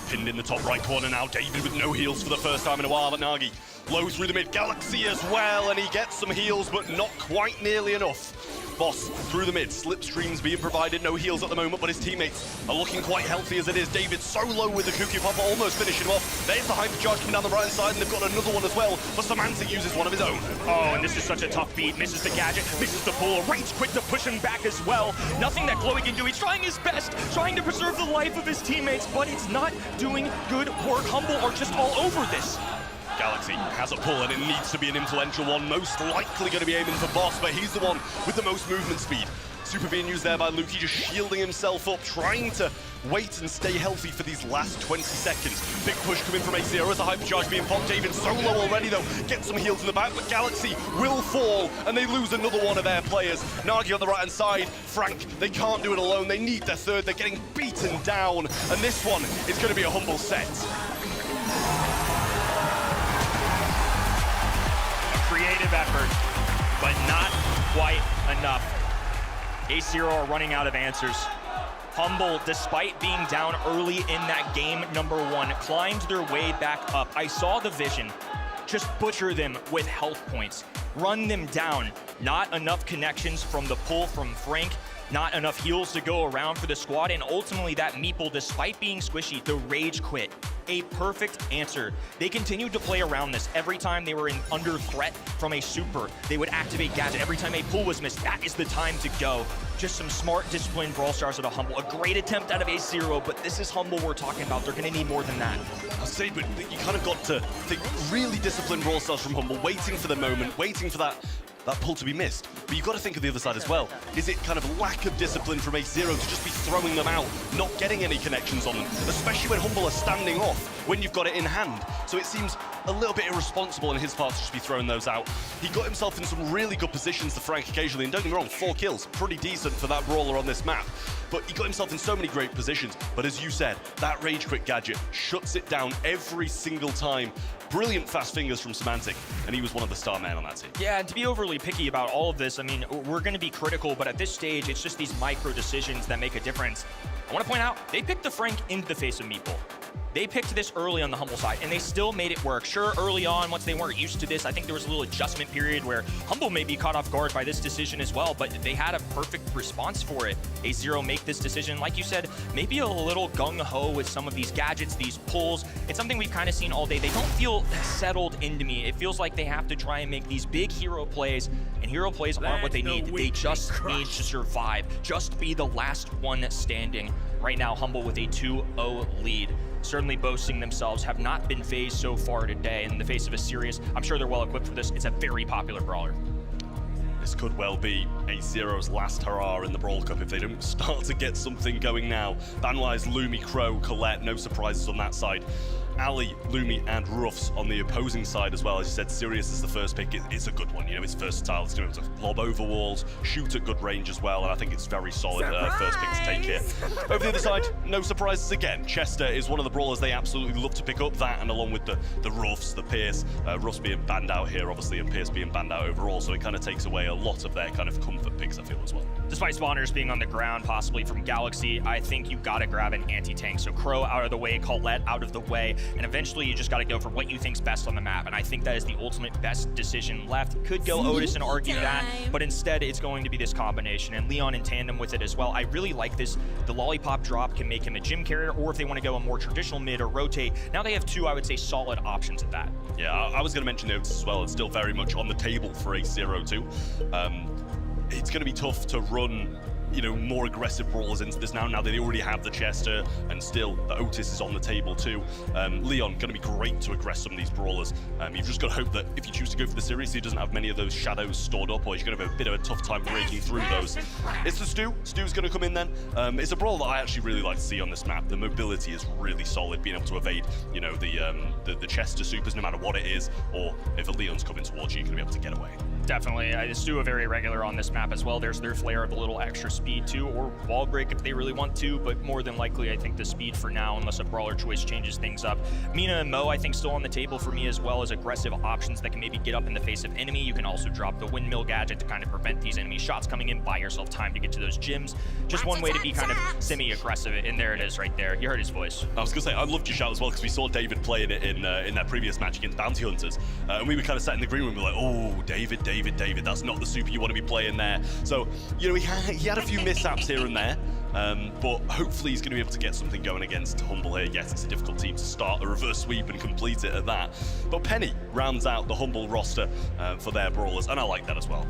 Pinned in the top right corner now. David with no heals for the first time in a while, but Nagi low through the mid. Galaxy as well, and he gets some heals, but not quite nearly enough. Boss through the mid. Slipstreams being provided. No heals at the moment, but his teammates are looking quite healthy as it is. David so low with the Kooky Pop, almost finishing him off. There's the hypercharge coming down the right side, and they've got another one as well. But Semantic uses one of his own. Oh, and this is such a tough beat. Misses the gadget, misses the pull. A rage quit to push him back as well. Nothing that Glowy can do. He's trying his best, trying to preserve the life of his teammates, but it's not doing good work. Humble are just all over this. Galaxy has a pull, and it needs to be an influential one. Most likely going to be aiming for Boss, but he's the one with the most movement speed. Super being used there by Lukey, just shielding himself up, trying to wait and stay healthy for these last 20 seconds. Big push coming from A0 as the hypercharge being popped. David solo already though, gets some heals in the back, but Galaxy will fall, and they lose another one of their players. Nagi on the right-hand side, Frank, they can't do it alone. They need their third. They're getting beaten down, and this one is going to be a Humble set. Creative effort, but not quite enough. A0 are running out of answers. Humble, despite being down early in that game number 1, climbed their way back up. I saw the vision. Just butcher them with health points. Run them down. Not enough connections from the pull from Frank. Not enough heals to go around for the squad, and ultimately that meeple, despite being squishy, the rage quit. A perfect answer. They continued to play around this. Every time they were under threat from a super, they would activate gadget. Every time a pull was missed, that is the time to go. Just some smart, disciplined Brawl Stars at a Humble. A great attempt out of A0, but this is Humble we're talking about. They're going to need more than that. I'll say, but you kind of got to think really disciplined Brawl Stars from Humble, waiting for the moment, waiting for that pull to be missed. But you've got to think of the other side as well. Is it kind of lack of discipline from A0 to just be throwing them out, not getting any connections on them, especially when Humble are standing off when you've got it in hand? So it seems a little bit irresponsible on his part to just be throwing those out. He got himself in some really good positions to Frank occasionally, and don't get me wrong, 4 kills, pretty decent for that brawler on this map. but he got himself in so many great positions. But as you said, that Rage Quit gadget shuts it down every single time. Brilliant fast fingers from Semantic, and he was one of the star men on that team. Yeah, and to be overly picky about all of this, I mean, we're going to be critical, but at this stage, it's just these micro decisions that make a difference. I want to point out, they picked the Frank into the face of Meeple. They picked this early on the Humble side, and they still made it work. Sure, early on, once they weren't used to this, I think there was a little adjustment period where Humble may be caught off guard by this decision as well, but they had a perfect response for it. A0 make this decision. Like you said, maybe a little gung-ho with some of these gadgets, these pulls. It's something we've kind of seen all day. They don't feel settled into me. It feels like they have to try and make these big hero plays, and hero plays aren't what they need. They just need to survive. Just be the last one standing. Right now, Humble with a 2-0 lead. Certainly boasting themselves, have not been phased so far today in the face of a serious, I'm sure they're well equipped for this. It's a very popular brawler. This could well be A0's last hurrah in the Brawl Cup if they don't start to get something going now. Banwise, Lumi, Crow, Colette, no surprises on that side. Ali, Lumi, and Ruffs on the opposing side as well. As you said, Sirius is the first pick. It's a good one. You know, it's versatile. It's going to be able to lob over walls, shoot at good range as well, and I think it's very solid first pick to take here. Over the other side, no surprises again. Chester is one of the brawlers they absolutely love to pick up, that and along with the Ruffs, the Pierce. Ruffs being banned out here, obviously, and Pierce being banned out overall, so it kind of takes away a lot of their kind of comfort picks, I feel, as well. Despite spawners being on the ground, possibly from Galaxy, I think you got to grab an anti-tank. So Crow out of the way, Colette out of the way, and eventually you just got to go for what you think's best on the map. And I think that is the ultimate best decision left. Could go Otis and argue that, but instead it's going to be this combination, and Leon in tandem with it as well. I really like this. The Lollipop drop can make him a gym carrier, or if they want to go a more traditional mid or rotate, now they have two, I would say, solid options at that. Yeah, I was going to mention Otis as well. It's still very much on the table for A0 too. It's going to be tough to run, you know, more aggressive brawlers into this now that they already have the Chester, and still the Otis is on the table too. Leon going to be great to aggress some of these brawlers. You've just got to hope that if you choose to go for the series, he doesn't have many of those shadows stored up, or he's going to have a bit of a tough time breaking through those. It's the Stu. Stu's going to come in then. It's a brawl that I actually really like to see on this map. The mobility is really solid, being able to evade, you know, the Chester supers no matter what it is, or if a Leon's coming towards you, you're going to be able to get away. Definitely. Stu are very regular on this map as well. There's their flair of a little extra speed too, or wall break if they really want to, but more than likely I think the speed for now, unless a brawler choice changes things up. Mina and Mo I think still on the table for me, as well as aggressive options that can maybe get up in the face of enemy. You can also drop the windmill gadget to kind of prevent these enemy shots coming in, buy yourself time to get to those gyms. Just one way to be kind of semi-aggressive, and there it is right there. You heard his voice. I was going to say, I loved your shout as well, because we saw David playing it in that previous match against Bounty Hunters, and we were kind of sat in the green room, we were like, oh, David, that's not the super you want to be playing there. So, you know, he had a few mishaps here and there, but hopefully he's going to be able to get something going against Humble here. Yes, it's a difficult team to start a reverse sweep and complete it at that, but Penny rounds out the Humble roster for their brawlers, and I like that as well.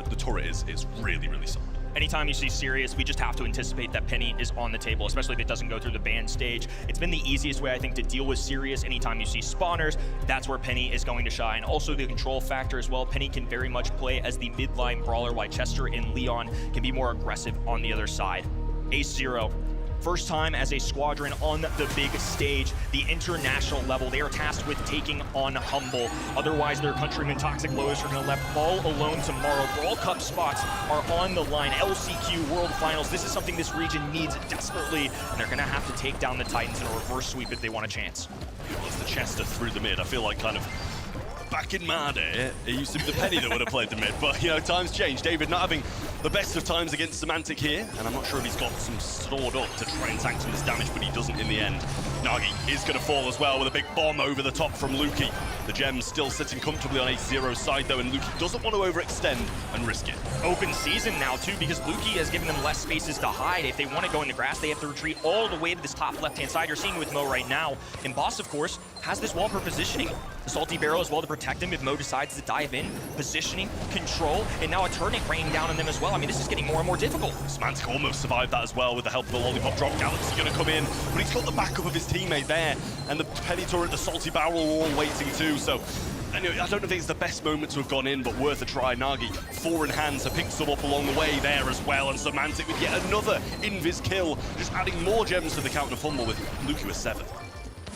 The turret is really, really solid. Anytime you see Sirius, we just have to anticipate that Penny is on the table, especially if it doesn't go through the ban stage. It's been the easiest way, I think, to deal with Sirius. Anytime you see spawners, that's where Penny is going to shine. Also, the control factor as well. Penny can very much play as the midline brawler, while Chester and Leon can be more aggressive on the other side. A0. First time as a squadron on the big stage, the international level. They are tasked with taking on Humble. Otherwise, their countrymen Toxic Lotus are going to left all alone tomorrow. Brawl Cup spots are on the line. LCQ World Finals. This is something this region needs desperately, and they're going to have to take down the Titans in a reverse sweep if they want a chance. It's the Chester through the mid. I feel like kind of back in my day, it used to be the Penny that would have played the mid, but, you know, times change. David not having the best of times against Semantic here, and I'm not sure if he's got some stored up to try and tank some of this damage, but he doesn't in the end. Nagi is going to fall as well with a big bomb over the top from Luki. The gems still sitting comfortably on A0's side though, and Luki doesn't want to overextend and risk it. Open season now too, because Luki has given them less spaces to hide. If they want to go in the grass, they have to retreat all the way to this top left-hand side. You're seeing with Mo right now. And Boss, of course, has this wall for positioning. The Salty Barrel as well to protect him if Mo decides to dive in. Positioning, control, and now a Turnip raining down on them as well. I mean, this is getting more and more difficult. Semantic almost survived that as well with the help of the Lollipop drop. Galaxy going to come in, but he's got the backup of his teammate there. And the Penny Turret, the Salty Barrel are all waiting too, so I don't know if it's the best moment to have gone in, but worth a try. Nagi, 4 in hand, to pick some up along the way there as well, and Semantic with yet another invis kill, just adding more gems to the count of Humble with Luki with 7.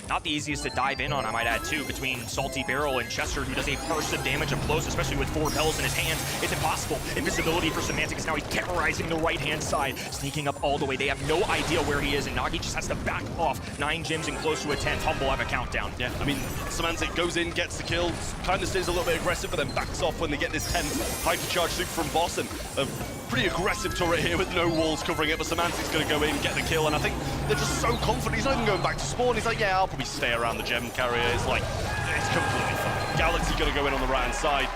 not the easiest to dive in on, I might add, too, between Salty Barrel and Chester, who does a burst of damage up close, especially with 4 bells in his hands. It's impossible. Invisibility for Semantic is now he's terrorizing the right-hand side, sneaking up all the way. They have no idea where he is, and Nagi just has to back off. 9 gems and close to a 10th. Humble have a countdown. Yeah, I mean, Semantic goes in, gets the kill, kind of stays a little bit aggressive, but then backs off when they get this 10th hypercharge super from Boss, and a pretty aggressive turret here with no walls covering it, but Semantic's going to go in, get the kill, and I think they're just so confident. He's not even going back to spawn. He's like, yeah, I'll probably stay around the gem carrier. It's like, it's completely fine. Galaxy going to go in on the right-hand side,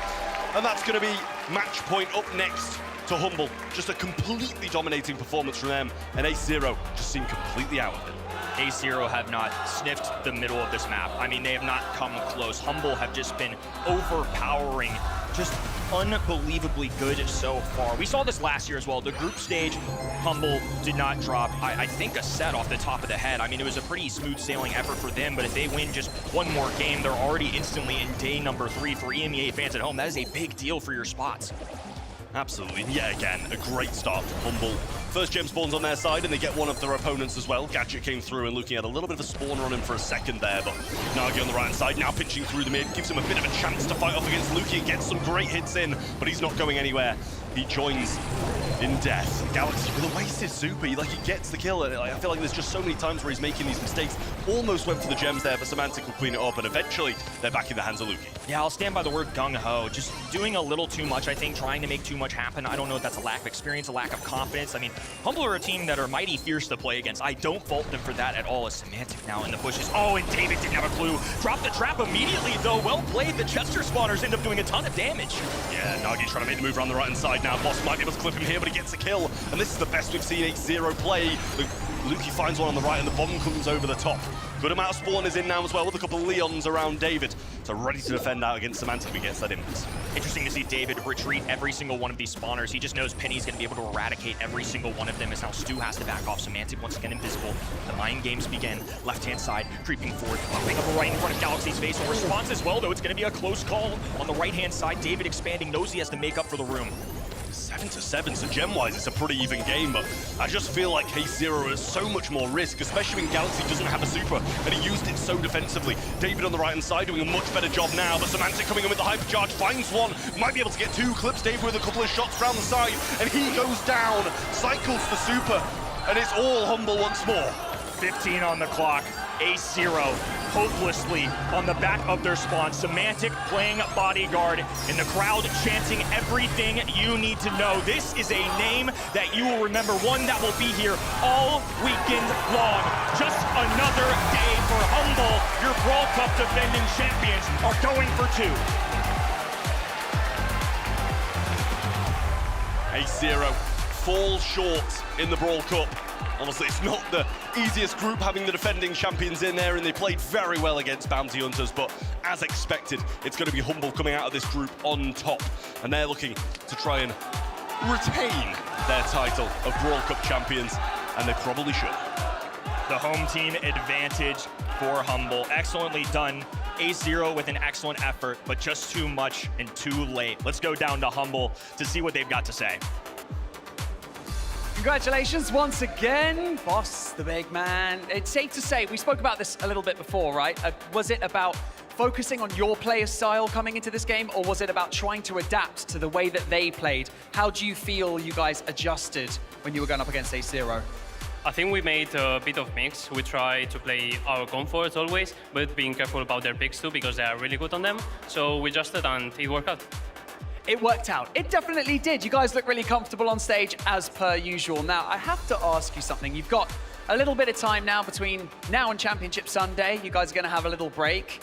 and that's going to be match point up next to Humble. Just a completely dominating performance from them, and Ace Zero just seemed completely out of it. Ace Zero have not sniffed the middle of this map. I mean, they have not come close. Humble have just been overpowering, just unbelievably good so far. We saw this last year as well. The group stage, Humble did not drop, I think, a set off the top of the head. I mean, it was a pretty smooth sailing effort for them, but if they win just one more game, they're already instantly in day number 3 for EMEA fans at home. That is a big deal for your spots. Absolutely. Yet again, a great start for Humble. First gem spawns on their side, and they get one of their opponents as well. Gadget came through and looking at a little bit of a spawner on him for a second there, but Nagi on the right-hand side, now pinching through the mid, gives him a bit of a chance to fight off against Luki and gets some great hits in, but he's not going anywhere. He joins in death. Galaxy with a wasted super, he gets the kill, and I feel like there's just so many times where he's making these mistakes. Almost went for the gems there, but Semantic will clean it up, and eventually they're back in the hands of Luki. Yeah, I'll stand by the word gung-ho. Just doing a little too much, I think, trying to make too much happen. I don't know if that's a lack of experience, a lack of confidence. I mean, Humble are a team that are mighty fierce to play against. I don't fault them for that at all. As Semantic now in the bushes. Oh, and David didn't have a clue. Dropped the trap immediately, though. Well played. The Chester spawners end up doing a ton of damage. Yeah, Nagi trying to make the move around the right-hand side now. Boss might be able to clip him here, but he gets a kill. And this is the best we've seen Ace Zero play. Luki finds one on the right, and the bomb comes over the top. Good amount of spawners in now as well, with a couple of Leons around David. So ready to defend out against Semantic if he gets that invis. Interesting to see David retreat every single one of these spawners. He just knows Penny's going to be able to eradicate every single one of them, as now Stu has to back off. Semantic once again invisible. The mind games begin. Left-hand side, creeping forward, popping up right in front of Galaxy's face. A response as well, though. It's going to be a close call on the right-hand side. David expanding, knows he has to make up for the room. 7-7, so gem-wise it's a pretty even game, but I just feel like Ace Zero is so much more risk, especially when Galaxy doesn't have a super, and he used it so defensively. David on the right-hand side doing a much better job now, but Semantic coming in with the hypercharge, finds one, might be able to get 2, clips David with a couple of shots around the side, and he goes down, cycles the super, and it's all Humble once more. 15 on the clock. Ace Zero hopelessly on the back of their spawn. Semantic playing bodyguard, and the crowd chanting everything you need to know. This is a name that you will remember, one that will be here all weekend long. Just another day for Humble. Your Brawl Cup defending champions are going for 2. Ace Zero falls short in the Brawl Cup. Honestly, it's not the easiest group having the defending champions in there, and they played very well against Bounty Hunters, but as expected, it's going to be Humble coming out of this group on top, and they're looking to try and retain their title of Brawl Cup champions, and they probably should. The home team advantage for Humble. Excellently done. Ace Zero with an excellent effort, but just too much and too late. Let's go down to Humble to see what they've got to say. Congratulations once again, Boss, the big man. It's safe to say, we spoke about this a little bit before, right? Was it about focusing on your player style coming into this game, or was it about trying to adapt to the way that they played? How do you feel you guys adjusted when you were going up against Ace Zero? I think we made a bit of mix. We try to play our comforts always, but being careful about their picks too, because they are really good on them. So we adjusted and it worked out. It worked out. It definitely did. You guys look really comfortable on stage as per usual. Now, I have to ask you something. You've got a little bit of time now between now and Championship Sunday. You guys are going to have a little break.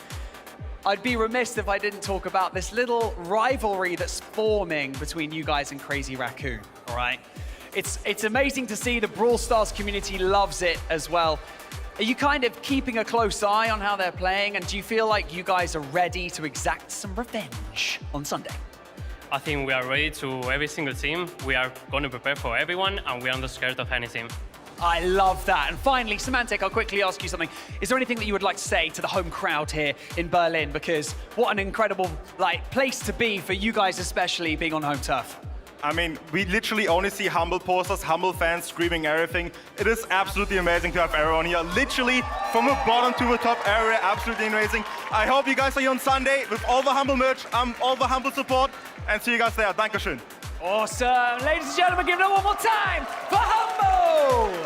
I'd be remiss if I didn't talk about this little rivalry that's forming between you guys and Crazy Raccoon, all right? It's amazing to see. The Brawl Stars community loves it as well. Are you kind of keeping a close eye on how they're playing, and do you feel like you guys are ready to exact some revenge on Sunday? I think we are ready to every single team. We are going to prepare for everyone, and we are not scared of anything. I love that. And finally, Semantic, I'll quickly ask you something. Is there anything that you would like to say to the home crowd here in Berlin? Because what an incredible place to be for you guys, especially being on home turf. I mean, we literally only see Humble posters, Humble fans screaming everything. It is absolutely amazing to have everyone here. Literally from the bottom to the top area, absolutely amazing. I hope you guys are here on Sunday with all the Humble merch, all the Humble support, and see you guys there. Dankeschön. Awesome. Ladies and gentlemen, give it up one more time for Humble.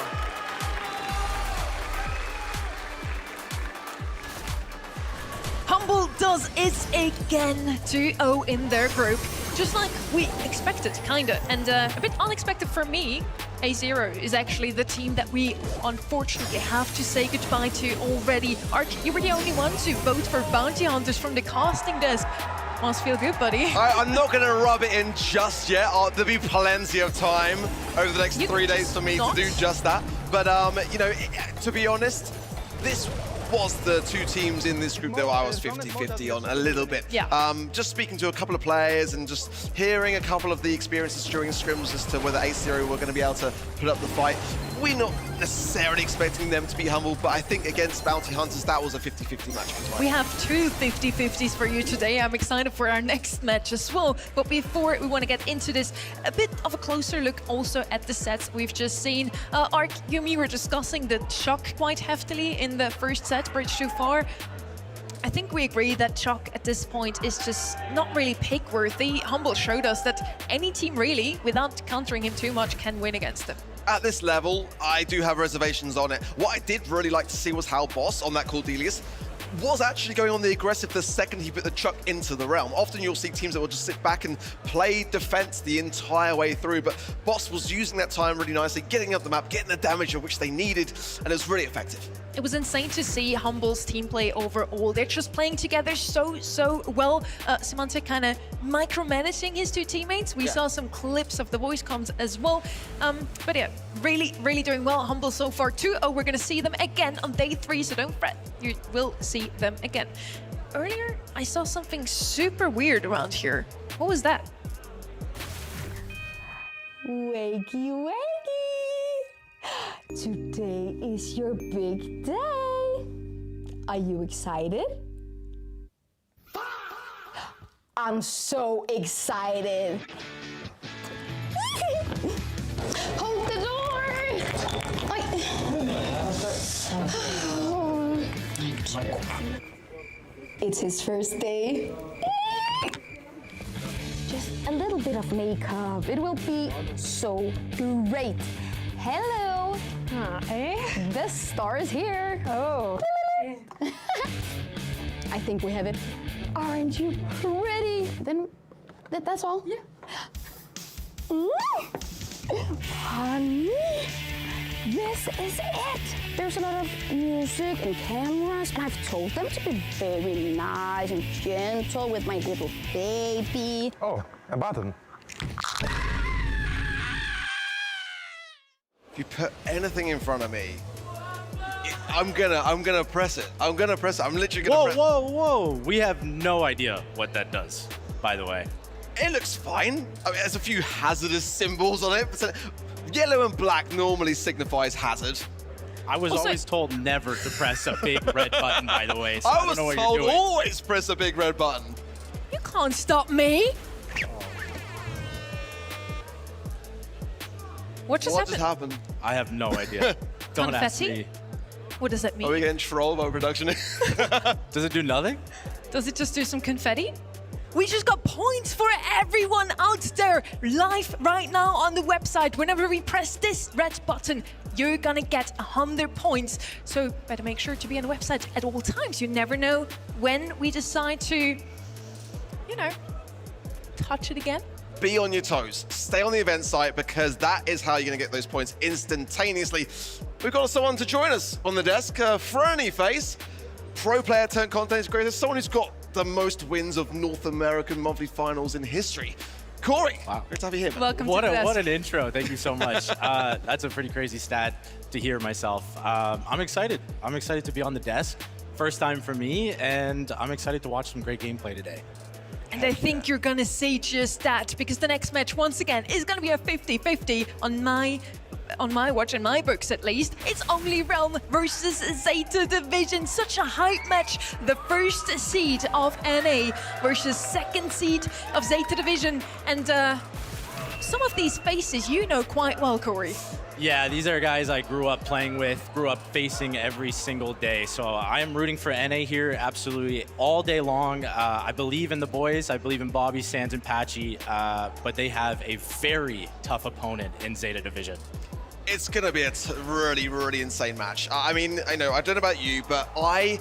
Humble does it again, 2-0 in their group. Just like we expected, kinda. And a bit unexpected for me, A0 is actually the team that we unfortunately have to say goodbye to already. Ark, you were the only one to vote for Bounty Hunters from the casting desk. Must feel good, buddy. I'm not going to rub it in just yet. There'll be plenty of time over the next 3 days for me to do just that. But, you know, to be honest, this was the two teams in this group that I was 50-50 on a little bit. Yeah. Just speaking to a couple of players and just hearing a couple of the experiences during scrims as to whether A0 were going to be able to put up the fight. We're not necessarily expecting them to be humble, but I think against Bounty Hunters, that was a 50-50 match as well. We have two 50-50s for you today. I'm excited for our next match as well. But before we want to get into this, a bit of a closer look also at the sets we've just seen. Ark, you and me were discussing the Chuck quite heftily in the first set, Bridge Too Far. I think we agree that Chuck at this point is just not really pick-worthy. Humble showed us that any team really, without countering him too much, can win against them. At this level, I do have reservations on it. What I did really like to see was how Boss on that Cordelius was actually going on the aggressive the second he put the Chuck into the realm. Often you'll see teams that will just sit back and play defense the entire way through, but Boss was using that time really nicely, getting up the map, getting the damage of which they needed, and it was really effective. It was insane to see Humble's team play overall. They're just playing together so well. Semantic kind of micromanaging his two teammates. We saw some clips of the voice comms as well. But yeah, really doing well. Humble so far 2-0. We're going to see them again on day 3, so don't fret. You will see them again. Earlier, I saw something super weird around here. What was that? Wakey, wakey! Today is your big day. Are you excited? I'm so excited. Hold the door! It's his first day. Just a little bit of makeup. It will be so great. Hello. Hi. The star is here. Oh. I think we have it. Aren't you ready? Then that's all. Yeah. Honey, this is it. There's a lot of music and cameras, and I've told them to be very nice and gentle with my little baby. Oh, a button. If you put anything in front of me, I'm gonna press it. I'm gonna press it. I'm literally gonna press it. Whoa. We have no idea what that does, by the way. It looks fine. I mean, there's a few hazardous symbols on it. But yellow and black normally signifies hazard. I was always told never to press a big red button, by the way, so I don't know what told you're doing. always press a big red button. You can't stop me. What just happened? I have no idea. Don't ask Confetti? me. What does that mean? Are we getting trolled by production? Does it do nothing? Does it just do some confetti? We just got points for everyone out there live right now on the website. Whenever we press this red button, you're gonna get 100 points. So better make sure to be on the website at all times. You never know when we decide to, you know, touch it again. Be on your toes. Stay on the event site because that is how you're going to get those points instantaneously. We've got someone to join us on the desk. Fernie Face, pro player turned content creator, someone who's got the most wins of North American monthly finals in history. Corey, great to have you here. Welcome to the desk. What an intro. Thank you so much. That's a pretty crazy stat to hear myself. I'm excited. I'm excited to be on the desk. First time for me, and I'm excited to watch some great gameplay today. And I think you're gonna say just that, because the next match, once again, is gonna be a 50-50 on my watch, in my books at least. It's Only Realm versus Zeta Division. Such a hype match. The first seed of NA versus second seed of Zeta Division. And some of these faces you know quite well, Corey. Yeah, these are guys I grew up playing with, grew up facing every single day. So I am rooting for NA here absolutely all day long. I believe in the boys. I believe in Bobby, Sands, and Patchy, but they have a very tough opponent in Zeta Division. It's going to be a really, really insane match. I mean, I don't know about you, but I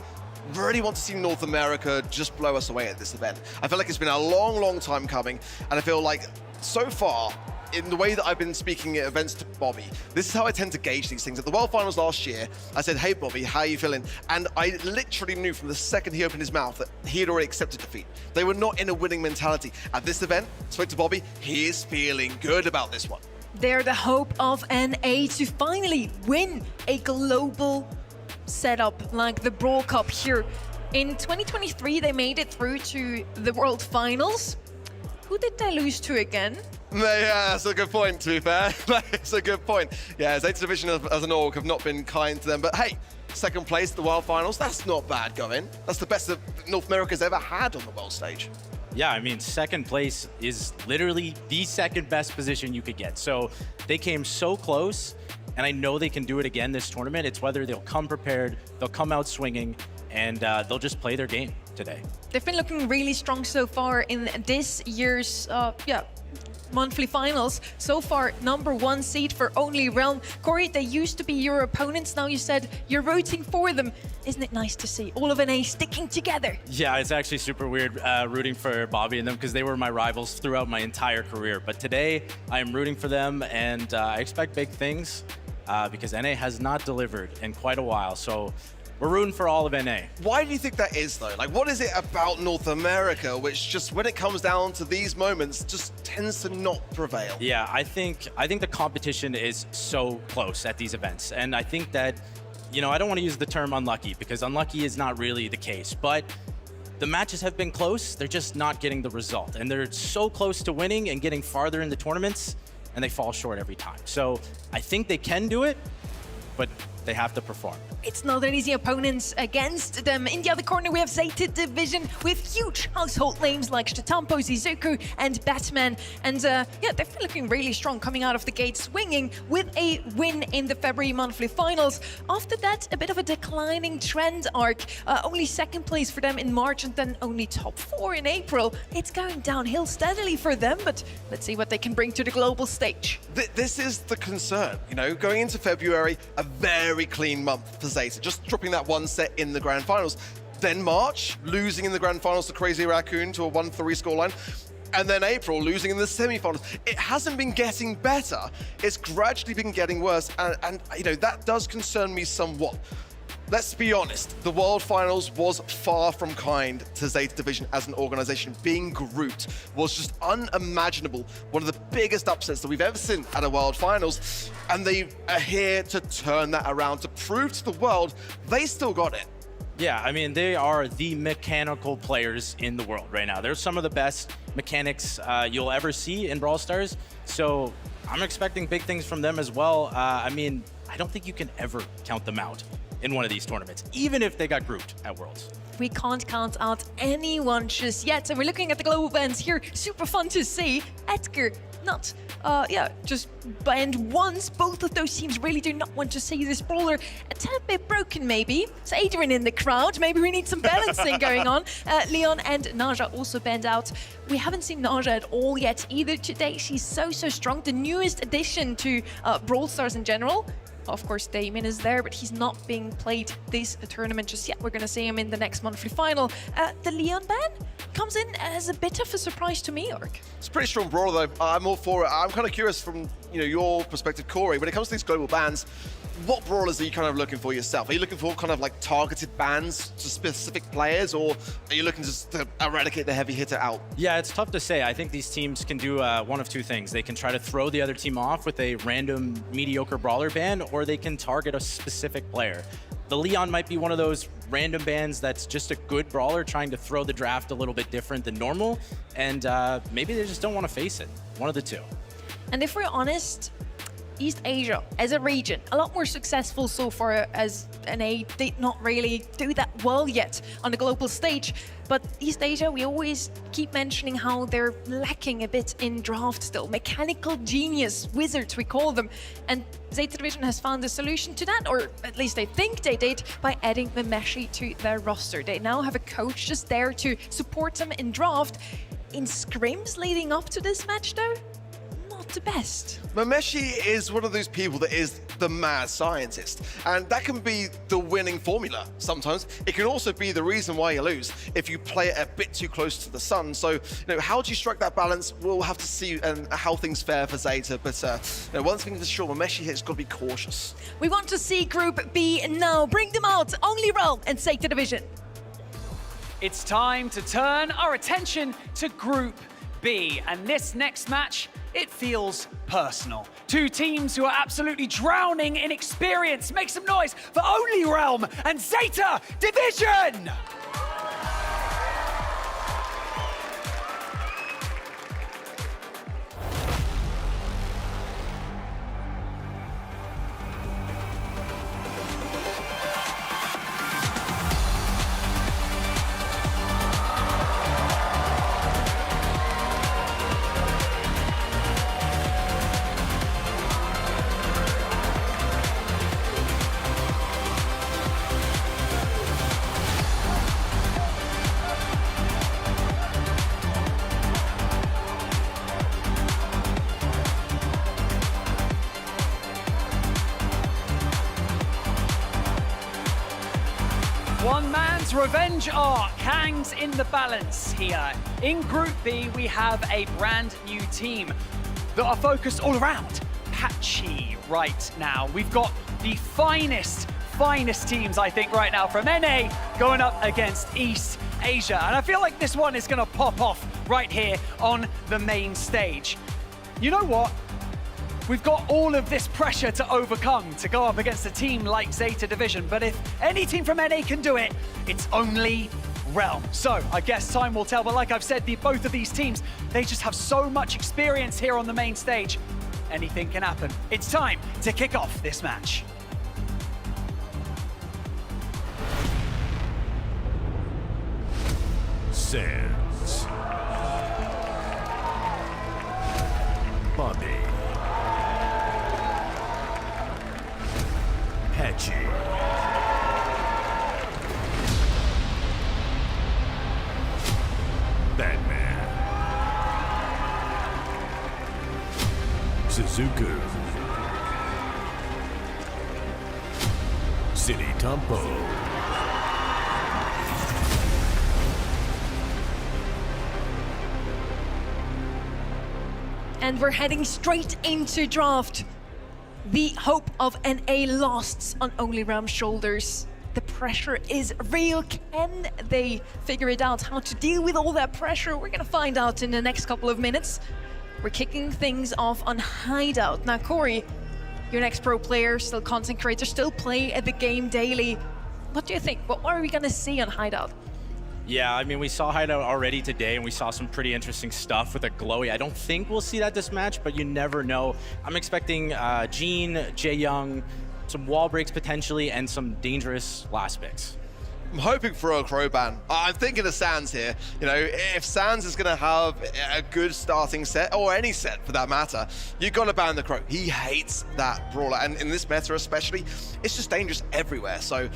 really want to see North America just blow us away at this event. I feel like it's been a long, long time coming, and I feel like so far, in the way that I've been speaking at events to Bobby, this is how I tend to gauge these things. At the World Finals last year, I said, hey Bobby, how are you feeling? And I literally knew from the second he opened his mouth that he had already accepted defeat. They were not in a winning mentality. At this event, spoke to Bobby, he is feeling good about this one. They're the hope of NA to finally win a global setup like the Brawl Cup here. In 2023, they made it through to the World Finals. Who did they lose to again? Yeah, that's a good point, to be fair. That's a good point. Yeah, Zeta Division as an org have not been kind to them, but hey, second place at the World Finals, that's not bad going. That's the best that North America's ever had on the world stage. Yeah, I mean, second place is literally the second best position you could get. So they came so close, and I know they can do it again this tournament. It's whether they'll come prepared, they'll come out swinging, and they'll just play their game today. They've been looking really strong so far in this year's monthly finals. So far, #1 seed for Only Realm. Corey, they used to be your opponents. Now you said you're rooting for them. Isn't it nice to see all of NA sticking together? Yeah, it's actually super weird rooting for Bobby and them because they were my rivals throughout my entire career. But today, I am rooting for them, and I expect big things because NA has not delivered in quite a while. So we're rooting for all of NA. Why do you think that is, though? Like, what is it about North America which just, when it comes down to these moments, just tends to not prevail? Yeah, I think the competition is so close at these events. And I think that, you know, I don't want to use the term unlucky because unlucky is not really the case. But the matches have been close. They're just not getting the result. And they're so close to winning and getting farther into tournaments, and they fall short every time. So I think they can do it, but they have to perform. It's not an easy opponent against them. In the other corner, we have Zeta Division with huge household names like Shtatampo, Zizuku, and Batman. And yeah, they've been looking really strong coming out of the gate, swinging with a win in the February monthly finals. After that, a bit of a declining trend arc. Only second place for them in March and then only top 4 in April. It's going downhill steadily for them, but let's see what they can bring to the global stage. This is the concern, you know, going into February, a very clean month for Zeta, just dropping that one set in the grand finals. Then March, losing in the grand finals to Crazy Raccoon to a 1-3 scoreline. And then April, losing in the semi-finals. It hasn't been getting better. It's gradually been getting worse. And you know, that does concern me somewhat. Let's be honest, the World Finals was far from kind to Zeta Division as an organization. Being grouped was just unimaginable. One of the biggest upsets that we've ever seen at a World Finals. And they are here to turn that around, to prove to the world they still got it. Yeah, I mean, they are the mechanical players in the world right now. They're some of the best mechanics you'll ever see in Brawl Stars. So I'm expecting big things from them as well. I mean, I don't think you can ever count them out in one of these tournaments, even if they got grouped at Worlds. We can't count out anyone just yet. So we're looking at the global bans here. Super fun to see. Edgar, not, just banned once. Both of those teams really do not want to see this brawler a tad bit broken, maybe. It's Adrian in the crowd. Maybe we need some balancing going on. Leon and Naja also banned out. We haven't seen Naja at all yet either today. She's so strong. The newest addition to Brawl Stars in general. Of course, Damien is there, but he's not being played this tournament just yet. We're going to see him in the next monthly final. The Leon ban comes in as a bit of a surprise to me, Orc. It's a pretty strong brawler, though. I'm all for it. I'm kind of curious from your perspective, Corey, when it comes to these global bans, what brawlers are you kind of looking for yourself? Are you looking for kind of like targeted bans to specific players, or are you looking just to eradicate the heavy hitter out? Yeah, it's tough to say. I think these teams can do one of two things. They can try to throw the other team off with a random mediocre brawler ban, or they can target a specific player. The Leon might be one of those random bans that's just a good brawler trying to throw the draft a little bit different than normal, and maybe they just don't want to face it. One of the two. And if we're honest, East Asia as a region, a lot more successful so far, as NA did not really do that well yet on the global stage. But East Asia, we always keep mentioning how they're lacking a bit in draft still. Mechanical genius wizards, we call them. And Zeta Division has found a solution to that, or at least they think they did, by adding Memeshi to their roster. They now have a coach just there to support them in draft. In scrims leading up to this match though, not the best. Memeshi is one of those people that is the mad scientist, and that can be the winning formula sometimes. It can also be the reason why you lose if you play it a bit too close to the sun. So, how do you strike that balance? We'll have to see how things fare for Zeta, but one thing for sure, Memeshi has got to be cautious. We want to see Group B now. Bring them out, Only Realm and Zeta Division. It's time to turn our attention to Group B, and this next match, it feels personal. Two teams who are absolutely drowning in experience. Make some noise for Only Realm and Zeta Division! One man's revenge arc hangs in the balance here. In Group B, we have a brand new team that are focused all around patchy right now. We've got the finest teams, I think, right now from NA going up against East Asia. And I feel like this one is gonna pop off right here on the main stage. You know what? We've got all of this pressure to overcome to go up against a team like Zeta Division, but if any team from NA can do it, it's Only Realm. So I guess time will tell, but like I've said, both of these teams, they just have so much experience here on the main stage. Anything can happen. It's time to kick off this match. Sands. Bobby. Patchy. Batman. Suzuku. City Tampo. And we're heading straight into draft. The hope of NA lasts on Only Realm's shoulders. The pressure is real. Can they figure it out how to deal with all that pressure? We're gonna find out in the next couple of minutes. We're kicking things off on Hideout. Now, Corey, you're an ex-pro player, still content creator, still play at the game daily. What do you think? What are we gonna see on Hideout? Yeah, I mean, we saw Hideout already today, and we saw some pretty interesting stuff with a glowy. I don't think we'll see that this match, but you never know. I'm expecting Gene, Jaeyoung, some wall breaks potentially, and some dangerous last picks. I'm hoping for a Crow ban. I'm thinking of Sands here. If Sands is going to have a good starting set, or any set for that matter, you've got to ban the Crow. He hates that brawler, and in this meta especially, it's just dangerous everywhere. So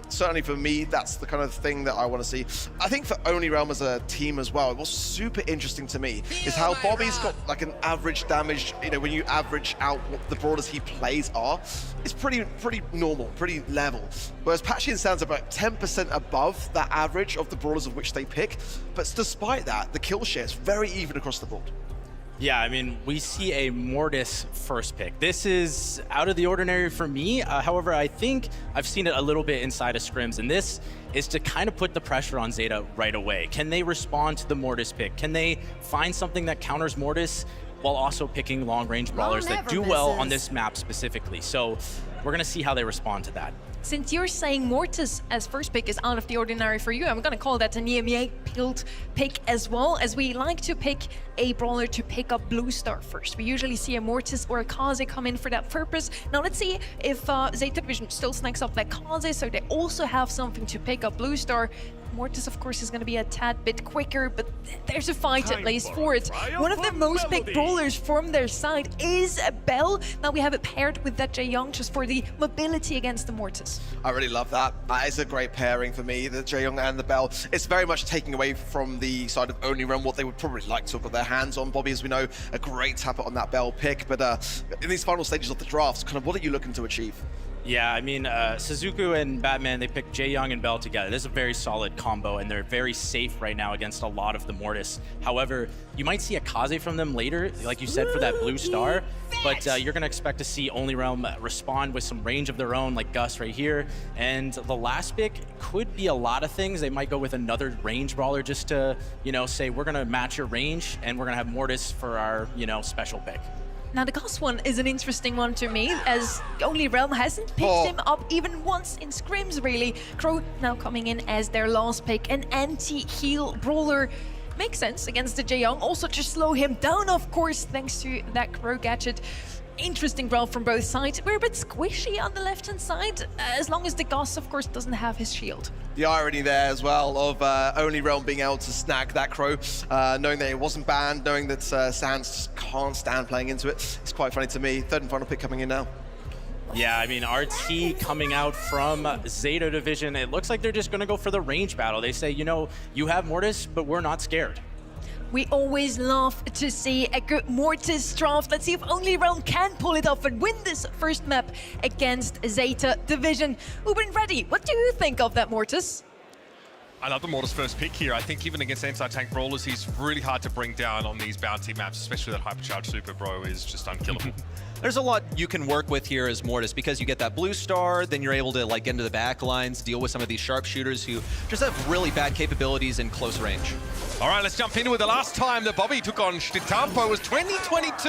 certainly for me, that's the kind of thing that I want to see. I think for Only Realm as a team as well, what's super interesting to me is how Bobby's got like an average damage. When you average out what the brawlers he plays are, it's pretty normal, pretty level. Whereas Patchy and Sands are about 10% above that average of the brawlers of which they pick. But despite that, the kill share is very even across the board. Yeah, I mean, we see a Mortis first pick. This is out of the ordinary for me. However, I think I've seen it a little bit inside of scrims, and this is to kind of put the pressure on Zeta right away. Can they respond to the Mortis pick? Can they find something that counters Mortis while also picking long-range brawlers that do well on this map specifically. So we're gonna see how they respond to that. Since you're saying Mortis as first pick is out of the ordinary for you, I'm gonna call that an EMEA-built pick as well, as we like to pick a brawler to pick up Blue Star first. We usually see a Mortis or a Kaze come in for that purpose. Now let's see if Zeta Division still snacks up that Kaze, so they also have something to pick up Blue Star. Mortis, of course, is going to be a tad bit quicker, but there's a fight at least for it. One of the most picked brawlers from their side is Bell. Now we have it paired with that Jaeyoung just for the mobility against the Mortis. I really love that. That is a great pairing for me, the Jaeyoung and the Bell. It's very much taking away from the side of Only Realm what they would probably like to have got their hands on. Bobby, as we know, a great tapper on that Bell pick, but in these final stages of the drafts, kind of what are you looking to achieve? Yeah, I mean, Suzuku and Batman, they picked Jaeyoung and Bell together. This is a very solid combo, and they're very safe right now against a lot of the Mortis. However, you might see a Kaze from them later, like you said, for that Blue Star, but you're going to expect to see Only Realm respond with some range of their own, like Gus right here. And the last pick could be a lot of things. They might go with another range brawler just to, you know, say, we're going to match your range, and we're going to have Mortis for our, you know, special pick. Now the Gus one is an interesting one to me, as Only Realm hasn't picked him up even once in scrims, really. Crow now coming in as their last pick, an anti-heal brawler. Makes sense against the Jaeyoung, also to slow him down, of course, thanks to that Crow gadget. Interesting Brawl from both sides. We're a bit squishy on the left-hand side, as long as the Gus, of course, doesn't have his shield. The irony there as well of Only Realm being able to snag that Crow, knowing that it wasn't banned, knowing that Sands just can't stand playing into it. It's quite funny to me. Third and final pick coming in now. Yeah, I mean, RT coming out from Zeta Division, it looks like they're just going to go for the range battle. They say, you know, you have Mortis, but we're not scared. We always love to see a good Mortis draft. Let's see if Only Realm can pull it off and win this first map against Zeta Division. Uben, ready? What do you think of that Mortis? I love the Mortis first pick here. I think even against anti-tank brawlers, he's really hard to bring down on these bounty maps, especially that hypercharged super bro is just unkillable. There's a lot you can work with here as Mortis because you get that Blue Star, then you're able to like get into the back lines, deal with some of these sharpshooters who just have really bad capabilities in close range. All right, let's jump into it. The last time that Bobby took on Shtitampo was 2022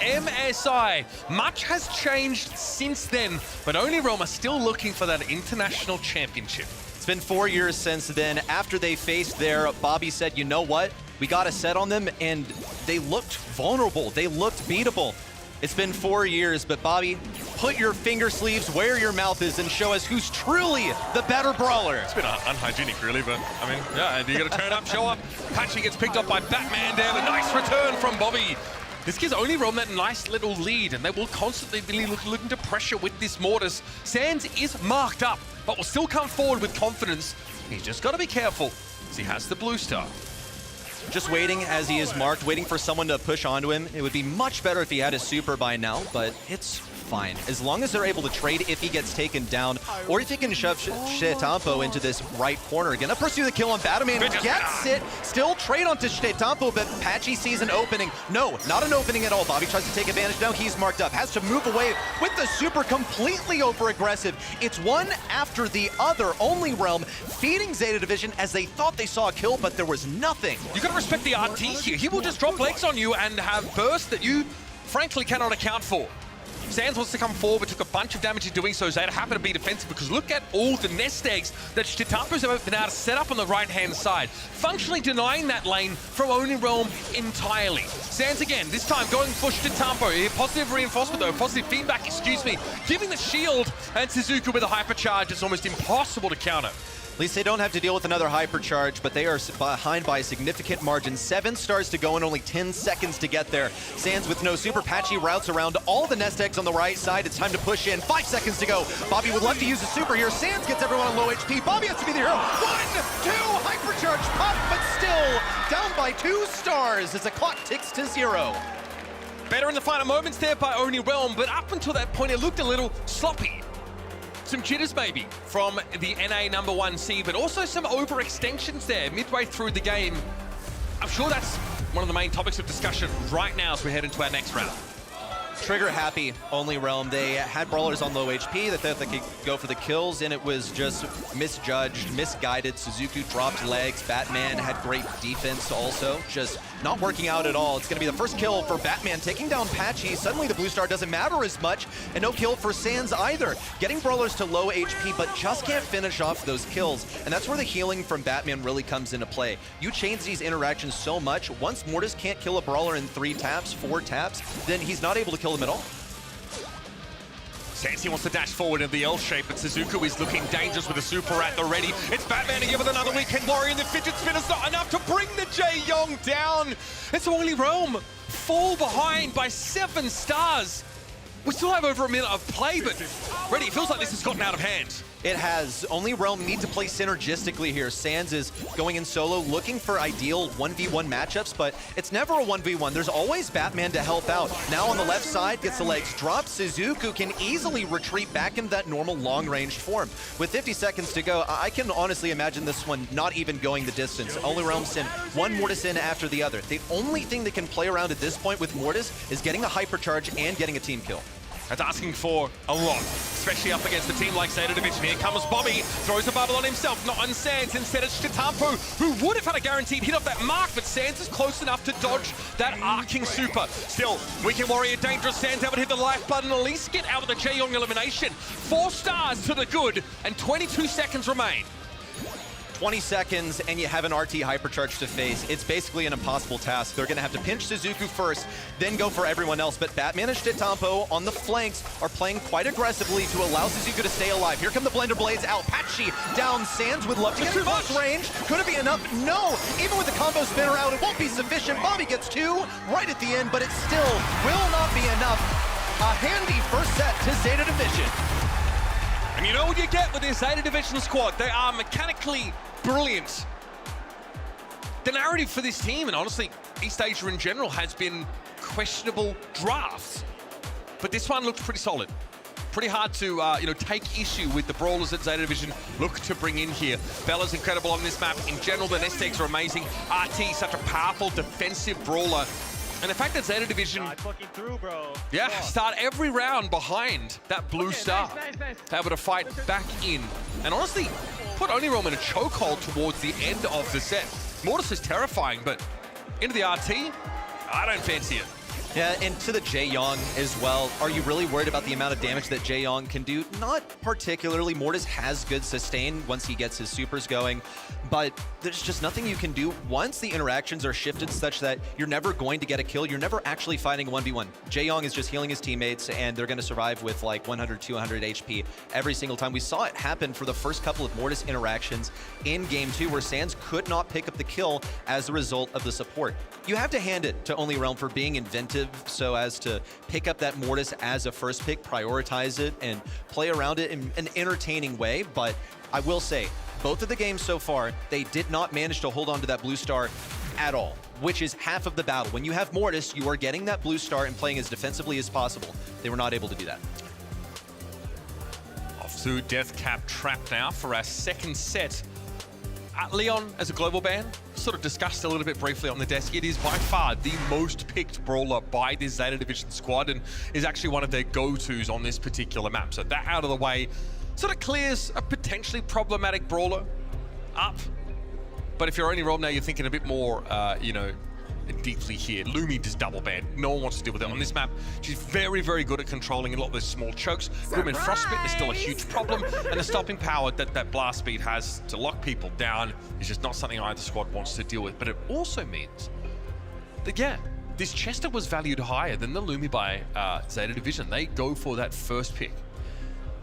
MSI. Much has changed since then, but Only Realm are still looking for that international championship. It's been 4 years since then. After they faced there, Bobby said, you know what? We got a set on them, and they looked vulnerable. They looked beatable. It's been 4 years, but Bobby, put your finger sleeves where your mouth is and show us who's truly the better brawler. It's been unhygienic, really, but I mean, yeah, you got to turn up, show up. Patchy gets picked up by Batman there. A nice return from Bobby. This gives Only Realm that nice little lead, and they will constantly be looking to pressure with this Mortis. Sands is marked up, but will still come forward with confidence. He's just got to be careful, as he has the Blue Star. Just waiting as he is marked, waiting for someone to push onto him. It would be much better if he had his super by now, but it's fine. As long as they're able to trade if he gets taken down, or if he can shove Shtitampo into this right corner. Gonna pursue the kill on Batman, gets it, still trade onto Shtitampo, but Patchy sees an opening. No, not an opening at all. Bobby tries to take advantage. Now he's marked up, has to move away with the super, completely over-aggressive. It's one after the other. Only Realm feeding Zeta Division as they thought they saw a kill, but there was nothing. You gotta respect the RT here. He will just drop legs on you and have burst that you frankly cannot account for. Sands wants to come forward, but took a bunch of damage in doing so. Zeta happened to be defensive because look at all the nest eggs that Shtitampo's been able to set up on the right-hand side, functionally denying that lane from Only Realm entirely. Sands again, this time going for Shtitampo. Positive reinforcement though, positive feedback, excuse me, giving the shield, and Suzuku with a hypercharge. It's almost impossible to counter. At least they don't have to deal with another hypercharge, but they are behind by a significant margin. 7 stars to go and only 10 seconds to get there. Sands with no super. Patchy routes around all the nest eggs on the right side. It's time to push in. 5 seconds to go. Bobby would love to use a super here. Sands gets everyone on low HP. Bobby has to be the hero. 1, 2, hypercharge pop, but still down by 2 stars as the clock ticks to 0. Better in the final moments there by Only Realm, but up until that point it looked a little sloppy. Some jitters maybe from the NA #1 seed, but also some overextensions there midway through the game. I'm sure that's one of the main topics of discussion right now as we head into our next round. Trigger happy, Only Realm. They had brawlers on low HP that they thought they could go for the kills, and it was just misjudged, misguided. Suzuku dropped legs. Batman had great defense also, just not working out at all. It's going to be the first kill for Batman, taking down Patchy. Suddenly the blue star doesn't matter as much, and no kill for Sans either. Getting brawlers to low HP, but just can't finish off those kills, and that's where the healing from Batman really comes into play. You change these interactions so much, once Mortis can't kill a brawler in 3 taps, 4 taps, then he's not able to kill him at all. Sansi wants to dash forward in the L shape, but Suzuku is looking dangerous with a super at the ready. It's Batman again with another weekend warrior, and the fidget spinner's not enough to bring the Jae-Young down. It's Only Realm fall behind by 7 stars. We still have over a minute of play, but Ready, it feels like this has gotten out of hand. It has. Only Realm need to play synergistically here. Sans is going in solo, looking for ideal 1v1 matchups, but it's never a 1v1. There's always Batman to help out. Now on the left side, gets the legs dropped. Suzuku can easily retreat back into that normal long-range form. With 50 seconds to go, I can honestly imagine this one not even going the distance. Only Realm send one Mortis in after the other. The only thing that can play around at this point with Mortis is getting a hypercharge and getting a team kill. That's asking for a lot, especially up against a team like Zeta Division. Here comes Bobby, throws a bubble on himself, not on Sans. Instead it's Chitampu, who would have had a guaranteed hit off that mark, but Sans is close enough to dodge that arcing super. Still, Weekend Warrior dangerous. Sans able to hit the life button, at least get out of the Jae-Young elimination. 4 stars to the good, and 22 seconds remain. 20 seconds and you have an RT hypercharge to face. It's basically an impossible task. They're going to have to pinch Suzuku first, then go for everyone else. But Batman and Chitampo on the flanks are playing quite aggressively to allow Suzuku to stay alive. Here come the Blender Blades out. Patchy down. Sans would love to get close range. Could it be enough? No! Even with the combo spinner out, it won't be sufficient. Bobby gets 2 right at the end, but it still will not be enough. A handy first set to Zeta Division. And you know what you get with this Zeta Division squad? They are mechanically brilliant. The narrative for this team, and honestly, East Asia in general, has been questionable drafts. But this one looks pretty solid. Pretty hard to take issue with the brawlers that Zeta Division look to bring in here. Bella's incredible on this map. In general, the nest eggs are amazing. RT, such a powerful defensive brawler. And the fact that Zeta Division start every round behind that blue star, able to fight back in, and honestly put Only Realm in a chokehold towards the end of the set. Mortis is terrifying, but into the RT, I don't fancy it. Yeah, and to the Jae-Young as well. Are you really worried about the amount of damage that Jae-Young can do? Not particularly. Mortis has good sustain once he gets his supers going, but there's just nothing you can do once the interactions are shifted such that you're never going to get a kill. You're never actually fighting 1v1. Jae-Young is just healing his teammates, and they're going to survive with like 100, 200 HP every single time. We saw it happen for the first couple of Mortis interactions in Game 2, where Sans could not pick up the kill as a result of the support. You have to hand it to Only Realm for being inventive so as to pick up that Mortis as a first pick, prioritize it, and play around it in an entertaining way. But I will say, both of the games so far, they did not manage to hold on to that blue star at all, which is half of the battle. When you have Mortis, you are getting that blue star and playing as defensively as possible. They were not able to do that. Off to Death Cap Trap now for our second set. Leon as a global ban, sort of discussed a little bit briefly on the desk. It is by far the most picked brawler by this Zeta Division squad and is actually one of their go-tos on this particular map. So that out of the way sort of clears a potentially problematic brawler up. But if you're Only Realm now, you're thinking a bit more, deeply here. Lumi just double ban. No one wants to deal with it on this map. She's very, very good at controlling a lot of those small chokes. Grim and Frostbite is still a huge problem, and the stopping power that Blast Speed has to lock people down is just not something either squad wants to deal with. But it also means that, this Chester was valued higher than the Lumi by Zeta Division. They go for that first pick.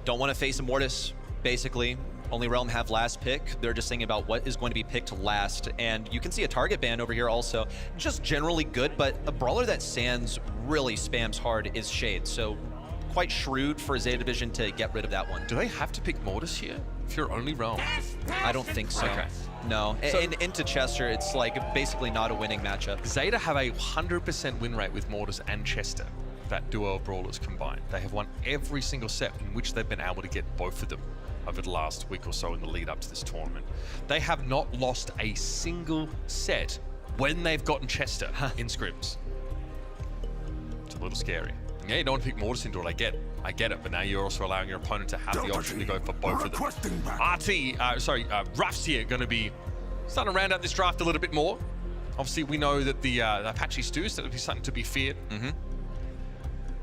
Don't want to face a Mortis, basically. Only Realm have last pick. They're just thinking about what is going to be picked last. And you can see a target ban over here also. Just generally good, but a brawler that Sans really spams hard is Shade. So quite shrewd for Zeta Division to get rid of that one. Do they have to pick Mortis here if you're Only Realm? I don't think so. Okay. No. So, into Chester, it's like basically not a winning matchup. Zeta have a 100% win rate with Mortis and Chester. That duo of brawlers combined. They have won every single set in which they've been able to get both of them over the last week or so in the lead up to this tournament. They have not lost a single set when they've gotten Chester in scrims. It's a little scary. Yeah, you don't want to pick Mortis into it, I get it, but now you're also allowing your opponent to have the option to go for both of them. Ruff's here going to be starting to round out this draft a little bit more. Obviously, we know that the Apache Stews, that would be something to be feared.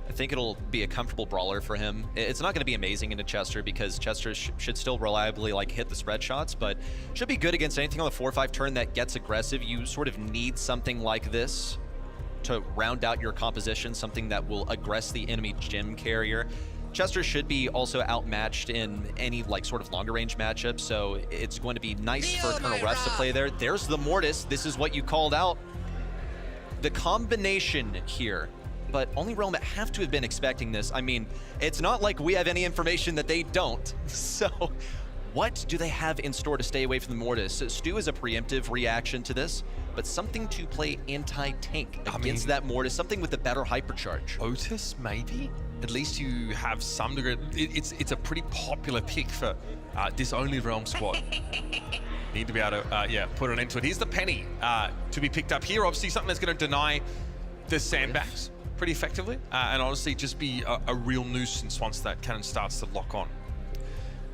I think it'll be a comfortable brawler for him. It's not going to be amazing into Chester because Chester should still reliably like hit the spread shots, but should be good against anything on the 4-5 turn that gets aggressive. You sort of need something like this to round out your composition, something that will aggress the enemy gem carrier. Chester should be also outmatched in any like sort of longer range matchup, so it's going to be nice for Colonel Refs to play there. There's the Mortis. This is what you called out. The combination here, but only Realm have to have been expecting this. I mean, it's not like we have any information that they don't. So what do they have in store to stay away from the Mortis? Stu is a preemptive reaction to this, but something to play anti-tank against that Mortis, something with a better hypercharge. Otis, maybe? At least you have some degree. It's a pretty popular pick for this only Realm squad. Need to be able to, put an end to it. Here's the penny to be picked up here. Obviously, something that's going to deny the sandbags pretty effectively, and honestly, just be a real nuisance once that cannon starts to lock on.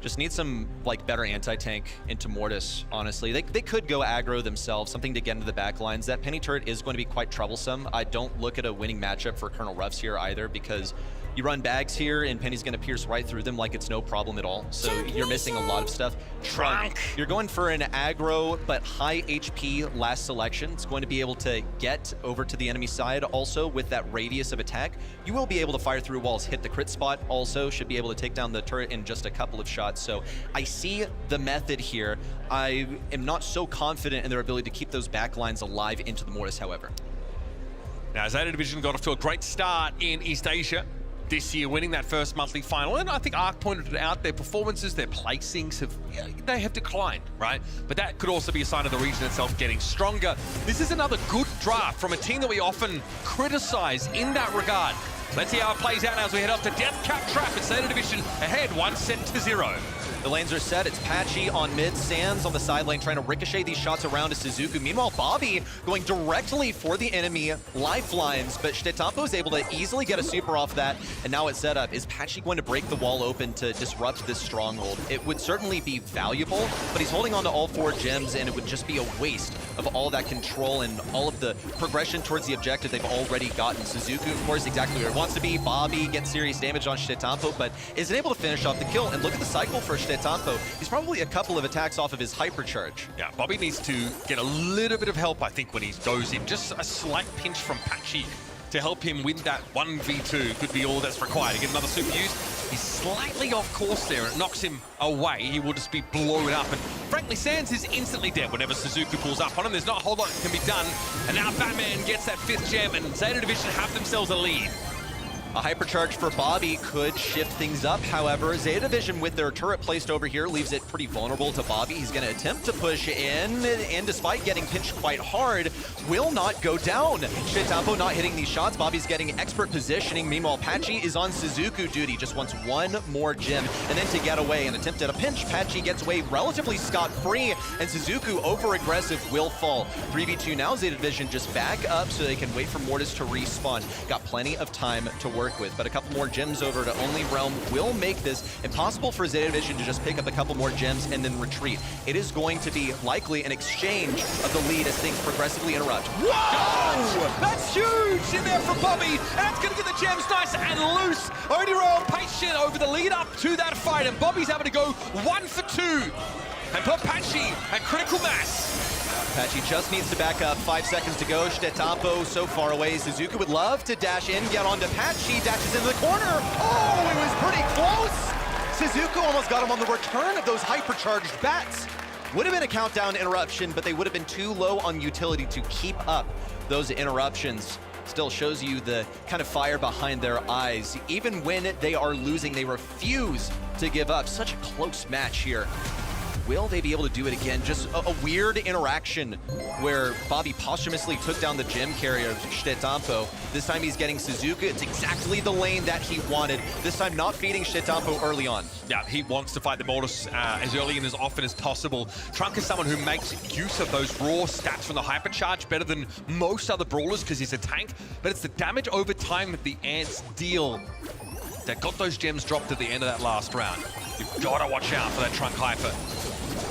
Just need some like better anti-tank into Mortis, honestly. They could go aggro themselves, something to get into the back lines. That penny turret is going to be quite troublesome. I don't look at a winning matchup for Colonel Ruffs here either, because you run bags here and Penny's gonna pierce right through them like it's no problem at all. So you're missing a lot of stuff. Trunk. You're going for an aggro but high HP last selection. It's going to be able to get over to the enemy side. Also with that radius of attack, you will be able to fire through walls, hit the crit spot. Also should be able to take down the turret in just a couple of shots. So I see the method here. I am not so confident in their ability to keep those back lines alive into the Mortis, however. Now Zeta Division got off to a great start in East Asia this year, winning that first monthly final, and I think Ark pointed it out, their performances, their placings have declined, right? But that could also be a sign of the region itself getting stronger. This is another good draft from a team that we often criticize in that regard. Let's see how it plays out now as we head up to Death Cap Trap at Zeta Division, ahead 1-0. The lanes are set. It's Patchy on mid, Sands on the side lane trying to ricochet these shots around to Suzuku. Meanwhile, Bobby going directly for the enemy lifelines, but Stetampo is able to easily get a super off that, and now it's set up. Is Patchy going to break the wall open to disrupt this stronghold? It would certainly be valuable, but he's holding on to all 4 gems, and it would just be a waste of all that control and all of the progression towards the objective they've already gotten. Suzuku, of course, exactly where he wants to be. Bobby gets serious damage on Stetampo, but isn't able to finish off the kill. And look at the cycle for Stetampo. He's probably a couple of attacks off of his hypercharge. Yeah, Bobby needs to get a little bit of help, I think, when he goes in. Just a slight pinch from Patchy to help him win that 1v2 could be all that's required to get another super used. He's slightly off course there, and it knocks him away. He will just be blown up, and frankly, Sands is instantly dead whenever Suzuku pulls up on him. There's not a whole lot that can be done, and now Batman gets that 5th gem, and Zeta Division have themselves a lead. A hypercharge for Bobby could shift things up. However, Zeta Division with their turret placed over here leaves it pretty vulnerable to Bobby. He's going to attempt to push in, and despite getting pinched quite hard, will not go down. Stetampo not hitting these shots. Bobby's getting expert positioning. Meanwhile, Patchy is on Suzuku duty. Just wants one more gem, and then to get away and attempt at a pinch. Patchy gets away relatively scot-free, and Suzuku over-aggressive will fall. 3v2 now. Zeta Division just back up so they can wait for Mortis to respawn. Got plenty of time to work with, but a couple more gems over to Only Realm will make this impossible for Zeta Division to just pick up a couple more gems and then retreat. It is going to be likely an exchange of the lead as things progressively interrupt. Whoa! That's huge in there from Bobby, and that's going to get the gems nice and loose. Only Realm patient over the lead up to that fight, and Bobby's able to go 1 for 2 and put Patchy at critical mass. Patchy just needs to back up. 5 seconds to go. Stetampo so far away. Suzuku would love to dash in, get onto Patchy, dashes into the corner. Oh, it was pretty close. Suzuku almost got him on the return of those hypercharged bats. Would have been a countdown interruption, but they would have been too low on utility to keep up those interruptions. Still shows you the kind of fire behind their eyes. Even when they are losing, they refuse to give up. Such a close match here. will they be able to do it again? Just a weird interaction where Bobby posthumously took down the gem carrier of Stetampo. This time he's getting Suzuka. It's exactly the lane that he wanted. This time not feeding Stetampo early on. Yeah, he wants to fight the Mortis as early and as often as possible. Trunk is someone who makes use of those raw stats from the hypercharge better than most other brawlers because he's a tank, but it's the damage over time that the Ants deal that got those gems dropped at the end of that last round. You've got to watch out for that Trunk hyper.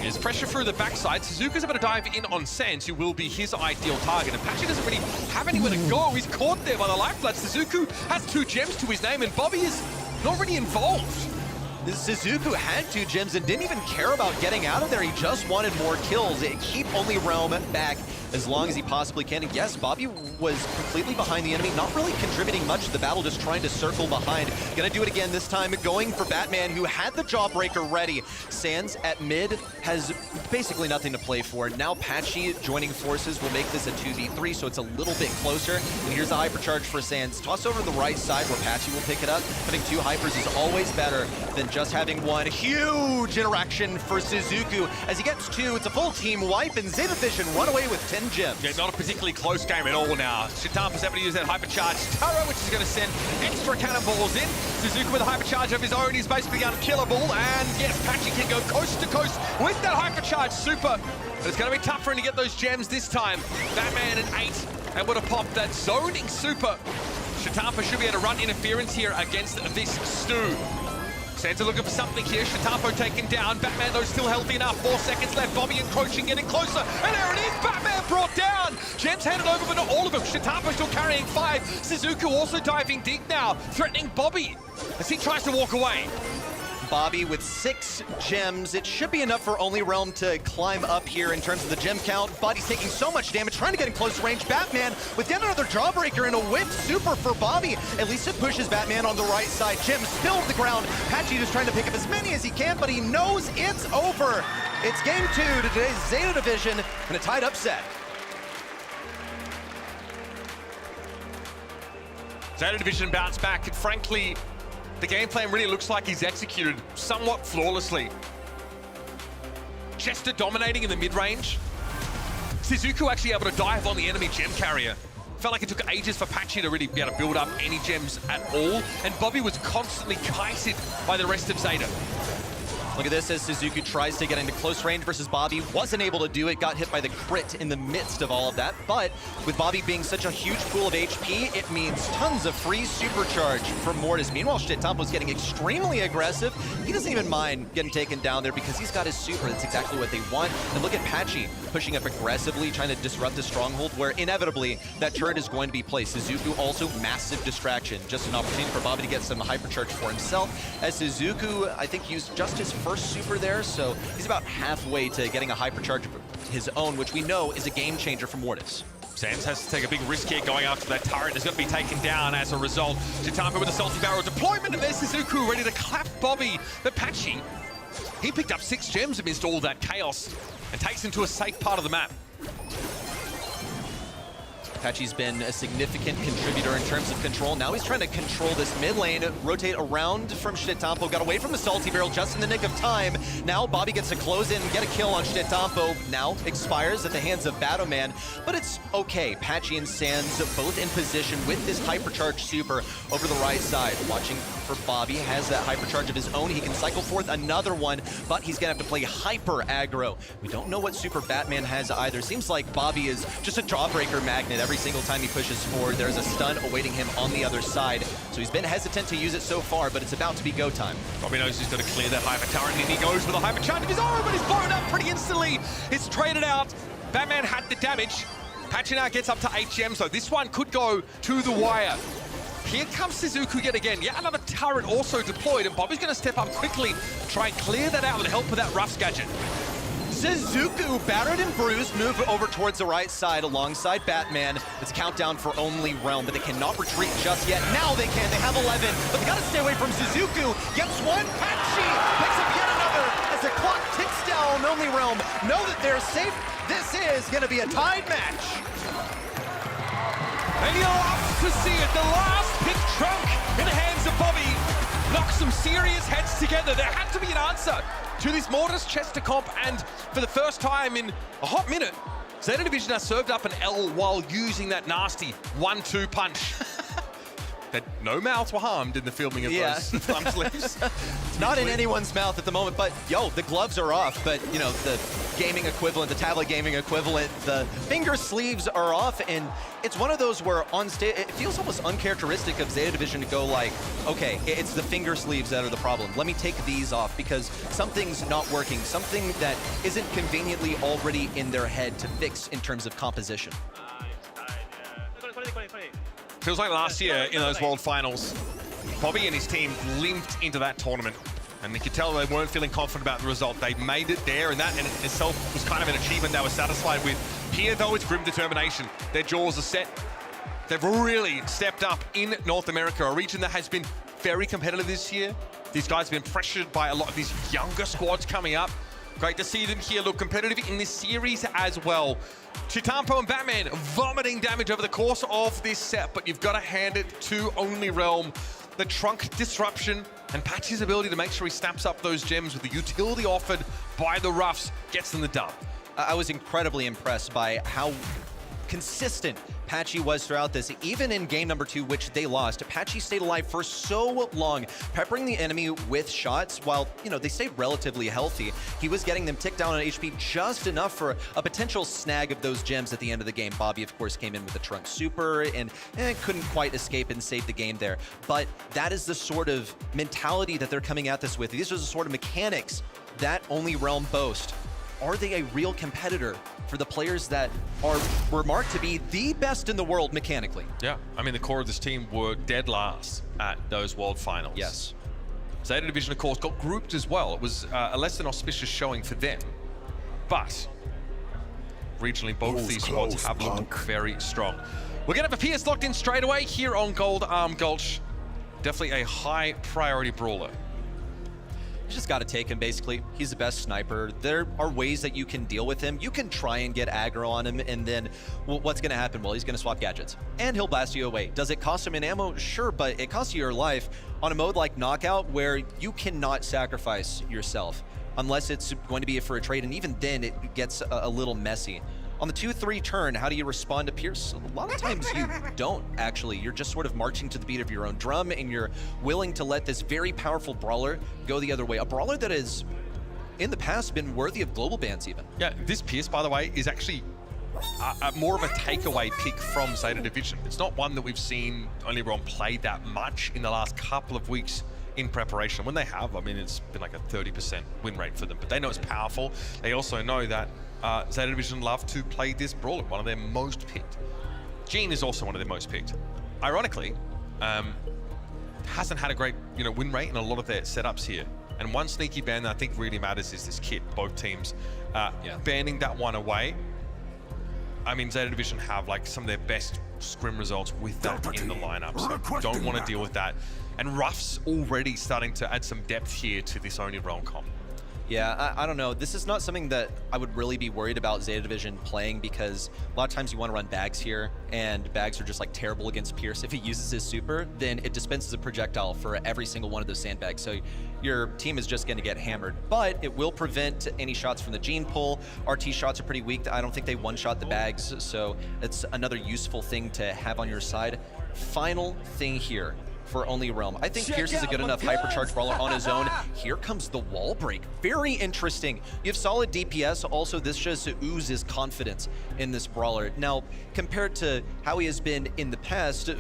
There's pressure through the backside. Suzuka's about to dive in on Sans, who will be his ideal target. And Patchy doesn't really have anywhere to go. He's caught there by the lifeblood. Suzuka has 2 gems to his name, and Bobby is not really involved. Suzuka had 2 gems and didn't even care about getting out of there. He just wanted more kills. Keep only Realm back as long as he possibly can. And yes, Bobby was completely behind the enemy, not really contributing much to the battle, just trying to circle behind. Gonna do it again this time, going for Batman, who had the Jawbreaker ready. Sans at mid has basically nothing to play for. Now Patchy joining forces will make this a 2v3, so it's a little bit closer. And here's the hypercharge for Sans. Toss over to the right side where Patchy will pick it up. Having 2 hypers is always better than just having 1. Huge interaction for Suzuka. As he gets 2, it's a full team wipe, and Zeta Vision run away with 10 gems. Yeah, not a particularly close game at all now. Shitampa's able to use that hypercharge turret, which is going to send extra cannonballs in. Suzuka with a hypercharge of his own, he's basically unkillable. And yes, Patchy can go coast to coast with that hypercharge super. But it's going to be tough for him to get those gems this time. Batman at 8 able to pop that zoning super. Shitampa should be able to run interference here against this Stu. Santa looking for something here. Shitampo taken down. Batman, though, still healthy enough. 4 seconds left. Bobby encroaching, getting closer. And there it is. Batman brought down. Gems handed over, but not all of them. Shitampo still carrying 5. Suzuka also diving deep now, threatening Bobby as he tries to walk away. Bobby with 6 gems. It should be enough for Only Realm to climb up here in terms of the gem count, but he's taking so much damage, trying to get in close range. Batman with yet another Jawbreaker and a whip super for Bobby. At least it pushes Batman on the right side. Gems still to the ground. Patchy just trying to pick up as many as he can, but he knows it's over. It's game 2 to today's Zeta Division and a tied up set. Zeta Division bounce back, and frankly, the game plan really looks like he's executed somewhat flawlessly. Chester dominating in the mid-range. Suzuka actually able to dive on the enemy gem carrier. Felt like it took ages for Patchy to really be able to build up any gems at all, and Bobby was constantly kited by the rest of Zeta. Look at this as Suzuka tries to get into close range versus Bobby. Wasn't able to do it, got hit by the crit in the midst of all of that. But with Bobby being such a huge pool of HP, it means tons of free supercharge from Mortis. Meanwhile, Shitampo's getting extremely aggressive. He doesn't even mind getting taken down there because he's got his super. That's exactly what they want. And look at Patchy pushing up aggressively, trying to disrupt the stronghold where inevitably that turret is going to be placed. Suzuka also massive distraction. Just an opportunity for Bobby to get some hypercharge for himself. As Suzuka, I think, used just his first super there, so he's about halfway to getting a hypercharge of his own, which we know is a game changer for Mortis. Sans has to take a big risk here going after that turret. Is going to be taken down as a result. Shitampo with a salty barrel deployment, and there's Suzuka ready to clap Bobby. But Patchy, he picked up 6 gems amidst all that chaos and takes him to a safe part of the map. Patchy's been a significant contributor in terms of control. Now he's trying to control this mid lane, rotate around from Shitampo, got away from the salty barrel just in the nick of time. Now Bobby gets to close in, get a kill on Shitampo. Now expires at the hands of Battleman, but it's okay. Patchy and Sans both in position with this hypercharge super over the right side. Watching for Bobby, has that hypercharge of his own. He can cycle forth another one, but he's gonna have to play hyper aggro. We don't know what super Batman has either. Seems like Bobby is just a Jawbreaker magnet. Every single time he pushes forward, there's a stun awaiting him on the other side. So he's been hesitant to use it so far, but it's about to be go time. Bobby knows he's got to clear that hyper turret, and he goes with a hypercharge of his own, but he's blown up pretty instantly. It's traded out. Batman had the damage. Patchy now gets up to 8 gems, so this one could go to the wire. Here comes Suzuka yet again. Yet another turret also deployed, and Bobby's going to step up quickly, try and clear that out with the help of that Ruff's gadget. Suzuka, battered and bruised, move over towards the right side alongside Batman. It's countdown for Only Realm, but they cannot retreat just yet. Now they can. They have 11, but they got to stay away from Suzuka. Gets one. Patchy picks up yet another as the clock ticks down. Only Realm know that they're safe. This is going to be a tied match. And you'll love to see it. The last pick trunk in the hands of Bobby knocks some serious heads together. There had to be an answer. to this Mortis Chester comp, and for the first time in a hot minute, Zeta Division has served up an L while using that nasty 1-2 punch. That no mouths were harmed in the filming of those thumb sleeves. Not in anyone's mouth at the moment, but yo, the gloves are off, but you know, the gaming equivalent, the tablet gaming equivalent, the finger sleeves are off, and it's one of those where on stage, it feels almost uncharacteristic of Zeta Division to go like, okay, it's the finger sleeves that are the problem. Let me take these off because something's not working, something that isn't conveniently already in their head to fix in terms of composition. Feels like last year in those World Finals, Bobby and his team limped into that tournament. And you could tell they weren't feeling confident about the result. They made it there, and that in itself was kind of an achievement they were satisfied with. Here, though, it's grim determination. Their jaws are set. They've really stepped up in North America, a region that has been very competitive this year. These guys have been pressured by a lot of these younger squads coming up. Great to see them here look competitive in this series as well. Chitampo and Batman vomiting damage over the course of this set, but you've got to hand it to Only Realm. The trunk disruption and Patchy's ability to make sure he snaps up those gems with the utility offered by the Ruffs gets them the dub. I was incredibly impressed by how consistent Patchy was throughout this. Even in game number 2, which they lost, Patchy stayed alive for so long, peppering the enemy with shots while, you know, they stayed relatively healthy. He was getting them ticked down on HP just enough for a potential snag of those gems at the end of the game. Bobby, of course, came in with the Trunk Super and couldn't quite escape and save the game there. But that is the sort of mentality that they're coming at this with. These are the sort of mechanics that Only Realm boast. Are they a real competitor for the players that were marked to be the best in the world mechanically? Yeah, I mean, the core of this team were dead last at those World Finals. Yes. Zeta Division, of course, got grouped as well. It was a less than auspicious showing for them. But regionally, both these squads have looked very strong. We're going to have a PS locked in straight away here on Gold Arm Gulch. Definitely a high priority brawler. You just got to take him, basically. He's the best sniper. There are ways that you can deal with him. You can try and get aggro on him, and then what's going to happen? Well, he's going to swap gadgets, and he'll blast you away. Does it cost him in ammo? Sure, but it costs you your life on a mode like Knockout, where you cannot sacrifice yourself unless it's going to be for a trade, and even then it gets a little messy. On the 2-3 turn, how do you respond to Pierce? A lot of times you don't, actually. You're just sort of marching to the beat of your own drum, and you're willing to let this very powerful brawler go the other way. A brawler that has, in the past, been worthy of global bans even. Yeah, this Pierce, by the way, is actually more of a takeaway pick from Zeta Division. It's not one that we've seen Only Realm play that much in the last couple of weeks in preparation. When they have, I mean, it's been like a 30% win rate for them, but they know it's powerful. They also know that Zeta Division love to play this brawler, one of their most picked. Gene is also one of their most picked. Ironically, hasn't had a great win rate in a lot of their setups here. And one sneaky ban that I think really matters is this kit. Both teams banning that one away. I mean, Zeta Division have like some of their best scrim results with that in the lineup, so don't want to deal with that. And Ruff's already starting to add some depth here to this Only Realm comp. Yeah, I don't know. This is not something that I would really be worried about Zeta Division playing, because a lot of times you want to run Bags here, and Bags are just like terrible against Pierce. If he uses his super, then it dispenses a projectile for every single one of those sandbags. So your team is just going to get hammered, but it will prevent any shots from the Gene pull. RT shots are pretty weak. I don't think they one-shot the Bags, so it's another useful thing to have on your side. Final thing here for Only Realm. I think Pierce is a good enough hypercharge brawler on his own. Here comes the wall break. Very interesting. You have solid DPS. Also, this just oozes confidence in this brawler. Now, compared to how he has been in the past,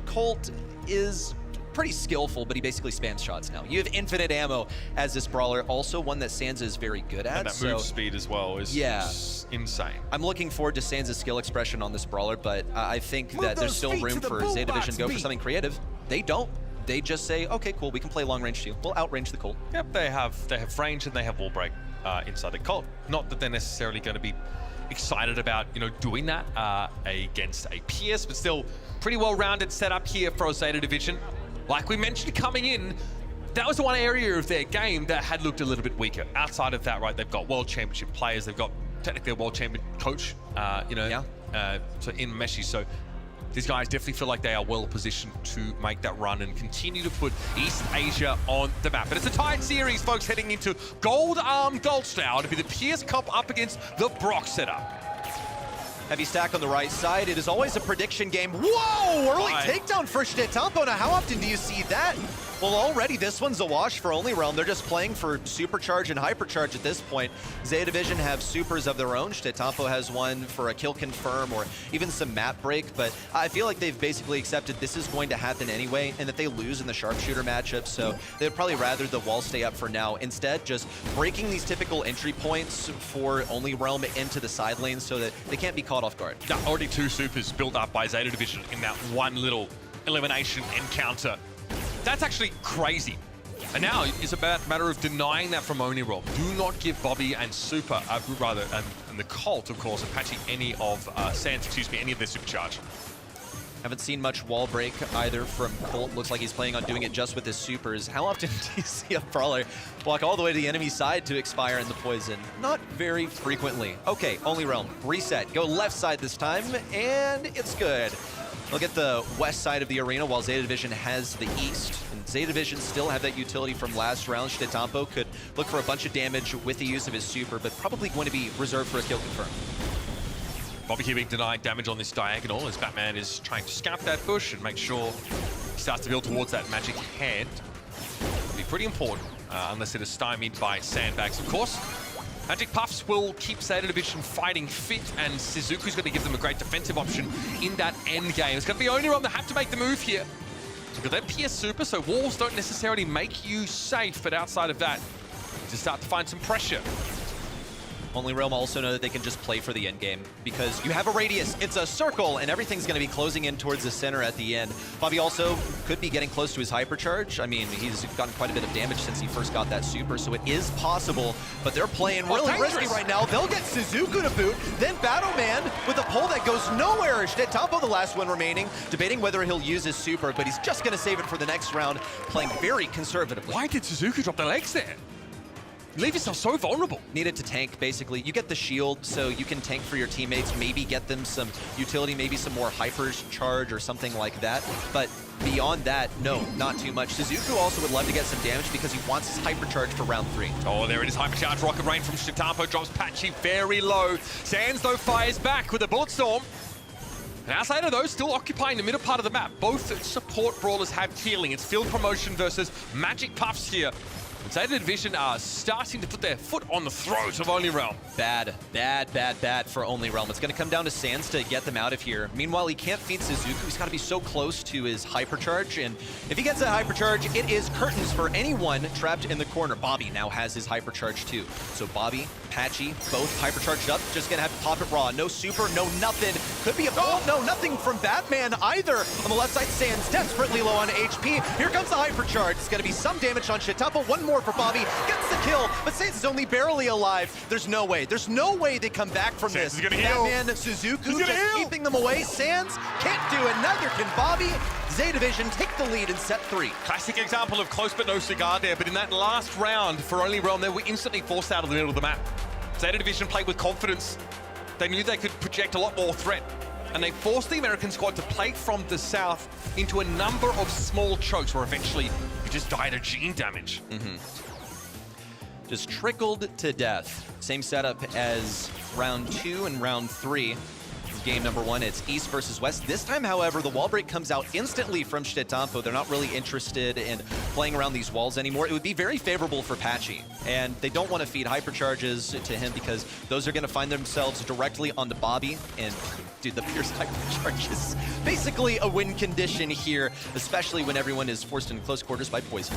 Colt is pretty skillful, but he basically spams shots now. You have infinite ammo as this brawler. Also, one that Sansa is very good at. And that move speed as well is insane. I'm looking forward to Sansa's skill expression on this brawler, but I think that there's still room for Zeta Division to go for something creative. They don't. They just say, okay, cool, we can play long range too. We'll outrange the Colt. Yep, they have range and they have wall break inside the Colt. Not that they're necessarily going to be excited about doing that against a Pierce, but still pretty well-rounded setup here for Zeta Division. Like we mentioned coming in, that was the one area of their game that had looked a little bit weaker. Outside of that, right, they've got World Championship players, they've got technically a World Champion coach, so in Meshi. So these guys definitely feel like they are well positioned to make that run and continue to put East Asia on the map. But it's a tight series, folks, heading into Gold Arm Gold Style to be the Pierce Cup up against the Brock setup. Heavy stack on the right side. It is always a prediction game. Whoa! Early takedown for Stetampo. Now, how often do you see that? Well, already this one's a wash for Only Realm. They're just playing for Supercharge and Hypercharge at this point. Zeta Division have supers of their own. Stetampo has one for a kill confirm or even some map break, but I feel like they've basically accepted this is going to happen anyway and that they lose in the sharpshooter matchup, so they'd probably rather the wall stay up for now. Instead, just breaking these typical entry points for Only Realm into the side lanes so that they can't be caught off guard. Yeah, already 2 supers built up by Zeta Division in that one little elimination encounter. That's actually crazy. And now it's about a matter of denying that from Only Realm. Do not give Bobby and Super, and the Colt, of course, Apache, any of Sans, any of their supercharge. Haven't seen much wall break either from Colt. Looks like he's planning on doing it just with his supers. How often do you see a brawler walk all the way to the enemy side to expire in the poison? Not very frequently. Okay, Only Realm, reset. Go left side this time, and it's good. Look at the west side of the arena while Zeta Division has the east. And Zeta Division still have that utility from last round. Stetampo could look for a bunch of damage with the use of his super, but probably going to be reserved for a kill confirm. Bobby here being denied damage on this diagonal as Batman is trying to scout that bush and make sure he starts to build towards that magic head. It'll be pretty important, unless it is stymied by sandbags, of course. Magic Puffs will keep Zeta Division fighting fit, and Suzuku's going to give them a great defensive option in that end game. It's going to be Only Realm that have to make the move here. Look at that PS Super, so walls don't necessarily make you safe, but outside of that, to start to find some pressure. Only Realm also know that they can just play for the end game because you have a radius, it's a circle, and everything's going to be closing in towards the center at the end. Bobby also could be getting close to his hypercharge. I mean, he's gotten quite a bit of damage since he first got that super, so it is possible, but they're playing really risky right now. They'll get Suzuku to boot, then Battleman with a pull that goes nowhere. Stetampo, the last one remaining, debating whether he'll use his super, but he's just going to save it for the next round, playing very conservatively. Why did Suzuku drop the legs there? You leave yourself so vulnerable. Needed to tank, basically. You get the shield, so you can tank for your teammates, maybe get them some utility, maybe some more hypers charge or something like that. But beyond that, no, not too much. Suzuku also would love to get some damage because he wants his hypercharge for round 3. Oh, there it is, hypercharge rocket rain from Stetampo, drops Patchy very low. Sans, though, fires back with a bullet storm. And outside of those, still occupying the middle part of the map. Both support brawlers have healing. It's field promotion versus Magic Puffs here. Zeta Division are starting to put their foot on the throat of Only Realm. Bad for Only Realm. It's going to come down to Sans to get them out of here. Meanwhile, he can't feed Suzuku. He's got to be so close to his hypercharge. And if he gets that hypercharge, it is curtains for anyone trapped in the corner. Bobby now has his hypercharge too. So Bobby, Patchy, both hypercharged up. Just going to have to pop it raw. No super, no nothing. Could be a pull. No, nothing from Batman either. On the left side, Sans desperately low on HP. Here comes the hypercharge. It's going to be some damage on Stetampo. One more for Bobby, gets the kill, but Sans is only barely alive. There's no way they come back from Sans this. Is gonna heal. Batman, Suzuku just keeping them away. Sans can't do it, neither can Bobby. Zeta Division take the lead in set 3. Classic example of close but no cigar there, but in that last round for Only Realm, they were instantly forced out of the middle of the map. Zeta Division played with confidence. They knew they could project a lot more threat, and they forced the American squad to play from the south into a number of small chokes where eventually you just died of gene damage. Just trickled to death. Same setup as round 2 and round 3. Game number 1, it's East versus West. This time, however, the wall break comes out instantly from Stetampo. They're not really interested in playing around these walls anymore. It would be very favorable for Patchy, and they don't want to feed hypercharges to him because those are going to find themselves directly onto Bobby. And dude, the Pierce hypercharge is basically a win condition here, especially when everyone is forced into close quarters by poison.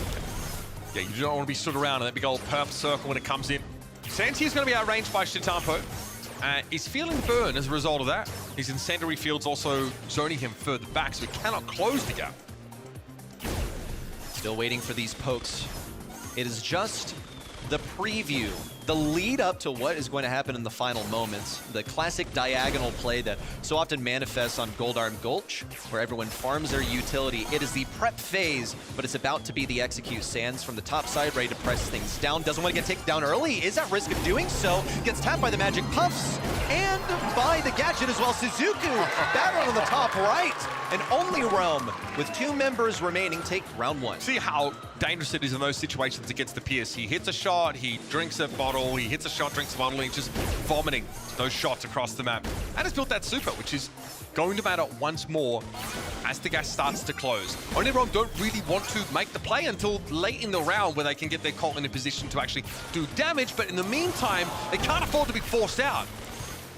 Yeah, you don't want to be stood around in that big old purple circle when it comes in. Santi is going to be outranged by Stetampo. He's feeling the burn as a result of that. His incendiary field's also zoning him further back, so he cannot close the gap. Still waiting for these pokes. It is just the preview the lead up to what is going to happen in the final moments, the classic diagonal play that so often manifests on Gold Arm Gulch, where everyone farms their utility. It is the prep phase, but it's about to be the execute. Sands from the top side, ready to press things down. Doesn't want to get taken down early, is at risk of doing so. Gets tapped by the Magic Puffs and by the gadget as well. Suzuku battled on the top right. And only Realm, with 2 members remaining, take round 1. See how dangerous it is in those situations against the PS. He hits a shot, he drinks a bottle, he hits a shot, drinks a bottle, and he's just vomiting those shots across the map. And has built that super, which is going to matter once more as the gas starts to close. Only Realm don't really want to make the play until late in the round where they can get their cult in a position to actually do damage, but in the meantime, they can't afford to be forced out.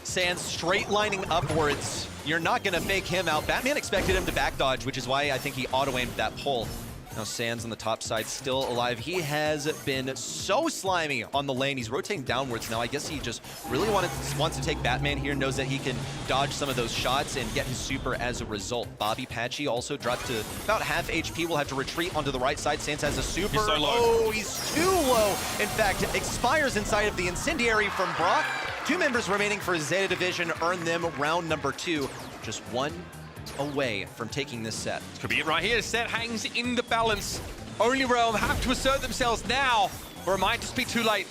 Sands straight lining upwards. You're not going to fake him out. Batman expected him to back dodge, which is why I think he auto-aimed that pull. Now Sands on the top side still alive. He has been so slimy on the lane. He's rotating downwards now. I guess he just really wants to take Batman here, knows that he can dodge some of those shots and get his super as a result. Bobby Patchy also dropped to about half HP. Will have to retreat onto the right side. Sands has a super. He's so low. Oh, he's too low. In fact, expires inside of the incendiary from Brock. 2 members remaining for Zeta Division earn them round number 2. Just 1 away from taking this set. Could be it right here. Set hangs in the balance. Only Realm have to assert themselves now, or it might just be too late.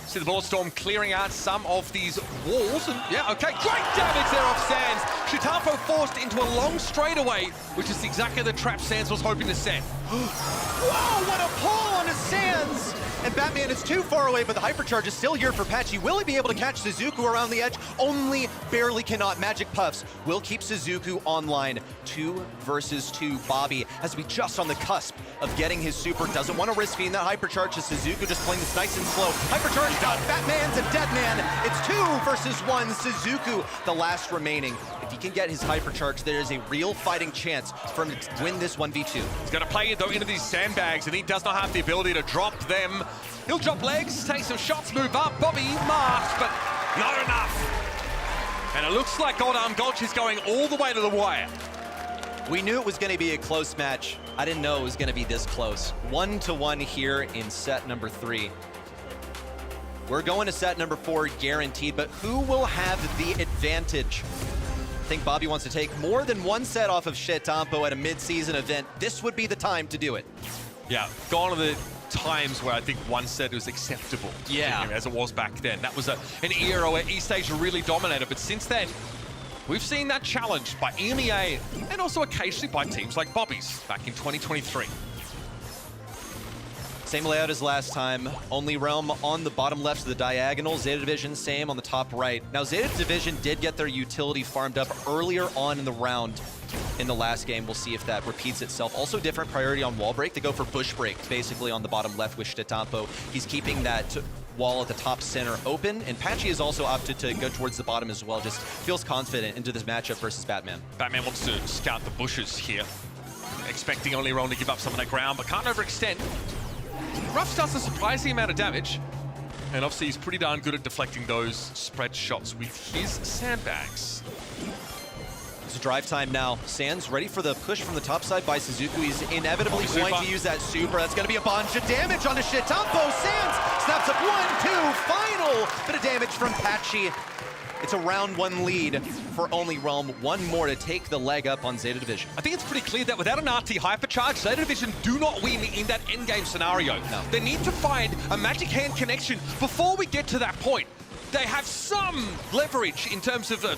See the Bulletstorm clearing out some of these walls. And yeah, okay, great damage there off Sands. Shitapo forced into a long straightaway, which is exactly the trap Sands was hoping to set. Whoa, what a pull onto Sands! And Batman is too far away, but the Hypercharge is still here for Patchy. Will he be able to catch Suzuku around the edge? Only barely cannot. Magic Puffs will keep Suzuku online. 2 versus 2. Bobby has to be just on the cusp of getting his super. Doesn't want to risk feeding that Hypercharge to Suzuku, just playing this nice and slow. Hypercharge done. Batman's a dead man. It's 2 versus 1. Suzuku, the last remaining. If he can get his Hypercharge, there is a real fighting chance for him to win this 1v2. He's going to play it though into these sandbags, and he does not have the ability to drop them. He'll drop legs, take some shots, move up. Bobby marks, but not enough. And it looks like Gold Arm Gulch is going all the way to the wire. We knew it was going to be a close match. I didn't know it was going to be this close. 1-1 here in set number 3. We're going to set number 4 guaranteed, but who will have the advantage? I think Bobby wants to take more than 1 set off of Shetampo at a mid-season event. This would be the time to do it. Yeah, gone are the times where I think 1 set was acceptable. Yeah. As it was back then. That was an era where E-Stage really dominated, but since then, we've seen that challenged by EMEA and also occasionally by teams like Bobby's back in 2023. Same layout as last time, only Realm on the bottom left of the diagonal, Zeta Division same on the top right. Now Zeta Division did get their utility farmed up earlier on in the round in the last game. We'll see if that repeats itself. Also different priority on wall break. They go for bush break, basically on the bottom left with Shetampo. He's keeping that wall at the top center open, and Patchy has also opted to go towards the bottom as well. Just feels confident into this matchup versus Batman. Batman wants to scout the bushes here, expecting only Realm to give up some of that ground, but can't overextend. Ruff does a surprising amount of damage, and obviously he's pretty darn good at deflecting those spread shots with his sandbags. It's drive time now. Sands ready for the push from the top side by Suzuku. He's inevitably going to use that super. That's going to be a bunch of damage onto Shetampo. Sands snaps up 1-2. Final bit of damage from Patchy. It's a round 1 lead for only Realm. 1 more to take the leg up on Zeta Division. I think it's pretty clear that without an RT Hypercharge, Zeta Division do not win in that endgame scenario. No. They need to find a magic hand connection before we get to that point. They have some leverage in terms of a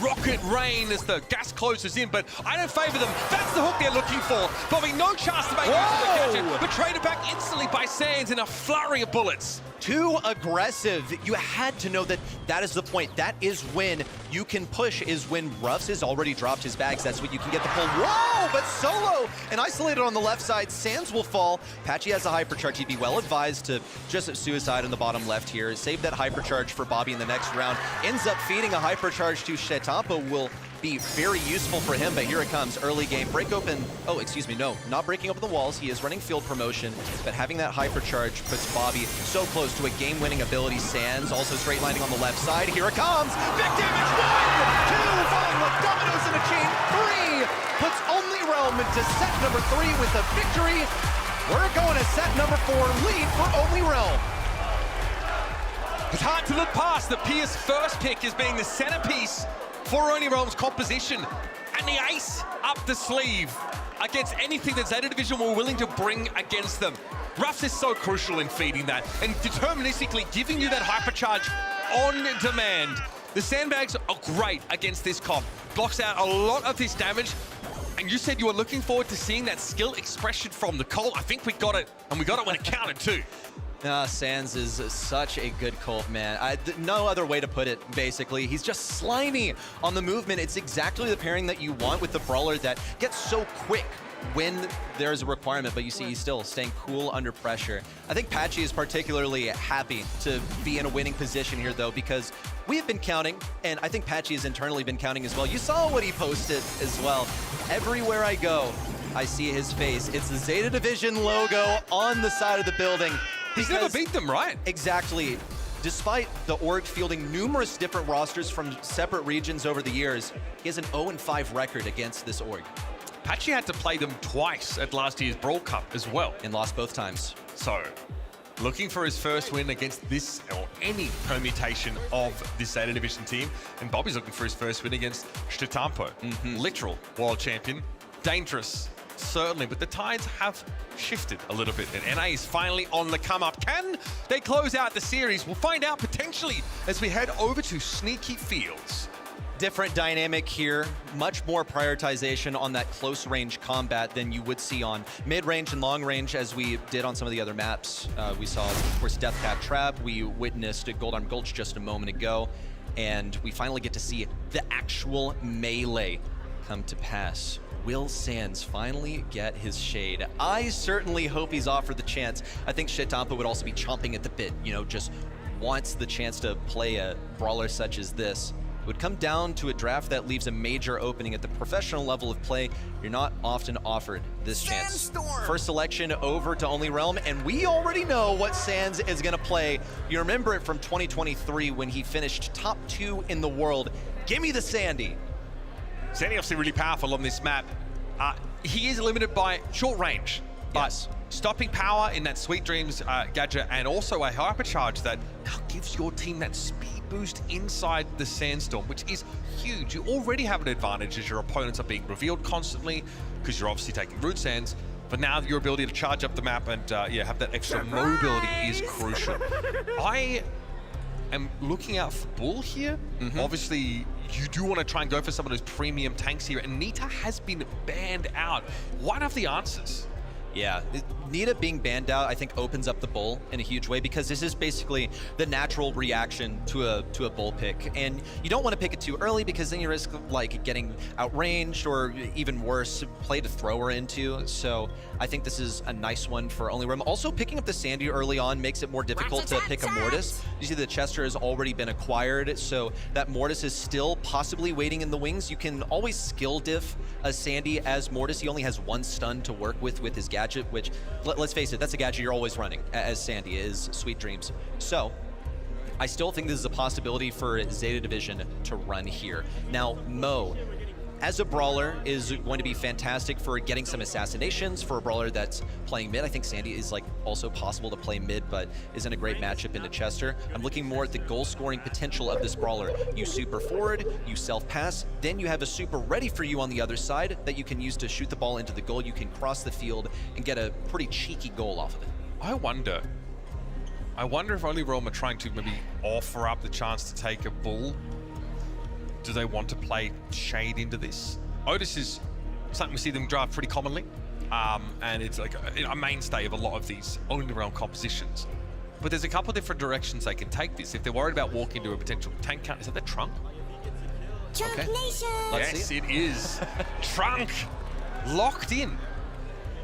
rocket rain as the gas closes in, but I don't favor them. That's the hook they're looking for. Bobby, no chance to make use of the gadget, but traded back instantly by Sands in a flurry of bullets. Too aggressive. You had to know that that is the point. That is when you can push, is when Ruffs has already dropped his bags. That's when you can get the pull. Whoa, but solo and isolated on the left side. Sands will fall. Patchy has a hypercharge. He'd be well advised to just suicide on the bottom left here. Save that hypercharge for Bobby in the next round. Ends up feeding a hypercharge to Shetampo. Will be very useful for him, but here it comes. Early game. Break open. Oh, excuse me. No, not breaking open the walls. He is running field promotion, but having that hypercharge puts Bobby so close to a game-winning ability. Sands also straight lining on the left side. Here it comes. Big damage. 1, 2, falling like dominoes in a chain. 3 puts only Realm into set number 3 with a victory. We're going to set number 4, lead for only Realm. It's hard to look past the Pierce first pick as being the centerpiece for Only Realms composition. And the ace up the sleeve against anything that Zeta Division were willing to bring against them. Ruffs is so crucial in feeding that and deterministically giving you that hypercharge on demand. The sandbags are great against this comp. Blocks out a lot of this damage. And you said you were looking forward to seeing that skill expression from the Colt. I think we got it, and we got it when it counted too. Sands is such a good Colt, man. No other way to put it, basically. He's just slimy on the movement. It's exactly the pairing that you want with the brawler that gets so quick when there's a requirement, but you see he's still staying cool under pressure. I think Patchy is particularly happy to be in a winning position here, though, because we have been counting, and I think Patchy has internally been counting as well. You saw what he posted as well. Everywhere I go, I see his face. It's the Zeta Division logo on the side of the building. He's never beat them, right? Exactly. Despite the org fielding numerous different rosters from separate regions over the years, he has an 0-5 record against this org. Patchy had to play them twice at last year's Brawl Cup as well. And lost both times. So, looking for his first win against this or any permutation of this Zeta Division team. And Bobby's looking for his first win against Stetampo. Literal world champion. Dangerous, certainly, but the tides have shifted a little bit. And NA is finally on the come up. Can they close out the series? We'll find out potentially as we head over to Sneaky Fields. Different dynamic here, much more prioritization on that close range combat than you would see on mid-range and long range as we did on some of the other maps. We saw, of course, Death Cap Trap. We witnessed Gold Arm Gulch just a moment ago, and we finally get to see the actual melee come to pass. Will Sands finally get his shade? I certainly hope he's offered the chance. I think Stetampo would also be chomping at the bit, you know, just wants the chance to play a brawler such as this. It would come down to a draft that leaves a major opening at the professional level of play. You're not often offered this chance. First selection over to Only Realm, and we already know what Sands is gonna play. You remember it from 2023 when he finished top 2 in the world. Give me the Sandy. Sandy obviously really powerful on this map. He is limited by short range, but stopping power in that Sweet Dreams gadget and also a hypercharge that now gives your team that speed boost inside the Sandstorm, which is huge. You already have an advantage as your opponents are being revealed constantly because you're obviously taking root sands, but now your ability to charge up the map and have that extra mobility is crucial. I am looking out for Bull here. Obviously, you do want to try and go for some of those premium tanks here, and Nita has been banned out. What are the answers? Yeah, Nita being banned out, I think, opens up the Bull in a huge way because this is basically the natural reaction to a Bull pick. And you don't want to pick it too early because then you risk like getting outranged or even worse, play to throw her into. So I think this is a nice one for Only Realm. Also, picking up the Sandy early on makes it more difficult to pick a Mortis. You see the Chester has already been acquired, so that Mortis is still possibly waiting in the wings. You can always skill diff a Sandy as Mortis. He only has one stun to work with his gadget, which, let's face it, that's a gadget you're always running as Sandy is Sweet Dreams. So I still think this is a possibility for Zeta Division to run here. Now, Mo, as a brawler, is going to be fantastic for getting some assassinations for a brawler that's playing mid. I think Sandy is like also possible to play mid, but isn't a great matchup into Chester. I'm looking more at the goal scoring potential of this brawler. You super forward, you self pass, then you have a super ready for you on the other side that you can use to shoot the ball into the goal. You can cross the field and get a pretty cheeky goal off of it. I wonder if Only Realm are trying to maybe offer up the chance to take a Bull. Do they want to play Shade into this? Otis is something we see them draft pretty commonly, and it's like a mainstay of a lot of these Only Realm compositions. But there's a couple of different directions they can take this. If they're worried about walking into a potential tank count, is that the Trunk? Okay. Yes, it is. Trunk locked in.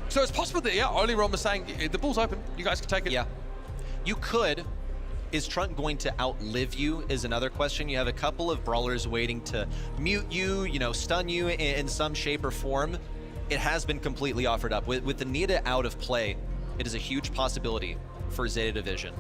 So it's possible that, Only Realm is saying, the Bull's open, you guys can take it. Yeah. You could. Is Trunk going to outlive you is another question. You have a couple of brawlers waiting to mute you, stun you in some shape or form. It has been completely offered up. With the Nita out of play, it is a huge possibility for Zeta Division.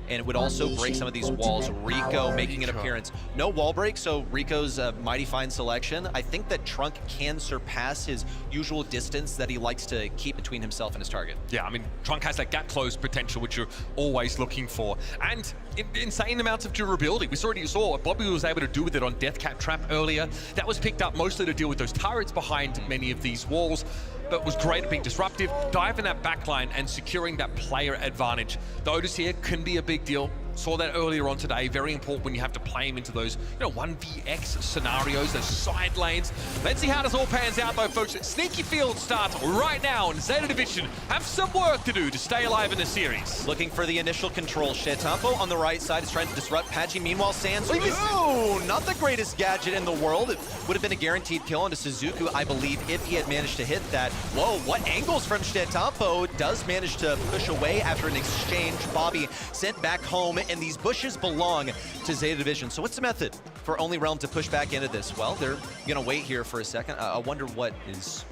and it would also break some of these walls. Rico making an appearance. No wall break, so Rico's a mighty fine selection. I think that Trunk can surpass his usual distance that he likes to keep between himself and his target. Yeah, I mean, Trunk has that gap close potential, which you're always looking for. And insane amounts of durability. We already saw what Bobby was able to do with it on Death Cap Trap earlier. That was picked up mostly to deal with those turrets behind many of these walls, but was great at being disruptive, diving that backline and securing that player advantage. The Otis here can be a big deal. Saw that earlier on today. Very important when you have to play him into those, 1vx scenarios, those side lanes. Let's see how this all pans out, though, folks. Sneaky Field starts right now, and Zeta Division have some work to do to stay alive in the series. Looking for the initial control. Shetampo on the right side is trying to disrupt Paggi. Meanwhile, Sans, ooh, not the greatest gadget in the world. It would have been a guaranteed kill onto Suzuku, I believe, if he had managed to hit that. Whoa, what angles from Shetampo. Does manage to push away after an exchange. Bobby sent back home, and these bushes belong to Zeta Division. So what's the method for Only Realm to push back into this? Well, they're gonna wait here for a second. I wonder what is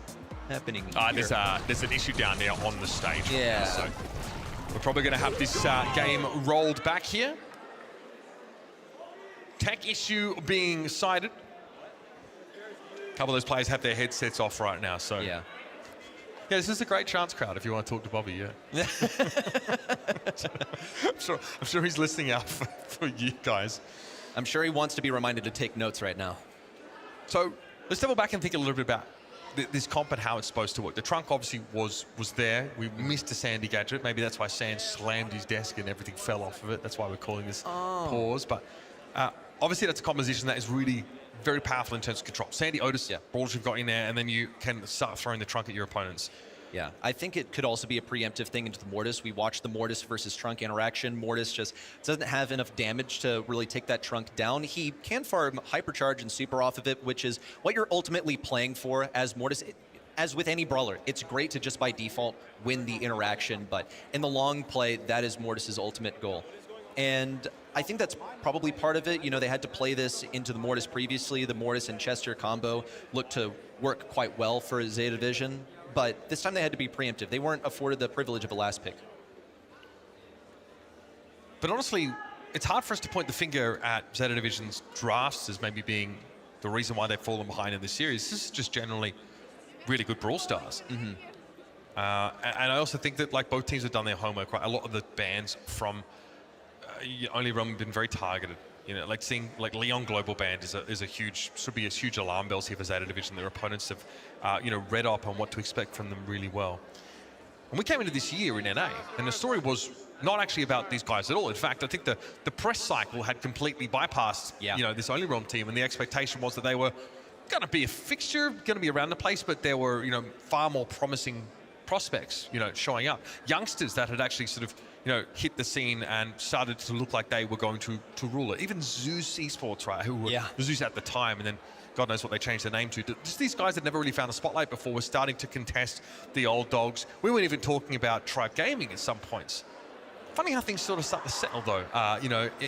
happening here. There's an issue down there on the stage. Yeah. So we're probably gonna have this game rolled back here. Tech issue being cited. A couple of those players have their headsets off right now, so. Yeah. Yeah, this is a great chance crowd if you want to talk to Bobby, yeah. I'm sure he's listening out for you guys. I'm sure he wants to be reminded to take notes right now. So let's double back and think a little bit about this comp and how it's supposed to work. The Trunk obviously was there. We missed a Sandy gadget. Maybe that's why Sands slammed his desk and everything fell off of it. That's why we're calling this pause. But obviously that's a composition that is really very powerful in terms of control. Sandy, Otis, Brawls you've got in there, and then you can start throwing the Trunk at your opponents. Yeah, I think it could also be a preemptive thing into the Mortis. We watched the Mortis versus Trunk interaction. Mortis just doesn't have enough damage to really take that Trunk down. He can farm Hypercharge and Super off of it, which is what you're ultimately playing for as Mortis. As with any brawler, it's great to just by default win the interaction, but in the long play, that is Mortis's ultimate goal. And I think that's probably part of it. They had to play this into the Mortis previously. The Mortis and Chester combo looked to work quite well for Zeta Division, but this time they had to be preemptive. They weren't afforded the privilege of a last pick. But honestly, it's hard for us to point the finger at Zeta Division's drafts as maybe being the reason why they've fallen behind in this series. This is just generally really good Brawl stars. Mm-hmm. And I also think that both teams have done their homework, right? A lot of the bans from Only Realm have been very targeted. Seeing Leon Global Band should be a huge alarm bells here for Zeta Division. Their opponents have, read up on what to expect from them really well. And we came into this year in NA, and the story was not actually about these guys at all. In fact, I think the press cycle had completely bypassed, this Only Realm team, and the expectation was that they were going to be a fixture, going to be around the place, but there were, far more promising prospects, showing up. Youngsters that had actually sort of, hit the scene and started to look like they were going to rule it. Even Zeus Esports, right, who were Zeus at the time, and then God knows what they changed their name to. Just these guys that never really found a spotlight before were starting to contest the old dogs. We weren't even talking about Tribe Gaming at some points. Funny how things sort of start to settle, though,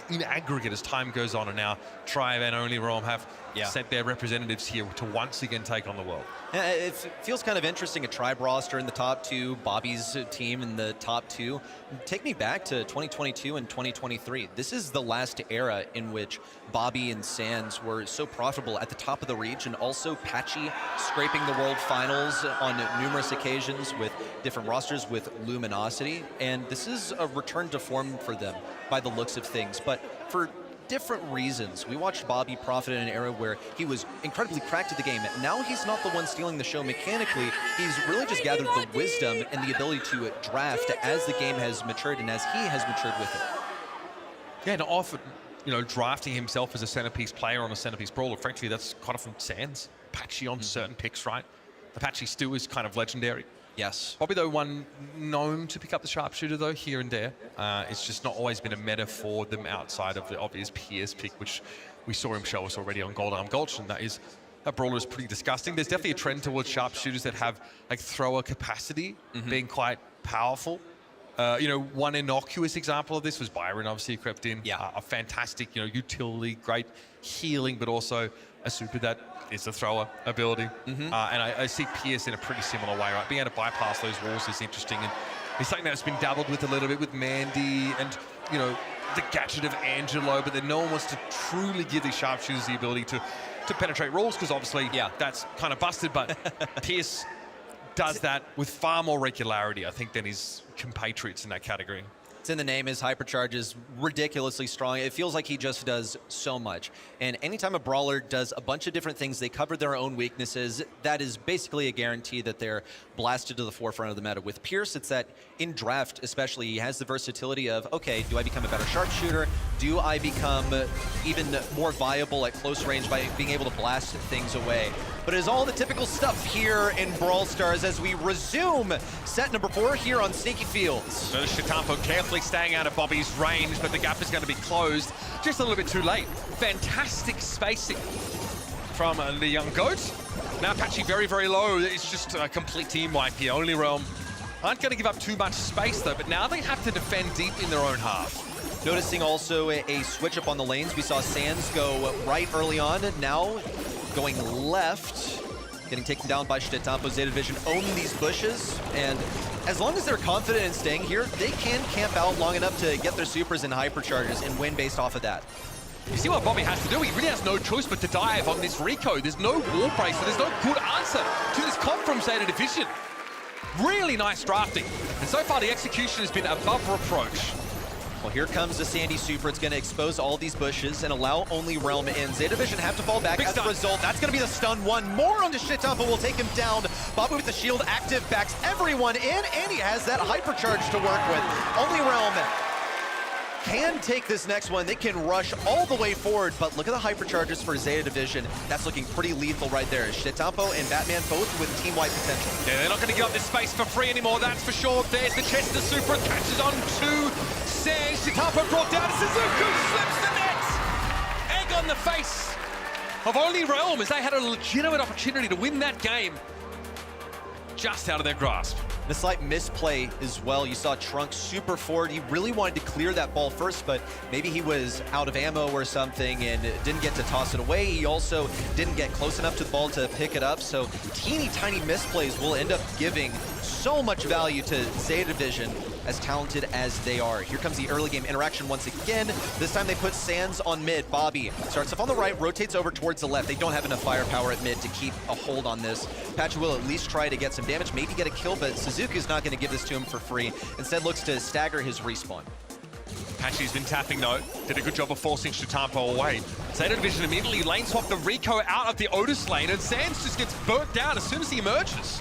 in aggregate as time goes on, and now Tribe and Only Realm have sent their representatives here to once again take on the world. It feels kind of interesting, a Tribe roster in the top two, Bobby's team in the top two. Take me back to 2022 and 2023. This is the last era in which Bobby and Sans were so profitable at the top of the region. Also, Patchy scraping the World Finals on numerous occasions with different rosters with Luminosity. And this is a return to form for them by the looks of things. But for different reasons. We watched Bobby profit in an era where he was incredibly cracked at the game. Now he's not the one stealing the show mechanically. He's really just gathered the wisdom and the ability to draft as the game has matured and as he has matured with it. Yeah, and often, drafting himself as a centerpiece player on a centerpiece brawler, frankly, that's quite often Sans. Patchy on certain picks, right? The Patchy stew is kind of legendary. Yes. Bobby, though, one known to pick up the sharpshooter, though, here and there. It's just not always been a meta for them outside of the obvious PS pick, which we saw him show us already on Gold Arm Gulch, and that brawler is pretty disgusting. There's definitely a trend towards sharpshooters that have thrower capacity, being quite powerful. One innocuous example of this was Byron, obviously, crept in. A fantastic, utility, great healing, but also a super that is the thrower ability. And I see Pierce in a pretty similar way, right? Being able to bypass those walls is interesting, and it's something that's been dabbled with a little bit with Mandy, and the gadget of Angelo, but then no one wants to truly give these sharpshooters the ability to penetrate rules, because obviously that's kind of busted, but Pierce does that with far more regularity, I think, than his compatriots in that category. It's in the name. His hypercharge is ridiculously strong. It feels like he just does so much. And anytime a brawler does a bunch of different things, they cover their own weaknesses, that is basically a guarantee that they're blasted to the forefront of the meta. With Pierce, it's that in draft especially, he has the versatility of, okay, do I become a better sharpshooter? Do I become even more viable at close range by being able to blast things away? But it is all the typical stuff here in Brawl Stars as we resume set number 4 here on Sneaky Fields. So Shitampo carefully staying out of Bobby's range, but the gap is going to be closed just a little bit too late. Fantastic spacing from the young goat. Now Apache very, very low. It's just a complete team wipe here. Only Realm aren't going to give up too much space though, but now they have to defend deep in their own half. Noticing also a switch up on the lanes. We saw Sands go right early on, and now going left, getting taken down by Shitampo. Zeta Division own these bushes, and as long as they're confident in staying here, they can camp out long enough to get their supers and hypercharges and win based off of that. You see what Bobby has to do? He really has no choice but to dive on this Rico. There's no wall break, so there's no good answer to this comp from Zeta Division. Really nice drafting, and so far the execution has been above reproach. Well, here comes the Sandy Super. It's going to expose all these bushes and allow only Realm in. Zeta Division have to fall back. As a result, that's going to be the stun. One more onto Shitampo will take him down. Bobby with the shield active backs everyone in, and he has that hypercharge to work with. Only Realm can take this next one. They can rush all the way forward, but look at the hypercharges for Zeta Division. That's looking pretty lethal right there. Shitampo and Batman both with team-wide potential. Yeah, they're not going to give up this space for free anymore, that's for sure. There's the Chester Super, catches on to Sands. Shitampo brought down. Suzuku slips the net. Egg on the face of Only Realm as they had a legitimate opportunity to win that game. Just out of their grasp. The slight misplay as well. You saw Trunk super forward. He really wanted to clear that ball first, but maybe he was out of ammo or something and didn't get to toss it away. He also didn't get close enough to the ball to pick it up. So teeny tiny misplays will end up giving so much value to Zeta Division, as talented as they are. Here comes the early game interaction once again. This time they put Sands on mid. Bobby starts off on the right, rotates over towards the left. They don't have enough firepower at mid to keep a hold on this. Apache will at least try to get some damage, maybe get a kill, but Suzuki's not going to give this to him for free. Instead looks to stagger his respawn. Apache's been tapping though. Did a good job of forcing Shitampo away. Zeta Division immediately lane swap the Rico out of the Otis lane, and Sands just gets burnt down as soon as he emerges.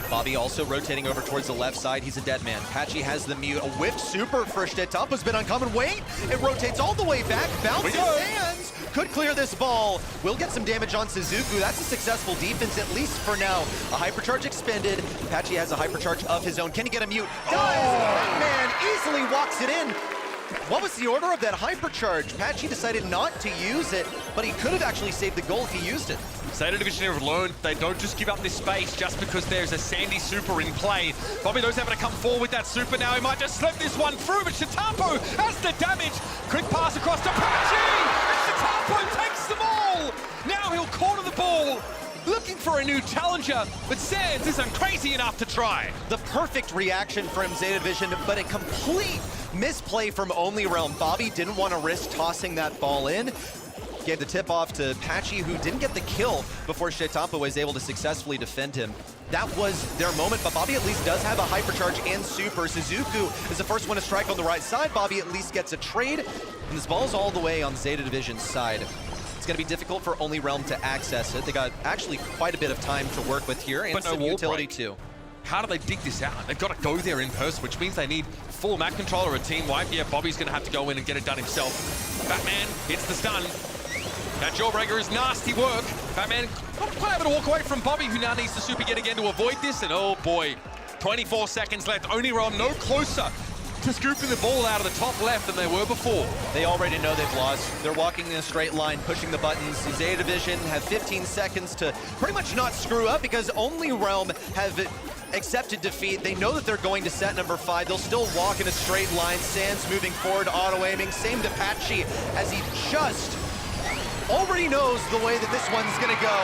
Bobby also rotating over towards the left side. He's a dead man. Patchy has the mute. A whiffed super for Shitampo's been uncommon. Wait, it rotates all the way back. Bounces hands. Could clear this ball. Will get some damage on Suzuku. That's a successful defense, at least for now. A hypercharge expended. Patchy has a hypercharge of his own. Can he get a mute? Does! Batman easily walks it in. What was the order of that hypercharge? Patchy decided not to use it, but he could have actually saved the goal if he used it. Zeta Division have learned they don't just give up this space just because there's a Sandy Super in play. Bobby knows having to come forward with that Super now. He might just slip this one through, but Shitampo has the damage. Quick pass across to Patchy, and Shitampo takes them all. Now he'll corner the ball, looking for a new challenger, but Sands isn't crazy enough to try. The perfect reaction from Zeta Division, but a complete misplay from Only Realm. Bobby didn't want to risk tossing that ball in. Gave the tip off to Patchy, who didn't get the kill before Shitampo was able to successfully defend him. That was their moment, but Bobby at least does have a hypercharge and super. Suzuku is the first one to strike on the right side. Bobby at least gets a trade, and this ball's all the way on Zeta Division's side. It's going to be difficult for Only Realm to access it. They got actually quite a bit of time to work with here, and but no some utility too. How do they dig this out? They've got to go there in person, which means they need full map control or a team wipe. Yeah, Bobby's going to have to go in and get it done himself. Batman hits the stun. That Jawbreaker is nasty work. Batman not quite able to walk away from Bobby, who now needs the super yet again to avoid this. And oh boy, 24 seconds left. Only Realm no closer to scooping the ball out of the top left than they were before. They already know they've lost. They're walking in a straight line, pushing the buttons. Zeta Division have 15 seconds to pretty much not screw up because Only Realm have accepted defeat. They know that they're going to set number 5. They'll still walk in a straight line. Sands moving forward, auto-aiming. Same to Patchy as he just already knows the way that this one's gonna go.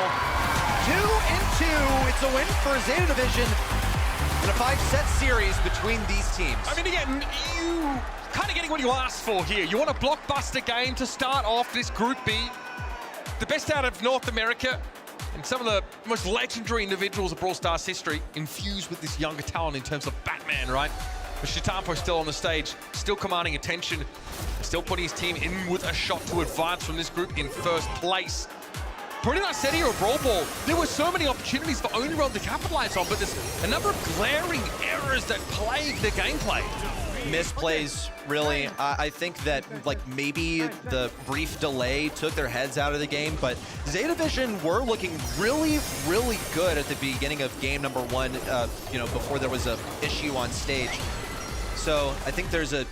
2-2, it's a win for Zeta Division. in a 5-set series between these teams. I mean, again, you kind of getting what you asked for here. You want a blockbuster game to start off this Group B. The best out of North America and some of the most legendary individuals of Brawl Stars history infused with this younger talent in terms of Batman, right? But Shetampo still on the stage, still commanding attention, still putting his team in with a shot to advance from this group in first place. Pretty nice set here of Brawl Ball. There were so many opportunities for Only Realm to capitalize on, but there's a number of glaring errors that plague the gameplay. Misplays, really. I think that like maybe the brief delay took their heads out of the game, but Zeta Vision were looking really, really good at the beginning of game number 1, you know, before there was a issue on stage. So I think there's a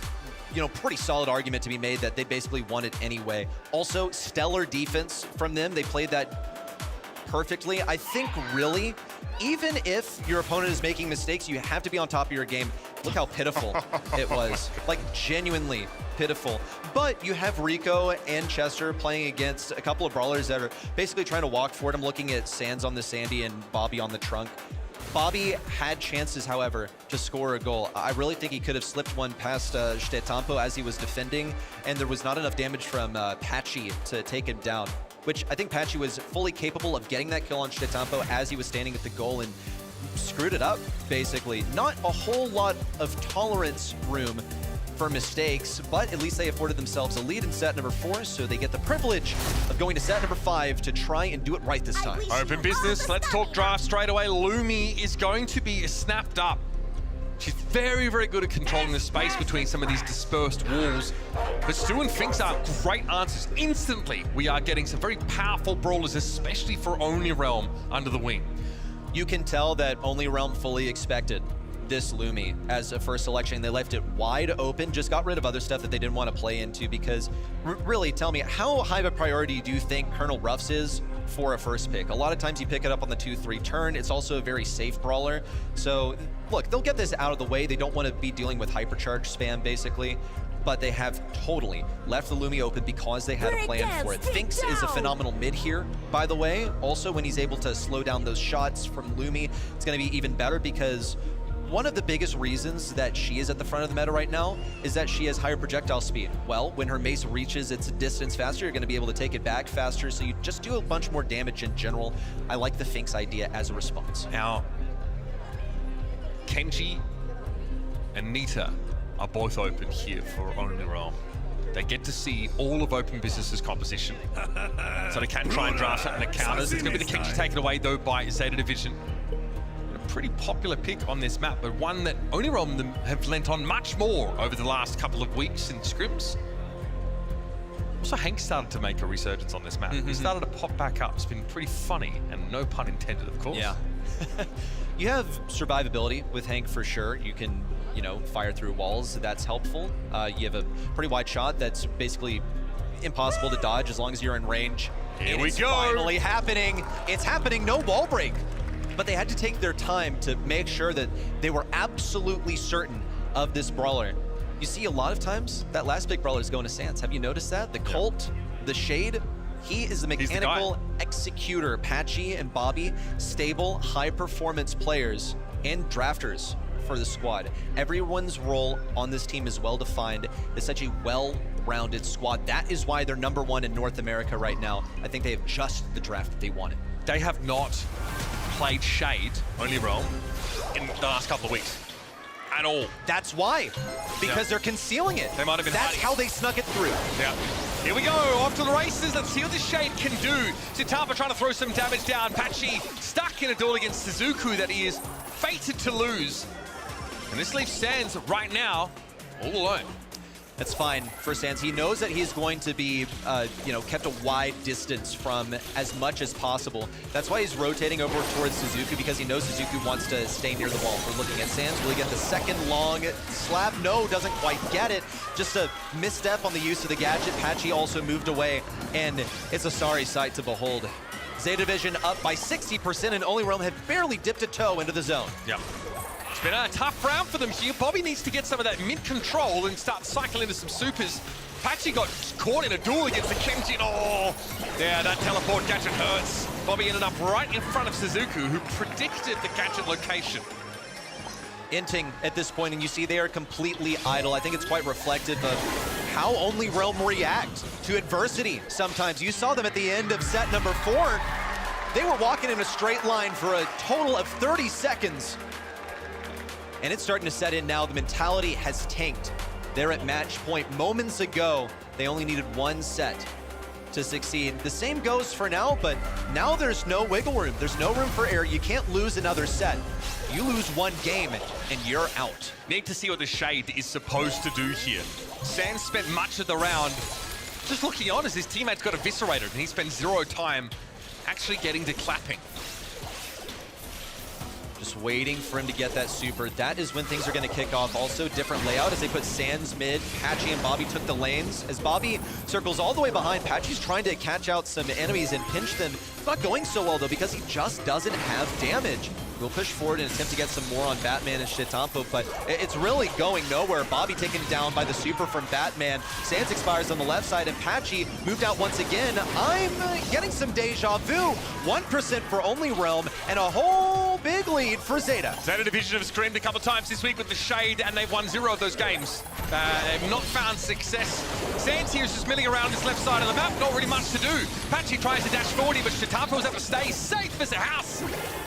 pretty solid argument to be made that they basically won it anyway. Also, stellar defense from them. They played that perfectly. I think really, even if your opponent is making mistakes, you have to be on top of your game. Look how pitiful it was. Like, genuinely pitiful. But you have Rico and Chester playing against a couple of brawlers that are basically trying to walk forward. I'm looking at Sands on the Sandy and Bobby on the Trunk. Bobby had chances, however, to score a goal. I really think he could have slipped one past Shetampo as he was defending, and there was not enough damage from Patchy to take him down, which I think Patchy was fully capable of getting that kill on Shetampo as he was standing at the goal and screwed it up, basically. Not a whole lot of tolerance room for mistakes, but at least they afforded themselves a lead in set number 4, so they get the privilege of going to set number 5 to try and do it right this time. Open business, let's talk draft straight away. Lumi is going to be snapped up. She's very, very good at controlling the space between some of these dispersed walls. But Stu and Finks are great answers. Instantly, we are getting some very powerful brawlers, especially for Only Realm under the wing. You can tell that Only Realm fully expected this Lumi as a first selection. They left it wide open, just got rid of other stuff that they didn't want to play into because really, tell me, how high of a priority do you think Colonel Ruffs is for a first pick? A lot of times you pick it up on the 2-3 turn. It's also a very safe brawler. So look, they'll get this out of the way. They don't want to be dealing with hypercharge spam basically, but they have totally left the Lumi open because they had a plan for it. Finks is a phenomenal mid here, by the way. Also, when he's able to slow down those shots from Lumi, it's going to be even better because one of the biggest reasons that she is at the front of the meta right now is that she has higher projectile speed. Well, when her mace reaches its distance faster, you're going to be able to take it back faster, so you just do a bunch more damage in general. I like the Finks idea as a response. Now, Kenji and Nita are both open here for Only Realm. They get to see all of Open Business's composition, so they can try and draft something that counters. It's going to be the Kenji taken away, though, by Zeta Division. Pretty popular pick on this map, but one that Only Realm have lent on much more over the last couple of weeks in scrims. Also, Hank started to make a resurgence on this map. He started to pop back up. It's been pretty funny, and no pun intended, of course. Yeah. You have survivability with Hank for sure. You can, fire through walls. That's helpful. You have a pretty wide shot that's basically impossible to dodge as long as you're in range. Here we go. Finally happening. It's happening. No wall break. But they had to take their time to make sure that they were absolutely certain of this brawler. You see a lot of times that last big brawler is going to Sans. Have you noticed that? The Colt, the Shade, he is the mechanical executor. Patchy and Bobby, stable, high-performance players and drafters for the squad. Everyone's role on this team is well-defined. It's such a well-rounded squad. That is why they're number 1 in North America right now. I think they have just the draft that they wanted. They have not played Shade, Only Realm, in the last couple of weeks at all. That's why, because they're concealing it. They might have been That's how they snuck it through. Yeah. Here we go, off to the races. Let's see what this Shade can do. Zeta trying to throw some damage down. Patchy stuck in a duel against Suzuku that he is fated to lose. And this leaves Sans right now all alone. That's fine for Sans. He knows that he's going to be, kept a wide distance from as much as possible. That's why he's rotating over towards Suzuku, because he knows Suzuku wants to stay near the wall. We're looking at Sans. Will he get the second long slap? No, doesn't quite get it. Just a misstep on the use of the gadget. Patchy also moved away, and it's a sorry sight to behold. Zeta Division up by 60%, and Only Realm had barely dipped a toe into the zone. Yep. It's been a tough round for them here. Bobby needs to get some of that mid-control and start cycling into some supers. Patchy got caught in a duel against the Kenji. Oh, yeah, that teleport gadget hurts. Bobby ended up right in front of Suzuku, who predicted the gadget location. inting at this point, and you see they are completely idle. I think it's quite reflective of how Only Realm react to adversity sometimes. You saw them at the end of set number 4. They were walking in a straight line for a total of 30 seconds. And it's starting to set in now. The mentality has tanked. They're at match point. Moments ago, they only needed 1 set to succeed. The same goes for now, but now there's no wiggle room. There's no room for error. You can't lose another set. You lose 1 game and you're out. Need to see what the Shade is supposed to do here. Sans spent much of the round just looking on as his teammates got eviscerated, and he spent 0 time actually getting to clapping. Just waiting for him to get that super. That is when things are going to kick off. Also, different layout as they put Sans mid. Patchy and Bobby took the lanes. As Bobby circles all the way behind, Patchy's trying to catch out some enemies and pinch them. It's not going so well, though, because he just doesn't have damage. We'll push forward and attempt to get some more on Batman and Shitampo, but it's really going nowhere. Bobby taken down by the super from Batman. Sans expires on the left side, and Patchy moved out once again. I'm getting some deja vu. 1% for Only Realm, and a whole big lead for Zeta. Zeta Division have screamed a couple times this week with the Shade, and they've won 0 of those games. They've not found success. Sans here is just milling around his left side of the map, not really much to do. Patchy tries to dash forward, but Shitampo's able to stay safe as a house.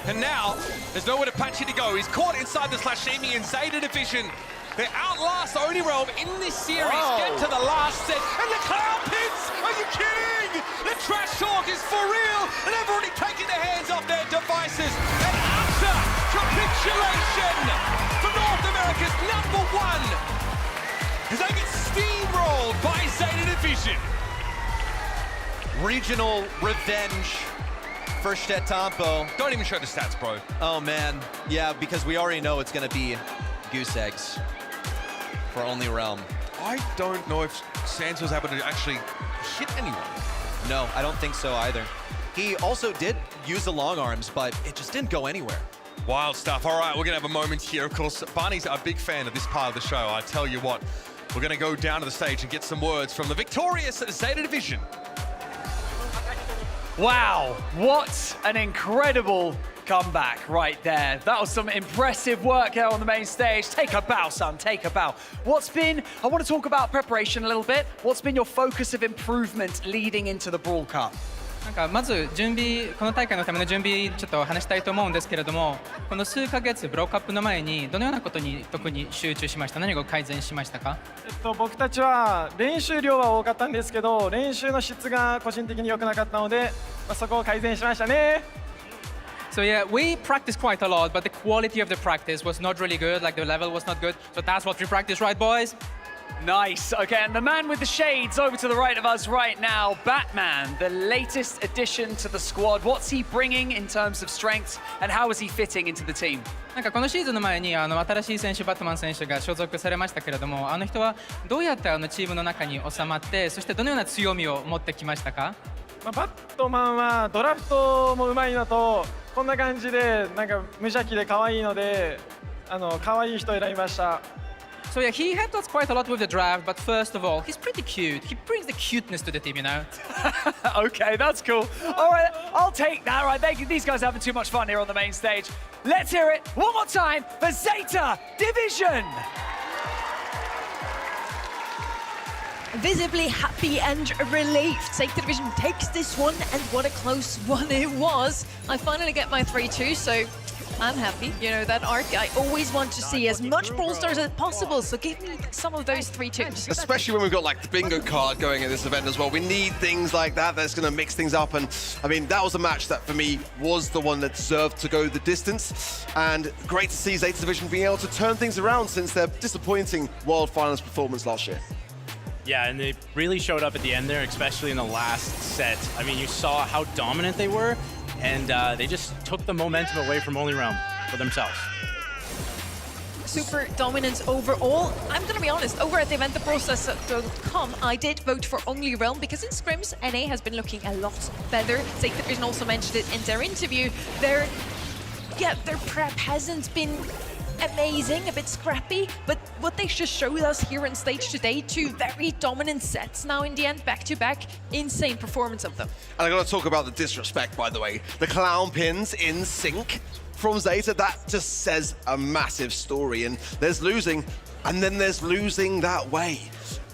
And now, there's nowhere to Patchy to go. He's caught inside the Slashimi and Zeta Division. They outlast Only Realm in this series. Get to the last set, and the Cloud Pits! Are you kidding? The trash talk is for real, and they've already taken their hands off their devices. An utter capitulation for North America's #1 as they get steamrolled by Zeta Division. Regional revenge for Shitampo. Don't even show the stats, bro. Oh, man. Yeah, because we already know it's going to be goose eggs for Only Realm. I don't know if Sans was able to actually hit anyone. No, I don't think so either. He also did use the long arms, but it just didn't go anywhere. Wild stuff. All right, we're going to have a moment here. Of course, Barney's a big fan of this part of the show. I tell you what, we're going to go down to the stage and get some words from the victorious Zeta Division. Wow, what an incredible comeback right there. That was some impressive work there on the main stage. Take a bow, son, take a bow. I want to talk about preparation a little bit. What's been your focus of improvement leading into the Brawl Cup? まず準備、この大会のための準備ちょっと話したいと思うんですけれども、この数ヶ月ブローカップの前にどのようなことに特に集中しました？何が改善しましたか？僕たちは練習量は多かったんですけど、練習の質が個人的に良くなかったので、そこを改善しましたね。So yeah, we practiced quite a lot, but the quality of the practice was not really good, like the level was not good. So that's what we practice, right, boys? Nice. Okay, and the man with the shades over to the right of us right now, Batman, the latest addition to the squad. What's he bringing in terms of strength, and how is he fitting into the team? なんかこのシーズンの前に新しい選手バットマン選手が所属されましたけれども、あの人はどうやってチームの中に収まって、そしてどのような強みを持ってきましたか？バットマンはドラフトもうまいのと、こんな感じでなんか無邪気で可愛いので、可愛い人選びました。So yeah, he helped us quite a lot with the draft, but first of all, he's pretty cute. He brings the cuteness to the team, you know? Okay, that's cool. All right, I'll take that. Right, these guys are having too much fun here on the main stage. Let's hear it one more time for Zeta Division. Visibly happy and relieved. Zeta Division takes this one, and what a close one it was. I finally get my 3-2, so I'm happy. You know, that arc, I always want to see as much Brawl Stars as possible, so give me some of those 3-2s. Especially when we've got like the bingo card going at this event as well. We need things like that that's going to mix things up. And I mean, that was a match that for me was the one that deserved to go the distance. And great to see Zeta Division being able to turn things around since their disappointing World Finals performance last year. Yeah, and they really showed up at the end there, especially in the last set. I mean, you saw how dominant they were, and they just took the momentum away from Only Realm for themselves. Super dominant overall. I'm going to be honest, over at eventtheprocess.com, I did vote for Only Realm because in scrims, NA has been looking a lot better. Zeta Division also mentioned it in their interview. Their prep hasn't been amazing, a bit scrappy, but what they just showed us here on stage today, 2 very dominant sets now in the end, back-to-back, insane performance of them. And I gotta talk about the disrespect, by the way. The clown pins in sync from Zeta, that just says a massive story. And there's losing, and then there's losing that way.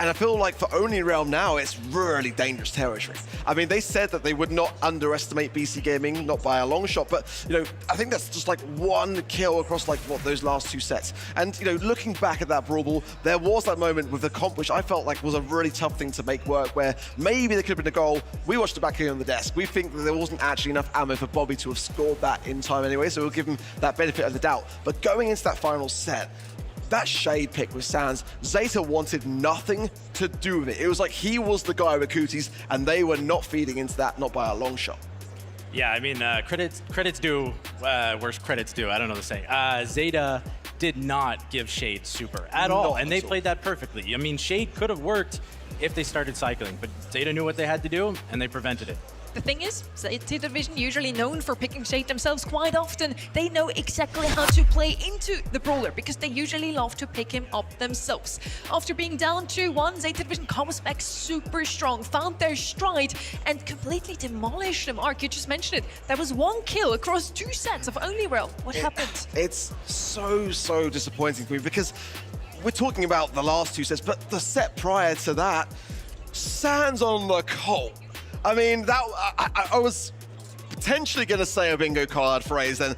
And I feel like for Only Realm now, it's really dangerous territory. I mean, they said that they would not underestimate BC Gaming, not by a long shot, but, you know, I think that's just like 1 kill across like, what, those last 2 sets. And, you know, looking back at that Brawl, there was that moment with the comp, which I felt like was a really tough thing to make work, where maybe there could have been a goal. We watched it back here on the desk. We think that there wasn't actually enough ammo for Bobby to have scored that in time anyway, so we'll give him that benefit of the doubt. But going into that final set, that shade pick with Sands, Zeta wanted nothing to do with it. It was like he was the guy with cooties, and they were not feeding into that, not by a long shot. Yeah, I mean, credits due where credits due. I don't know the saying. Zeta did not give Shade super at all, and they played that perfectly. I mean, Shade could have worked if they started cycling, but Zeta knew what they had to do, and they prevented it. The thing is, Zeta Division usually known for picking Shade themselves quite often. They know exactly how to play into the Brawler because they usually love to pick him up themselves. After being down 2-1, Zeta Division comes back super strong, found their stride and completely demolished them. Ark, you just mentioned it. There was 1 kill across 2 sets of Only Realm. What happened? It's so disappointing for me because we're talking about the last 2 sets, but the set prior to that, Sands on the Colt. I mean, that I was potentially going to say a bingo card phrase, and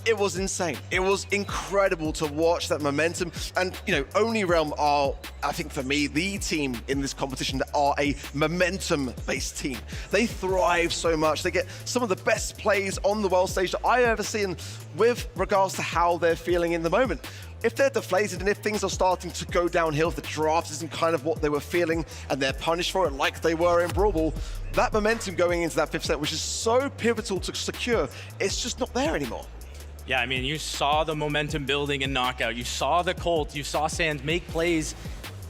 it was insane. It was incredible to watch that momentum. And, you know, Only Realm are, I think for me, the team in this competition that are a momentum-based team. They thrive so much. They get some of the best plays on the world stage that I've ever seen with regards to how they're feeling in the moment. If they're deflated and if things are starting to go downhill, if the draft isn't kind of what they were feeling and they're punished for it like they were in Brawl, that momentum going into that 5th set, which is so pivotal to secure, it's just not there anymore. Yeah, I mean, you saw the momentum building in Knockout. You saw the Colt, you saw Sands make plays,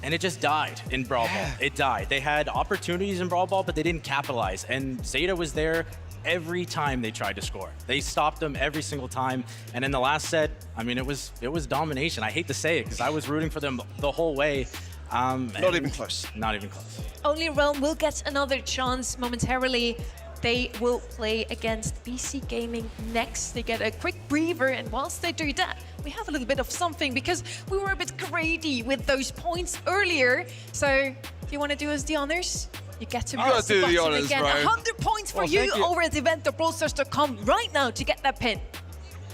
and it just died in Brawl Ball. It died. They had opportunities in Brawl Ball, but they didn't capitalize. And Zeta was there every time they tried to score. They stopped them every single time. And in the last set, I mean, it was domination. I hate to say it because I was rooting for them the whole way. Not even close. Not even close. Only Realm will get another chance momentarily. They will play against BC Gaming next. They get a quick breather, and whilst they do that, we have a little bit of something because we were a bit greedy with those points earlier. So, if you want to do us the honors, you get to press the button honors, again. bro. 100 points for you over at event.brawlstars.com right now to get that pin.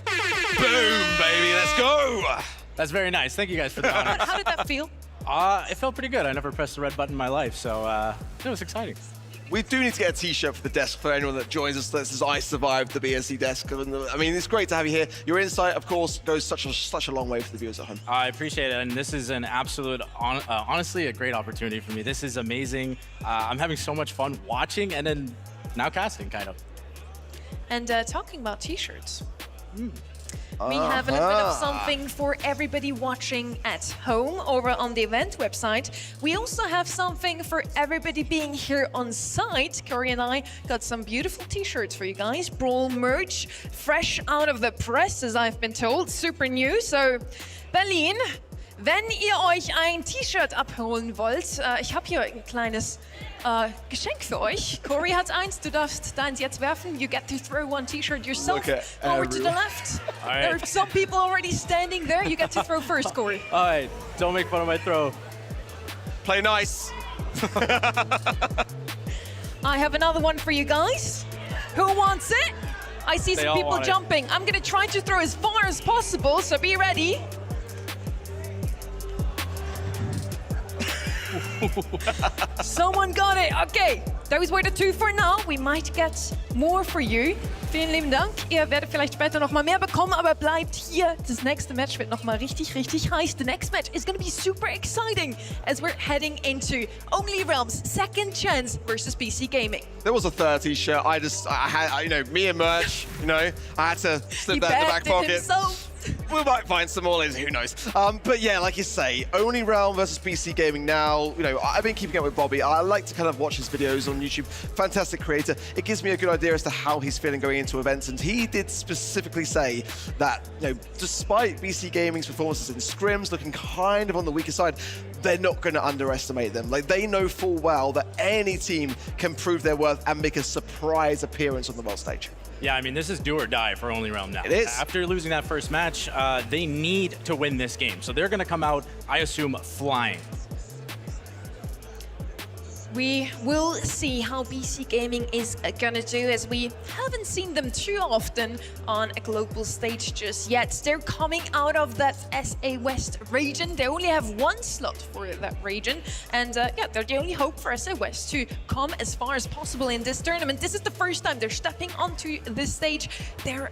Boom, baby, let's go. That's very nice. Thank you guys for the honors. How did that feel? It felt pretty good. I never pressed the red button in my life, so it was exciting. We do need to get a t-shirt for the desk for anyone that joins us that says, I survived the BSC desk. I mean, it's great to have you here. Your insight, of course, goes such a long way for the viewers at home. I appreciate it, and this is an absolute, honestly, a great opportunity for me. This is amazing. I'm having so much fun watching and then now casting, kind of. And talking about t-shirts. We have a little bit of something for everybody watching at home over on the event website. We also have something for everybody being here on site. Corey and I got some beautiful t-shirts for you guys. Brawl merch, fresh out of the press, as I've been told. Super new. So, Berlin, wenn ihr euch ein T-Shirt abholen wollt, ich habe hier ein kleines Geschenk für euch. Corey hat eins, du darfst deins jetzt werfen. You get to throw one T-shirt yourself. Over to the left. Right. There are some people already standing there. You get to throw first, Corey. All right, don't make fun of my throw. Play nice. I have another one for you guys. Who wants it? I see some people jumping. I'm gonna try to throw as far as possible, so be ready. Someone got it. Okay, those were the 2 for now. We might get more for you. Vielen lieben Dank. Ihr werdet vielleicht später noch mal mehr bekommen, aber bleibt hier. Das nächste Match wird noch mal richtig heiß. The next match is going to be super exciting as we're heading into Only Realms' second chance versus BC Gaming. There was a 30 shirt. I had, you know, me and merch, you know, I had to slip that in the back pocket. Himself. We might find some all-ins, who knows. But yeah, like you say, Only Realm versus BC Gaming now. You know, I've been keeping up with Bobby. I like to kind of watch his videos on YouTube. Fantastic creator. It gives me a good idea as to how he's feeling going into events. And he did specifically say that, you know, despite BC Gaming's performances in scrims looking kind of on the weaker side, they're not going to underestimate them. Like, they know full well that any team can prove their worth and make a surprise appearance on the world stage. Yeah, I mean, this is do or die for Only Realm now. It is. After losing that first match, they need to win this game. So they're going to come out, I assume, flying. We will see how BC Gaming is gonna do, as we haven't seen them too often on a global stage just yet. They're coming out of that SA West region. They only have one slot for that region, and yeah, they're the only hope for SA West to come as far as possible in this tournament. This is the first time they're stepping onto this stage. They're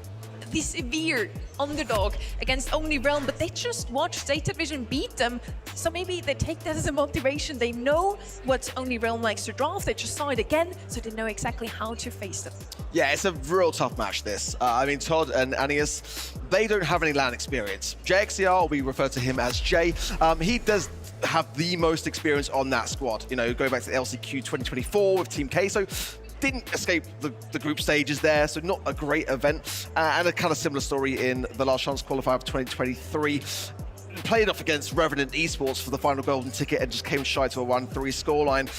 the severe underdog against Only Realm, but they just watched Zeta Vision beat them, so maybe they take that as a motivation. They know what Only Realm likes to draft, they just saw it again, so they know exactly how to face them. Yeah, it's a real tough match, this. I mean, Todd and Anius, they don't have any LAN experience. JXCR, we refer to him as Jay, he does have the most experience on that squad. You know, going back to the LCQ 2024 with Team Queso, didn't escape the group stages there, so not a great event. And a kind of similar story in the Last Chance qualifier of 2023. Played off against Revenant Esports for the final golden ticket and just came shy to a 1-3 scoreline.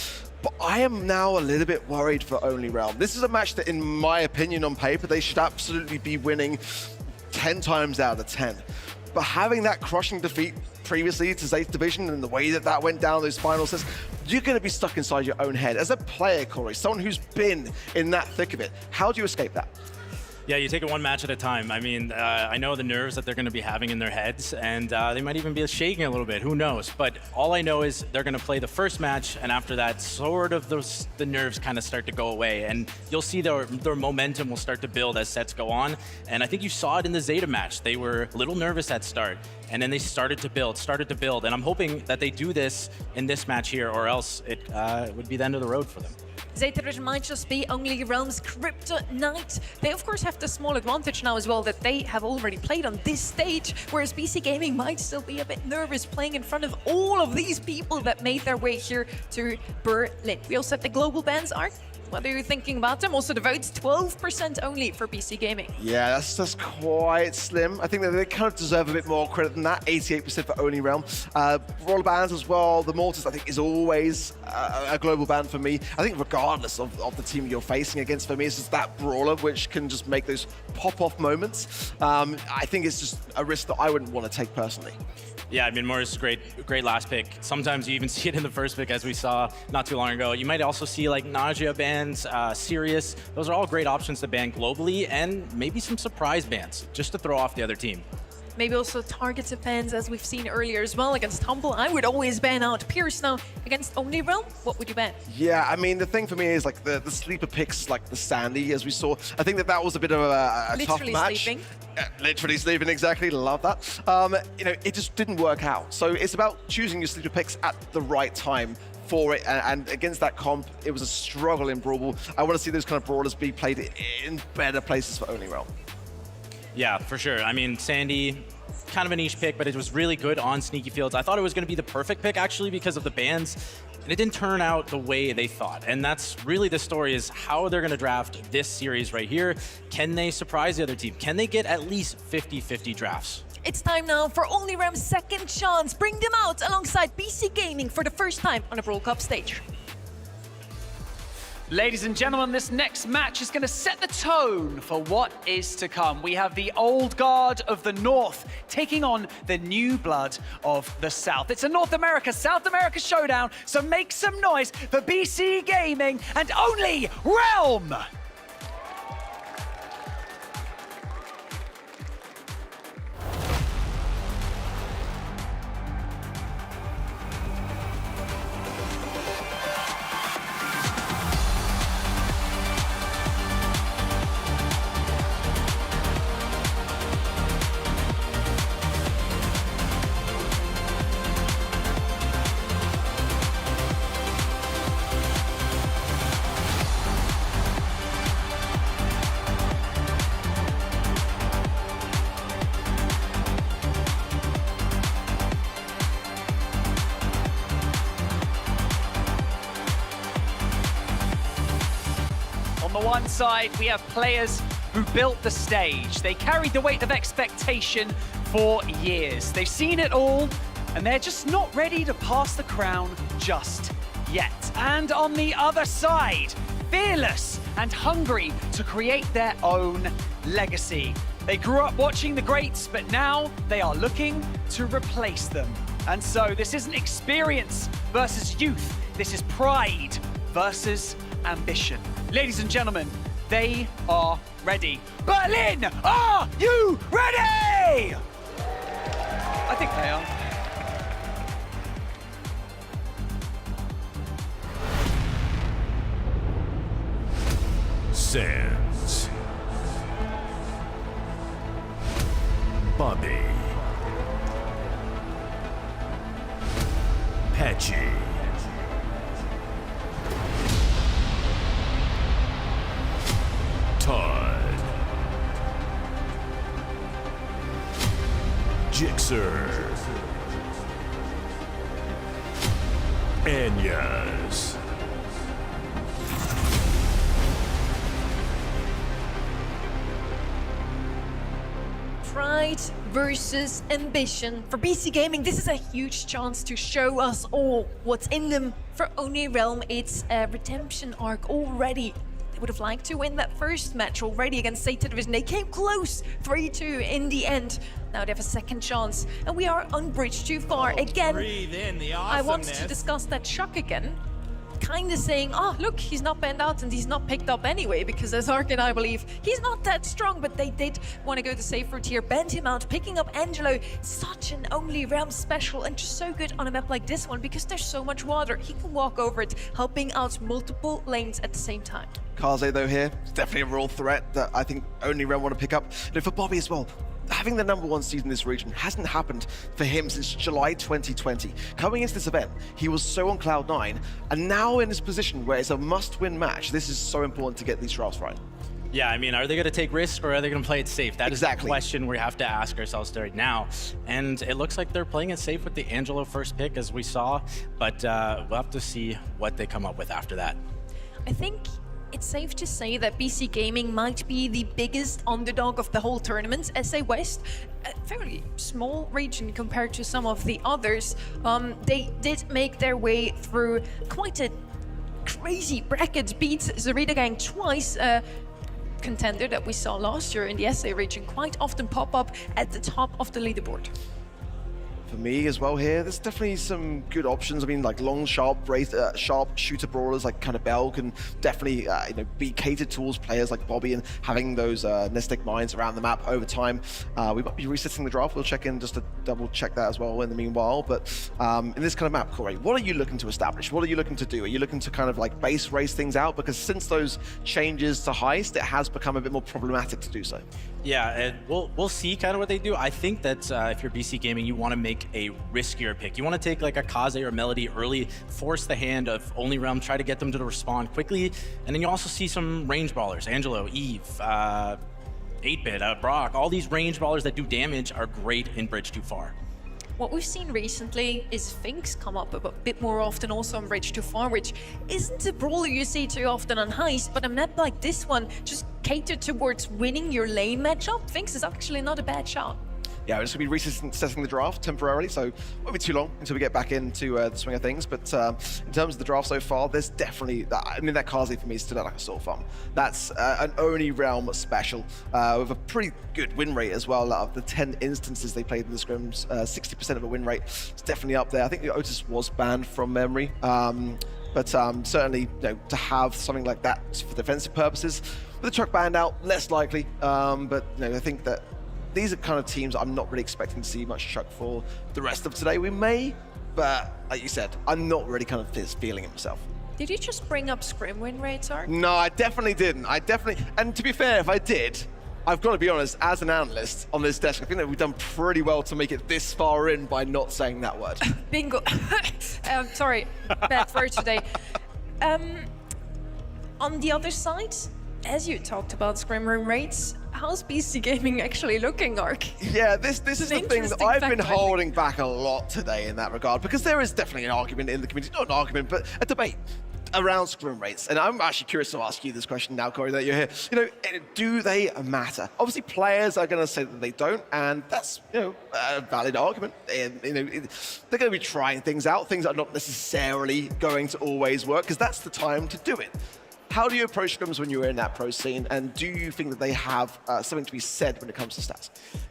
But I am now a little bit worried for Only Realm. This is a match that, in my opinion, on paper, they should absolutely be winning 10 times out of 10. But having that crushing defeat previously to Zeta Division and the way that that went down those final sets, you're going to be stuck inside your own head. As a player, Corey, someone who's been in that thick of it, how do you escape that? Yeah, you take it one match at a time. I mean, I know the nerves that they're going to be having in their heads, and they might even be shaking a little bit. Who knows? But all I know is they're going to play the first match, and after that, sort of the nerves kind of start to go away, and you'll see their momentum will start to build as sets go on. And I think you saw it in the Zeta match. They were a little nervous at start, and then they started to build, and I'm hoping that they do this in this match here, or else it would be the end of the road for them. Zeta Vision might just be Only Realm's kryptonite. They of course have the small advantage now as well that they have already played on this stage, whereas BC Gaming might still be a bit nervous playing in front of all of these people that made their way here to Berlin. We also have the global bans arc. What are you thinking about them? Also the votes, 12% only for BC Gaming. Yeah, that's quite slim. I think that they kind of deserve a bit more credit than that. 88% for Only Realm. Brawl bans as well. The Mortis, I think, is always a global ban for me. I think regardless of the team you're facing against, for me, it's just that brawler which can just make those pop-off moments. I think it's just a risk that I wouldn't want to take personally. Yeah, I mean, Morris, great last pick. Sometimes you even see it in the first pick, as we saw not too long ago. You might also see like Nausea bans, Sirius. Those are all great options to ban globally, and maybe some surprise bans, just to throw off the other team. Maybe also targeted bans, as we've seen earlier as well. Against Humble, I would always ban out Pierce. Now, against Only Realm, what would you ban? Yeah, I mean, the thing for me is like the sleeper picks, like the Sandy, as we saw. I think that was a bit of a tough match. Sleeping. Literally sleeping, exactly. Love that. You know, it just didn't work out. So it's about choosing your sleeper picks at the right time for it, and against that comp, it was a struggle in Brawl. I want to see those kind of brawlers be played in better places for Only Realm. Yeah, for sure. I mean, Sandy, kind of a niche pick, but it was really good on Sneaky Fields. I thought it was going to be the perfect pick, actually, because of the bans, and it didn't turn out the way they thought. And that's really the story, is how they're going to draft this series right here. Can they surprise the other team? Can they get at least 50-50 drafts? It's time now for Only Realm's second chance. Bring them out alongside BC Gaming for the first time on a Brawl Cup stage. Ladies and gentlemen, this next match is going to set the tone for what is to come. We have the old guard of the North taking on the new blood of the South. It's a North America, South America showdown, so make some noise for BC Gaming and Only Realm! one side, we have players who built the stage. They carried the weight of expectation for years. They've seen it all, and they're just not ready to pass the crown just yet. And on the other side, fearless and hungry to create their own legacy. They grew up watching the greats, but now they are looking to replace them. And so this isn't experience versus youth. This is pride versus ambition. Ladies and gentlemen, they are ready. Berlin, are you ready? I think they are. Sands. Bobby. Patchy. Todd. Jixer. Anyas. Pride versus ambition. For BC Gaming, this is a huge chance to show us all what's in them. For Oni Realm, it's a redemption arc already. They would have liked to win that first match already against Zeta Division. They came close, 3-2 in the end. Now they have a second chance, and we are unbridged too far again. Breathe in the I want awesomeness. to discuss that shock again. Kind of saying, oh, look, he's not banned out and he's not picked up anyway, because as Ark and I believe, he's not that strong, but they did want to go the safe route here. Banned him out, picking up Angelo. Such an Only Realm special and just so good on a map like this one because there's so much water. He can walk over it, helping out multiple lanes at the same time. Kaze though here, it's definitely a real threat that I think Only Realm want to pick up. And for Bobby as well, having the #1 seed in this region hasn't happened for him since July 2020. Coming into this event, he was so on cloud 9, and now in this position where it's a must-win match, this is so important to get these drafts right. Yeah, I mean, are they going to take risks or are they going to play it safe? That is the question we have to ask ourselves right now. And it looks like they're playing it safe with the Angelo first pick, as we saw, but we'll have to see what they come up with after that. I think it's safe to say that BC Gaming might be the biggest underdog of the whole tournament. SA West, a fairly small region compared to some of the others. They did make their way through quite a crazy bracket, beat Zarita Gang twice. Contender that we saw last year in the SA region quite often pop up at the top of the leaderboard. For me as well here, there's definitely some good options. I mean, like long, sharp shooter brawlers like kind of Bell can definitely be catered towards players like Bobby, and having those nest egg mines around the map over time. We might be resetting the draft. We'll check in just to double check that as well in the meanwhile. But in this kind of map, Corey, what are you looking to establish? What are you looking to do? Are you looking to kind of like base race things out? Because since those changes to Heist, it has become a bit more problematic to do so. Yeah, and we'll see kind of what they do. I think that if you're BC Gaming, you want to make a riskier pick. You want to take like a Kaze or Melody early, force the hand of Only Realm, try to get them to respond quickly, and then you also see some range brawlers. Angelo, Eve, 8-Bit, Brock, all these range brawlers that do damage are great in Bridge Too Far. What we've seen recently is Finks come up a bit more often also on Bridge Too Far, which isn't a brawler you see too often on Heist, but a map like this one, just catered towards winning your lane matchup, Finks is actually not a bad shot. Yeah, we're just going to be resetting the draft temporarily, so it won't be too long until we get back into the swing of things. But in terms of the draft so far, there's definitely, I mean, that Kaze for me stood out like a sore thumb. That's an Only Realm special with a pretty good win rate as well. Out of the 10 instances they played in the scrims, 60% of a win rate. It's definitely up there. I think the Otis was banned from memory. But certainly, to have something like that for defensive purposes, with the truck banned out, less likely. But I think that these are kind of teams I'm not really expecting to see much Chuck for the rest of today. We may, but like you said, I'm not really kind of feeling it myself. Did you just bring up scrim win rates, Ark? No, I definitely didn't. And to be fair, if I did, I've got to be honest, as an analyst on this desk, I think that we've done pretty well to make it this far in by not saying that word. Bingo. Sorry, bad word today. On the other side, as you talked about scrim room rates, how's BC Gaming actually looking, Ark? Yeah, this is the thing that I've been holding back a lot today in that regard, because there is definitely an argument in the community, not an argument, but a debate. around scrim rates, and I'm actually curious to ask you this question now, Corey, that you're here. You know, do they matter? Obviously, players are going to say that they don't, and that's, you know, a valid argument. And, you know, they're going to be trying things out, things that are not necessarily going to always work, because that's the time to do it. How do you approach scrims when you're in that pro scene, and do you think that they have something to be said when it comes to stats?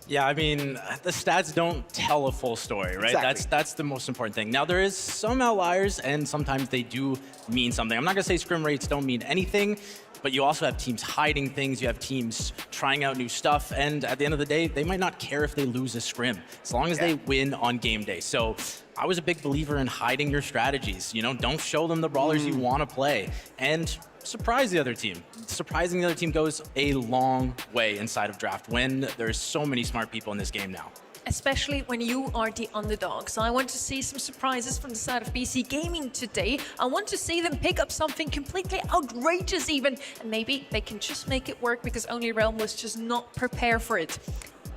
Yeah, I mean, the stats don't tell a full story, right? Exactly. That's the most important thing. Now, there is some outliers, and sometimes they do mean something. I'm not gonna say scrim rates don't mean anything, but you also have teams hiding things, you have teams trying out new stuff, and at the end of the day, they might not care if they lose a scrim, as long as they win on game day. So I was a big believer in hiding your strategies. You know, don't show them the brawlers you want to play, and surprise the other team. Surprising the other team goes a long way inside of draft when there's so many smart people in this game now. Especially when you are the underdog. So I want to see some surprises from the side of BC Gaming today. I want to see them pick up something completely outrageous even, and maybe they can just make it work because Only Realm was just not prepared for it.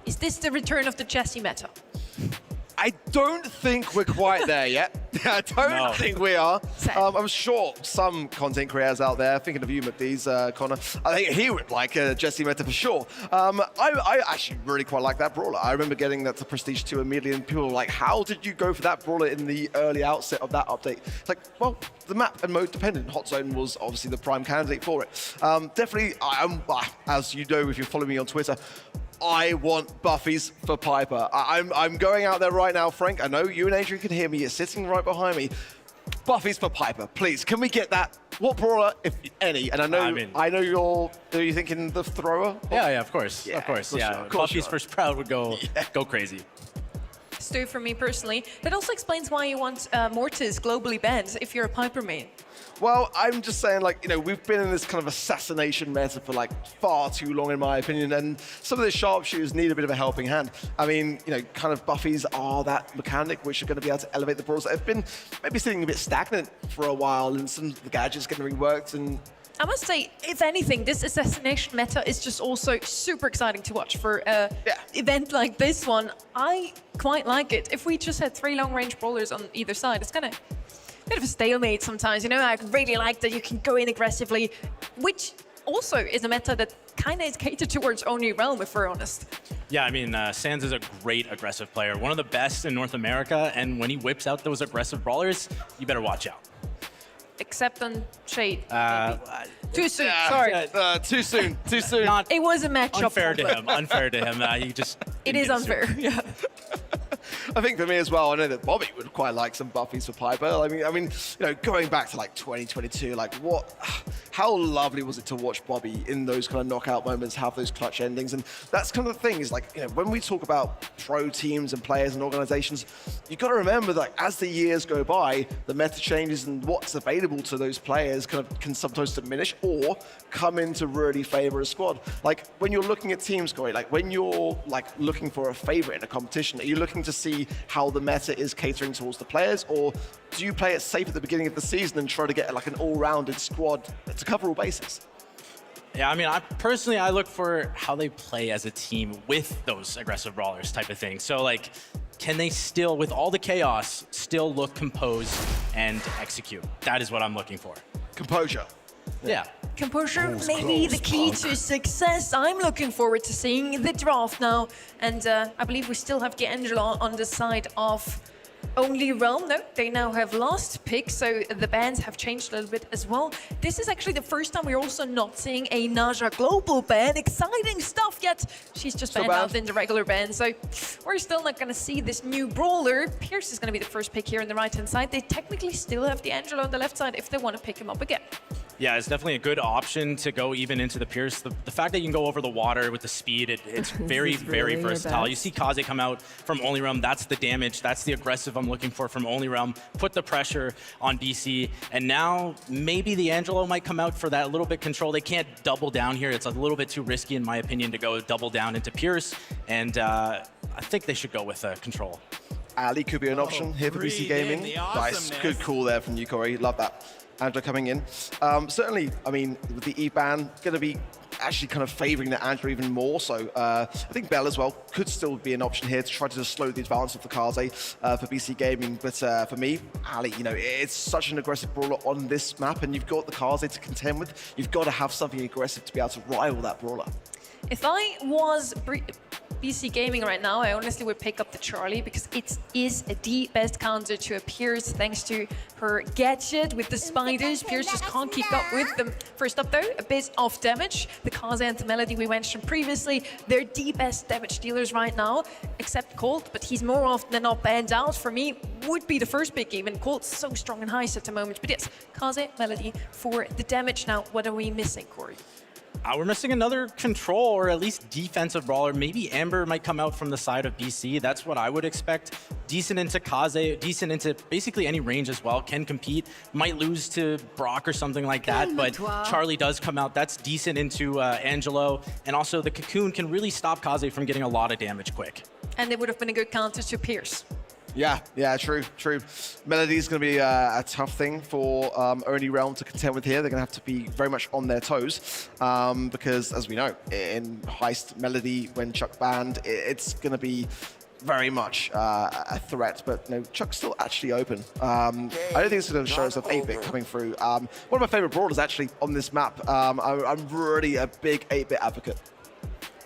Is this the return of the Jessie meta? I don't think we're quite there yet. I don't think we are. I'm sure some content creators out there, thinking of you, McDee's, Connor, I think he would like Jessie meta for sure. I actually really quite like that brawler. I remember getting that to Prestige 2 immediately, and people were like, how did you go for that brawler in the early outset of that update? It's like, well, the map and mode dependent. Hot Zone was obviously the prime candidate for it. Definitely, as you know, if you follow me on Twitter, I want buffies for Piper. I'm going out there right now, Frank. I know you and Adrian can hear me. You're sitting right behind me. Buffies for Piper, please. Can we get that? What brawler, if any? And I know you're thinking the thrower? Yeah, of course. Yeah, of course. Sure. Buffies for Sprout would go crazy. Stu, for me personally, that also explains why you want Mortis globally banned if you're a Piper main. Well, I'm just saying, like, you know, we've been in this kind of assassination meta for like far too long, in my opinion, and some of the sharpshooters need a bit of a helping hand. I mean, you know, kind of buffies are that mechanic which are going to be able to elevate the brawls that have been maybe sitting a bit stagnant for a while, and some of the gadgets getting reworked. And I must say, if anything, this assassination meta is just also super exciting to watch for an event like this one. I quite like it. If we just had 3 long-range brawlers on either side, it's kind of bit of a stalemate sometimes, you know. I really like that you can go in aggressively, which also is a meta that kind of is catered towards Only Realm, if we're honest. Yeah, I mean, Sans is a great aggressive player, one of the best in North America, and when he whips out those aggressive brawlers, you better watch out. Except on Shade. Too soon, sorry. Too soon, too soon. It was a matchup. Unfair to him, unfair to him. He just It is unfair, yeah. I think for me as well, I know that Bobby would quite like some buffies for Piper. I mean, you know, going back to like 2022, like how lovely was it to watch Bobby in those kind of knockout moments, have those clutch endings? And that's kind of the thing is, like, you know, when we talk about pro teams and players and organizations, you got to remember that as the years go by, the meta changes and what's available to those players kind of can sometimes diminish or come in to really favor a squad. Like when you're looking at teams, Corey, like when you're like looking for a favorite in a competition, are you looking to see how the meta is catering towards the players, or do you play it safe at the beginning of the season and try to get like an all-rounded squad to cover all bases? Yeah, I mean, I look for how they play as a team with those aggressive brawlers type of thing. So like, can they still, with all the chaos, still look composed and execute? That is what I'm looking for. Composure. Yeah. Composure may be the key to success. I'm looking forward to seeing the draft now. And I believe we still have D'Angelo on the side of Only Realm. No, they now have last pick, so the bans have changed a little bit as well. This is actually the first time we're also not seeing a Naja global ban. Exciting stuff, yet she's just banned out in the regular ban. So we're still not going to see this new brawler. Pierce is going to be the first pick here on the right-hand side. They technically still have D'Angelo on the left side if they want to pick him up again. Yeah, it's definitely a good option to go even into the Pierce. The fact that you can go over the water with the speed, it's very, very versatile. You see Kaze come out from Only Realm. That's the damage. That's the aggressive I'm looking for from Only Realm. Put the pressure on BC. And now maybe the Angelo might come out for that little bit control. They can't double down here. It's a little bit too risky, in my opinion, to go double down into Pierce. And I think they should go with control. Ali could be an option here for BC Gaming. Nice, good call there from you, Corey. Love that. Angela coming in. Certainly, I mean, with the E-ban, going to be actually kind of favouring the Angela even more so. I think Bell as well could still be an option here to try to just slow the advance of the Kaze for BC Gaming. But for me, Ali, you know, it's such an aggressive brawler on this map, and you've got the Kaze to contend with. You've got to have something aggressive to be able to rival that brawler. If I was BC Gaming right now, I honestly would pick up the Charlie because it is the best counter to a Pierce thanks to her gadget with the spiders. Pierce just can't keep up with them. First up though, a bit of damage. The Kaze and the Melody we mentioned previously, they're the best damage dealers right now, except Colt, but he's more often than not banned out. For me, would be the first big game, and Colt's so strong and high at the moment. But yes, Kaze, Melody for the damage. Now, what are we missing, Corey? We're missing another control or at least defensive brawler. Maybe Amber might come out from the side of BC. That's what I would expect. Decent into Kaze, decent into basically any range as well. Can compete. Might lose to Brock or something like that, but Charlie does come out. That's decent into Angelo. And also the Cocoon can really stop Kaze from getting a lot of damage quick. And it would have been a good counter to Pierce. Yeah, true. Melody's going to be a tough thing for Only Realm to contend with here. They're going to have to be very much on their toes because, as we know, in Heist, Melody, when Chuck banned, it's going to be very much a threat, but no, Chuck's still actually open. I don't think it's going to show us an 8-bit coming through. One of my favorite brawlers actually on this map. I'm really a big 8-bit advocate.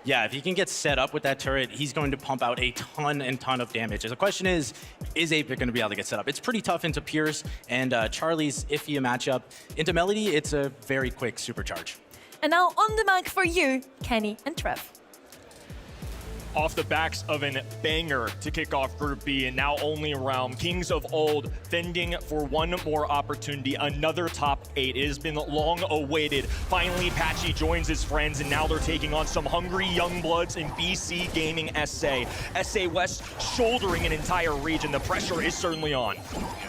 Yeah, if he can get set up with that turret, he's going to pump out a ton of damage. The question is 8-bit going to be able to get set up? It's pretty tough into Pierce, and Charlie's iffy a matchup. Into Melody, it's a very quick supercharge. And now on the mic for you, Kenny and Trev. Off the backs of an banger to kick off Group B, and now Only Realm, Kings of Old, fending for one more opportunity, another top 8. It has been long awaited. Finally, Patchy joins his friends, and now they're taking on some hungry young bloods in BC Gaming SA. SA West shouldering an entire region. The pressure is certainly on.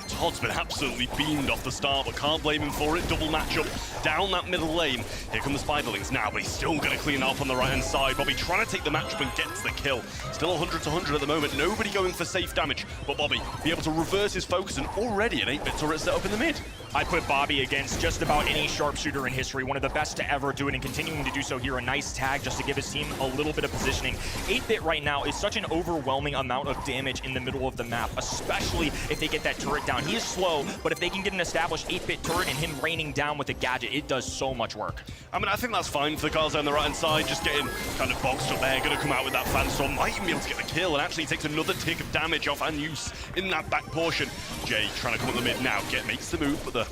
Todd's been absolutely beamed off the start, but can't blame him for it. Double matchup down that middle lane. Here come the Spiderlings now, but he's still going to clean up on the right-hand side. Bobby trying to take the matchup and gets the kill. Still 100 to 100 at the moment. Nobody going for safe damage, but Bobby be able to reverse his focus, and already an 8-bit turret set up in the mid. I put Bobby against just about any sharpshooter in history, one of the best to ever do it, and continuing to do so here. A nice tag just to give his team a little bit of positioning. 8-bit right now is such an overwhelming amount of damage in the middle of the map, especially if they get that turret down. He is slow, but if they can get an established 8-bit turret and him raining down with a gadget, it does so much work. I mean, I think that's fine for the Kaze on the right-hand side, just getting kind of boxed up there, going to come out with that Fanstorm, might even be able to get the kill, and actually takes another tick of damage off Anuse in that back portion. Jay trying to come up the mid now, makes the move, but the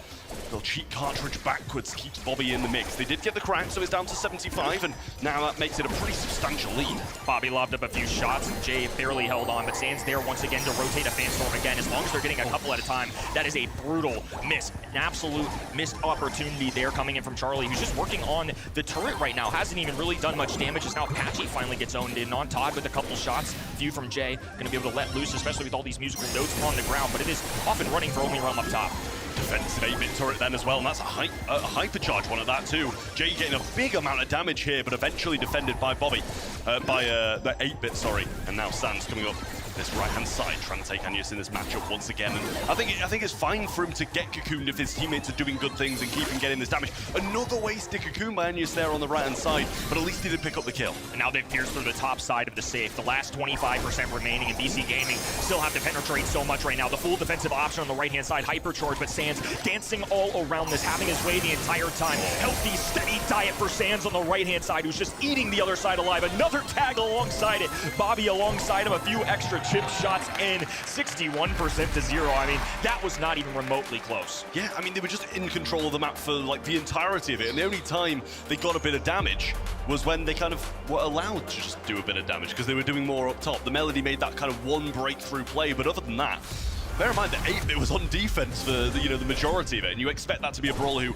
little cheat cartridge backwards keeps Bobby in the mix. They did get the crack, so it's down to 75, and now that makes it a pretty substantial lead. Bobby lobbed up a few shots, and Jay barely held on, but Sands there once again to rotate a Fanstorm again. As long as they're getting a couple at a time, that is a brutal miss. An absolute missed opportunity there coming in from Charlie, who's just working on the turret right now. Hasn't even really done much damage, as now Patchy finally gets owned in on Todd with a couple shots. Few from Jay, gonna be able to let loose, especially with all these musical notes on the ground, but it is off and running for Only Realm up top. Defensive 8-bit turret then as well, and that's a hypercharge one at that too. Jay getting a big amount of damage here, but eventually defended by Bobby, the 8-bit, sorry. And now Sans coming up this right-hand side, trying to take Anus in this matchup once again. And I think it's fine for him to get cocooned if his teammates are doing good things and keep him getting this damage. Another wasted cocoon by Anus there on the right-hand side, but at least he did pick up the kill. And now they've pierced through the top side of the safe. The last 25% remaining, in BC Gaming still have to penetrate so much right now. The full defensive option on the right-hand side, hypercharge, but Sands dancing all around this, having his way the entire time. Healthy, steady diet for Sands on the right-hand side, who's just eating the other side alive. Another tag alongside it. Bobby alongside him, a few extra chip shots in, 61% to 0. I mean, that was not even remotely close. Yeah, I mean, they were just in control of the map for like the entirety of it, and the only time they got a bit of damage was when they kind of were allowed to just do a bit of damage because they were doing more up top. The Melody made that kind of one breakthrough play, but other than that, bear in mind that 8-bit was on defense for the majority of it, and you expect that to be a brawler who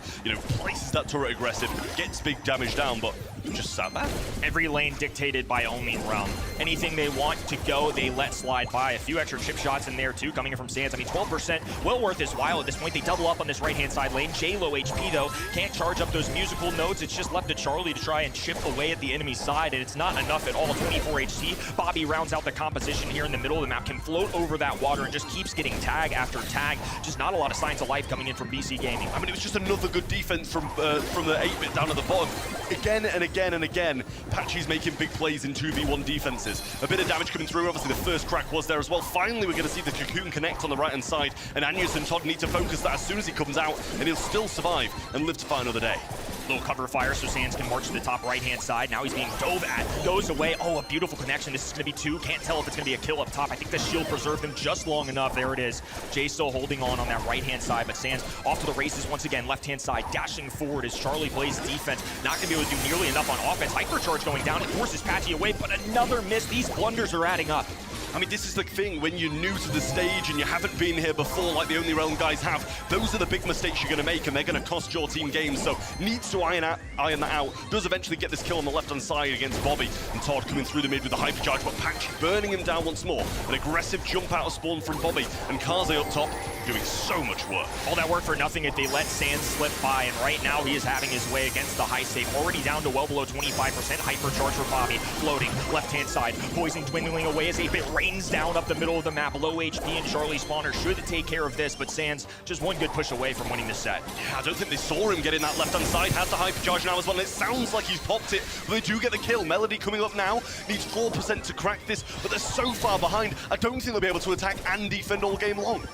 places that turret aggressive, gets big damage down, but just sat back. Every lane dictated by Only Realm. Anything they want to go, they let slide by. A few extra chip shots in there too, coming in from Sands. I mean, 12%, well worth his while at this point. They double up on this right-hand side lane. Jay low HP though, can't charge up those musical nodes. It's just left to Charlie to try and chip away at the enemy side, and it's not enough at all. 24 HT. Bobby rounds out the composition here in the middle of the map, can float over that water and just keeps getting tag after tag. Just not a lot of signs of life coming in from BC Gaming. I mean, it was just another good defense from the 8-bit down at the bottom. Again and again, again and again, Patchy's making big plays in 2v1 defenses. A bit of damage coming through. Obviously, the first crack was there as well. Finally, we're going to see the Cocoon connect on the right-hand side, and Anyus and Todd need to focus that as soon as he comes out, and he'll still survive and live to fight another day. Little cover fire so Sands can march to the top right-hand side. Now he's being dove at. Goes away. Oh, a beautiful connection. This is going to be 2. Can't tell if it's going to be a kill up top. I think the shield preserved him just long enough. There it is. Jay still holding on that right-hand side, but Sands off to the races once again. Left-hand side, dashing forward as Charlie plays defense. Not going to be able to do nearly enough on offense. Hypercharge going down. It forces Patchy away, but another miss. These blunders are adding up. I mean, this is the thing, when you're new to the stage and you haven't been here before like the Only Realm guys have, those are the big mistakes you're going to make, and they're going to cost your team games, so needs to iron that out. Does eventually get this kill on the left-hand side against Bobby, and Todd coming through the mid with the hypercharge, but Patchy burning him down once more. An aggressive jump out of spawn from Bobby, and Kaze up top doing so much work. All that work for nothing if they let Sands slip by, and right now he is having his way against the high save, already down to well below 25%. Hypercharge for Bobby, floating, left-hand side, poison dwindling away as 8-bit rains down up the middle of the map. Low HP and Charlie Spawner should take care of this, but Sands just one good push away from winning this set. Yeah, I don't think they saw him getting that left-hand side. Has the hypercharge now as well, and it sounds like he's popped it, but they do get the kill. Melody coming up now, needs 4% to crack this, but they're so far behind, I don't think they'll be able to attack and defend all game long.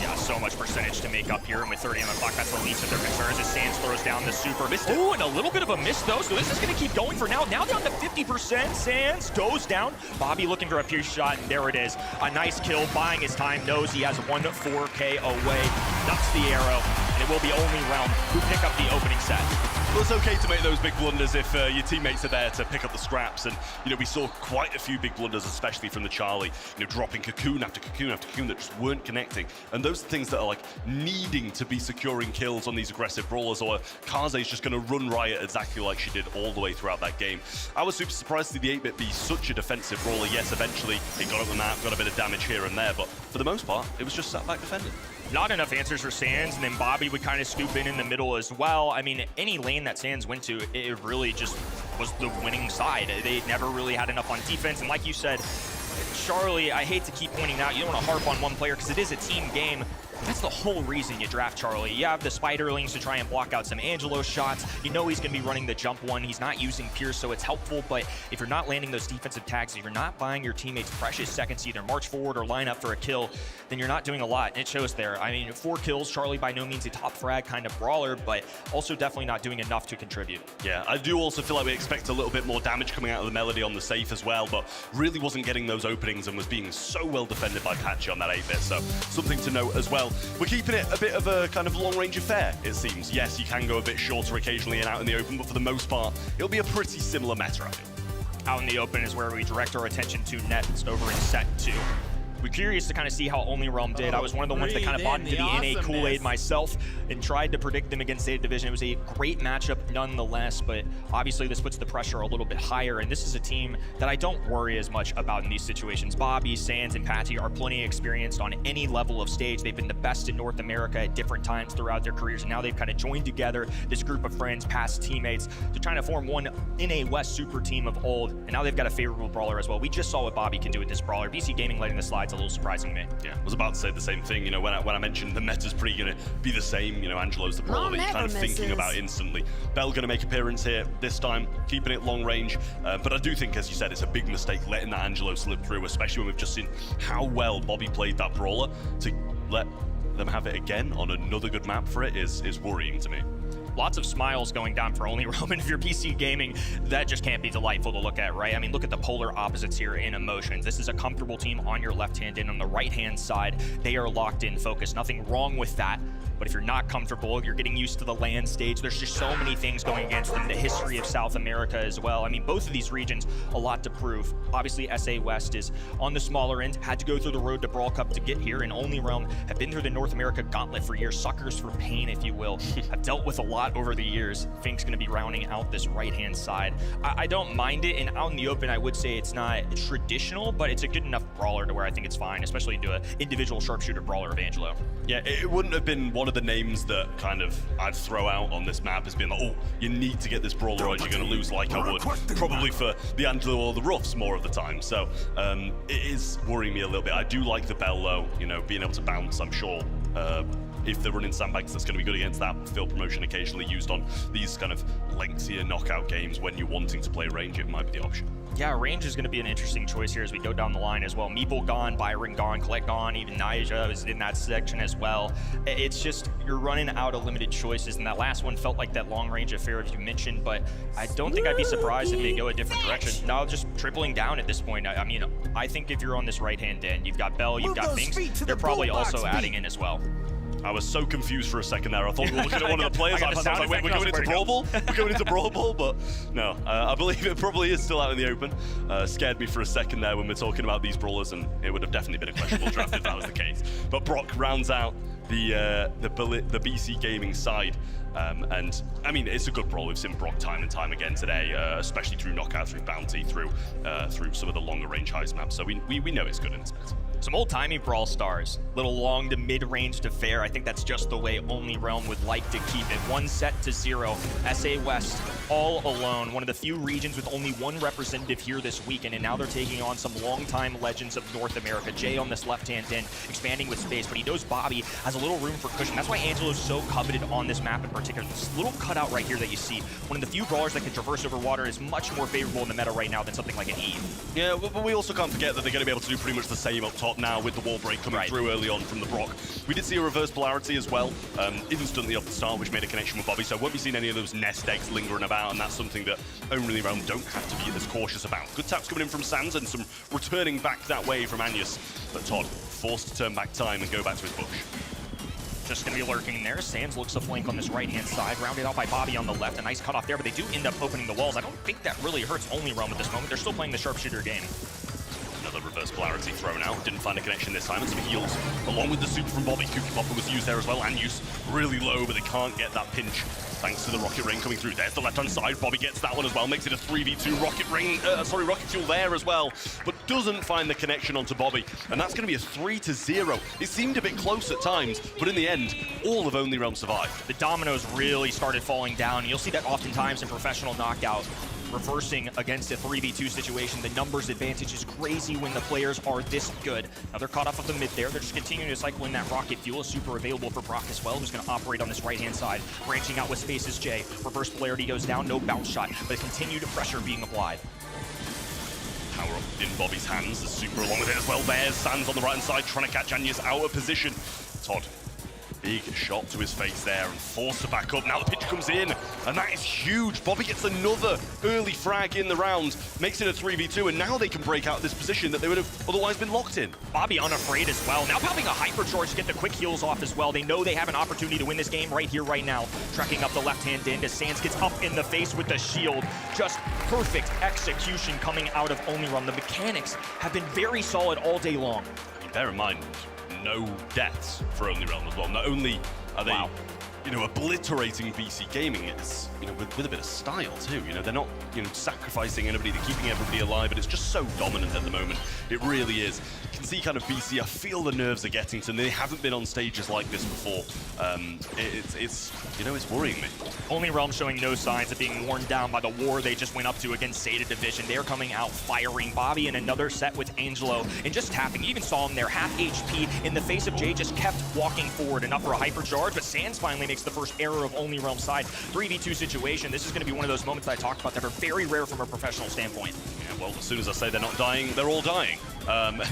Yeah, so much percentage to make up here, and with 30 on the clock, that's the least of their concerns as Sands throws down the super. Missed it. Ooh, and a little bit of a miss, though, so this is going to keep going for now. Now down to 50%. Sands goes down. Bobby looking for a pierce shot, and there it is. A nice kill, buying his time, knows he has 4K away. Ducks the arrow, and it will be Only Realm who pick up the opening set. Well, it's okay to make those big blunders if your teammates are there to pick up the scraps, and we saw quite a few big blunders, especially from the Charlie, dropping cocoon after cocoon after cocoon that just weren't connecting, and those are things that are like needing to be securing kills on these aggressive brawlers, or Kaze's just going to run riot exactly like she did all the way throughout that game. I was super surprised to see the 8-bit be such a defensive brawler. Yes, eventually it got up the map, got a bit of damage here and there, but for the most part, it was just sat back defending. Not enough answers for Sands, and then Bobby would kind of scoop in the middle as well. I mean, any lane that Sands went to, it really just was the winning side. They never really had enough on defense, and like you said, Charlie, I hate to keep pointing out, you don't want to harp on one player because it is a team game. That's the whole reason you draft Charlie. You have the Spiderlings to try and block out some Angelo shots. You know he's going to be running the jump one. He's not using Pierce, so it's helpful. But if you're not landing those defensive tags, if you're not buying your teammates precious seconds to either march forward or line up for a kill, then you're not doing a lot. And it shows there. I mean, 4 kills. Charlie by no means a top frag kind of brawler, but also definitely not doing enough to contribute. Yeah, I do also feel like we expect a little bit more damage coming out of the Melody on the safe as well, but really wasn't getting those openings and was being so well defended by Patchy on that 8-bit. So something to note as well. We're keeping it a bit of a kind of long-range affair, it seems. Yes, you can go a bit shorter occasionally and out in the open, but for the most part, it'll be a pretty similar meta, I think. Out in the open is where we direct our attention to next over in set 2. We're curious to kind of see how Only Realm did. I was one of the ones that kind of bought into the NA Kool-Aid myself and tried to predict them against Zeta Division. It was a great matchup nonetheless, but obviously this puts the pressure a little bit higher, and this is a team that I don't worry as much about in these situations. Bobby, Sands, and Patchy are plenty experienced on any level of stage. They've been the best in North America at different times throughout their careers, and now they've kind of joined together, this group of friends, past teammates, to trying to form one NA West super team of old, and now they've got a favorable brawler as well. We just saw what Bobby can do with this brawler. BC Gaming letting the slides a little surprising to me. Yeah, I was about to say the same thing. When I mentioned the meta's pretty going to be the same, Angelo's the brawler that you're kind of thinking about instantly. Bell going to make appearance here this time, keeping it long range. But I do think, as you said, it's a big mistake letting that Angelo slip through, especially when we've just seen how well Bobby played that brawler. To let them have it again on another good map for it is worrying to me. Lots of smiles going down for Only Realm, and if you're PC Gaming, that just can't be delightful to look at, right? I mean, look at the polar opposites here in emotions. This is a comfortable team on your left hand, and on the right hand side, they are locked in, focused. Nothing wrong with that. But if you're not comfortable, you're getting used to the land stage. There's just so many things going against them. The history of South America as well. I mean, both of these regions, a lot to prove. Obviously, SA West is on the smaller end, had to go through the road to Brawl Cup to get here, and Only Realm have been through the North America gauntlet for years. Suckers for pain, if you will. Have dealt with a lot over the years. Fink's going to be rounding out this right-hand side. I don't mind it, and out in the open, I would say it's not traditional, but it's a good enough brawler to where I think it's fine, especially into an individual sharpshooter brawler of Angelo. Yeah, it wouldn't have been one of the names that kind of I'd throw out on this map as being like, oh, you need to get this brawler or you're going to lose, like I would probably for the Angelo or the Ruffs more of the time. So it is worrying me a little bit. I do like the Bell though, being able to bounce, I'm sure if they're running sandbags, that's going to be good against that. Field promotion occasionally used on these kind of lengthier knockout games when you're wanting to play range, it might be the option. Yeah, range is going to be an interesting choice here as we go down the line as well. Meeple gone, Byron gone, Collect gone, even Nyjah is in that section as well. It's just, you're running out of limited choices, and that last one felt like that long-range affair, as you mentioned, but I don't think I'd be surprised if they go a different direction. No, just tripling down at this point. I mean, I think if you're on this right-hand end, you've got Bell, you've got Binks, they're probably also adding in as well. I was so confused for a second there. I thought we were looking at one of the players. I was like, wait, we're going into Brawl Ball? We're going into Brawl Ball? But no, I believe it probably is still out in the open. Scared me for a second there when we're talking about these brawlers, and it would have definitely been a questionable draft if that was the case. But Brock rounds out the BC Gaming side. And I mean, it's a good brawl. We've seen Brock time and time again today, especially through Knockout, through Bounty, through some of the longer range heist maps. So we know it's good in this bit. Some old-timey Brawl stars. Little long to mid-range affair. I think that's just the way Only Realm would like to keep it. 1-0. SA West all alone. One of the few regions with only one representative here this weekend, and now they're taking on some long-time legends of North America. Jay on this left-hand end, expanding with space, but he knows Bobby has a little room for cushion. That's why Angelo's so coveted on this map in particular. This little cutout right here that you see, one of the few brawlers that can traverse over water, is much more favorable in the meta right now than something like an Eve. Yeah, but we also can't forget that they're going to be able to do pretty much the same up top now with the wall break coming through early on from the Brock. We did see a reverse polarity as well, instantly off the start, which made a connection with Bobby, so won't be seeing any of those nest eggs lingering about, and that's something that Only Realm don't have to be as cautious about. Good taps coming in from Sands and some returning back that way from Anyus, but Todd forced to turn back time and go back to his bush. Just going to be lurking there. Sands looks to flank on this right-hand side, rounded out by Bobby on the left. A nice cutoff there, but they do end up opening the walls. I don't think that really hurts Only Realm at this moment. They're still playing the sharpshooter game. Another reverse polarity thrown out. Didn't find a connection this time, and some heals along with the super from Bobby. Kooky Popper was used there as well, and use really low, but they can't get that pinch thanks to the rocket rain coming through. There's the left-hand side. Bobby gets that one as well, makes it a 3v2. Rocket fuel there as well, but doesn't find the connection onto Bobby, and that's going to be a 3-0. It seemed a bit close at times, but in the end, all of Only Realm survived. The dominoes really started falling down. You'll see that oftentimes in professional knockout. Reversing against a 3v2 situation, the numbers advantage is crazy when the players are this good. Now they're caught off of the mid there. They're just continuing to cycle in that rocket fuel. Super available for Brock as well, who's going to operate on this right-hand side. Branching out with space is Jay. Reverse polarity goes down, no bounce shot, but continued pressure being applied. Power up in Bobby's hands. The super along with it as well. There's Sands on the right-hand side, trying to catch Anyus out of position. Todd, big shot to his face there and forced to back up. Now the pitch comes in, and that is huge. Bobby gets another early frag in the round, makes it a 3v2, and now they can break out this position that they would have otherwise been locked in. Bobby unafraid as well. Now popping a hypercharge to get the quick heals off as well. They know they have an opportunity to win this game right here, right now. Trekking up the left-hand end as Sands gets up in the face with the shield. Just perfect execution coming out of Only Realm. The mechanics have been very solid all day long. Bear in mind, no deaths for Only Realm as well. Not only are they, obliterating BC Gaming, it's, with a bit of style too. They're not, sacrificing anybody, they're keeping everybody alive, and it's just so dominant at the moment. It really is. You can see kind of BC, I feel the nerves are getting to them. They haven't been on stages like this before. It's worrying me. Only Realm showing no signs of being worn down by the war they just went up to against Zeta Division. They're coming out firing. Bobby in another set with Angelo and just tapping. You even saw him there, half HP in the face of Jay, just kept walking forward, enough for a hypercharge, but Sands finally makes the first error of Only Realm side. 3v2 situation. This is going to be one of those moments that I talked about that are very rare from a professional standpoint. Yeah, well, as soon as I say they're not dying, they're all dying.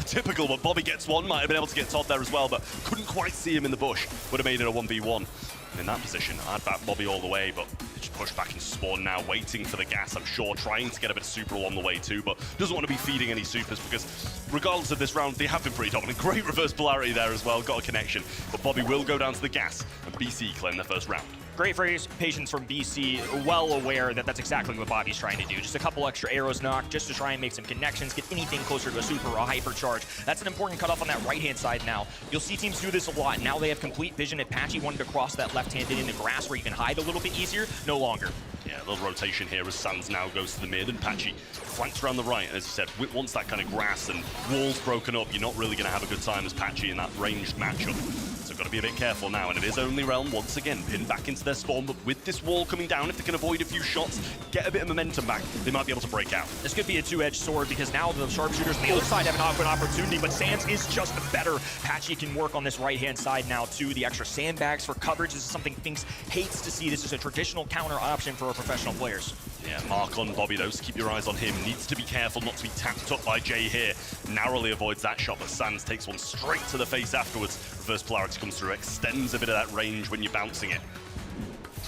Typical, but Bobby gets one. Might have been able to get Todd there as well, but couldn't quite see him in the bush. Would have made it a 1v1. And in that position, I'd back Bobby all the way, but just push back and spawn now, waiting for the gas, I'm sure, trying to get a bit of super along the way too, but doesn't want to be feeding any supers because regardless of this round, they have been pretty dominant. Great reverse polarity there as well, got a connection, but Bobby will go down to the gas and BC claim their first round. Great patience from BC, well aware that that's exactly what Bobby's trying to do. Just a couple extra arrows knocked just to try and make some connections, get anything closer to a super or a hypercharge. That's an important cutoff on that right-hand side now. You'll see teams do this a lot. Now they have complete vision. If Patchy wanted to cross that left-hand in the grass where you can hide a little bit easier, no longer. Yeah, a little rotation here as Sands now goes to the mid and Patchy flanks around the right. And as you said, once that kind of grass and walls broken up, you're not really going to have a good time as Patchy in that ranged matchup. So got to be a bit careful now, and it is Only Realm once again pinned back into their spawn, but with this wall coming down, if they can avoid a few shots, get a bit of momentum back, they might be able to break out. This could be a two-edged sword because now the sharpshooters on the other side have an open opportunity, but Sands is just better. Patchy can work on this right-hand side now too. The extra sandbags for coverage is something Finks hates to see. This is a traditional counter option for our professional players. Yeah, mark on Bobby though, so keep your eyes on him. Needs to be careful not to be tapped up by Jay here. Narrowly avoids that shot, but Sands takes one straight to the face afterwards. Reverse polarity comes through, extends a bit of that range when you're bouncing it.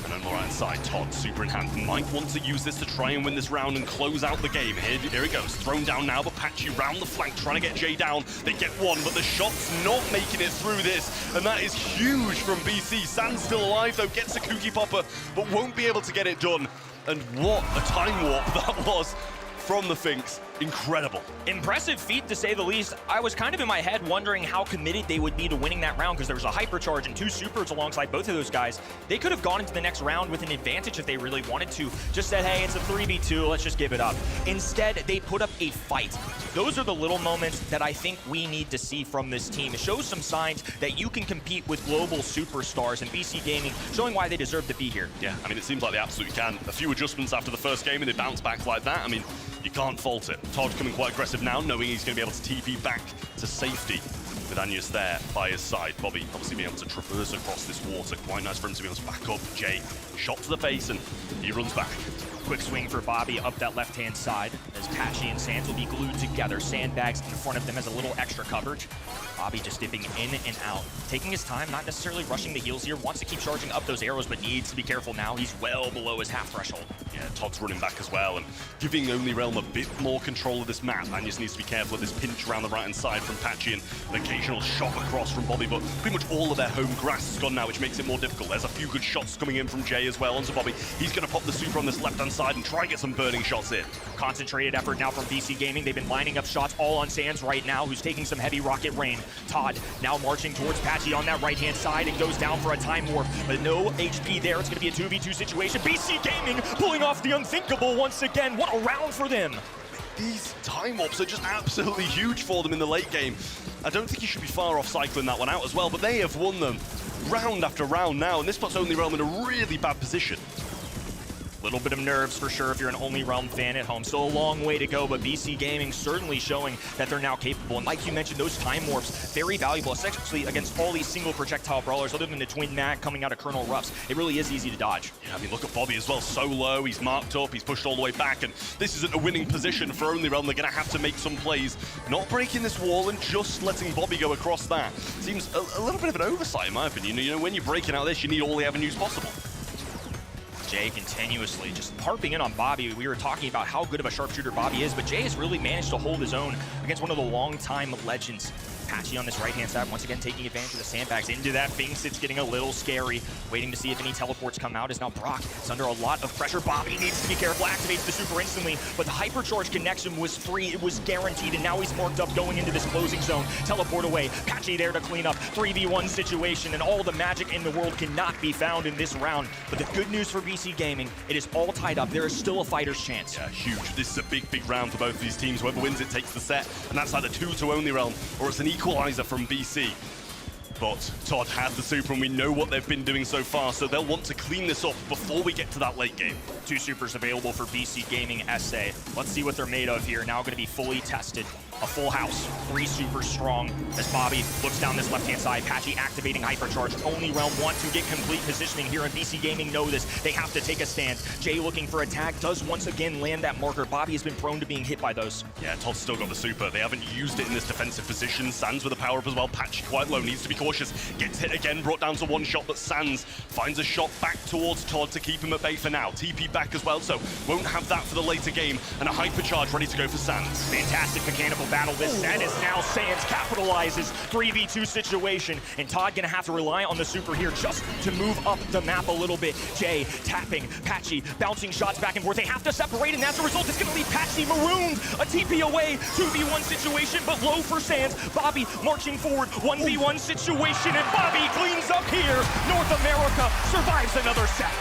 And on the right side, Todd, super in hand, might want to use this to try and win this round and close out the game. Here it goes, thrown down now, but Patchy round the flank, trying to get Jay down. They get one, but the shot's not making it through this, and that is huge from BC. Sands still alive though, gets a Kooky Popper, but won't be able to get it done. And what a time warp that was from the Finks. Incredible. Impressive feat, to say the least. I was kind of in my head wondering how committed they would be to winning that round because there was a hypercharge and two supers alongside both of those guys. They could have gone into the next round with an advantage if they really wanted to. Just said, hey, it's a 3v2, let's just give it up. Instead, they put up a fight. Those are the little moments that I think we need to see from this team. It shows some signs that you can compete with global superstars, and BC Gaming showing why they deserve to be here. Yeah, I mean, it seems like they absolutely can. A few adjustments after the first game and they bounce back like that. I mean, you can't fault it. Todd coming quite aggressive now, knowing he's going to be able to TP back to safety with Anyas there by his side. Bobby obviously being able to traverse across this water. Quite nice for him to be able to back up. Jay, shot to the face, and he runs back. Quick swing for Bobby up that left-hand side as Patchy and Sands will be glued together. Sandbags in front of them as a little extra coverage. Bobby just dipping in and out. Taking his time, not necessarily rushing the heals here. Wants to keep charging up those arrows, but needs to be careful now. He's well below his half threshold. Yeah, Todd's running back as well, and giving Only Realm a bit more control of this map. And just needs to be careful of this pinch around the right-hand side from Patchy and an occasional shot across from Bobby, but pretty much all of their home grass is gone now, which makes it more difficult. There's a few good shots coming in from Jay as well onto Bobby. He's going to pop the super on this left-hand side and try and get some burning shots in. Concentrated effort now from BC Gaming. They've been lining up shots all on Sands right now, who's taking some heavy rocket rain. Todd now marching towards Patchy on that right-hand side and goes down for a time warp, but no HP there. It's going to be a 2v2 situation. BC Gaming pulling off the unthinkable once again. What a round for them. These time warps are just absolutely huge for them in the late game. I don't think you should be far off cycling that one out as well, but they have won them round after round now, and this puts Only Realm in a really bad position. Little bit of nerves for sure if you're an Only Realm fan at home. Still a long way to go, but BC Gaming certainly showing that they're now capable. And like you mentioned, those time warps, very valuable, especially against all these single projectile brawlers, other than the Twin Mag coming out of Colonel Ruffs. It really is easy to dodge. Yeah, I mean, look at Bobby as well, so low, he's marked up, he's pushed all the way back, and this isn't a winning position for Only Realm. They're gonna have to make some plays, not breaking this wall and just letting Bobby go across that. Seems a little bit of an oversight in my opinion. You know, when you're breaking out this, you need all the avenues possible. Jay continuously just harping in on Bobby. We were talking about how good of a sharpshooter Bobby is, but Jay has really managed to hold his own against one of the longtime legends. Patchy on this right-hand side, once again taking advantage of the sandbags into that Finks. It's getting a little scary. Waiting to see if any teleports come out is now Brock. It's under a lot of pressure. Bobby needs to be careful, activates the super instantly, but the hypercharge connection was free. It was guaranteed, and now he's marked up going into this closing zone. Teleport away. Patchy there to clean up. 3v1 situation, and all the magic in the world cannot be found in this round. But the good news for BC Gaming, it is all tied up. There is still a fighter's chance. Yeah, huge. This is a big, big round for both of these teams. Whoever wins it takes the set, and that's either 2 to Only Realm, or it's an equalizer from BC. But Todd has the super, and we know what they've been doing so far, so they'll want to clean this up before we get to that late game. 2 supers available for BC Gaming SA. Let's see what they're made of here. Now going to be fully tested. A full house, 3 supers strong. As Bobby looks down this left-hand side, Patchy activating hypercharge. Only Realm want to get complete positioning here, and BC Gaming know this. They have to take a stand. Jay looking for a tag, does once again land that marker. Bobby has been prone to being hit by those. Yeah, Todd's still got the super. They haven't used it in this defensive position. Sands with a power-up as well. Patchy quite low, needs to be cautious. Gets hit again, brought down to 1 shot, but Sands finds a shot back towards Todd to keep him at bay for now. TP back as well, so won't have that for the later game, and a hypercharge ready to go for Sands. Fantastic mechanical battle this set as now Sands capitalizes 3v2 situation, and Todd gonna have to rely on the super here just to move up the map a little bit. Jay tapping, Patchy bouncing shots back and forth. They have to separate, and as a result, it's gonna leave Patchy marooned. A TP away, 2v1 situation, but low for Sands. Bobby marching forward, 1v1 situation, and Bobby cleans up here. North America survives another set.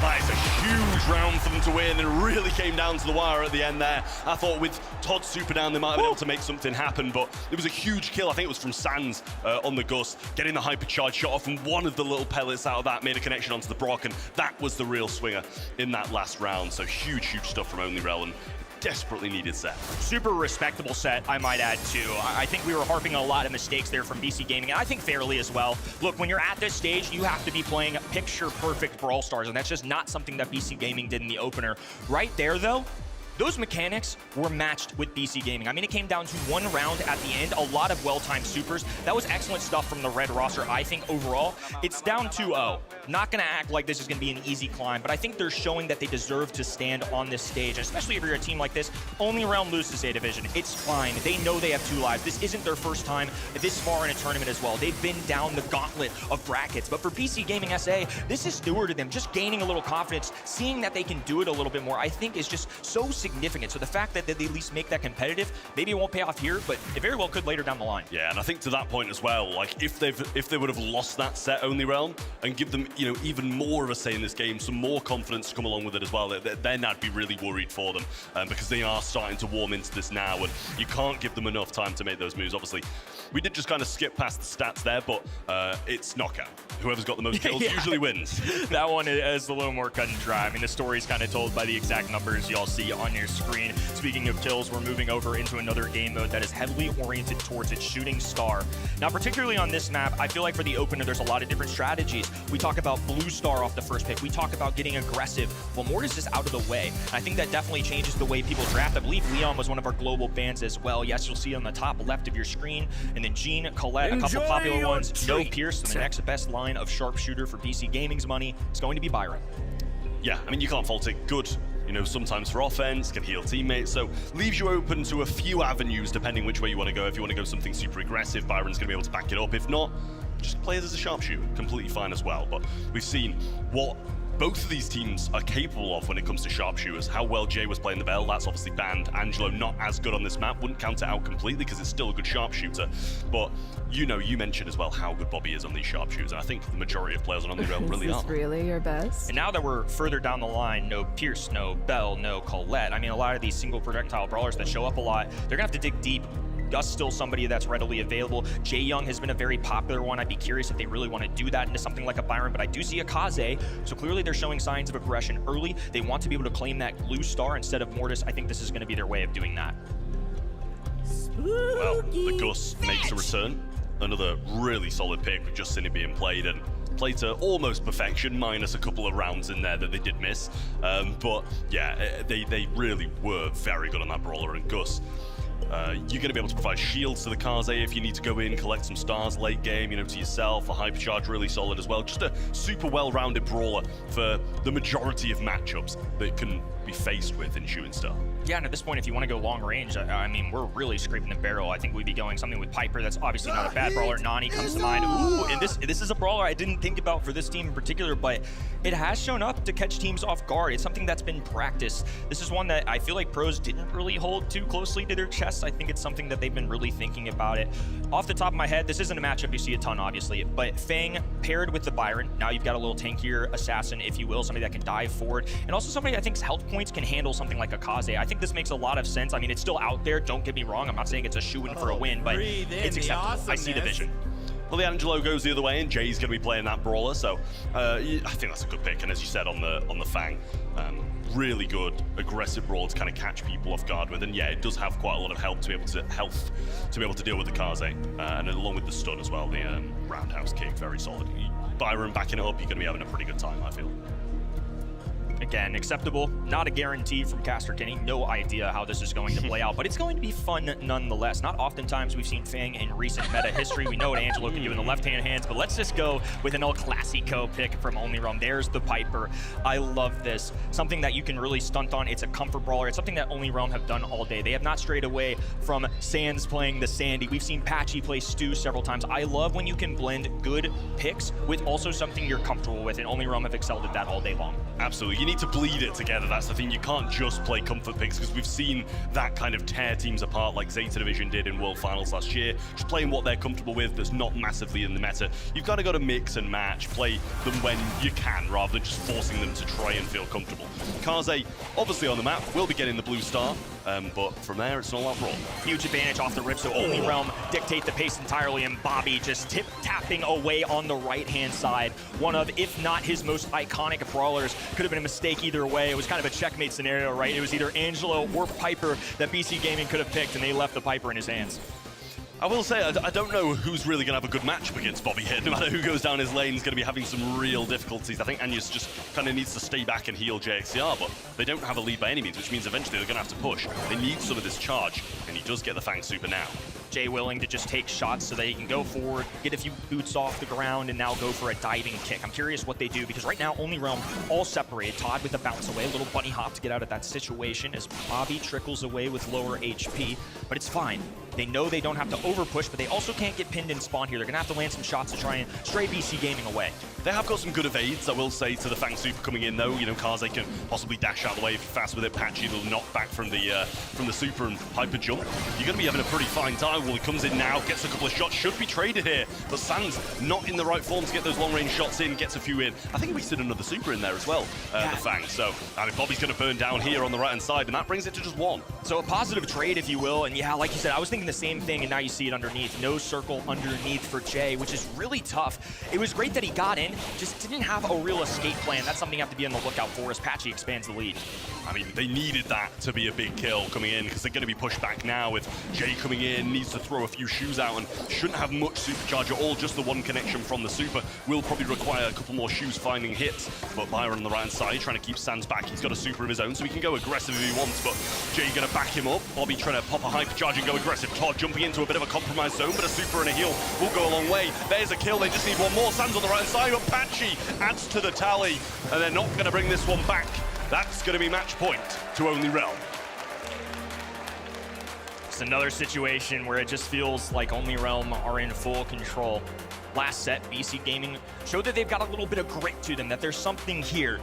That is a huge round for them to win. It really came down to the wire at the end there. I thought with Todd's super down, they might have been able to make something happen, but it was a huge kill. I think it was from Sands on the Gus, getting the hypercharge shot off, and one of the little pellets out of that made a connection onto the Brock, and that was the real swinger in that last round. So huge stuff from OnlyRel, and desperately needed set. Super respectable set, I might add, too. I think we were harping on a lot of mistakes there from BC Gaming, and I think fairly as well. Look, when you're at this stage, you have to be playing picture-perfect Brawl Stars, and that's just not something that BC Gaming did in the opener. Right there, though, those mechanics were matched with BC Gaming. I mean, it came down to one round at the end, a lot of well-timed supers. That was excellent stuff from the red roster, I think, overall. It's down 2-0. Not gonna act like this is gonna be an easy climb, but I think they're showing that they deserve to stand on this stage, especially if you're a team like this. OnlyRel loses a division. It's fine. They know they have 2 lives. This isn't their first time this far in a tournament as well. They've been down the gauntlet of brackets, but for BC Gaming SA, this is stewarded them. Just gaining a little confidence, seeing that they can do it a little bit more, I think is just so significant. So the fact that they at least make that competitive, maybe it won't pay off here, but it very well could later down the line. Yeah, and I think to that point as well, like if they would have lost that set OnlyRel and give them, you know, even more of a say in this game, some more confidence to come along with it as well, then I'd be really worried for them because they are starting to warm into this now, and you can't give them enough time to make those moves. Obviously, we did just kind of skip past the stats there, but it's knockout. Whoever's got the most kills usually wins. That one is a little more cut and dry. I mean, the story's kind of told by the exact numbers y'all see on your screen. Speaking of kills, we're moving over into another game mode that is heavily oriented towards its shooting star. Now, particularly on this map, I feel like for the opener, there's a lot of different strategies. We talk about blue star off the first pick. We talk about getting aggressive. Well, Mortis is out of the way. I think that definitely changes the way people draft. I believe Leon was one of our global bans as well. Yes, you'll see on the top left of your screen. And then Jean, Colette, a couple popular ones. No Pierce, and the next best line of sharpshooter for BC Gaming's money is going to be Byron. Yeah, I mean, you can't fault it. Good, you know, sometimes for offense, can heal teammates, so leaves you open to a few avenues depending which way you want to go. If you want to go something super aggressive, Byron's going to be able to back it up. If not, just play it as a sharpshooter, completely fine as well. But we've seen what both of these teams are capable of when it comes to sharpshooters. How well Jay was playing the Bell, that's obviously banned. Angelo not as good on this map, wouldn't count it out completely because it's still a good sharpshooter. But you know, you mentioned as well how good Bobby is on these sharpshooters, and I think the majority of players on OnlyRel really are. Is this really your best? And now that we're further down the line, no Pierce, no Bell, no Colette. I mean, a lot of these single projectile brawlers that show up a lot, they're gonna have to dig deep. Gus still somebody that's readily available. Jay Young has been a very popular one. I'd be curious if they really want to do that into something like a Byron, but I do see a Kaze, so clearly they're showing signs of aggression early. They want to be able to claim that blue star instead of Mortis. I think this is going to be their way of doing that. Well, the Gus makes a return. Another really solid pick. We've just seen it being played and played to almost perfection, minus a couple of rounds in there that they did miss. But yeah, they really were very good on that brawler, and Gus, you're going to be able to provide shields to the Kaze if you need to go in, collect some stars late game, you know, to yourself. A hypercharge really solid as well. Just a super well-rounded brawler for the majority of matchups that can be faced with in Shooting Star. Yeah, and at this point, if you want to go long range, I mean, we're really scraping the barrel. I think we'd be going something with Piper. That's obviously not a bad brawler. Nani comes to mind. Ooh, and this is a brawler I didn't think about for this team in particular, but it has shown up to catch teams off guard. It's something that's been practiced. This is one that I feel like pros didn't really hold too closely to their chest. I think it's something that they've been really thinking about it. Off the top of my head, this isn't a matchup you see a ton, obviously, but Fang paired with the Byron. Now you've got a little tankier assassin, if you will, somebody that can dive forward, and also somebody I think's health points can handle something like a Kaze. I think this makes a lot of sense. I mean, it's still out there. Don't get me wrong. I'm not saying it's a shoo-in for a win, but it's acceptable. I see the vision. Well, the Angelo goes the other way, and Jay's going to be playing that brawler, so I think that's a good pick. And as you said on the Fang, really good aggressive brawl to kind of catch people off guard with. And yeah, it does have quite a lot of help to be able to deal with the Kaze, and along with the stun as well. The roundhouse kick, very solid. Byron backing it up, you're going to be having a pretty good time, I feel. Again, acceptable, not a guarantee from Caster Kenny. No idea how this is going to play out, but it's going to be fun nonetheless. Not oftentimes we've seen Fang in recent meta history. We know what Angelo can do in the left-hand hands, but let's just go with an El Clasico pick from OnlyRel. There's the Piper. I love this. Something that you can really stunt on. It's a comfort brawler. It's something that OnlyRel have done all day. They have not strayed away from Sands playing the Sandy. We've seen Patchy play Stu several times. I love when you can blend good picks with also something you're comfortable with, and OnlyRel have excelled at that all day long. Absolutely. You need to bleed it together. That's the thing. You can't just play comfort picks, because we've seen that kind of tear teams apart like Zeta Division did in World Finals last year. Just playing what they're comfortable with that's not massively in the meta. You've kind of got to mix and match, play them when you can, rather than just forcing them to try and feel comfortable. Kaze, obviously on the map, will be getting the blue star, but from there, it's an all-out brawl. Huge advantage off the rip, so Only Realm dictate the pace entirely, and Bobby just tip-tapping away on the right-hand side. One of, if not his most iconic brawlers. Could have been a mistake either way. It was kind of a checkmate scenario, right? It was either Angelo or Piper that BC Gaming could have picked, and they left the Piper in his hands. I will say, I don't know who's really going to have a good matchup against Bobby here. No matter who goes down his lane is going to be having some real difficulties. I think Anyus just kind of needs to stay back and heal JXCR, but they don't have a lead by any means, which means eventually they're going to have to push. They need some of this charge, and he does get the Fang Super now. Jay willing to just take shots so that he can go forward, get a few boots off the ground, and now go for a diving kick. I'm curious what they do, because right now, Only Realm all separated. Todd with the bounce away, a little bunny hop to get out of that situation as Bobby trickles away with lower HP, but it's fine. They know they don't have to overpush, but they also can't get pinned in spawn here. They're going to have to land some shots to try and stray BC Gaming away. They have got some good evades, I will say, to the Fang Super coming in, though. You know, Kaze can possibly dash out of the way if you're fast with it. Patchy, will knock back from the Super and Hyper Jump. You're going to be having a pretty fine time. Well, he comes in now, gets a couple of shots, should be traded here, but Sans not in the right form to get those long-range shots in, gets a few in. I think we see another Super in there as well, the Fang. So, I mean, Bobby's going to burn down here on the right-hand side, and that brings it to just one. So a positive trade, if you will, and yeah, like you said, I was thinking the same thing, and now you see it underneath. No circle underneath for Jay, which is really tough. It was great that he got in, just didn't have a real escape plan. That's something you have to be on the lookout for as Patchy expands the lead. I mean, they needed that to be a big kill coming in, because they're going to be pushed back now with Jay coming in, needs to throw a few shoes out, and shouldn't have much supercharge at all, just the one connection from the super. Will probably require a couple more shoes finding hits, but Byron on the right-hand side trying to keep Sans back. He's got a super of his own, so he can go aggressive if he wants, but Jay going to back him up. Bobby trying to pop a hyper charge and go aggressive. Todd jumping into a bit of a compromised zone, but a super and a heal will go a long way. There's a kill, they just need one more. Sans on the right-hand side, but Patchy adds to the tally, and they're not going to bring this one back. That's going to be match point to Only Realm. It's another situation where it just feels like Only Realm are in full control. Last set, BC Gaming showed that they've got a little bit of grit to them, that there's something here.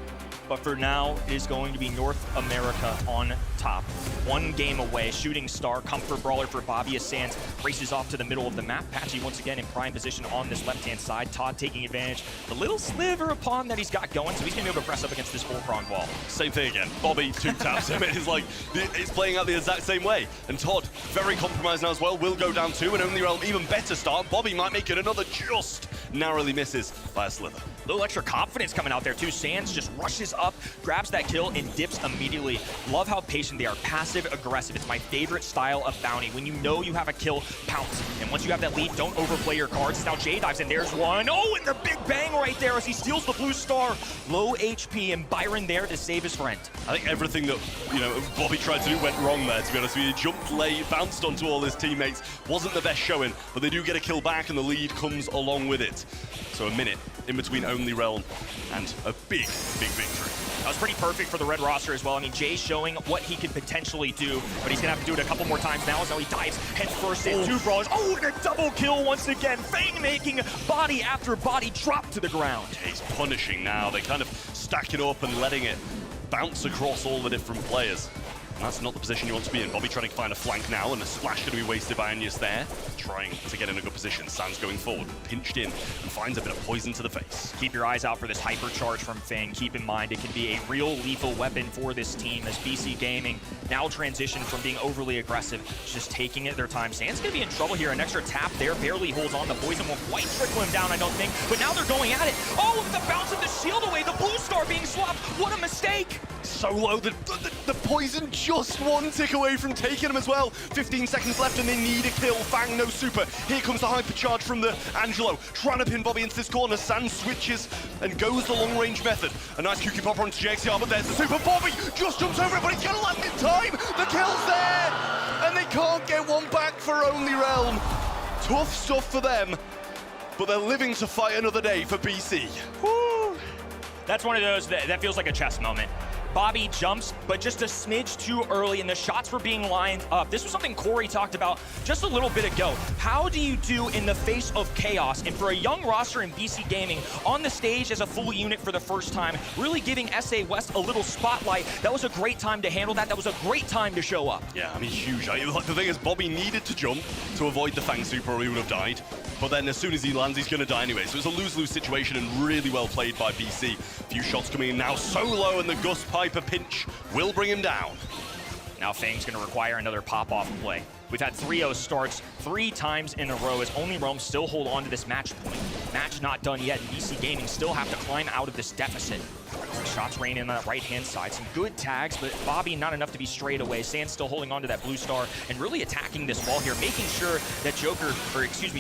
But for now, it is going to be North America on top. One game away, shooting star, comfort brawler for Bobby as Sans races off to the middle of the map. Patchy once again in prime position on this left-hand side. Todd taking advantage. The little sliver of pawn that he's got going, so he's gonna be able to press up against this four-pronged wall. Same thing again. Bobby two taps him. It's like, it's playing out the exact same way. And Todd, very compromised now as well, will go down two, and Only Realm even better start. Bobby might make it another, just narrowly misses by a slither. A little extra confidence coming out there too. Sans just rushes up, grabs that kill, and dips immediately. Love how patient they are. Passive-aggressive. It's my favorite style of bounty. When you know you have a kill, pounce. And once you have that lead, don't overplay your cards. Now Jay dives in. There's one. Oh, and the big bang right there as he steals the blue star. Low HP, and Byron there to save his friend. I think everything that, you know, Bobby tried to do went wrong there, to be honest with you. He jumped late, bounced onto all his teammates. Wasn't the best showing, but they do get a kill back, and the lead comes along with it. So a minute in between Only Realm and a big, big victory. That was pretty perfect for the red roster as well. I mean, Jay's showing what he could potentially do, but he's gonna have to do it a couple more times now as he dives head first in. Two brawlers. Oh, and a double kill once again. Fang making body after body drop to the ground. He's punishing now. They kind of stack it up and letting it bounce across all the different players. And that's not the position you want to be in. Bobby trying to find a flank now, and a splash going to be wasted by Anyus there. Trying to get in a good position. Sans going forward, pinched in, and finds a bit of poison to the face. Keep your eyes out for this hyper charge from Fang. Keep in mind, it can be a real lethal weapon for this team as BC Gaming now transition from being overly aggressive, just taking it their time. Sans going to be in trouble here. An extra tap there, barely holds on. The poison won't quite trickle him down, I don't think. But now they're going at it. Oh, the bounce of the shield away. The blue star being swapped. What a mistake. So low, the poison just one tick away from taking him as well. 15 seconds left and they need a kill. Fang, no super. Here comes the hypercharge from the Angelo. Trying to pin Bobby into this corner. Sans switches and goes the long range method. A nice QQ popper onto JXCR, but there's the super. Bobby just jumps over it, but he's gonna land in time. The kill's there, and they can't get one back for Only Realm. Tough stuff for them, but they're living to fight another day for BC. Woo. That's one of those that feels like a chess moment. Bobby jumps, but just a smidge too early, and the shots were being lined up. This was something Corey talked about just a little bit ago. How do you do in the face of chaos? And for a young roster in BC Gaming, on the stage as a full unit for the first time, really giving SA West a little spotlight. That was a great time to handle that. That was a great time to show up. Yeah, I mean, huge. The thing is, Bobby needed to jump to avoid the Fang Super or he would have died. But then as soon as he lands, he's going to die anyway. So it's a lose-lose situation and really well played by BC. A few shots coming in now solo, and the Gus Piper pinch will bring him down. Now Fang's going to require another pop-off play. We've had 3-0 starts 3 times in a row as Only Realm still hold on to this match point. Match not done yet, and BC Gaming still have to climb out of this deficit. Shots rain in on that right-hand side. Some good tags, but Bobby not enough to be straight away. Sand still holding on to that blue star and really attacking this wall here, making sure that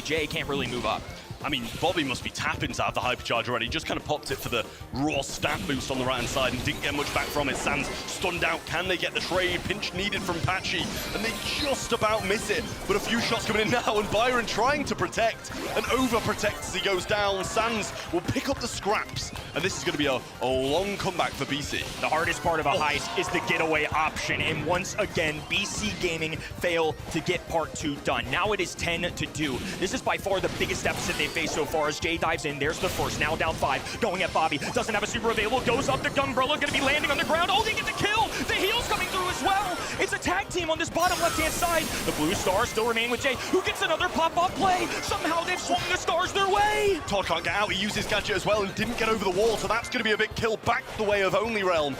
Jay can't really move up. I mean, Bobby must be tapping to have the hypercharge already. Just kind of popped it for the raw stat boost on the right-hand side and didn't get much back from it. Sands stunned out. Can they get the trade? Pinch needed from Patchy, and they just about miss it. But a few shots coming in now, and Byron trying to protect and overprotect as he goes down. Sands will pick up the scraps, and this is going to be a long comeback for BC. The hardest part of a heist is the getaway option, and once again, BC Gaming fail to get part 2 done. Now it is 10 to 2. This is by far the biggest deficit they faced so far as Jay dives in. There's the first, now down 5, going at Bobby. Doesn't have a super available, goes up to Umbrella, gonna be landing on the ground. Oh, they get the kill! The heal's coming through as well! It's a tag team on this bottom left-hand side. The blue stars still remain with Jay, who gets another pop-off play. Somehow they've swung the stars their way. Todd can't get out, he used his gadget as well and didn't get over the wall, so that's gonna be a big kill back the way of Only Realm.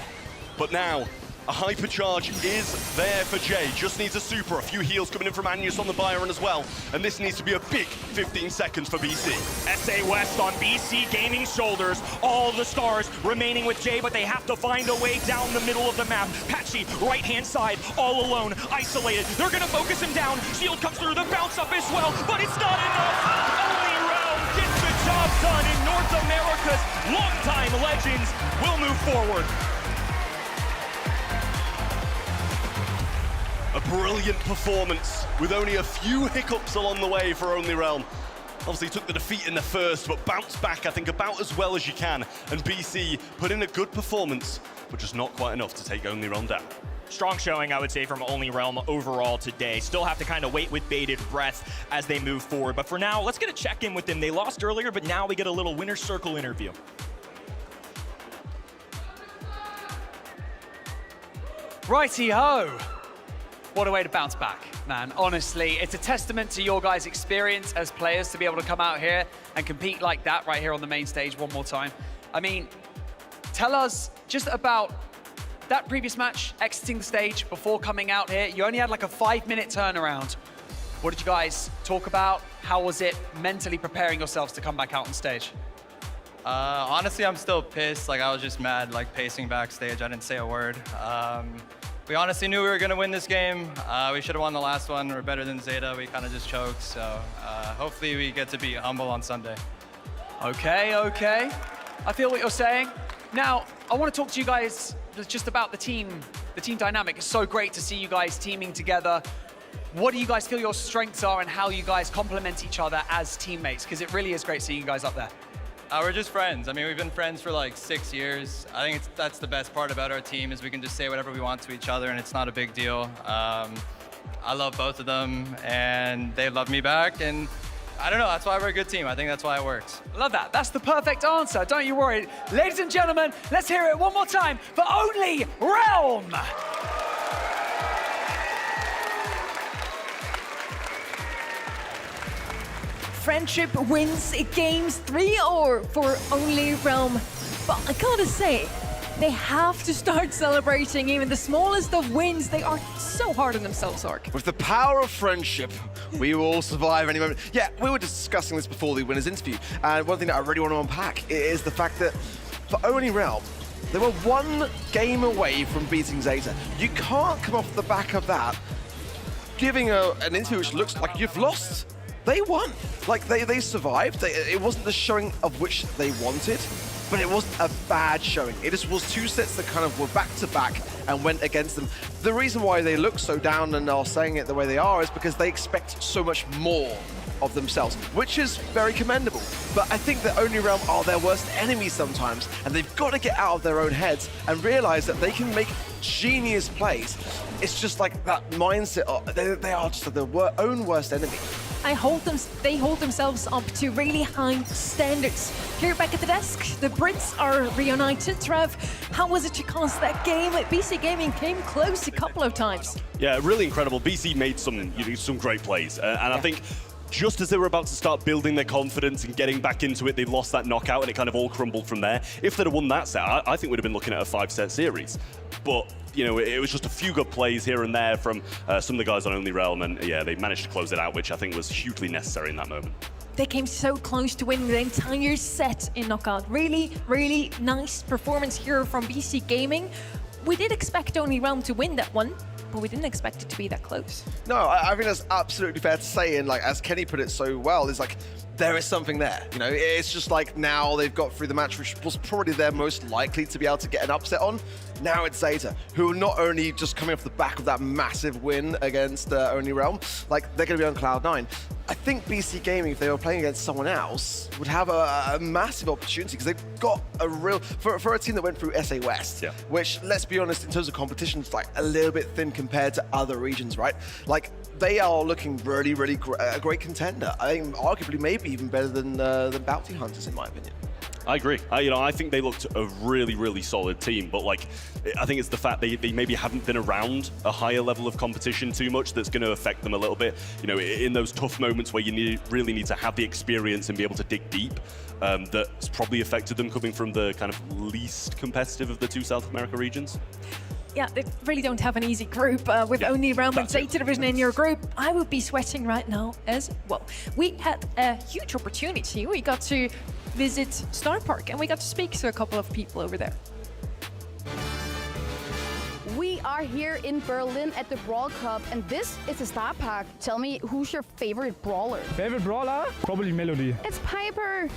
But now, a hypercharge is there for Jay. Just needs a super. A few heals coming in from Agnes on the Byron as well. And this needs to be a big 15 seconds for BC. SA West on BC Gaming's shoulders. All the stars remaining with Jay, but they have to find a way down the middle of the map. Patchy, right-hand side, all alone, isolated. They're gonna focus him down. Shield comes through, the bounce up as well, but it's not enough. Only Realm gets the job done in North America's longtime legends will move forward. A brilliant performance with only a few hiccups along the way for Only Realm. Obviously took the defeat in the first, but bounced back, I think, about as well as you can. And BC put in a good performance, but just not quite enough to take Only Realm down. Strong showing, I would say, from Only Realm overall today. Still have to kind of wait with bated breath as they move forward. But for now, let's get a check-in with them. They lost earlier, but now we get a little winner's circle interview. Righty-ho! What a way to bounce back, man. Honestly, it's a testament to your guys' experience as players to be able to come out here and compete like that right here on the main stage one more time. I mean, tell us just about that previous match, exiting the stage before coming out here. You only had like a 5-minute turnaround. What did you guys talk about? How was it mentally preparing yourselves to come back out on stage? Honestly, I'm still pissed. Like, I was just mad, like, pacing backstage. I didn't say a word. We honestly knew we were going to win this game. We should have won the last one. We're better than Zeta. We kind of just choked. So hopefully we get to beat Humble on Sunday. Okay. I feel what you're saying. Now, I want to talk to you guys just about the team dynamic. It's so great to see you guys teaming together. What do you guys feel your strengths are and how you guys complement each other as teammates? Because it really is great seeing you guys up there. We're just friends. I mean, we've been friends for like 6 years. I think that's the best part about our team is we can just say whatever we want to each other and it's not a big deal. I love both of them and they love me back, and I don't know, that's why we're a good team. I think that's why it works. Love that. That's the perfect answer. Don't you worry. Ladies and gentlemen, let's hear it one more time for Only Realm. Friendship wins games 3-0 for Only Realm. But I gotta say, they have to start celebrating even the smallest of wins. They are so hard on themselves, Ark. With the power of friendship, we will all survive any moment. Yeah, we were discussing this before the winners interview, and one thing that I really want to unpack is the fact that for Only Realm, they were 1 game away from beating Zeta. You can't come off the back of that giving an interview which looks like you've lost. They won. Like, they survived. It wasn't the showing of which they wanted. but it wasn't a bad showing. It just was two sets that kind of were back-to-back and went against them. The reason why they look so down and are saying it the way they are is because they expect so much more of themselves, which is very commendable. But I think that Only Realm are their worst enemies sometimes, and they've got to get out of their own heads and realize that they can make genius plays. It's just like that mindset. They are just their own worst enemy. They hold themselves up to really high standards. Here back at the desk, the Brits are reunited. Trev, how was it to cast that game? BC Gaming came close a couple of times. Yeah, really incredible. BC made some great plays, and I think just as they were about to start building their confidence and getting back into it, they lost that knockout and it kind of all crumbled from there. If they'd have won that set, I think we'd have been looking at a 5-set series. But, you know, it was just a few good plays here and there from some of the guys on Only Realm, and yeah, they managed to close it out, which I think was hugely necessary in that moment. They came so close to winning the entire set in knockout. Really, really nice performance here from BC Gaming. We did expect Only Realm to win that one, but we didn't expect it to be that close. No, I think that's absolutely fair to say, and like as Kenny put it so well, is like there is something there. You know, it's just like now they've got through the match, which was probably their most likely to be able to get an upset on. Now it's Zeta, who are not only just coming off the back of that massive win against Only Realm, like they're going to be on cloud 9. I think BC Gaming, if they were playing against someone else, would have a massive opportunity because they've got a real, for a team that went through SA West, which, let's be honest, in terms of competition, it's like a little bit thin compared to other regions, right? Like, they are looking really, really a great contender. I think arguably maybe even better than Bounty Hunters, in my opinion. I agree. I think they looked a really, really solid team, but like, I think it's the fact they maybe haven't been around a higher level of competition too much that's going to affect them a little bit. You know, in those tough moments where you really need to have the experience and be able to dig deep, that's probably affected them coming from the kind of least competitive of the two South America regions. Yeah, they really don't have an easy group. With Only Realm and Zeta Division in your group, I would be sweating right now as well. We had a huge opportunity. We got to visit Star Park and we got to speak to a couple of people over there. We are here in Berlin at the Brawl Cup, and this is the Star Park. Tell me, who's your favorite brawler? Favorite brawler? Probably Melody. It's Piper.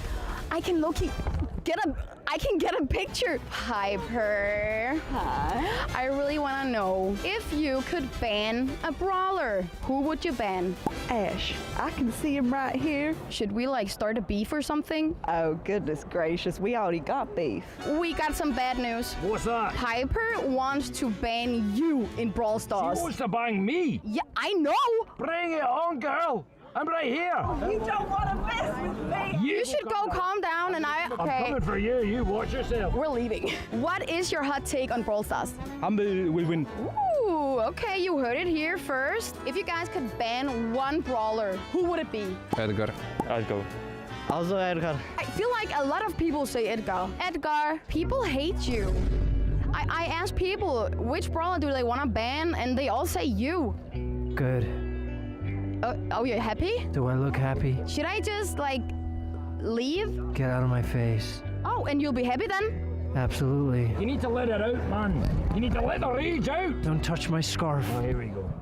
I can get a picture. Piper. I really want to know, if you could ban a brawler, who would you ban? Ash. I can see him right here. Should we like start a beef or something? Oh, goodness gracious. We already got beef. We got some bad news. What's that? Piper wants to ban you in Brawl Stars. She wants to ban me? Yeah, I know. Bring it on, girl. I'm right here. You don't want to mess with me. You should go calm down and I'm coming for you. You watch yourself. We're leaving. What is your hot take on Brawl Stars? Humble will win. Ooh, okay, you heard it here first. If you guys could ban one brawler, who would it be? Edgar. Edgar. Also Edgar. I feel like a lot of people say Edgar. Edgar, people hate you. I asked people which brawler do they want to ban, and they all say you. Good. Oh, you're happy? Do I look happy? Should I just, like, leave? Get out of my face. Oh, and you'll be happy then? Absolutely. You need to let it out, man. You need to let the rage out. Don't touch my scarf. Oh, here we go.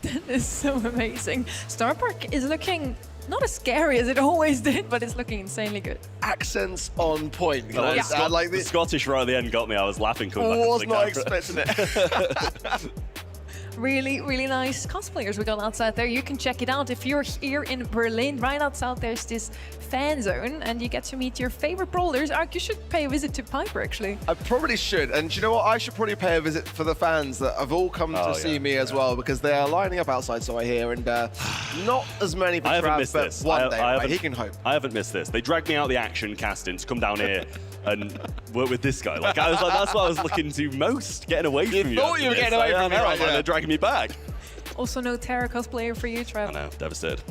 That is so amazing. Star Park is looking not as scary as it always did, but it's looking insanely good. Accents on point. You know? The Scottish right at the end got me. I was laughing. I was not expecting it. Really, really nice cosplayers we got outside there. You can check it out if you're here in Berlin. Right outside there's this fan zone and you get to meet your favorite brawlers. Ark, you should pay a visit to Piper, actually. I probably should. And you know what? I should probably pay a visit for the fans that have all come to see me as well, because they are lining up outside, so I hear, and not as many for Trav, but one day, right? He can hope. I haven't missed this. They dragged me out of the action casting to come down here and work with this guy. Like, I was like, that's what I was looking to most, getting away from you. You thought you were getting away from me, right? They're dragging me back. Also no Terra cosplayer for you, Trev. I know, devastated.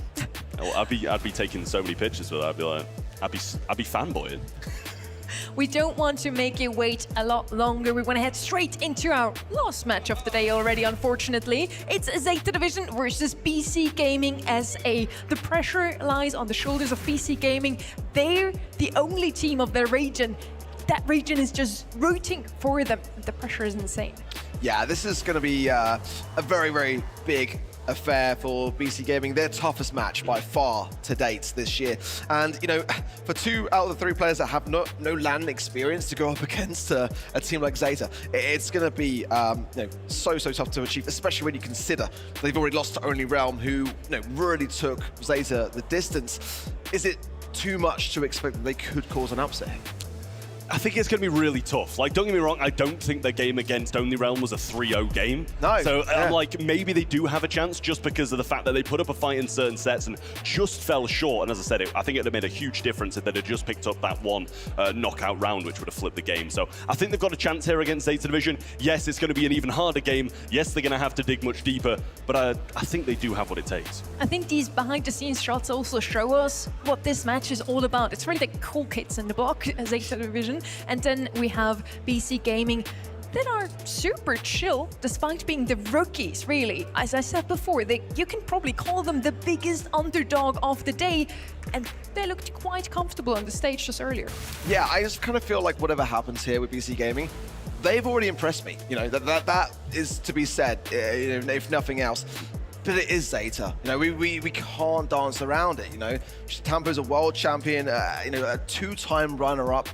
I'd be taking so many pictures for that. I'd be fanboying. We don't want to make you wait a lot longer. We want to head straight into our last match of the day already, unfortunately. It's Zeta Division versus BC Gaming SA. The pressure lies on the shoulders of BC Gaming. They're the only team of their region. That region is just rooting for them. The pressure is insane. Yeah, this is going to be a very, very big affair for BC Gaming, their toughest match by far to date this year. And, you know, for 2 out of the 3 players that have no LAN experience to go up against a team like Zeta, it's going to be so tough to achieve, especially when you consider they've already lost to Only Realm, who really took Zeta the distance. Is it too much to expect that they could cause an upset? I think it's going to be really tough. Like, don't get me wrong, I don't think their game against Only Realm was a 3-0 game. No. So, like, maybe they do have a chance just because of the fact that they put up a fight in certain sets and just fell short. And as I said, I think it would have made a huge difference if they'd have just picked up that one knockout round, which would have flipped the game. So I think they've got a chance here against Zeta Division. Yes, it's going to be an even harder game. Yes, they're going to have to dig much deeper, but I think they do have what it takes. I think these behind-the-scenes shots also show us what this match is all about. It's really the cool kids in the block, Zeta Division, and then we have BC Gaming that are super chill despite being the rookies, really. As I said before, you can probably call them the biggest underdog of the day, and they looked quite comfortable on the stage just earlier. Yeah, I just kind of feel like whatever happens here with BC Gaming, they've already impressed me. You know, that is to be said, if nothing else. But it is Zeta. You know, we can't dance around it. You know, Tampo's a world champion. You know, a 2-time runner-up.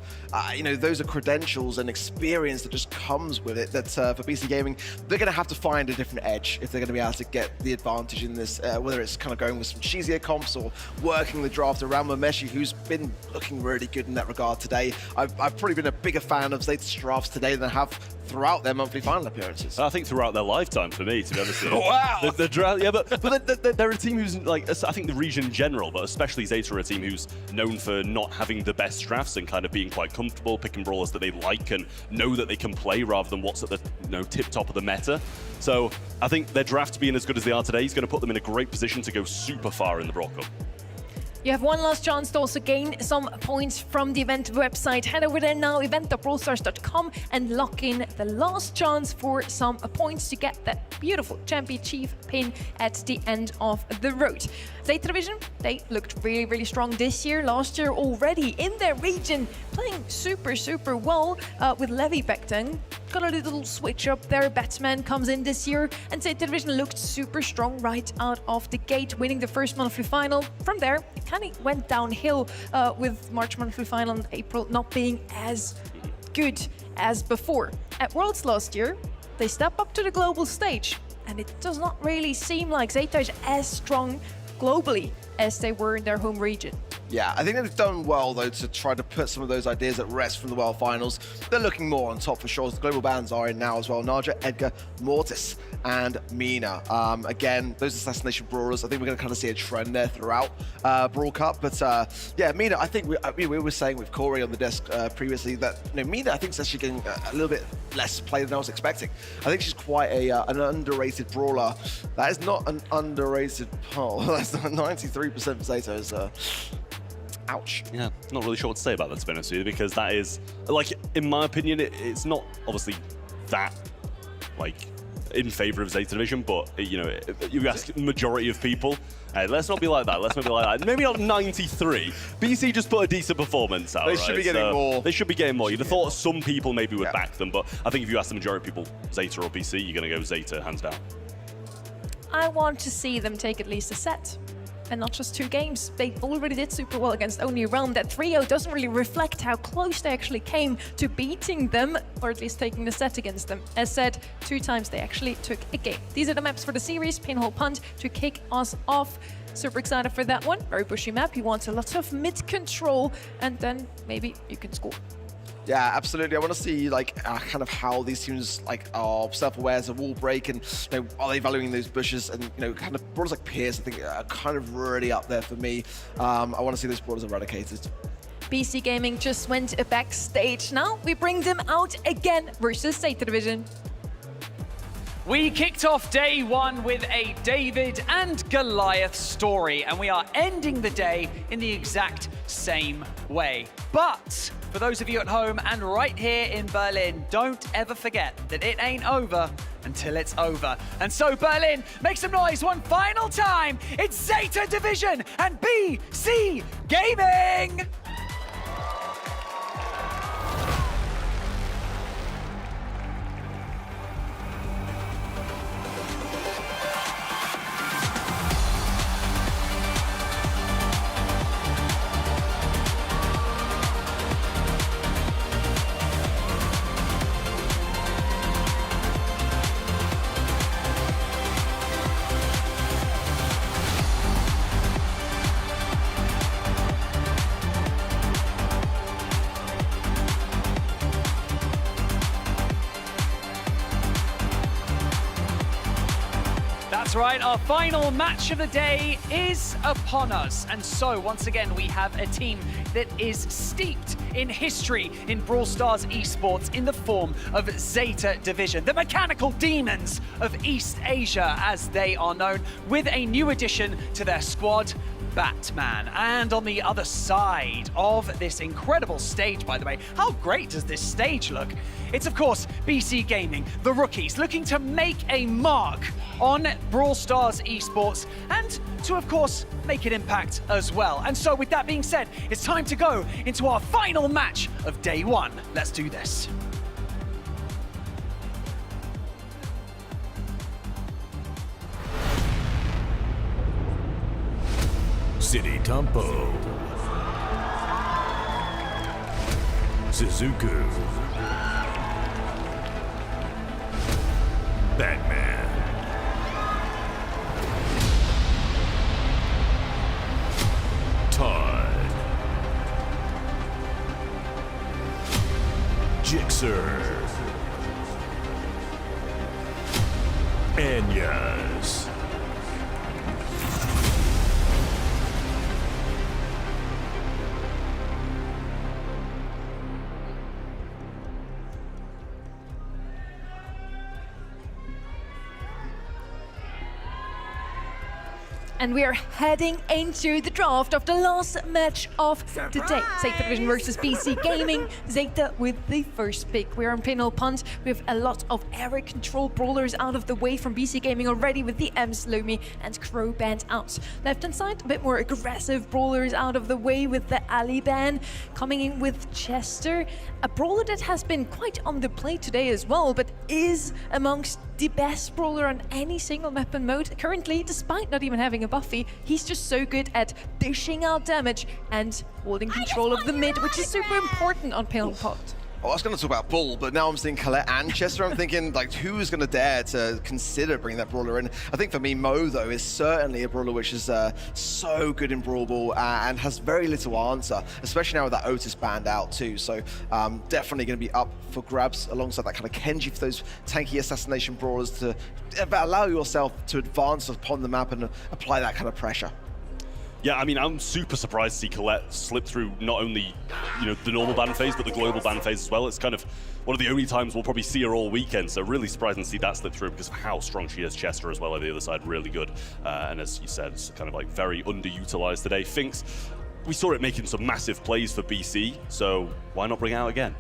You know, those are credentials and experience that just comes with it. That for BC Gaming, they're going to have to find a different edge if they're going to be able to get the advantage in this. Whether it's kind of going with some cheesier comps or working the draft around Mameshi, who's been looking really good in that regard today. I've probably been a bigger fan of Zeta's drafts today than I have throughout their monthly final appearances. I think throughout their lifetime, for me, to be honest with you. Wow! The draft, yeah, but they're a team who's, like, I think the region in general, but especially Zeta are a team who's known for not having the best drafts and kind of being quite comfortable, picking brawlers that they like and know that they can play rather than what's at the tip top of the meta. So I think their draft being as good as they are today is going to put them in a great position to go super far in the Brawl Cup. You have one last chance to also gain some points from the event website. Head over there now, event.brawlstars.com, and lock in the last chance for some points to get that beautiful Champion Chief pin at the end of the road. Zeta Division, they looked really, really strong this year. Last year already in their region, playing super well with Levy back then. Got a little switch up there. Batsman comes in this year, and Zeta Division looked super strong right out of the gate, winning the first monthly final. From there, it kind of went downhill with March monthly final and April not being as good as before. At Worlds last year, they step up to the global stage, and it does not really seem like Zeta is as strong globally as they were in their home region. Yeah, I think they've done well, though, to try to put some of those ideas at rest from the World Finals. They're looking more on top for sure. The global bans are in now as well. Naja, Edgar, Mortis, and Mina. Again, those assassination brawlers, I think we're going to kind of see a trend there throughout Brawl Cup. But yeah, Mina, I think we were saying with Corey on the desk previously that Mina, I think, is actually getting a little bit less play than I was expecting. I think she's quite an underrated brawler. That is not an underrated poll. That's 93% Zeta is. Ouch. Yeah, not really sure what to say about that, to be honest with you, because that is, like, in my opinion, it's not obviously that, like, in favor of Zeta Division, but, you know, you ask the majority of people, hey, let's not be like that, let's not be like that. Maybe not 93. BC just put a decent performance out, They should be getting more. They should be getting more. You'd have thought some people maybe would back them, but I think if you ask the majority of people, Zeta or BC, you're going to go Zeta, hands down. I want to see them take at least a set, and not just 2 games. They already did super well against Only Realm. That 3-0 doesn't really reflect how close they actually came to beating them, or at least taking the set against them. As said, 2 times they actually took a game. These are the maps for the series. Pinhole Punt to kick us off. Super excited for that one. Very bushy map. He wants a lot of mid control, and then maybe you can score. Yeah, absolutely. I want to see like kind of how these teams like are self-aware as a wall break, and are they valuing those bushes, and kind of brawlers like Pierce, I think, are kind of really up there for me. I want to see those brawlers eradicated. BC Gaming just went backstage. Now we bring them out again versus Zeta Division. We kicked off day 1 with a David and Goliath story, and we are ending the day in the exact same way. But for those of you at home and right here in Berlin, don't ever forget that it ain't over until it's over. And so Berlin, make some noise one final time. It's Zeta Division and BC Gaming! right, our final match of the day is upon us. And so, once again, we have a team that is steeped in history in Brawl Stars Esports in the form of Zeta Division, the mechanical demons of East Asia, as they are known, with a new addition to their squad, Batman. And on the other side of this incredible stage, by the way, how great does this stage look? It's, of course, BC Gaming, the rookies, looking to make a mark on Brawl Stars Esports and to, of course, make an impact as well. And so, with that being said, it's time to go into our final match of day one. Let's do this. City Tampo, Suzuku, Batman, Todd, Jixer, Anyas. And we are heading into the draft of the last match of the day. Zeta Division versus BC Gaming. Zeta with the first pick. We're on Pinhole Punt. We have a lot of area control brawlers out of the way from BC Gaming already, with the Ems, Lomi and Crow Band out. Left hand side, a bit more aggressive brawlers out of the way, with the Ali Band coming in with Chester. A brawler that has been quite on the play today as well, but is amongst the best brawler on any single map and mode currently, despite not even having a Buffy. He's just so good at dishing out damage and holding control of the mid, which is super important on Pale Pot. I was going to talk about Bull, but now I'm seeing Colette and Chester. I'm thinking, like, who's going to dare to consider bringing that brawler in? I think for me, Mo, though, is certainly a brawler which is so good in Brawl Ball and has very little answer, especially now with that Otis band out too. So definitely going to be up for grabs alongside that kind of Kenji for those tanky assassination brawlers to allow yourself to advance upon the map and apply that kind of pressure. Yeah, I mean, I'm super surprised to see Colette slip through not only, the normal ban phase, but the global ban phase as well. It's kind of one of the only times we'll probably see her all weekend, so really surprising to see that slip through because of how strong she is. Chester as well on the other side, really good. And as you said, it's kind of like very underutilized today. Finks, we saw it making some massive plays for BC, so why not bring it out again?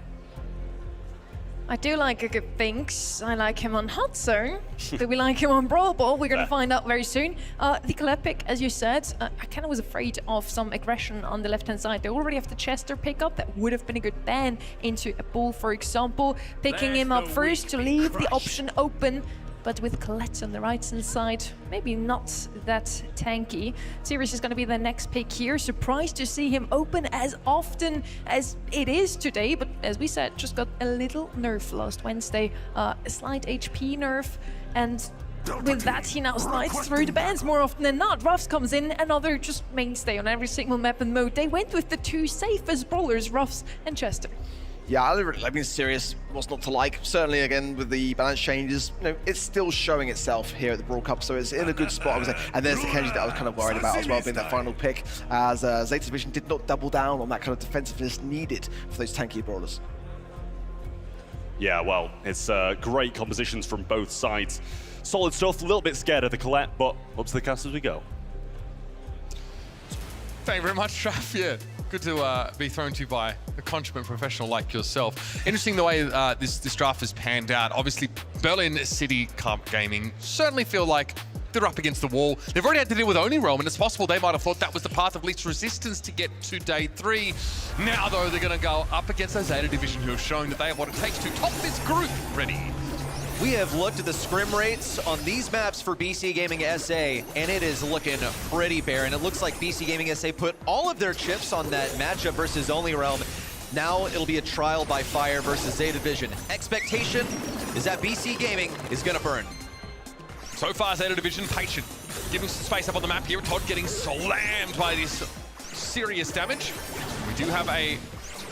I do like a good Finks. I like him on Hot Zone. Do we like him on Brawl Ball? We're going to find out very soon. The Colette pick, as you said, I kind of was afraid of some aggression on the left-hand side. They already have the Chester pickup. That would have been a good ban into a Bull, for example. Picking him up first to leave the option open. But with Colette on the right-hand side, maybe not that tanky. Sirius is going to be the next pick here. Surprised to see him open as often as it is today, but as we said, just got a little nerf last Wednesday. A slight HP nerf, and with that, he now slides through the bans more often than not. Ruffs comes in, another just mainstay on every single map and mode. They went with the two safest brawlers, Ruffs and Chester. Yeah, I mean, Sirius, what's not to like? Certainly, again, with the balance changes, it's still showing itself here at the Brawl Cup, so it's in a good spot, I would say. And there's the Kenji that I was kind of worried about as well, being that final pick, as Zeta Division did not double down on that kind of defensiveness needed for those tanky brawlers. Yeah, well, it's great compositions from both sides. Solid stuff, a little bit scared of the Colette, but up to the cast as we go. Thank you very much, Trav. Yeah, good to be thrown to by a consummate professional like yourself. Interesting the way this draft has panned out. Obviously, Berlin City Gaming certainly feel like they're up against the wall. They've already had to deal with Oni Realm, and it's possible they might have thought that was the path of least resistance to get to day 3. Now, though, they're going to go up against the Zeta Division, who have shown that they have what it takes to top this group. Ready? We have looked at the scrim rates on these maps for BC Gaming SA, and it is looking pretty bare. And it looks like BC Gaming SA put all of their chips on that matchup versus Only Realm. Now it'll be a trial by fire versus Zeta Division. Expectation is that BC Gaming is going to burn. So far, Zeta Division patient, giving some space up on the map here. Todd getting slammed by this serious damage. We do have a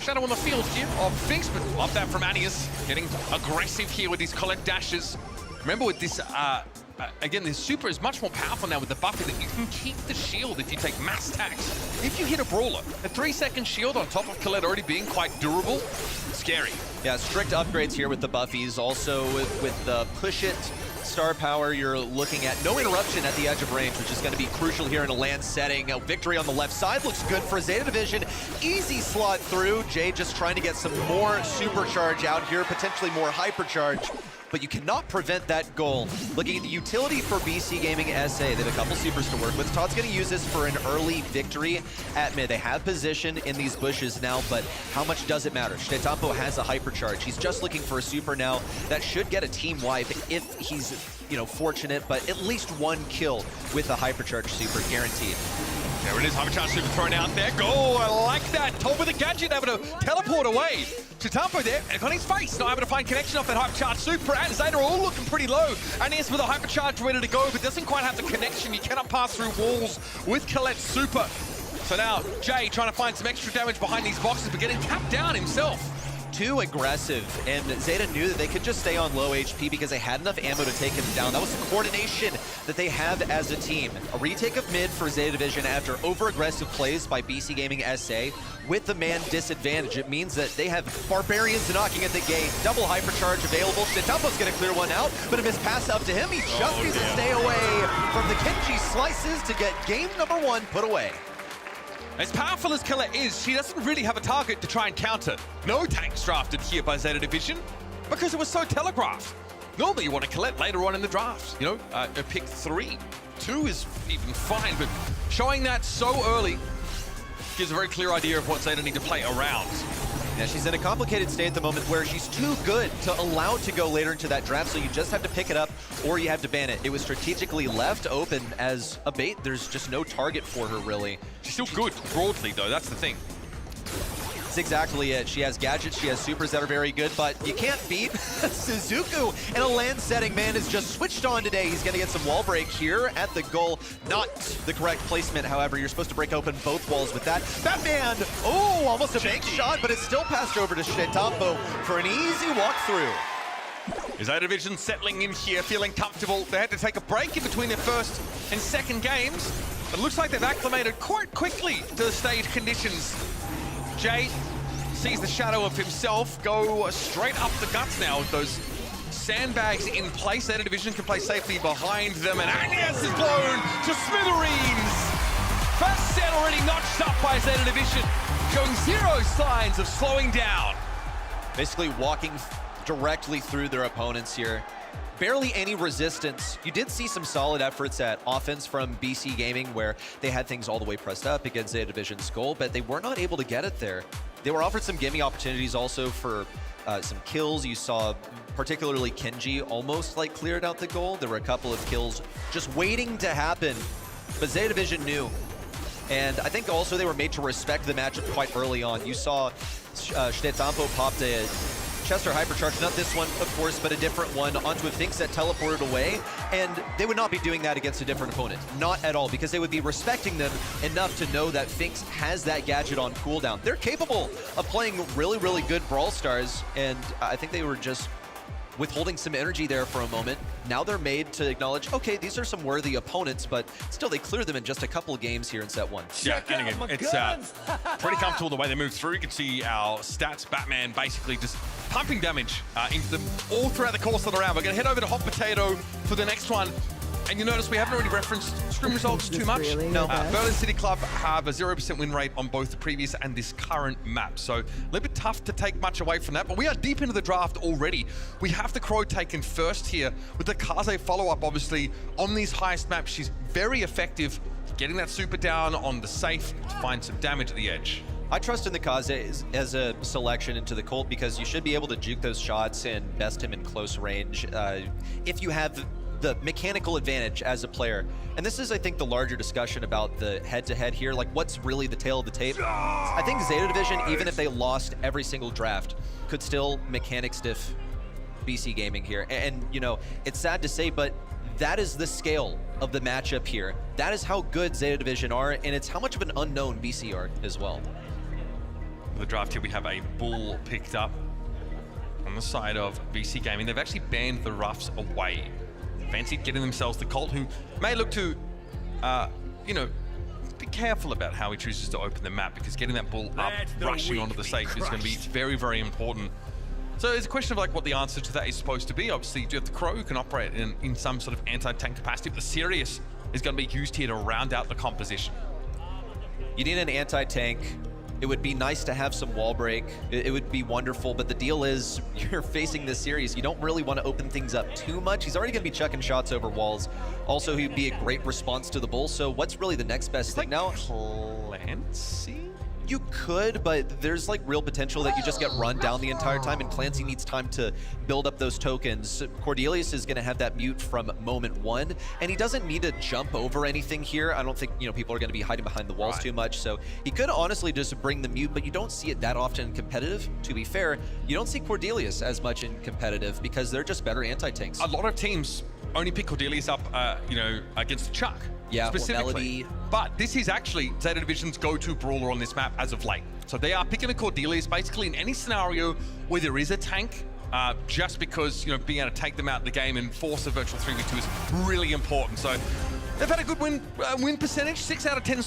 shadow on the field here of Finks, but love that from Anius. Getting aggressive here with these collect dashes. Remember with this, again, this super is much more powerful now with the buffet that you can keep the shield if you take mass attacks. If you hit a brawler, a 3-second shield on top of Colette already being quite durable, scary. Yeah, strict upgrades here with the buffies. Also with the push it star power, you're looking at no interruption at the edge of range, which is going to be crucial here in a land setting. A victory on the left side looks good for Zeta Division. Easy slot through. Jay just trying to get some more supercharge out here, potentially more hypercharge. But you cannot prevent that goal. Looking at the utility for BC Gaming SA, they have a couple supers to work with. Todd's going to use this for an early victory at mid. They have position in these bushes now, but how much does it matter? Shdetampo has a hypercharge. He's just looking for a super now that should get a team wipe if he's, you know, fortunate, but at least one kill with a hypercharge super guaranteed. There it is, hypercharge super thrown out there. Goal, I like that. Told with a gadget, able to teleport away. Shdetampo there, on his face, not able to find connection off that hypercharge super, and Zeta are all looking pretty low. Aeneas with a hypercharge ready to go, but doesn't quite have the connection. You cannot pass through walls with Colette's super. So now, Jay trying to find some extra damage behind these boxes, but getting tapped down himself. Too aggressive, and Zeta knew that they could just stay on low HP because they had enough ammo to take him down. That was the coordination that they have as a team. A retake of mid for Zeta Division after over-aggressive plays by BC Gaming SA with the man disadvantage. It means that they have Barbarians knocking at the gate. Double hypercharge available. Shdetampo's gonna clear one out, but a missed pass up to him. He just needs to stay away from the Kenji slices to get game number 1 put away. As powerful as Colette is, she doesn't really have a target to try and counter. No tanks drafted here by Zeta Division because it was so telegraphed. Normally you want a Colette later on in the draft, you know, a pick 3. 2 is even fine, but showing that so early gives a very clear idea of what Zeta need to play around. Yeah, she's in a complicated state at the moment where she's too good to allow to go later into that draft, so you just have to pick it up or you have to ban it. It was strategically left open as a bait. There's just no target for her, really. She's still good broadly, though. That's the thing. That's exactly it. She has gadgets, she has supers that are very good, but you can't beat Suzuku in a land setting. Man is just switched on today. He's gonna get some wall break here at the goal. Not the correct placement, however. You're supposed to break open both walls with that. That man, oh, almost a bank shot, but it's still passed over to Shdetampo for an easy walkthrough. Zeta Division settling in here, feeling comfortable. They had to take a break in between their first and second games. It looks like they've acclimated quite quickly to the stage conditions. Jay sees the shadow of himself go straight up the guts now with those sandbags in place. Zeta Division can play safely behind them, and Aeneas is blown to smithereens. First set already notched up by Zeta Division, showing zero signs of slowing down. Basically walking directly through their opponents here. Barely any resistance. You did see some solid efforts at offense from BC Gaming where they had things all the way pressed up against Zeta Division's goal, but they were not able to get it there. They were offered some gimme opportunities also for some kills. You saw particularly Kenji almost like cleared out the goal. There were a couple of kills just waiting to happen, but Zeta Division knew. And I think also they were made to respect the matchup quite early on. You saw Shdetampo popped a Chester hypercharge, not this one, of course, but a different one onto a Finks that teleported away, and they would not be doing that against a different opponent. Not at all, because they would be respecting them enough to know that Finks has that gadget on cooldown. They're capable of playing really, really good Brawl Stars, and I think they were just withholding some energy there for a moment. Now they're made to acknowledge, okay, these are some worthy opponents, but still they cleared them in just a couple of games here in set 1. Yeah, and again, it's pretty comfortable the way they move through. You can see our stats, Batman basically just pumping damage into them all throughout the course of the round. We're gonna head over to Hot Potato for the next one. And you notice we haven't really referenced scrim results too much. Really? No, Berlin City Club have a 0% win rate on both the previous and this current map. So a little bit tough to take much away from that, but we are deep into the draft already. We have the Crow taken first here with the Kaze follow-up, obviously, on these highest maps. She's very effective getting that super down on the safe to find some damage at the edge. I trust in the Kaze as a selection into the Colt because you should be able to juke those shots and best him in close range if you have the mechanical advantage as a player. And this is, I think, the larger discussion about the head-to-head here, like what's really the tail of the tape. I think Zeta Division, even if they lost every single draft, could still mechanic stiff BC Gaming here. And you know, it's sad to say, but that is the scale of the matchup here. That is how good Zeta Division are, and it's how much of an unknown BC are as well. For the draft here, we have a Bull picked up. on the side of BC Gaming. They've actually banned the roughs away. Fancied getting themselves the Colt, who may look to, you know, be careful about how he chooses to open the map, because getting that bull up, rushing onto the safe is going to be very, very important. So it's a question of like what the answer to that is supposed to be. Obviously, you do have the Crow, who can operate in some sort of anti-tank capacity, but the Sirius is going to be used here to round out the composition. You need an anti-tank. It would be nice to have some wall break. It would be wonderful, but the deal is you're facing this series. You don't really want to open things up too much. He's already going to be chucking shots over walls. Also, he'd be a great response to the bull. So what's really the next best thing now? Clancy? You could, but there's like real potential that you just get run down the entire time, and Clancy needs time to build up those tokens. Cordelius is going to have that mute from moment one, and he doesn't need to jump over anything here. I don't think, you know, people are going to be hiding behind the walls too much, so he could honestly just bring the mute, but you don't see it that often in competitive. To be fair, you don't see Cordelius as much in competitive because they're just better anti-tanks. A lot of teams only pick Cordelius up, you know, against Chuck. Yeah, specifically. But this is actually Zeta Division's go-to brawler on this map as of late. So they are picking a Cordelius basically in any scenario where there is a tank, just because, you know, being able to take them out of the game and force a virtual 3v2 is really important. So they've had a good win percentage, 6 out of 10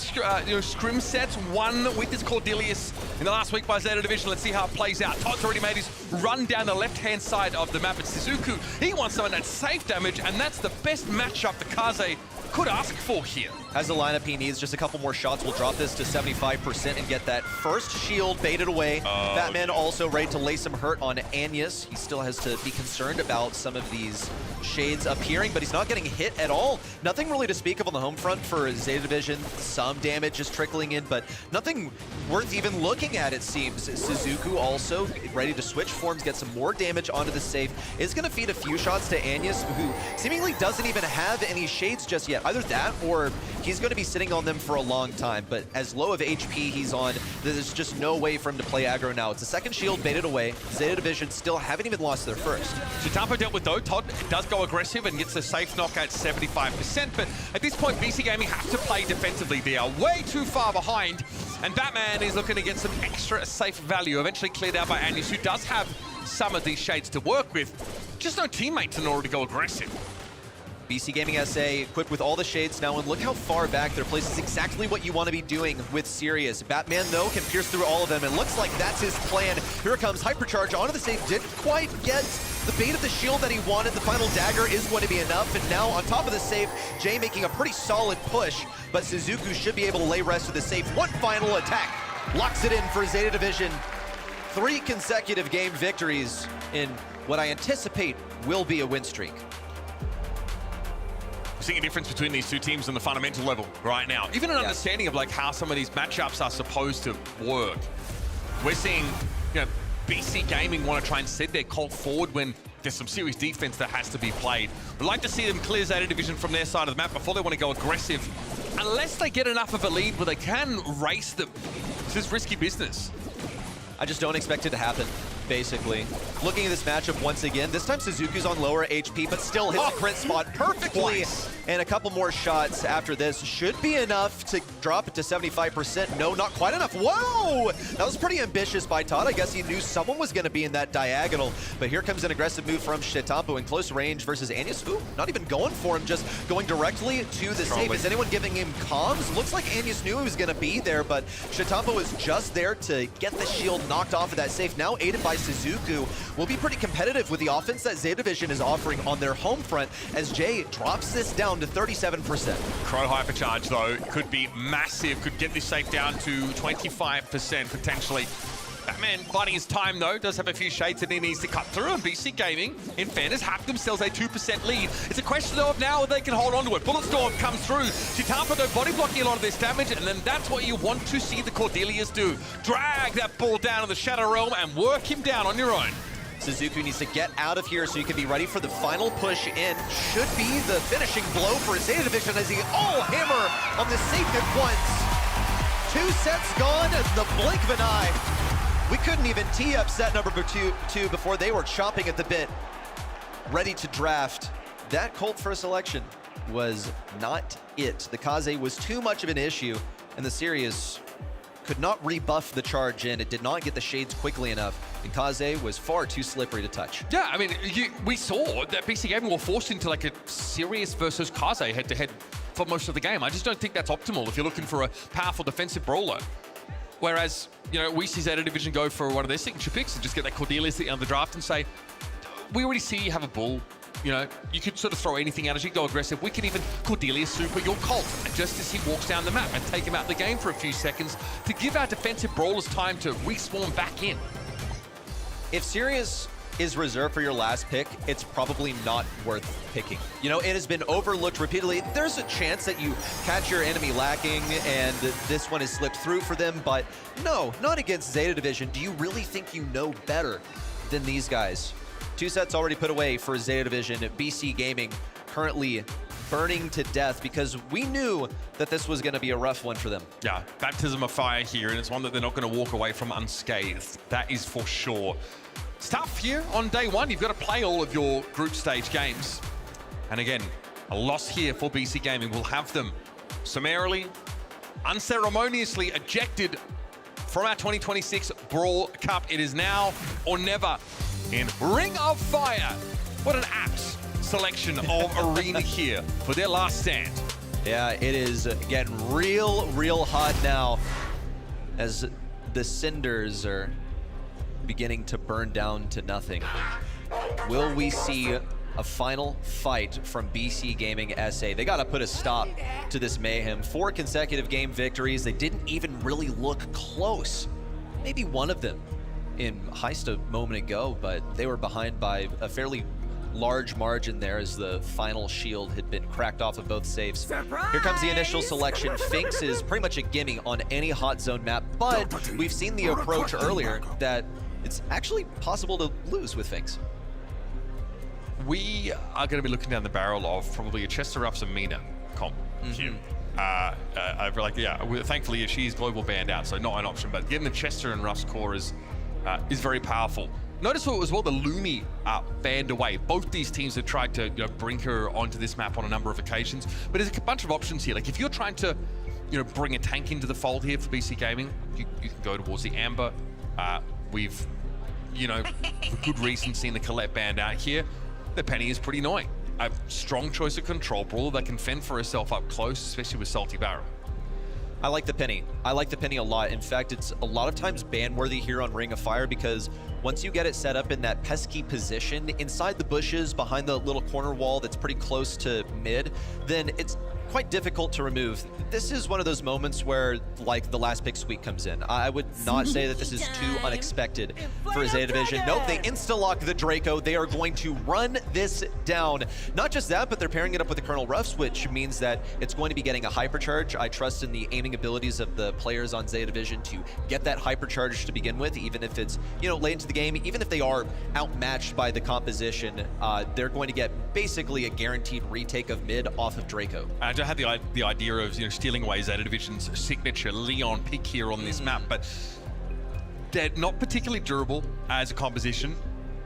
you know, scrim sets, one with this Cordelius in the last week by Zeta Division. Let's see how it plays out. Todd's already made his run down the left-hand side of the map. It's Suzuku. He wants some of that safe damage, and that's the best matchup the Kaze could ask for here. As the lineup he needs, just a couple more shots will drop this to 75% and get that first shield baited away. Batman also ready to lay some hurt on Anyas. He still has to be concerned about some of these shades appearing, but he's not getting hit at all. Nothing really to speak of on the home front for Zeta Division. Some damage is trickling in, but nothing worth even looking at, it seems. Suzuku also ready to switch forms, get some more damage onto the safe. Is going to feed a few shots to Anyas, who seemingly doesn't even have any shades just yet. Either that or he's going to be sitting on them for a long time, but as low of HP he's on, there's just no way for him to play aggro now. It's the second shield baited away. Zeta Division still haven't even lost their first. Chitampo dealt with though. Todd does go aggressive and gets a safe knock at 75%, but at this point BC Gaming have to play defensively. They are way too far behind, and Batman is looking to get some extra safe value, eventually cleared out by Anyas, who does have some of these shades to work with. Just no teammates in order to go aggressive. BC Gaming SA equipped with all the shades now, and look how far back their place is. Exactly what you want to be doing with Sirius. Batman, though, can pierce through all of them, and looks like that's his plan. Here it comes, Hypercharge onto the safe. Didn't quite get the bait of the shield that he wanted. The final dagger is going to be enough, and now on top of the safe, Jay making a pretty solid push, but Suzuku should be able to lay rest to the safe. One final attack locks it in for Zeta Division. 3 consecutive game victories in what I anticipate will be a win streak. We're seeing a difference between these two teams on the fundamental level right now. Even an understanding of like how some of these matchups are supposed to work. We're seeing, you know, BC Gaming want to try and set their Colt forward when there's some serious defense that has to be played. We'd like to see them clear Zeta Division from their side of the map before they want to go aggressive. Unless they get enough of a lead where they can race them. This is risky business. I just don't expect it to happen, basically. Looking at this matchup once again, this time Suzuki's on lower HP, but still hits the crit spot perfectly. And a couple more shots after this should be enough to drop it to 75%. No, not quite enough. Whoa! That was pretty ambitious by Todd. I guess he knew someone was going to be in that diagonal. But here comes an aggressive move from Chitampo in close range versus Anyas. Ooh, not even going for him, just going directly to the safe. Is anyone giving him comms? Looks like Anyas knew he was going to be there, but Chitampo is just there to get the shield knocked off of that safe. Now aided by Suzuku, will be pretty competitive with the offense that Zeta Division is offering on their home front as Jay drops this down to 37%. Crow Hypercharge, though, could be massive. Could get this safe down to 25% potentially. Batman biding his time, though, does have a few shades that he needs to cut through, and BC Gaming, in fairness, have themselves a 2% lead. It's a question, though, of now they can hold on to it. Bulletstorm comes through. Chitampo, though, body blocking a lot of this damage, and then that's what you want to see the Cordelius do. Drag that ball down in the Shadow Realm and work him down on your own. Suzuku needs to get out of here so you can be ready for the final push in. Should be the finishing blow for Zeta Division as he hammer on the safe at once. 2 sets gone in the blink of an eye. We couldn't even tee up set number two before they were chomping at the bit, ready to draft. That Colt first selection was not it. The Kaze was too much of an issue, and the Sirius could not rebuff the charge in. It did not get the shades quickly enough, and Kaze was far too slippery to touch. Yeah, I mean, we saw that BC Gaming were forced into like a serious versus Kaze head-to-head for most of the game. I just don't think that's optimal if you're looking for a powerful defensive brawler. Whereas, you know, we see Zeta Division go for one of their signature picks and just get that Cordelia at the end of the draft and say, we already see you have a bull. You know, you could sort of throw anything at us, you go aggressive. We can even Cordelia super your Colt just as he walks down the map and take him out of the game for a few seconds to give our defensive brawlers time to respawn back in. If Sirius is reserved for your last pick, it's probably not worth picking. You know, it has been overlooked repeatedly. There's a chance that you catch your enemy lacking and this one has slipped through for them, but no, not against Zeta Division. Do you really think you know better than these guys? 2 sets already put away for Zeta Division. BC Gaming currently burning to death because we knew that this was going to be a rough one for them. Yeah, baptism of fire here, and it's one that they're not going to walk away from unscathed. That is for sure. It's tough here on day one. You've got to play all of your group stage games. And again, a loss here for BC Gaming will have them summarily, unceremoniously ejected from our 2026 Brawl Cup. It is now or never in Ring of Fire. What an apt selection of arena here for their last stand. Yeah, it is getting real hot now as the cinders are beginning to burn down to nothing. Will we see a final fight from BC Gaming SA? They gotta put a stop to this mayhem. 4 consecutive game victories. They didn't even really look close. Maybe one of them in Heist a moment ago, but they were behind by a fairly large margin there as the final shield had been cracked off of both safes. Surprise! Here comes the initial selection. Finks is pretty much a gimme on any hot zone map, but we've seen the approach earlier that it's actually possible to lose with Finks. We are going to be looking down the barrel of probably a Chester Ruffs and Mina comp. Thankfully she's global banned out, so not an option, but getting the Chester and Ruffs core is very powerful. Notice as well the Lumi banned away. Both these teams have tried to bring her onto this map on a number of occasions, but there's a bunch of options here. Like if you're trying to bring a tank into the fold here for BC Gaming, you can go towards the Amber. We've for good reason seen the Colette banned out here. The Penny is pretty annoying. A strong choice of control brawler that can fend for herself up close, especially with Salty Barrel. I like the Penny. I like the Penny a lot. In fact, it's a lot of times ban-worthy here on Ring of Fire because once you get it set up in that pesky position inside the bushes behind the little corner wall that's pretty close to mid, then it's quite difficult to remove. This is one of those moments where, like, the last pick sweep comes in. I would not say that this is too unexpected for Zeta Division. Nope, they insta-lock the Draco. They are going to run this down. Not just that, but they're pairing it up with the Colonel Ruffs, which means that it's going to be getting a hypercharge. I trust in the aiming abilities of the players on Zeta Division to get that hypercharge to begin with, even if it's, late into the game, even if they are outmatched by the composition, they're going to get basically a guaranteed retake of mid off of Draco. I had the idea of stealing away Zeta Division's signature Leon pick here on this map, but they're not particularly durable as a composition.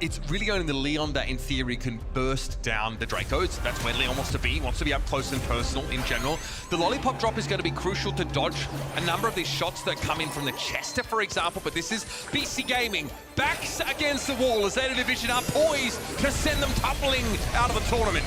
It's really only the Leon that in theory can burst down the Dracos. That's where Leon wants to be. He wants to be up close and personal in general. The lollipop drop is going to be crucial to dodge a number of these shots that come in from the Chester, for example, but this is BC Gaming backs against the wall as Zeta Division are poised to send them toppling out of the tournament.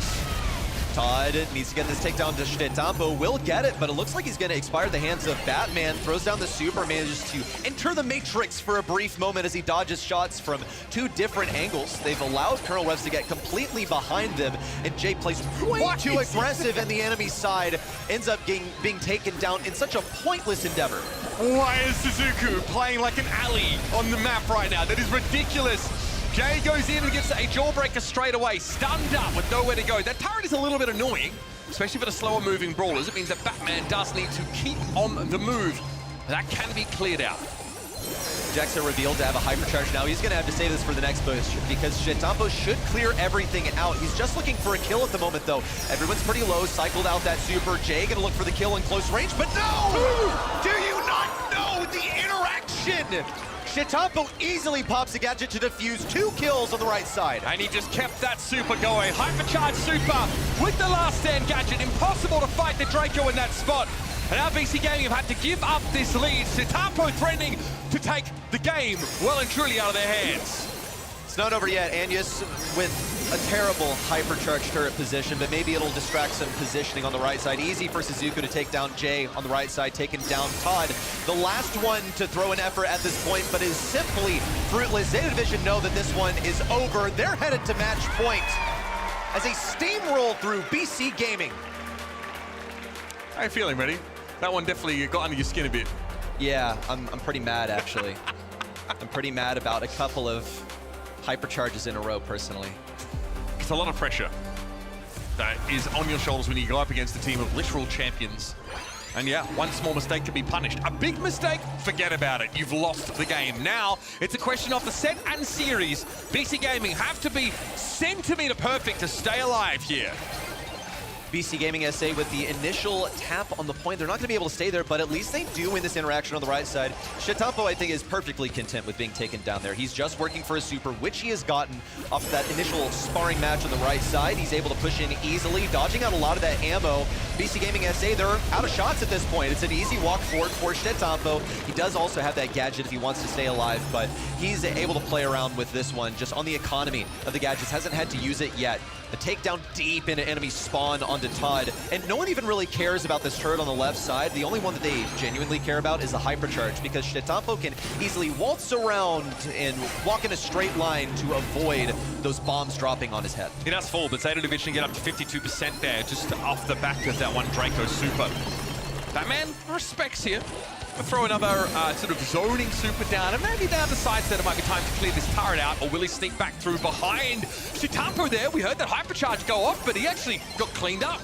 Todd needs to get this takedown to Stetampo. Will get it, but it looks like he's going to expire the hands of Batman. Throws down the super, manages to enter the Matrix for a brief moment as he dodges shots from 2 different angles. They've allowed Colonel Ruffs to get completely behind them, and Jay plays way too aggressive, and the enemy side ends up being taken down in such a pointless endeavor. Why is Suzuku playing like an alley on the map right now? That is ridiculous. Jay goes in and gets a jawbreaker straight away, stunned up with nowhere to go. That turret is a little bit annoying, especially for the slower moving brawlers. It means that Batman does need to keep on the move. That can be cleared out. Jackson revealed to have a hypercharge now. He's going to have to save this for the next push because Stetampo should clear everything out. He's just looking for a kill at the moment, though. Everyone's pretty low, cycled out that super. Jay going to look for the kill in close range, but no! Do you not know the interaction? Stetampo easily pops a gadget to defuse 2 kills on the right side. And he just kept that super going. Hypercharged super with the last stand gadget. Impossible to fight the Draco in that spot. And now BC Gaming have had to give up this lead. Zeta threatening to take the game well and truly out of their hands. It's not over yet. Anyus with a terrible hypercharged turret position, but maybe it'll distract some positioning on the right side. Easy for Suzuku to take down Jay on the right side, taking down Todd. The last one to throw an effort at this point, but is simply fruitless. Zeta Division know that this one is over. They're headed to match point as a steamroll through BC Gaming. How are you feeling, Reddy? That one definitely got under your skin a bit. Yeah, I'm pretty mad, actually. I'm pretty mad about a couple of hypercharges in a row, personally. It's a lot of pressure that is on your shoulders when you go up against a team of literal champions. And yeah, one small mistake can be punished. A big mistake, forget about it. You've lost the game. Now, it's a question of the set and series. BC Gaming have to be centimeter perfect to stay alive here. BC Gaming SA with the initial tap on the point. They're not going to be able to stay there, but at least they do win this interaction on the right side. Shetampo, I think, is perfectly content with being taken down there. He's just working for a super, which he has gotten off of that initial sparring match on the right side. He's able to push in easily, dodging out a lot of that ammo. BC Gaming SA, they're out of shots at this point. It's an easy walk forward for Shetampo. He does also have that gadget if he wants to stay alive, but he's able to play around with this one just on the economy of the gadgets. Hasn't had to use it yet. A takedown deep into enemy spawn onto Todd. And no one even really cares about this turret on the left side. The only one that they genuinely care about is the hypercharge, because Shetampo can easily waltz around and walk in a straight line to avoid those bombs dropping on his head. He does fall, but Zeta Division get up to 52% there, just off the back of that one Draco super. Batman respects here. We'll throw another sort of zoning super down, and maybe now decides that it might be time to clear this turret out, or will he sneak back through behind Shetampo there? We heard that hypercharge go off, but he actually got cleaned up.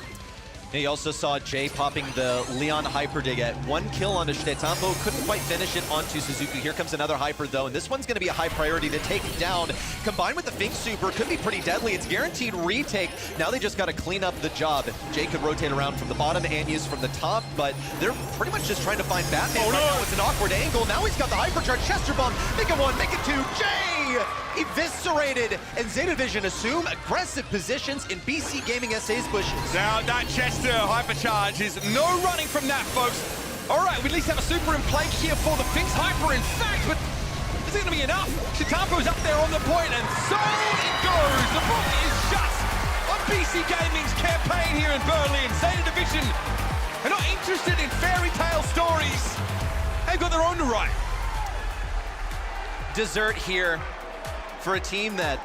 He also saw Jay popping the Leon hyper dig at 1 kill onto Shetampo. Couldn't quite finish it onto Suzuki. Here comes another hyper though, and this one's going to be a high priority to take down. Combined with the Fink super, could be pretty deadly. It's guaranteed retake. Now they just got to clean up the job. Jay could rotate around from the bottom and use from the top, but they're pretty much just trying to find Batman right now. It's an awkward angle. Now he's got the hypercharge Chester bomb. Make it 1, make it 2. Jay eviscerated, and Zeta Division assume aggressive positions in BC Gaming SA's bushes. Now that Chester hypercharge is no running from that, folks. All right, we at least have a super in play here for the Fink's hyper, in fact, but is it going to be enough? Shetampo's up there on the point, and so it goes. The book is shut on BC Gaming's campaign here in Berlin. Zeta Division are not interested in fairy tale stories. They've got their own to write. Dessert here for a team that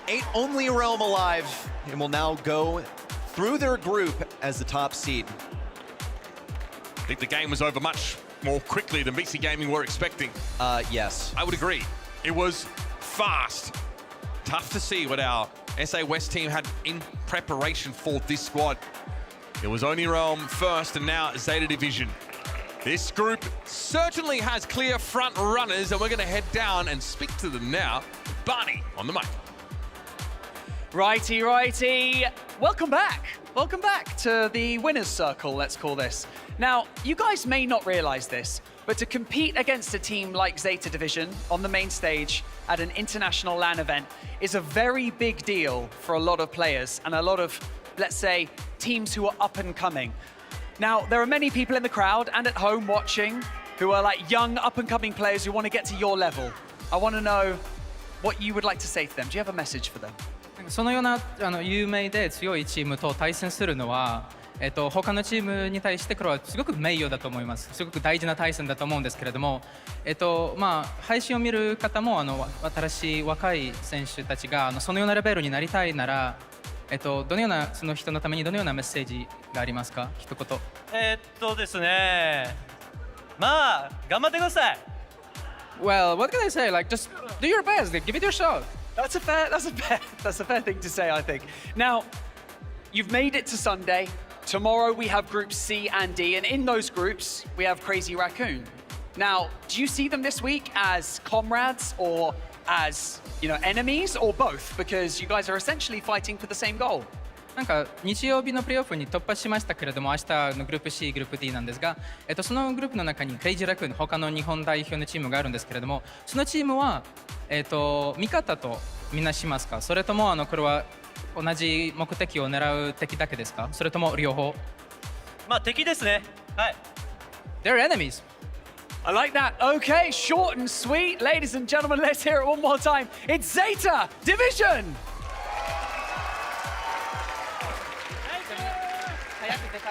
ain't only a realm alive and will now go through their group as the top seed. I think the game was over much more quickly than BC Gaming were expecting. Yes. I would agree. It was fast. Tough to see what our SA West team had in preparation for this squad. It was Oni Realm first, and now Zeta Division. This group certainly has clear front runners, and we're going to head down and speak to them now. Barney on the mic. Righty, righty. Welcome back. Welcome back to the winner's circle, let's call this. Now, you guys may not realize this, but to compete against a team like Zeta Division on the main stage at an international LAN event is a very big deal for a lot of players and a lot of, let's say, teams who are up and coming. Now, there are many people in the crowd and at home watching who are like young up-and-coming players who want to get to your level. I want to know what you would like to say to them. Do you have a message for them? そのような有名で強いチームと対戦するのは、他のチームに対してこれはすごく名誉だと思います。すごく大事な対戦だと思うんですけれども、配信を見る方も新しい若い選手たちがそのようなレベルになりたいなら、どのようなその人のためにどのようなメッセージがありますか？一言。ですね。まあ頑張ってください。Well, what can I say? Like, just do your best. Give it your shot. That's a fair thing to say, I think. Now, you've made it to Sunday. Tomorrow we have groups C and D, and in those groups we have Crazy Raccoon. Now, do you see them this week as comrades or as, enemies, or both? Because you guys are essentially fighting for the same goal. なんか日曜日のプレーオフに突破しましたけれども、明日のグループ C、グループ D なんですが、そのグループの中にクレイジーラクーン、他の日本代表のチームがあるんですけれども、そのチームは、味方とみなしますか？それともこれは同じ目的を狙う敵だけですか？それとも両方？まあ敵ですね。Hi. They're enemies. I like that. Okay, short and sweet. Ladies and gentlemen, let's hear it one more time. It's Zeta Division.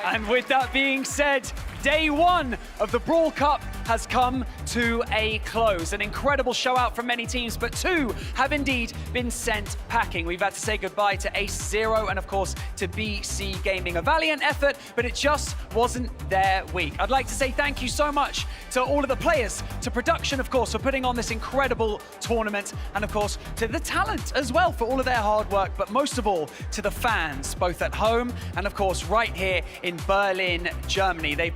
And with that being said, day one of the Brawl Cup has come to a close. An incredible show out from many teams, but two have indeed been sent packing. We've had to say goodbye to Ace Zero and of course to BC Gaming. A valiant effort, but it just wasn't their week. I'd like to say thank you so much to all of the players, to production of course for putting on this incredible tournament, and of course to the talent as well for all of their hard work, but most of all to the fans, both at home and of course right here in Berlin, Germany. They've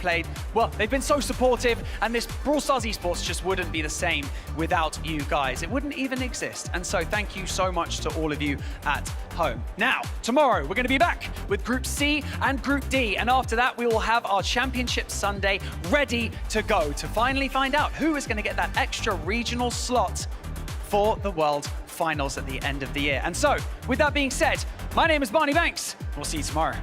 been so supportive, and this Brawl Stars Esports just wouldn't be the same without you guys. It wouldn't even exist. And so thank you so much to all of you at home. Now, tomorrow, we're going to be back with Group C and Group D. And after that, we will have our Championship Sunday ready to go to finally find out who is going to get that extra regional slot for the World Finals at the end of the year. And so, with that being said, my name is Barney Banks. We'll see you tomorrow.